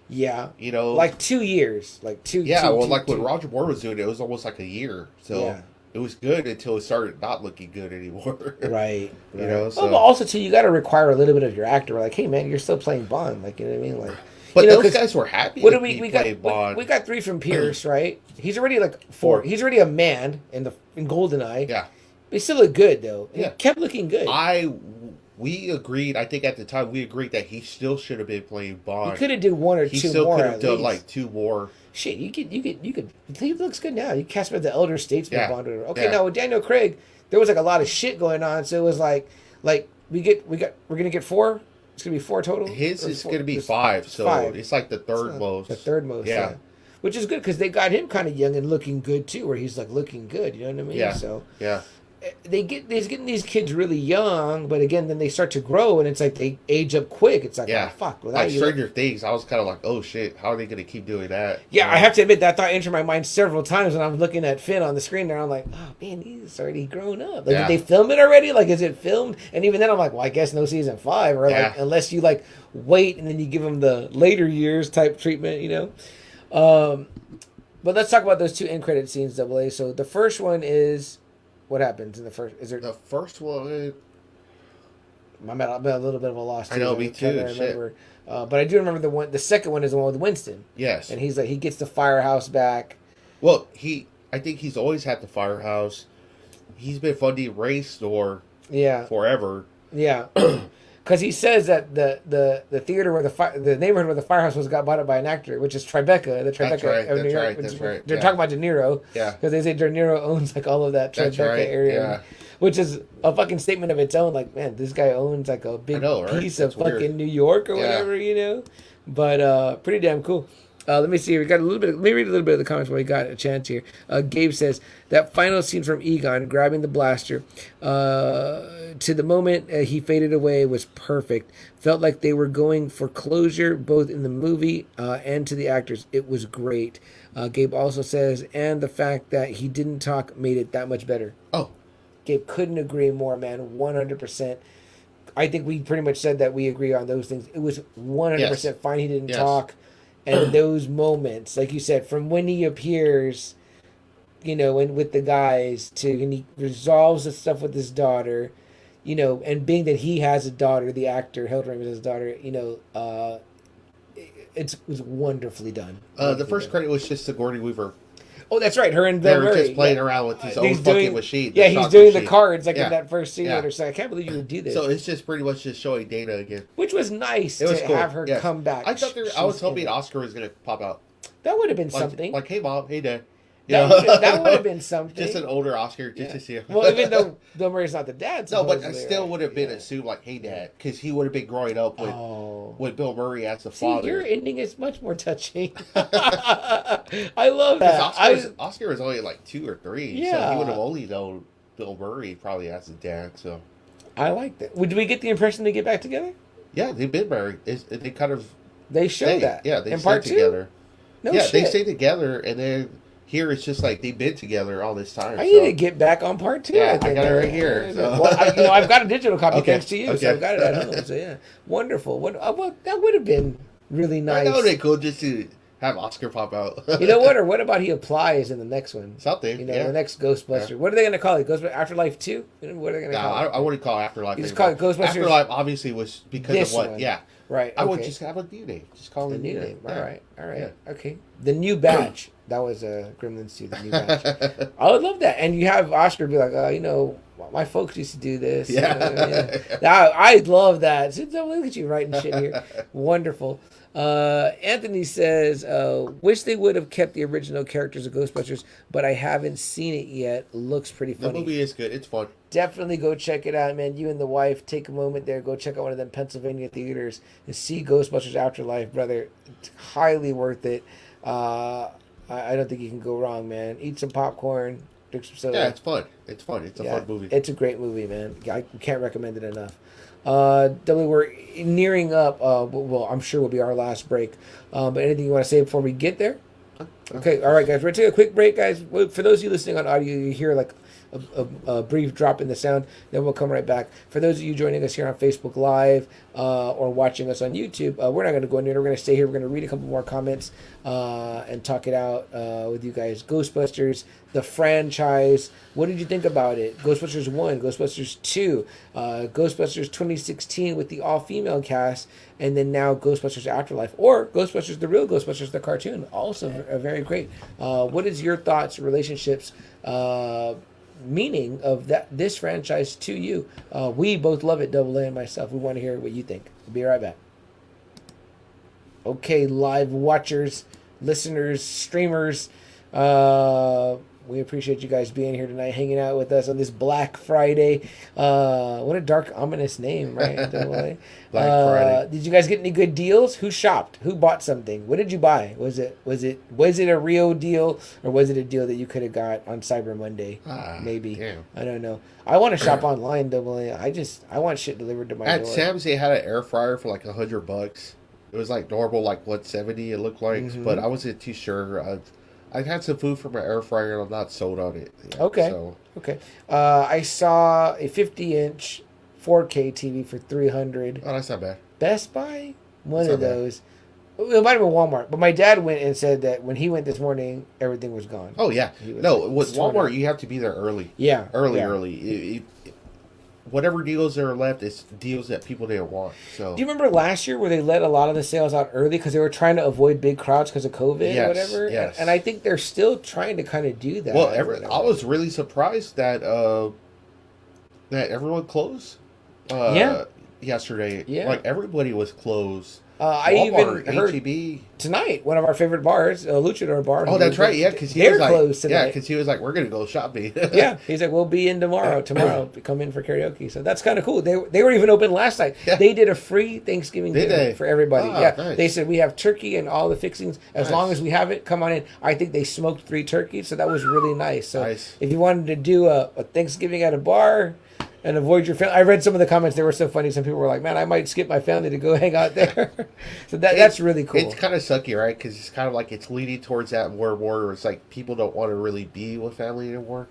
Yeah,
you know,
like 2 years, like two.
Yeah, when Roger Moore was doing it, it was almost like a year. So it was good until it started not looking good anymore.
Right.
You know. So.
Well, but also too, you got to require a little bit of your actor. Like, hey man, you're still playing Bond. Like, you know what I mean? Like,
but those guys were happy.
What do we got? Bond. We got 3 from Pierce, right? He's already like 4. He's already a man in GoldenEye.
Yeah.
He still looked good though.
Yeah.
He kept looking good.
We agreed. I think at the time we agreed that he still should have been playing Bond.
He could have did one or two more.
He still could have done like 2 more.
Shit, you could. He looks good now. You cast him as the elder statesman Bond. Okay, now with Daniel Craig, there was like a lot of shit going on. So it was like we're gonna get 4. It's gonna be 4 total.
His is gonna be 5. So 5. It's like the third most.
The third most. Yeah. Which is good because they got him kind of young and looking good too, where he's like looking good. You know what I mean?
Yeah.
So
yeah.
He's getting these kids really young, but again, then they start to grow, and it's like they age up quick. It's like, oh, fuck.
Like Stranger Things, I was kind of like, oh shit, how are they going to keep doing that?
Yeah, I have to admit that thought entered my mind several times when I'm looking at Finn on the screen there. I'm like, oh man, he's already grown up. Like, did they film it already? Like, is it filmed? And even then, I'm like, well, I guess no season 5, or like unless you like wait and then you give him the later years type treatment, you know. But let's talk about those 2 end credit scenes, AA. So the first one is. What happens in the first? Is there
the first one?
I'm a little bit of a loss.
I know, me too.
Shit. But I do remember the one. The second one is the one with Winston.
Yes.
And he's like, he gets the firehouse back.
Well, I think he's always had the firehouse. He's been funding Ray Store. Forever.
Yeah. Because he says that the theater where the neighborhood where the firehouse was got bought up by an actor, which is Tribeca, the Tribeca of New York.
That's right.
They're talking about De Niro.
Yeah.
Because they say De Niro owns like all of that Tribeca area.
Yeah.
Which is a fucking statement of its own. Like, man, this guy owns like a big piece of fucking weird. New York or whatever, you know? But pretty damn cool. Let me see. We got a little bit. Let me read a little bit of the comments while we got a chance here. Gabe says that final scene from Egon grabbing the blaster to the moment he faded away was perfect. Felt like they were going for closure both in the movie and to the actors. It was great. Gabe also says, and the fact that he didn't talk made it that much better.
Oh,
Gabe couldn't agree more, man. 100%. I think we pretty much said that we agree on those things. It was 100% fine. He didn't talk. And those moments, like you said, from when he appears, you know, and with the guys to when he resolves the stuff with his daughter, you know, and being that he has a daughter, the actor held him as his daughter, you know, it was wonderfully done.
The first credit was just Sigourney Weaver.
Oh, that's right. Her and Bill Murray.
They were just playing around with his own fucking machine.
Yeah, he's doing the cards like in that first scene. So I can't believe you would do this.
So it's just pretty much just showing Dana again.
Which was nice to have her come back.
I thought I was hoping Oscar was going to pop out.
That would have been something.
Like, hey, Mom. Hey, Dad.
That would have been something.
Just an older Oscar, just to see him.
Well, even though Bill Murray's not the dad,
no, but I still would have been assumed like, "Hey, Dad," because he would have been growing up with Bill Murray as the father.
Your ending is much more touching. I love that.
Oscar was only like 2 or 3, so he would have only known Bill Murray probably as his dad. So
I like that. Would we get the impression they get back together?
Yeah, they've been married. They kind of
show that.
Yeah, they
in
stay
part
together.
2? No shit.
They stay together, and then. Here it's just like they've been together all this time.
I need to get back on part 2.
Yeah, I got it right here. So.
Well, I've got a digital copy thanks to you, so I've got it at home. So yeah, wonderful. That would have been really nice.
That would have been cool just to have Oscar pop out.
You know what? Or what about he applies in the next one?
Something.
You know, the next Ghostbuster. Yeah. What are they going to call it? Ghostbuster Afterlife 2? What are they going to call it?
I wouldn't call it Afterlife.
You just call it Ghostbusters.
Afterlife obviously was because of what?
One.
Yeah.
Right. Okay.
I would just have a new name. Just call it
the new name. All right. Yeah. Okay. The new batch. That was Gremlins 2, the new batch. I would love that. And you have Oscar be like, you know, my folks used to do this.
Yeah.
I love that. Look at you writing shit here. Wonderful. Anthony says, wish they would have kept the original characters of Ghostbusters, but I haven't seen it yet. Looks pretty funny.
The movie is good. It's fun.
Definitely go check it out, man. You and the wife, take a moment there. Go check out one of them Pennsylvania theaters and see Ghostbusters Afterlife, brother. It's highly worth it. I don't think you can go wrong, man. Eat some popcorn. Drink some soda.
Yeah, it's fun. It's fun. It's a fun movie.
It's a great movie, man. I can't recommend it enough. We're nearing up. Well, I'm sure will be our last break. But anything you want to say before we get there? Okay, all right, guys. We're going to take a quick break, guys. For those of you listening on audio, you hear like a brief drop in the sound. Then we'll come right back. For those of you joining us here on Facebook Live or watching us on YouTube, we're not going to go anywhere. We're going to stay here. We're going to read a couple more comments and talk it out with you guys. Ghostbusters, the franchise. What did you think about it? Ghostbusters 1, Ghostbusters 2, Ghostbusters 2016 with the all-female cast, and then now Ghostbusters Afterlife, or Ghostbusters, the real Ghostbusters, the cartoon. Also very great. What is your thoughts, relationships, meaning of this franchise to you. We both love it, Double A and myself. We want to hear what you think. We'll be right back. Okay, live watchers, listeners, streamers, we appreciate you guys being here tonight, hanging out with us on this Black Friday. What a dark, ominous name, right? Black Friday. Did you guys get any good deals? Who shopped? Who bought something? What did you buy? Was it a real deal, or was it a deal that you could have got on Cyber Monday? Maybe. Damn. I don't know. I want to shop online, Double A. I want shit delivered to my door.
At Sam's, they had an air fryer for like $100. It was like normal, like $170. It looked like, but I wasn't too sure. I've had some food from my air fryer, and I'm not sold on it. Yet,
okay.
So.
Okay. I saw a 50-inch 4K TV for $300.
Oh, that's not bad.
Best Buy, one of those. It might have been Walmart, but my dad went and said that when he went this morning, everything was gone.
Oh yeah. No, with Walmart, you have to be there early.
Yeah.
Early. Whatever deals are left, it's deals that people didn't want. So,
do you remember last year where they let a lot of the sales out early because they were trying to avoid big crowds because of COVID or whatever?
Yes.
And I think they're still trying to kind of do that.
Well, I was really surprised that everyone closed. Yesterday. Yeah. Like everybody was closed.
I
Walmart,
even heard
H-E-B.
Tonight, one of our favorite bars, Luchador Bar.
Oh, that's right. Yeah, because
they're closed tonight.
Yeah, because he was like, "We're gonna go shopping."
Yeah, he's like, "We'll be in tomorrow. Come in for karaoke." So that's kind of cool. They were even open last night. Yeah. They did a free Thanksgiving dinner for everybody. Nice. They said we have turkey and all the fixings as long as we have it. Come on in. I think they smoked 3 turkeys, so that was really nice. So if you wanted to do a Thanksgiving at a bar and avoid your family. I read some of the comments. They were so funny. Some people were like, man, I might skip my family to go hang out there. So that's really cool.
It's kind of sucky, right? Because it's kind of like it's leading towards that more and more. Where it's like people don't want to really be with family anymore.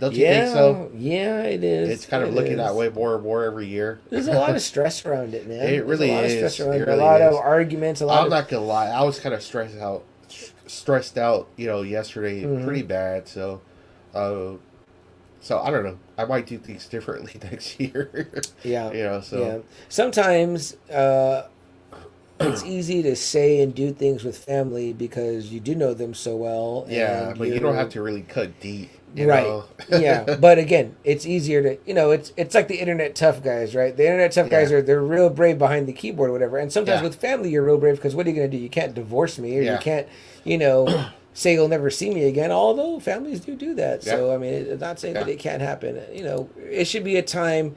Don't you think so?
Yeah, it is.
It's kind of looking that way more and more evered every year.
There's a lot of stress around it, man.
It really is.
A lot of stress around it. A lot of arguments.
I'm not going to lie. I was kind of stressed out, yesterday pretty bad. So, I don't know. I might do things differently next year.
Yeah. Sometimes it's easy to say and do things with family because you do know them so well.
Yeah, but you don't have to really cut deep.
Right. Yeah. But again, it's easier to, it's like the internet tough guys, right? The internet tough guys they're real brave behind the keyboard or whatever. And sometimes with family, you're real brave because what are you going to do? You can't divorce me or you can't, say you'll never see me again, although families do that. Yeah. So, I mean, it's not saying that it can't happen. It should be a time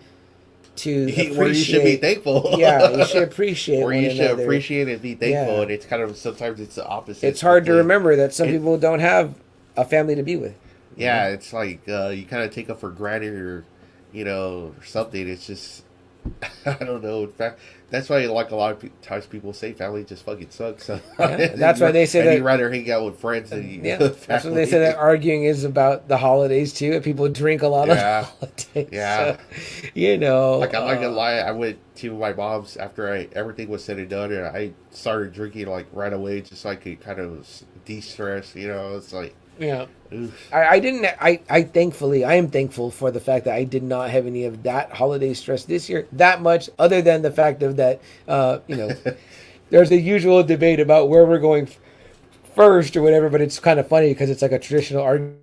to appreciate.
Where you should be thankful.
Yeah, you should appreciate
where you should appreciate and be thankful. And it's kind of, sometimes it's the opposite.
It's hard to remember that some people don't have a family to be with.
Yeah, it's like you kind of take it for granted or, or something. It's just, I don't know. In fact, that's why like a lot of times people say family just fucking sucks. So
that's why they say that
you'd rather hang out with friends than
that's why they say that arguing is about the holidays too. People drink a lot of the holidays.
Yeah.
So,
like I'm not gonna lie, I went to my mom's after everything was said and done, and I started drinking like right away just so I could kind of de-stress. It's like.
Yeah, I didn't. I am thankful for the fact that I did not have any of that holiday stress this year that much, other than the fact of that, there's the usual debate about where we're going first or whatever, but it's kind of funny because it's like a traditional argument.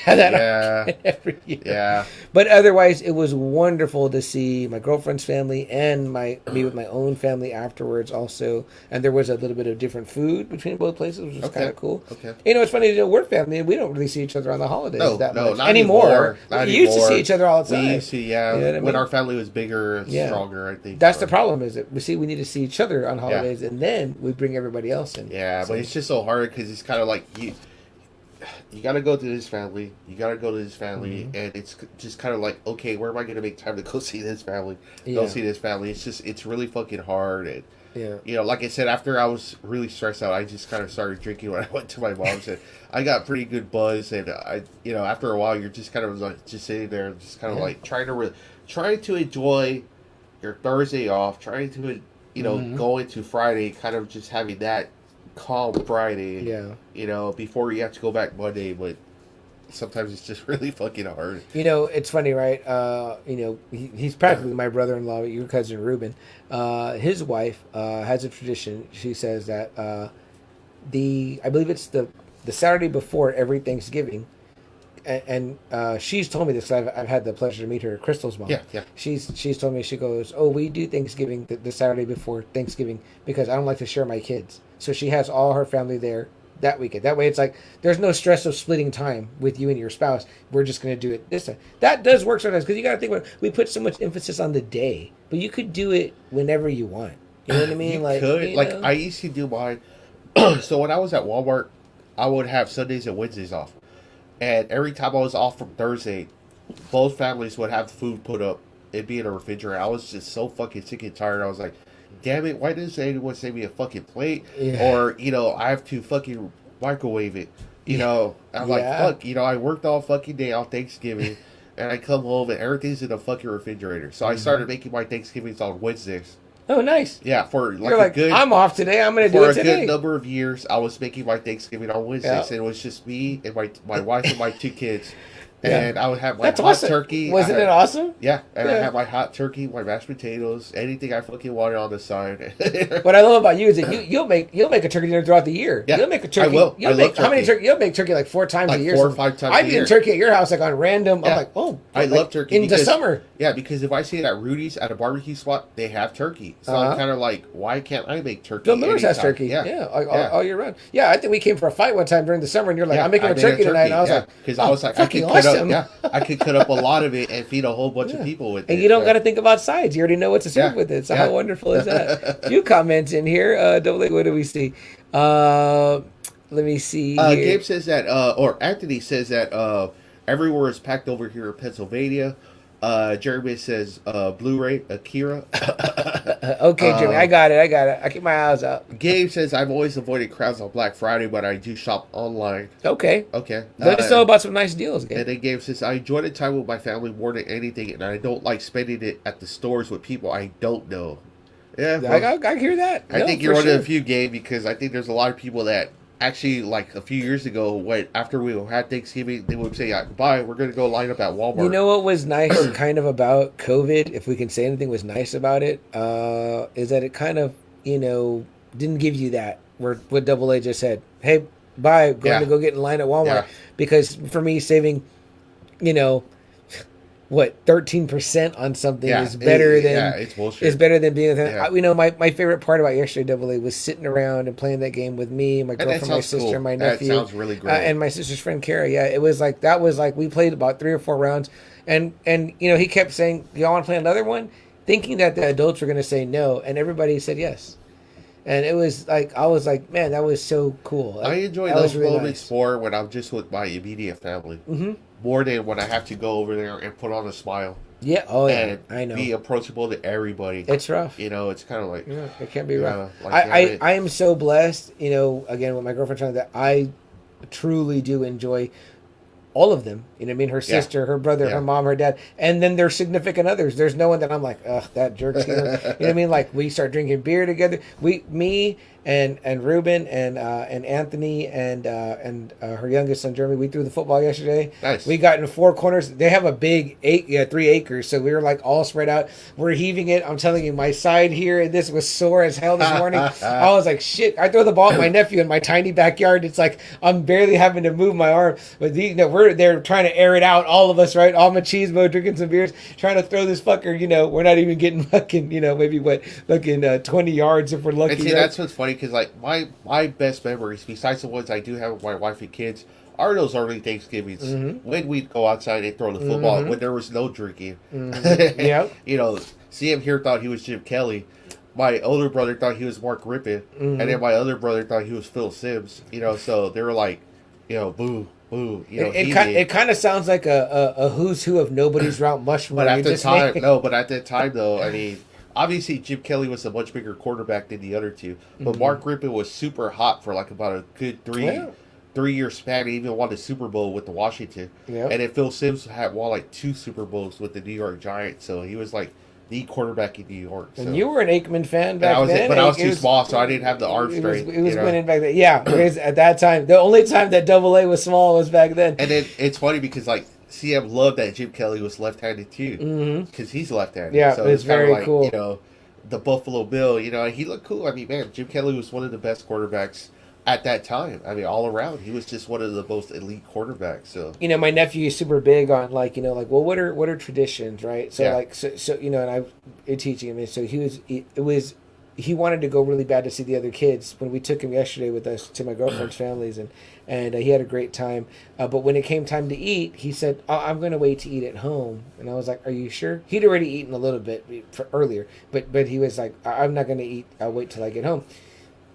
Every year.
Yeah.
But otherwise, it was wonderful to see my girlfriend's family and me with my own family afterwards also. And there was a little bit of different food between both places, which was kind of cool. Okay. It's funny, we're family and we don't really see each other on the holidays that much
not
anymore.
We
used to see each other all the time.
We used to, when our family was bigger and stronger, I think.
That's the problem, is that we need to see each other on holidays and then we bring everybody else in.
Yeah, but it's just so hard because it's kind of like you got to go to this family. You got to go to this family, and it's just kind of like, okay, where am I going to make time to go see this family? Go see this family. It's really fucking hard. And like I said, after I was really stressed out, I just kind of started drinking when I went to my mom's, and I got pretty good buzz. And after a while, you're just kind of like just sitting there, just kind of like trying to enjoy your Thursday off, trying to go into Friday, kind of just having that calm Friday, before you have to go back Monday, but sometimes it's just really fucking hard.
It's funny, right? He's practically my brother-in-law, your cousin Ruben. His wife has a tradition. She says that I believe it's the Saturday before every Thanksgiving, and she's told me this. I've had the pleasure to meet her, Crystal's mom.
Yeah, yeah.
She's told me, she goes, oh, we do Thanksgiving the Saturday before Thanksgiving because I don't like to share my kids. So she has all her family there that weekend. That way it's like there's no stress of splitting time with you and your spouse. We're just going to do it this time. That does work sometimes because you got to think about it. We put so much emphasis on the day, but you could do it whenever you want. You know what I mean?
You could. Like, I used to do mine. So when I was at Walmart, I would have Sundays and Wednesdays off. And every time I was off from Thursday, both families would have food put up. It'd be in a refrigerator. I was just so fucking sick and tired. I was like, damn it, why doesn't anyone send me a fucking plate? Yeah. Or, I have to fucking microwave it. I'm like, fuck, I worked all fucking day on Thanksgiving. And I come home and everything's in a fucking refrigerator. So I started making my Thanksgivings on Wednesdays.
Oh, nice.
Yeah, for like
You're like, I'm off today. I'm going to do it today.
For a good number of years, I was making my Thanksgiving on Wednesdays, and it was just me and my wife and my 2 kids. And I would have my hot turkey.
Wasn't it awesome?
Yeah, and I had my hot turkey, my mashed potatoes, anything I fucking wanted on the side.
What I love about you is that you'll make a turkey dinner throughout the year. Yeah, you'll make a turkey.
I will.
How many turkey? You'll make turkey like 4 times a year.
4 or 5 times.
I'm eating turkey at your house like on random. Yeah. I'm like, oh,
I love turkey
in the summer.
Yeah, because if I see it at Rudy's at a barbecue spot, they have turkey. So I'm kind of like, why can't I make turkey?
Bill Miller's has turkey. All year round. Yeah, I think we came for a fight one time during the summer, and you're like, I'm making a turkey tonight. And I was like,
because I was like, I could cut up a lot of it and feed a whole bunch of people with it.
And you don't got to think about sides. You already know what to serve with it. So how wonderful is that? A few comments in here. Double A, what do we see? Let me see here.
Gabe says that, or Anthony says that everywhere is packed over here in Pennsylvania. Jeremy says Blu-ray Akira.
Okay, Jeremy, I got it. I keep my eyes out.
Gabe says I've always avoided crowds on Black Friday, but I do shop online.
Okay. Let us know about some nice deals, Gabe.
And then Gabe says I enjoy the time with my family more than anything, and I don't like spending it at the stores with people I don't know. Yeah, well,
I hear that.
I think you're one of the few, Gabe, because I think there's a lot of people that actually, like a few years ago, after we had Thanksgiving, they would say, bye, we're going to go line up at Walmart.
You know what was nice kind of about COVID, if we can say anything was nice about it, is that it kind of, didn't give you that, what Double A just said. Hey, bye, going to go get in line at Walmart. Yeah. Because for me, saving, 13% on something is better than
it's bullshit.
Is better than being with him. Yeah. My favorite part about yesterday Double A was sitting around and playing that game with me, my girlfriend, my sister,
cool.
my nephew.
That sounds really great.
And my sister's friend Kara. Yeah, it was like that was like we played about 3 or 4 rounds, and he kept saying, "Y'all want to play another one?" Thinking that the adults were going to say no, and everybody said yes. And it was like I was like, man, that was so cool.
I enjoy those moments more when I'm just with my immediate family. Mm-hmm. More than when I have to go over there and put on a smile.
Yeah,
and
I know.
Be approachable to everybody.
It's rough.
It's kind of like...
Yeah, it can't be rough. I am so blessed, again, with my girlfriend trying that I truly do enjoy all of them. You know what I mean? Her sister, her brother, her mom, her dad, and then their significant others. There's no one that I'm like, ugh, that jerk's here. You know what I mean? Like, we start drinking beer together. Me and Ruben and Anthony and her youngest son Jeremy, we threw the football yesterday.
Nice.
We got in 4 corners. They have a big 3 acres, so we were like all spread out. We're heaving it. I'm telling you, my side here and this was sore as hell this morning. I was like, shit. I throw the ball at my nephew in my tiny backyard. It's like I'm barely having to move my arm. But they're trying to air it out. All of us, right? All machismo, drinking some beers, trying to throw this fucker. We're not even getting fucking. Maybe 20 yards if we're lucky.
And see, that's what's funny. Because like my best memories, besides the ones I do have with my wife and kids, are those early Thanksgivings when we'd go outside and throw the football when there was no drinking.
Yeah,
CM here thought he was Jim Kelly. My older brother thought he was Mark Rippon, and then my other brother thought he was Phil Simms. So they were like, boo. Boo,
it kind of sounds like a who's who of nobody's Mount Rushmore.
But at the time, though, I mean, obviously Jim Kelly was a much bigger quarterback than the other two, but Mark Rippon was super hot for like about a good 3-year span. He even won the Super Bowl with the Washington, and then Phil Simms had won like 2 Super Bowls with the New York Giants, so he was like the quarterback in New York. So.
And you were an Aikman fan back then.
But I was too small, so I didn't have the arm strength.
It was winning back then. Yeah, at that time. The only time that Double A was small was back then.
And then it's funny because, like, CM loved that Jim Kelly was left-handed, too. Because he's left-handed.
Yeah,
so
it's very like, cool.
The Buffalo Bill, he looked cool. I mean, man, Jim Kelly was one of the best quarterbacks at that time. I mean, all around, he was just one of the most elite quarterbacks. So
my nephew is super big on like, well, what are traditions, right? So like, so and I teaching him, and so he wanted to go really bad to see the other kids when we took him yesterday with us to my girlfriend's families, and he had a great time. But when it came time to eat, he said, I'm going to wait to eat at home. And I was like, are you sure? He'd already eaten a little bit earlier, but he was like, I'm not going to eat. I'll wait till I get home.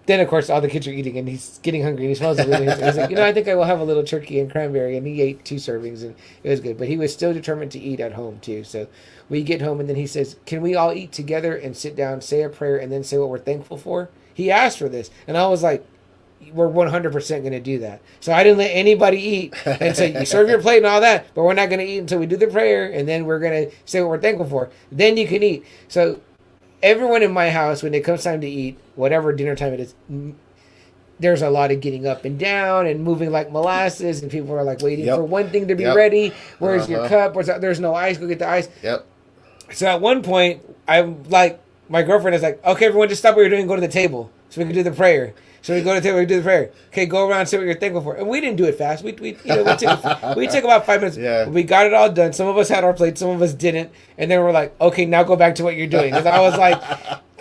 Then, of course, all the kids are eating, and he's getting hungry, and he smells it. He's like, I think I will have a little turkey and cranberry. And he ate 2 servings, and it was good. But he was still determined to eat at home, too. So we get home, and then he says, can we all eat together and sit down, say a prayer, and then say what we're thankful for? He asked for this. And I was like, we're 100% going to do that. So I didn't let anybody eat. And so you serve your plate and all that, but we're not going to eat until we do the prayer, and then we're going to say what we're thankful for. Then you can eat. So everyone in my house, when it comes time to eat, whatever dinner time it is, there's a lot of getting up and down and moving like molasses, and people are like waiting for one thing to be ready. Where's your cup? There's no ice. Go get the ice.
Yep.
So at one point, I'm like, my girlfriend is like, okay, everyone, just stop what you're doing and go to the table so we can do the prayer. So we go to the table, we do the prayer. Okay, go around and say what you're thankful for. And we didn't do it fast. We took about 5 minutes.
Yeah.
We got it all done. Some of us had our plates, some of us didn't. And then we're like, okay, now go back to what you're doing. Because I was like,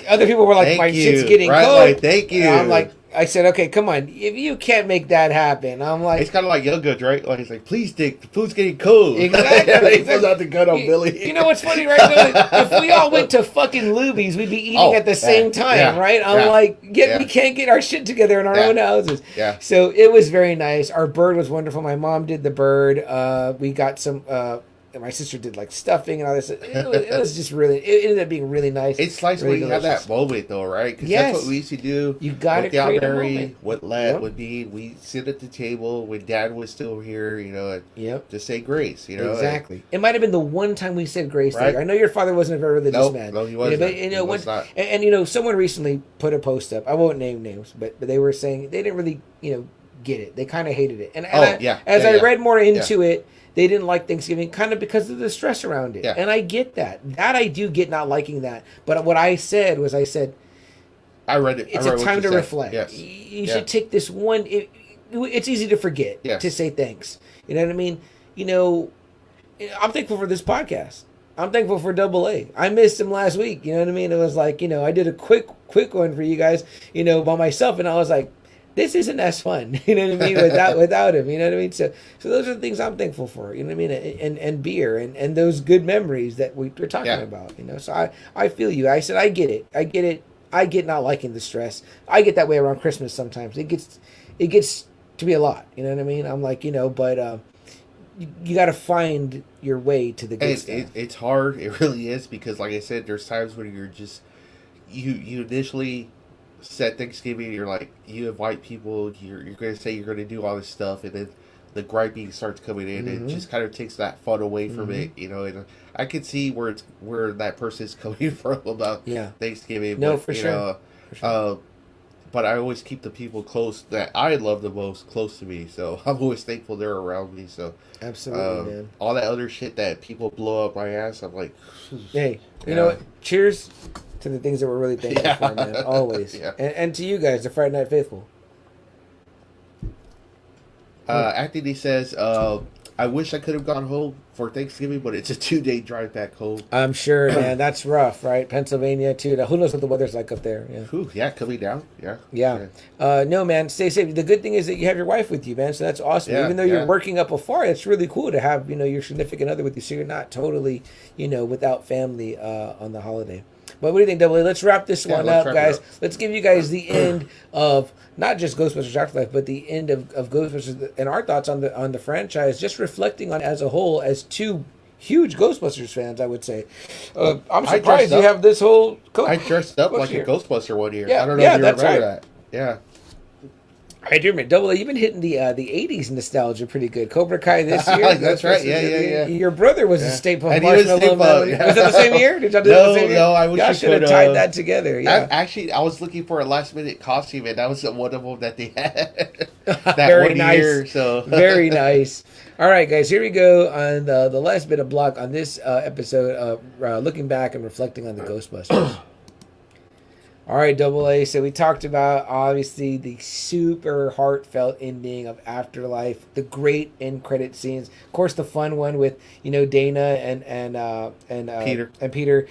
other people were like, my shit's getting cold.
Like, thank you.
And I'm like, I said, okay, come on. If you can't make that happen, I'm like...
It's kind of like Young Guns, right? Like, it's like, please, Dick, the food's getting cold.
Exactly.
He pulls out the gun on Billy.
You know what's funny, right? If we all went to fucking Luby's, we'd be eating at the same time, right? I'm like, we can't get our shit together in our own houses.
Yeah.
So it was very nice. Our bird was wonderful. My mom did the bird. We got some... my sister did like stuffing and all this. It was just really. It ended up being really nice.
It's nice really when you have that moment, though, right? Because that's what we used to do.
You got to create a moment.
With Let, with me, we sit at the table when Dad was still here, and just say grace,
Exactly. It might have been the one time we said grace there. I know your father wasn't a very religious man.
No, he wasn't.
But he was not. And someone recently put a post up. I won't name names, but they were saying they didn't really, get it. They kind of hated it. And as I read more into it. They didn't like Thanksgiving kind of because of the stress around it. Yeah. And I get that. That I do get not liking that. But what I said was I
read it.
It's a time to reflect.
Yes.
You should take this one. It's easy to forget to say thanks. You know what I mean? I'm thankful for this podcast. I'm thankful for Double A. I missed him last week. You know what I mean? It was like, I did a quick one for you guys, by myself. And I was like, this isn't as fun, you know what I mean, without him, you know what I mean? So those are the things I'm thankful for, you know what I mean? And beer and those good memories that we're talking about, So I feel you. I said, I get it. I get not liking the stress. I get that way around Christmas sometimes. It gets to be a lot, you know what I mean? I'm like, but you got to find your way to the good stuff.
It's hard. It really is, because like I said, there's times when you're just, you initially set Thanksgiving, you're like, you invite people, you're going to say you're going to do all this stuff, and then the griping starts coming in, and it just kind of takes that fun away from it, and I can see where that person's coming from about Thanksgiving.
No, for sure.
But I always keep the people close that I love the most close to me, so I'm always thankful they're around me. So
absolutely, man.
All that other shit that people blow up my ass, I'm like,
hey, you know what? Cheers to the things that we're really thankful for, man. Always. And to you guys, the Friday Night Faithful.
Anthony says, I wish I could have gone home for Thanksgiving, but it's a 2-day drive back home.
I'm sure, man. That's rough, right? Pennsylvania, too. Now, who knows what the weather's like up there?
Coming down.
Yeah. No, man. Stay safe. The good thing is that you have your wife with you, man. So that's awesome. Even though you're working up afar, it's really cool to have, your significant other with you. So you're not totally, without family on the holiday. But what do you think, Double A? Let's wrap this one up, guys. Let's give you guys the end of not just Ghostbusters Afterlife, but the end of Ghostbusters and our thoughts on the franchise, just reflecting on as a whole as two huge Ghostbusters fans, I would say. I'm surprised you have this whole...
I dressed up like a Ghostbuster one year. I don't know if you remember that. Yeah.
I do remember. Double A, you've been hitting the 80s nostalgia pretty good. Cobra Kai this year.
That's right. Yeah.
Your brother was a Stay Puft
Marshmallow. Was
that the same year? Did y'all do that the same year?
No, I wish
y'all should have tied that together. Yeah.
I was looking for a last-minute costume, and that was one of them that they had. That
Very
one
nice.
Year, so.
Very nice. All right, guys, here we go on the last bit of block on this episode of looking back and reflecting on the Ghostbusters. All right, Double A. So we talked about obviously the super heartfelt ending of Afterlife, the great end credit scenes. Of course, the fun one with Dana and
Peter.
And Peter.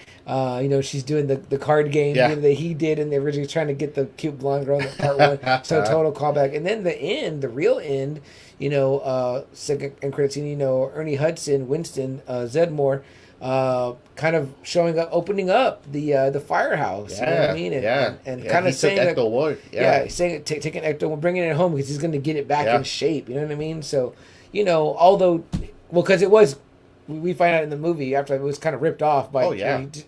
She's doing the card game that he did, and they're originally trying to get the cute blonde girl in part one. So total callback. And then the end, the real end. Second end credit scene. Ernie Hudson, Winston Zeddemore. Kind of showing up, opening up the firehouse. You know what I mean? And kind of saying that, saying taking Ecto, bringing it home because he's going to get it back in shape. You know what I mean? So, because it was, we find out in the movie after it was kind of ripped off by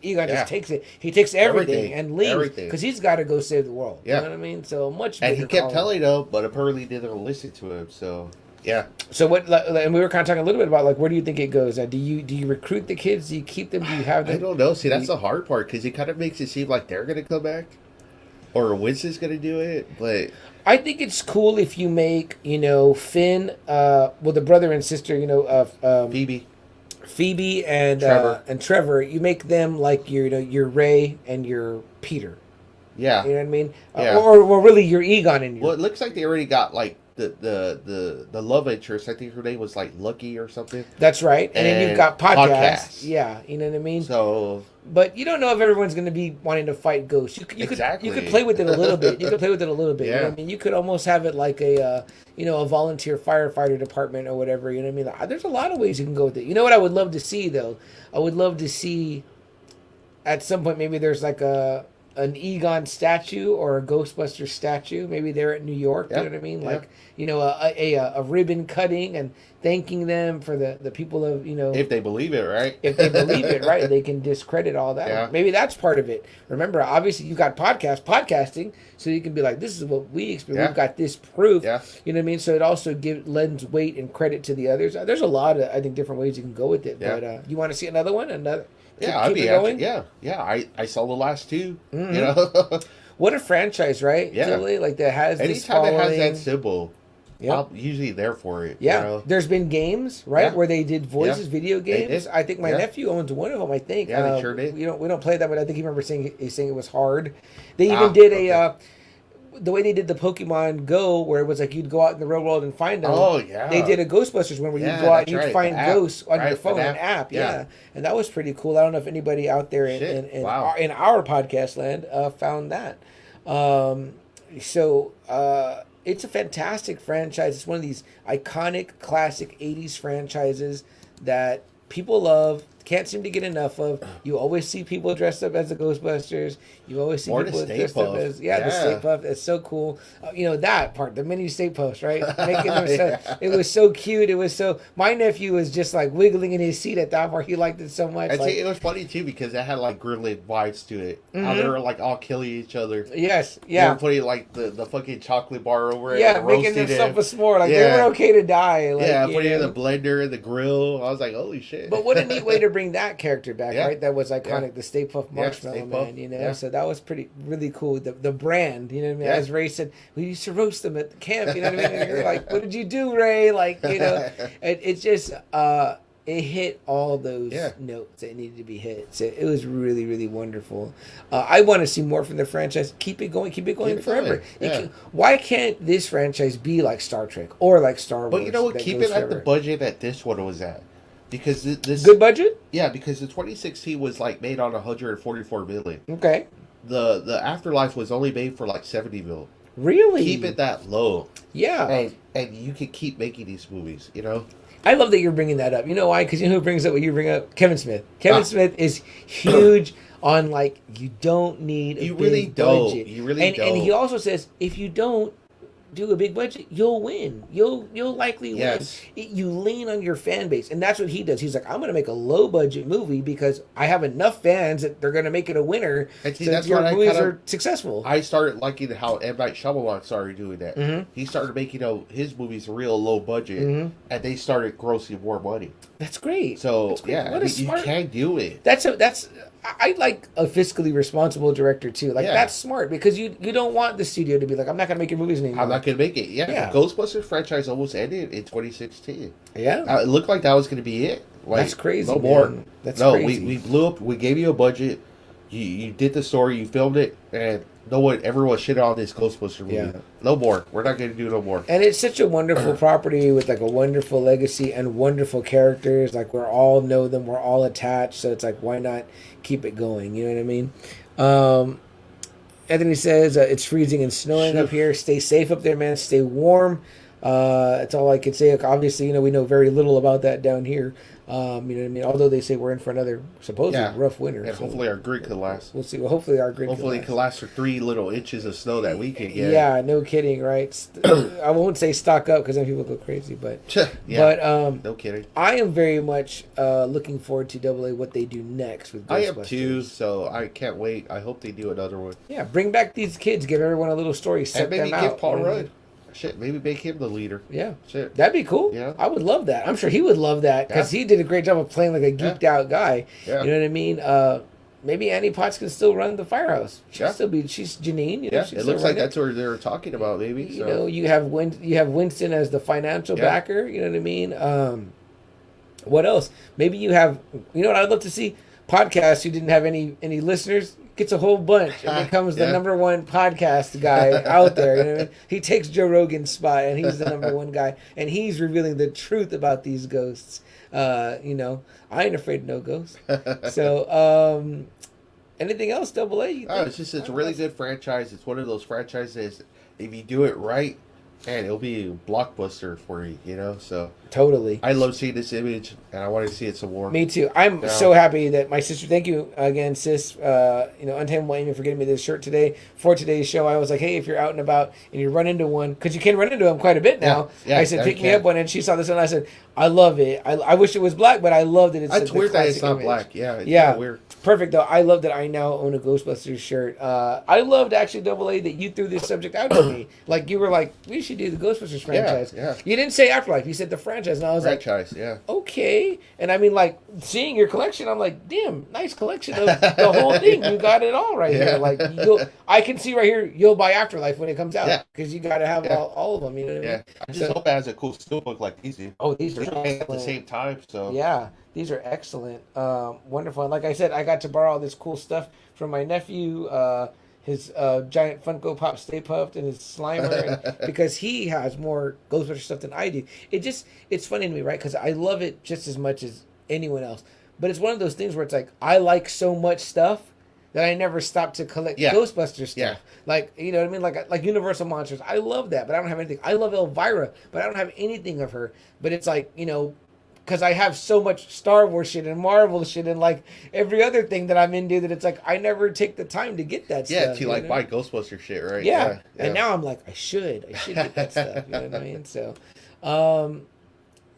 Egon just takes it. He takes everything and leaves because he's got to go save the world. You know what I mean? So much.
And he kept telling him, but apparently didn't listen to him. So. Yeah.
So what? And we were kind of talking a little bit about where do you think it goes? Do you recruit the kids? Do you keep them? Do you have them?
I don't know. See, that's the hard part because it kind of makes it seem like they're going to come back, or Winston's going to do it. But
I think it's cool if you make Finn, the brother and sister, Phoebe and Trevor. You make them like your Ray and your Peter.
Yeah.
You know what I mean? Yeah. Or really your Egon and your.
Well, it looks like they already got the love interest. I think her name was like Lucky or something.
That's right. And then you've got podcasts. Yeah, you know what I mean?
So,
but you don't know if everyone's going to be wanting to fight ghosts. You could play with it a little bit. You know what I mean? You could almost have it like a volunteer firefighter department or whatever. You know what I mean? There's a lot of ways you can go with it. You know what I would love to see though? I would love to see at some point maybe there's like an Egon statue or a Ghostbuster statue. Maybe they're at New York. You know what I mean? Like, a ribbon cutting and thanking them for the people of,
if they believe it, right?
If they believe it, right? They can discredit all that.
Yeah.
Maybe that's part of it. Remember, obviously you got podcasting, so you can be like, this is what we experience. We've got this proof.
Yeah.
You know what I mean? So it also lends weight and credit to the others. There's a lot of, I think, different ways you can go with it. Yeah. But you want to see another one?
I'd be going. I saw the last two.
Mm-hmm. What a franchise, right?
Yeah,
Totally. Like that has
anytime it has that symbol. I'm usually there for it.
Yeah, there's been games, right, where they did voices, video games. I think my nephew owns one of them. I think.
Yeah, they sure did.
We don't play that, but I think he remember saying it was hard. They even did the way they did the Pokemon Go, where it was like you'd go out in the real world and find them.
Oh yeah.
They did a Ghostbusters one where you'd go out and you'd find ghosts on your phone, an app. Yeah, and that was pretty cool. I don't know if anybody out there in our podcast land found that. It's a fantastic franchise. It's one of these iconic, classic 80s franchises that people love, can't seem to get enough of. You always see people dressed up as the Ghostbusters. You always see people dressed up as... the Stay Puft. It's so cool. That part, the mini Stay Puft, right? It was so cute. It was so... My nephew was just like wiggling in his seat at that part. He liked it so much.
It was funny too because it had like Gremlin vibes to it. Mm-hmm. How they were like all killing each other.
Yes, yeah.
They were putting like the fucking chocolate bar over it.
Yeah, making themselves a s'more. Like they were okay to die.
Putting in the blender and the grill. I was like, holy shit.
But what a neat way to bring that character back, right? That was iconic. The Stay Puft Marshmallow Man, So that was really cool. The brand, you know what I mean? As Ray said, we used to roast them at the camp, you know what I mean? And you're like, what did you do, Ray? Like, it's just, it hit all those notes that needed to be hit. So it was really, really wonderful. I want to see more from the franchise. Keep it going forever. Why can't this franchise be like Star Trek or like Star Wars?
But you know what? Keep it at the budget that this one was at. Because this
good budget?
Yeah, because the 2016 was like made on 144 million.
Okay.
The Afterlife was only made for like 70 million.
Really?
Keep it that low.
Yeah.
And you can keep making these movies,
I love that you're bringing that up. You know why? Because you know who brings up what you bring up? Kevin Smith. Kevin Smith is huge on like you don't need a big budget.
You really don't.
And he also says if you don't do a big budget, you'll win. You'll likely win. You lean on your fan base, and that's what he does. He's like, I'm going to make a low budget movie because I have enough fans that they're going to make it a winner.
And see,
so
that's
your
why
movies are successful.
I started liking how M. Night Shyamalan started doing that. Mm-hmm. He started making his movies real low budget, and they started grossing more money.
That's great.
So you can do it. I like a fiscally responsible director too. Like that's smart because you don't want the studio to be like, I'm not going to make your movies anymore.
I'm not
going to make it. Yeah. The Ghostbusters franchise almost ended in 2016.
Yeah.
It looked like that was going to be it. Like,
that's crazy.
No more.
That's crazy.
We blew up. We gave you a budget. You did the story. You filmed it, and no one, everyone shit on this Ghostbuster movie.
Yeah.
No more. We're not going to do no more.
And it's such a wonderful property with like a wonderful legacy and wonderful characters. Like we all know them, we're all attached. So it's like, why not keep it going? You know what I mean? Anthony says it's freezing and snowing up here. Stay safe up there, man. Stay warm. That's all I can say. Obviously, we know very little about that down here. You know what I mean? Although they say we're in for another supposedly rough winter.
And hopefully our grid could last.
We'll see. Well, hopefully our grid
could last for 3 little inches of snow that we can get.
Yeah, no kidding, right? I won't say stock up because then people go crazy, but
no kidding.
I am very much looking forward to AA what they do next with Ghostbusters.
I am too, so I can't wait. I hope they do another one.
Yeah, bring back these kids, give everyone a little story, set them out.
And maybe give Paul Rudd. Shit, maybe make him the leader.
Yeah.
Shit.
That'd be cool. Yeah. I would love that. I'm sure he would love that because he did a great job of playing like a geeked out guy. Yeah. You know what I mean? Maybe Annie Potts can still run the firehouse. She's Janine.
It looks like that's what they're talking about, maybe.
You know, you have Winston as the financial backer. You know what I mean? What else? Maybe you have. You know what I'd love to see? Podcasts who didn't have any listeners. Gets a whole bunch and becomes the number one podcast guy out there. You know what I mean? He takes Joe Rogan's spot and he's the number one guy and he's revealing the truth about these ghosts. I ain't afraid of no ghosts. So, anything else, Double A?
It's a really good franchise. It's one of those franchises. If you do it right, man, it'll be a blockbuster for you. So
totally.
I love seeing this image, and I want to see it some more.
Me too. I'm so happy that my sister. Thank you again, sis. Untamable Amy for getting me this shirt today for today's show. I was like, hey, if you're out and about and you run into one, because you can run into them quite a bit now. Yeah, I said, pick me up one, and she saw this one. And I said, I love it. I wish it was black, but I loved it.
It's weird that it's not black. Yeah, it's weird.
Perfect though. I love that I now own a Ghostbusters shirt. I loved actually Double A that you threw this subject out to me. Like you were like, we should do the Ghostbusters franchise.
Yeah.
You didn't say Afterlife. You said the franchise, and I was like, okay. And I mean, like seeing your collection, I'm like, damn, nice collection of the whole thing. You got it all right here. Like I can see right here, you'll buy Afterlife when it comes out because you got to have all of them. You know what I mean?
I just hope it has a cool steelbook like these do.
Oh, these are
at the same time. So
yeah. These are excellent, wonderful. And like I said, I got to borrow all this cool stuff from my nephew, his giant Funko Pop Stay Puft and his Slimer, because he has more Ghostbusters stuff than I do. It's funny to me, right? Because I love it just as much as anyone else. But it's one of those things where it's like, I like so much stuff that I never stopped to collect Ghostbusters stuff. Yeah. Like, you know what I mean? Like Universal Monsters. I love that, but I don't have anything. I love Elvira, but I don't have anything of her. But it's like, because I have so much Star Wars shit and Marvel shit and like every other thing that I'm into that it's like I never take the time to get that stuff.
Yeah, to buy Ghostbuster shit, right?
Yeah. And now I'm like, I should get that stuff. You know what I mean? So,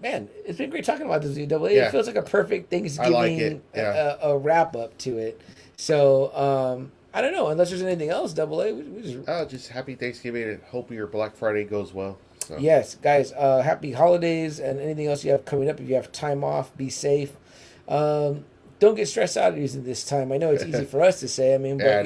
man, it's been great talking about this UAA. It feels like a perfect Thanksgiving a wrap up to it. So, I don't know, unless there's anything else, AA.
Just happy Thanksgiving and hope your Black Friday goes well. So.
Yes, guys, happy holidays and anything else you have coming up. If you have time off, be safe. Don't get stressed out using this time. I know it's easy for us to say. I mean, but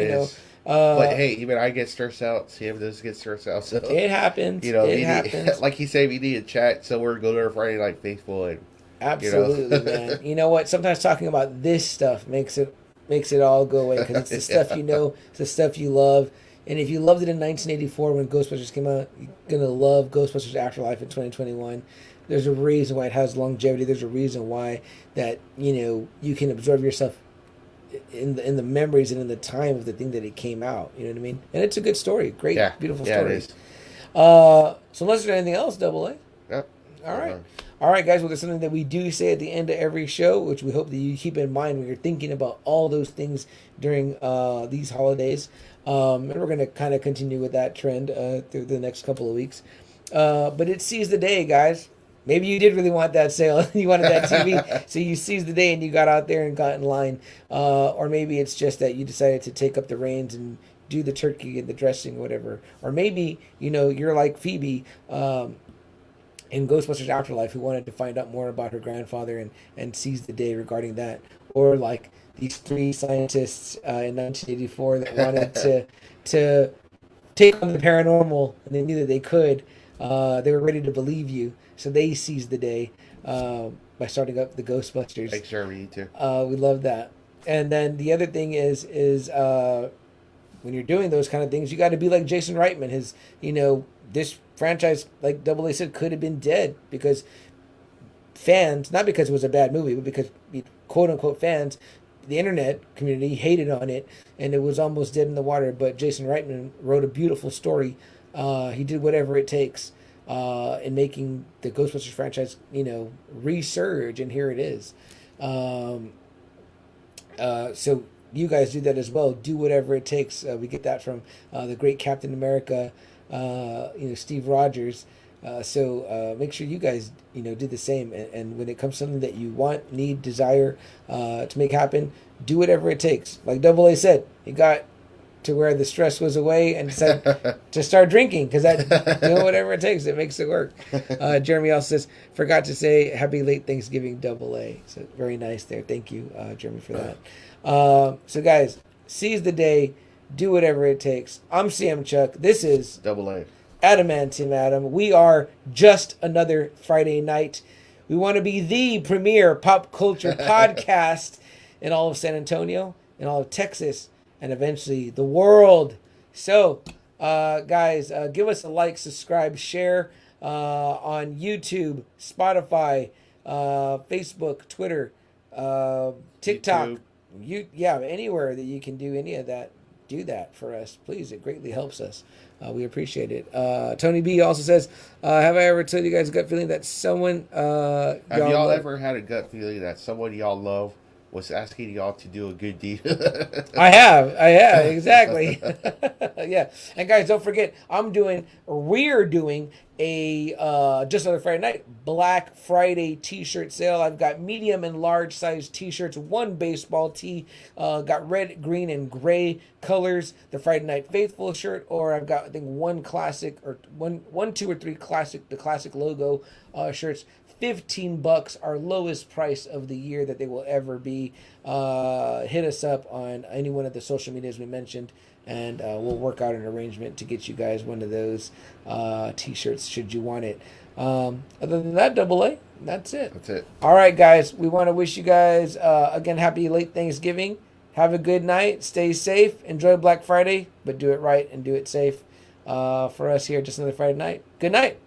but hey, even I get stressed out. Sam does get stressed out. So
it happens. It happens.
Like he said, we need to chat. So we're going to our Friday Night Faithful. And,
absolutely, man. You know what? Sometimes talking about this stuff makes it all go away because it's the stuff it's the stuff you love. And if you loved it in 1984 when Ghostbusters came out, you're going to love Ghostbusters Afterlife in 2021. There's a reason why it has longevity. There's a reason why that, you can absorb yourself in the memories and in the time of the thing that it came out. You know what I mean? And it's a good story. Great, beautiful story.
It is.
So unless there's anything else, AA?
Yep.
All right. All right, guys. Well, there's something that we do say at the end of every show, which we hope that you keep in mind when you're thinking about all those things during these holidays. And we're going to kind of continue with that trend through the next couple of weeks. But it sees the day, guys. Maybe you did really want that sale. You wanted that TV. So you seized the day and you got out there and got in line. Or maybe it's just that you decided to take up the reins and do the turkey and the dressing or whatever. Or maybe, you're like Phoebe in Ghostbusters Afterlife who wanted to find out more about her grandfather and seized the day regarding that. Or like these 3 scientists in 1984 that wanted to take on the paranormal, and they knew that they could. They were ready to believe you, so they seized the day by starting up the Ghostbusters.
Thanks, Jeremy. You too.
We love that. And then the other thing is when you're doing those kind of things, you got to be like Jason Reitman. His, this franchise, like Double A said, could have been dead because fans, not because it was a bad movie, but because quote unquote fans, the internet community hated on it, and it was almost dead in the water. But Jason Reitman wrote a beautiful story. He did whatever it takes in making the Ghostbusters franchise, resurge, and here it is. So you guys do that as well. Do whatever it takes. We get that from the great Captain America, Steve Rogers. So make sure you guys, do the same. And when it comes to something that you want, need, desire to make happen, do whatever it takes. Like Double A said, he got to where the stress was away and decided to start drinking because whatever it takes, it makes it work. Jeremy also says, forgot to say happy late Thanksgiving, Double A. So very nice there. Thank you, Jeremy, for that. So guys, seize the day, do whatever it takes. I'm CM Chuck. This is
Double A.
Adamantium Adam. We are just another Friday night. We want to be the premier pop culture podcast in all of San Antonio, in all of Texas, and eventually the world. So, guys, give us a like, subscribe, share on YouTube, Spotify, Facebook, Twitter, TikTok. Anywhere that you can do any of that, do that for us, please. It greatly helps us. We appreciate it. Tony B also says, have I ever told you guys a gut feeling that someone
have y'all ever had a gut feeling that someone y'all love was asking y'all to do a good deed?
I have, exactly. Yeah. And guys, don't forget, we're doing a just another Friday night Black Friday t-shirt sale. I've got medium and large size t-shirts, one baseball tee, got red, green, and gray colors, the Friday Night Faithful shirt, or I've got, I think, one classic, or one, two, or three classic, the classic logo shirts. $15, our lowest price of the year that they will ever be. Hit us up on any one of the social medias we mentioned, and we'll work out an arrangement to get you guys one of those t-shirts should you want it. Other than that, Double A, that's it.
That's it.
All right, guys, we want to wish you guys again happy late Thanksgiving. Have a good night. Stay safe. Enjoy Black Friday, but do it right and do it safe. For us here, just another Friday night. Good night.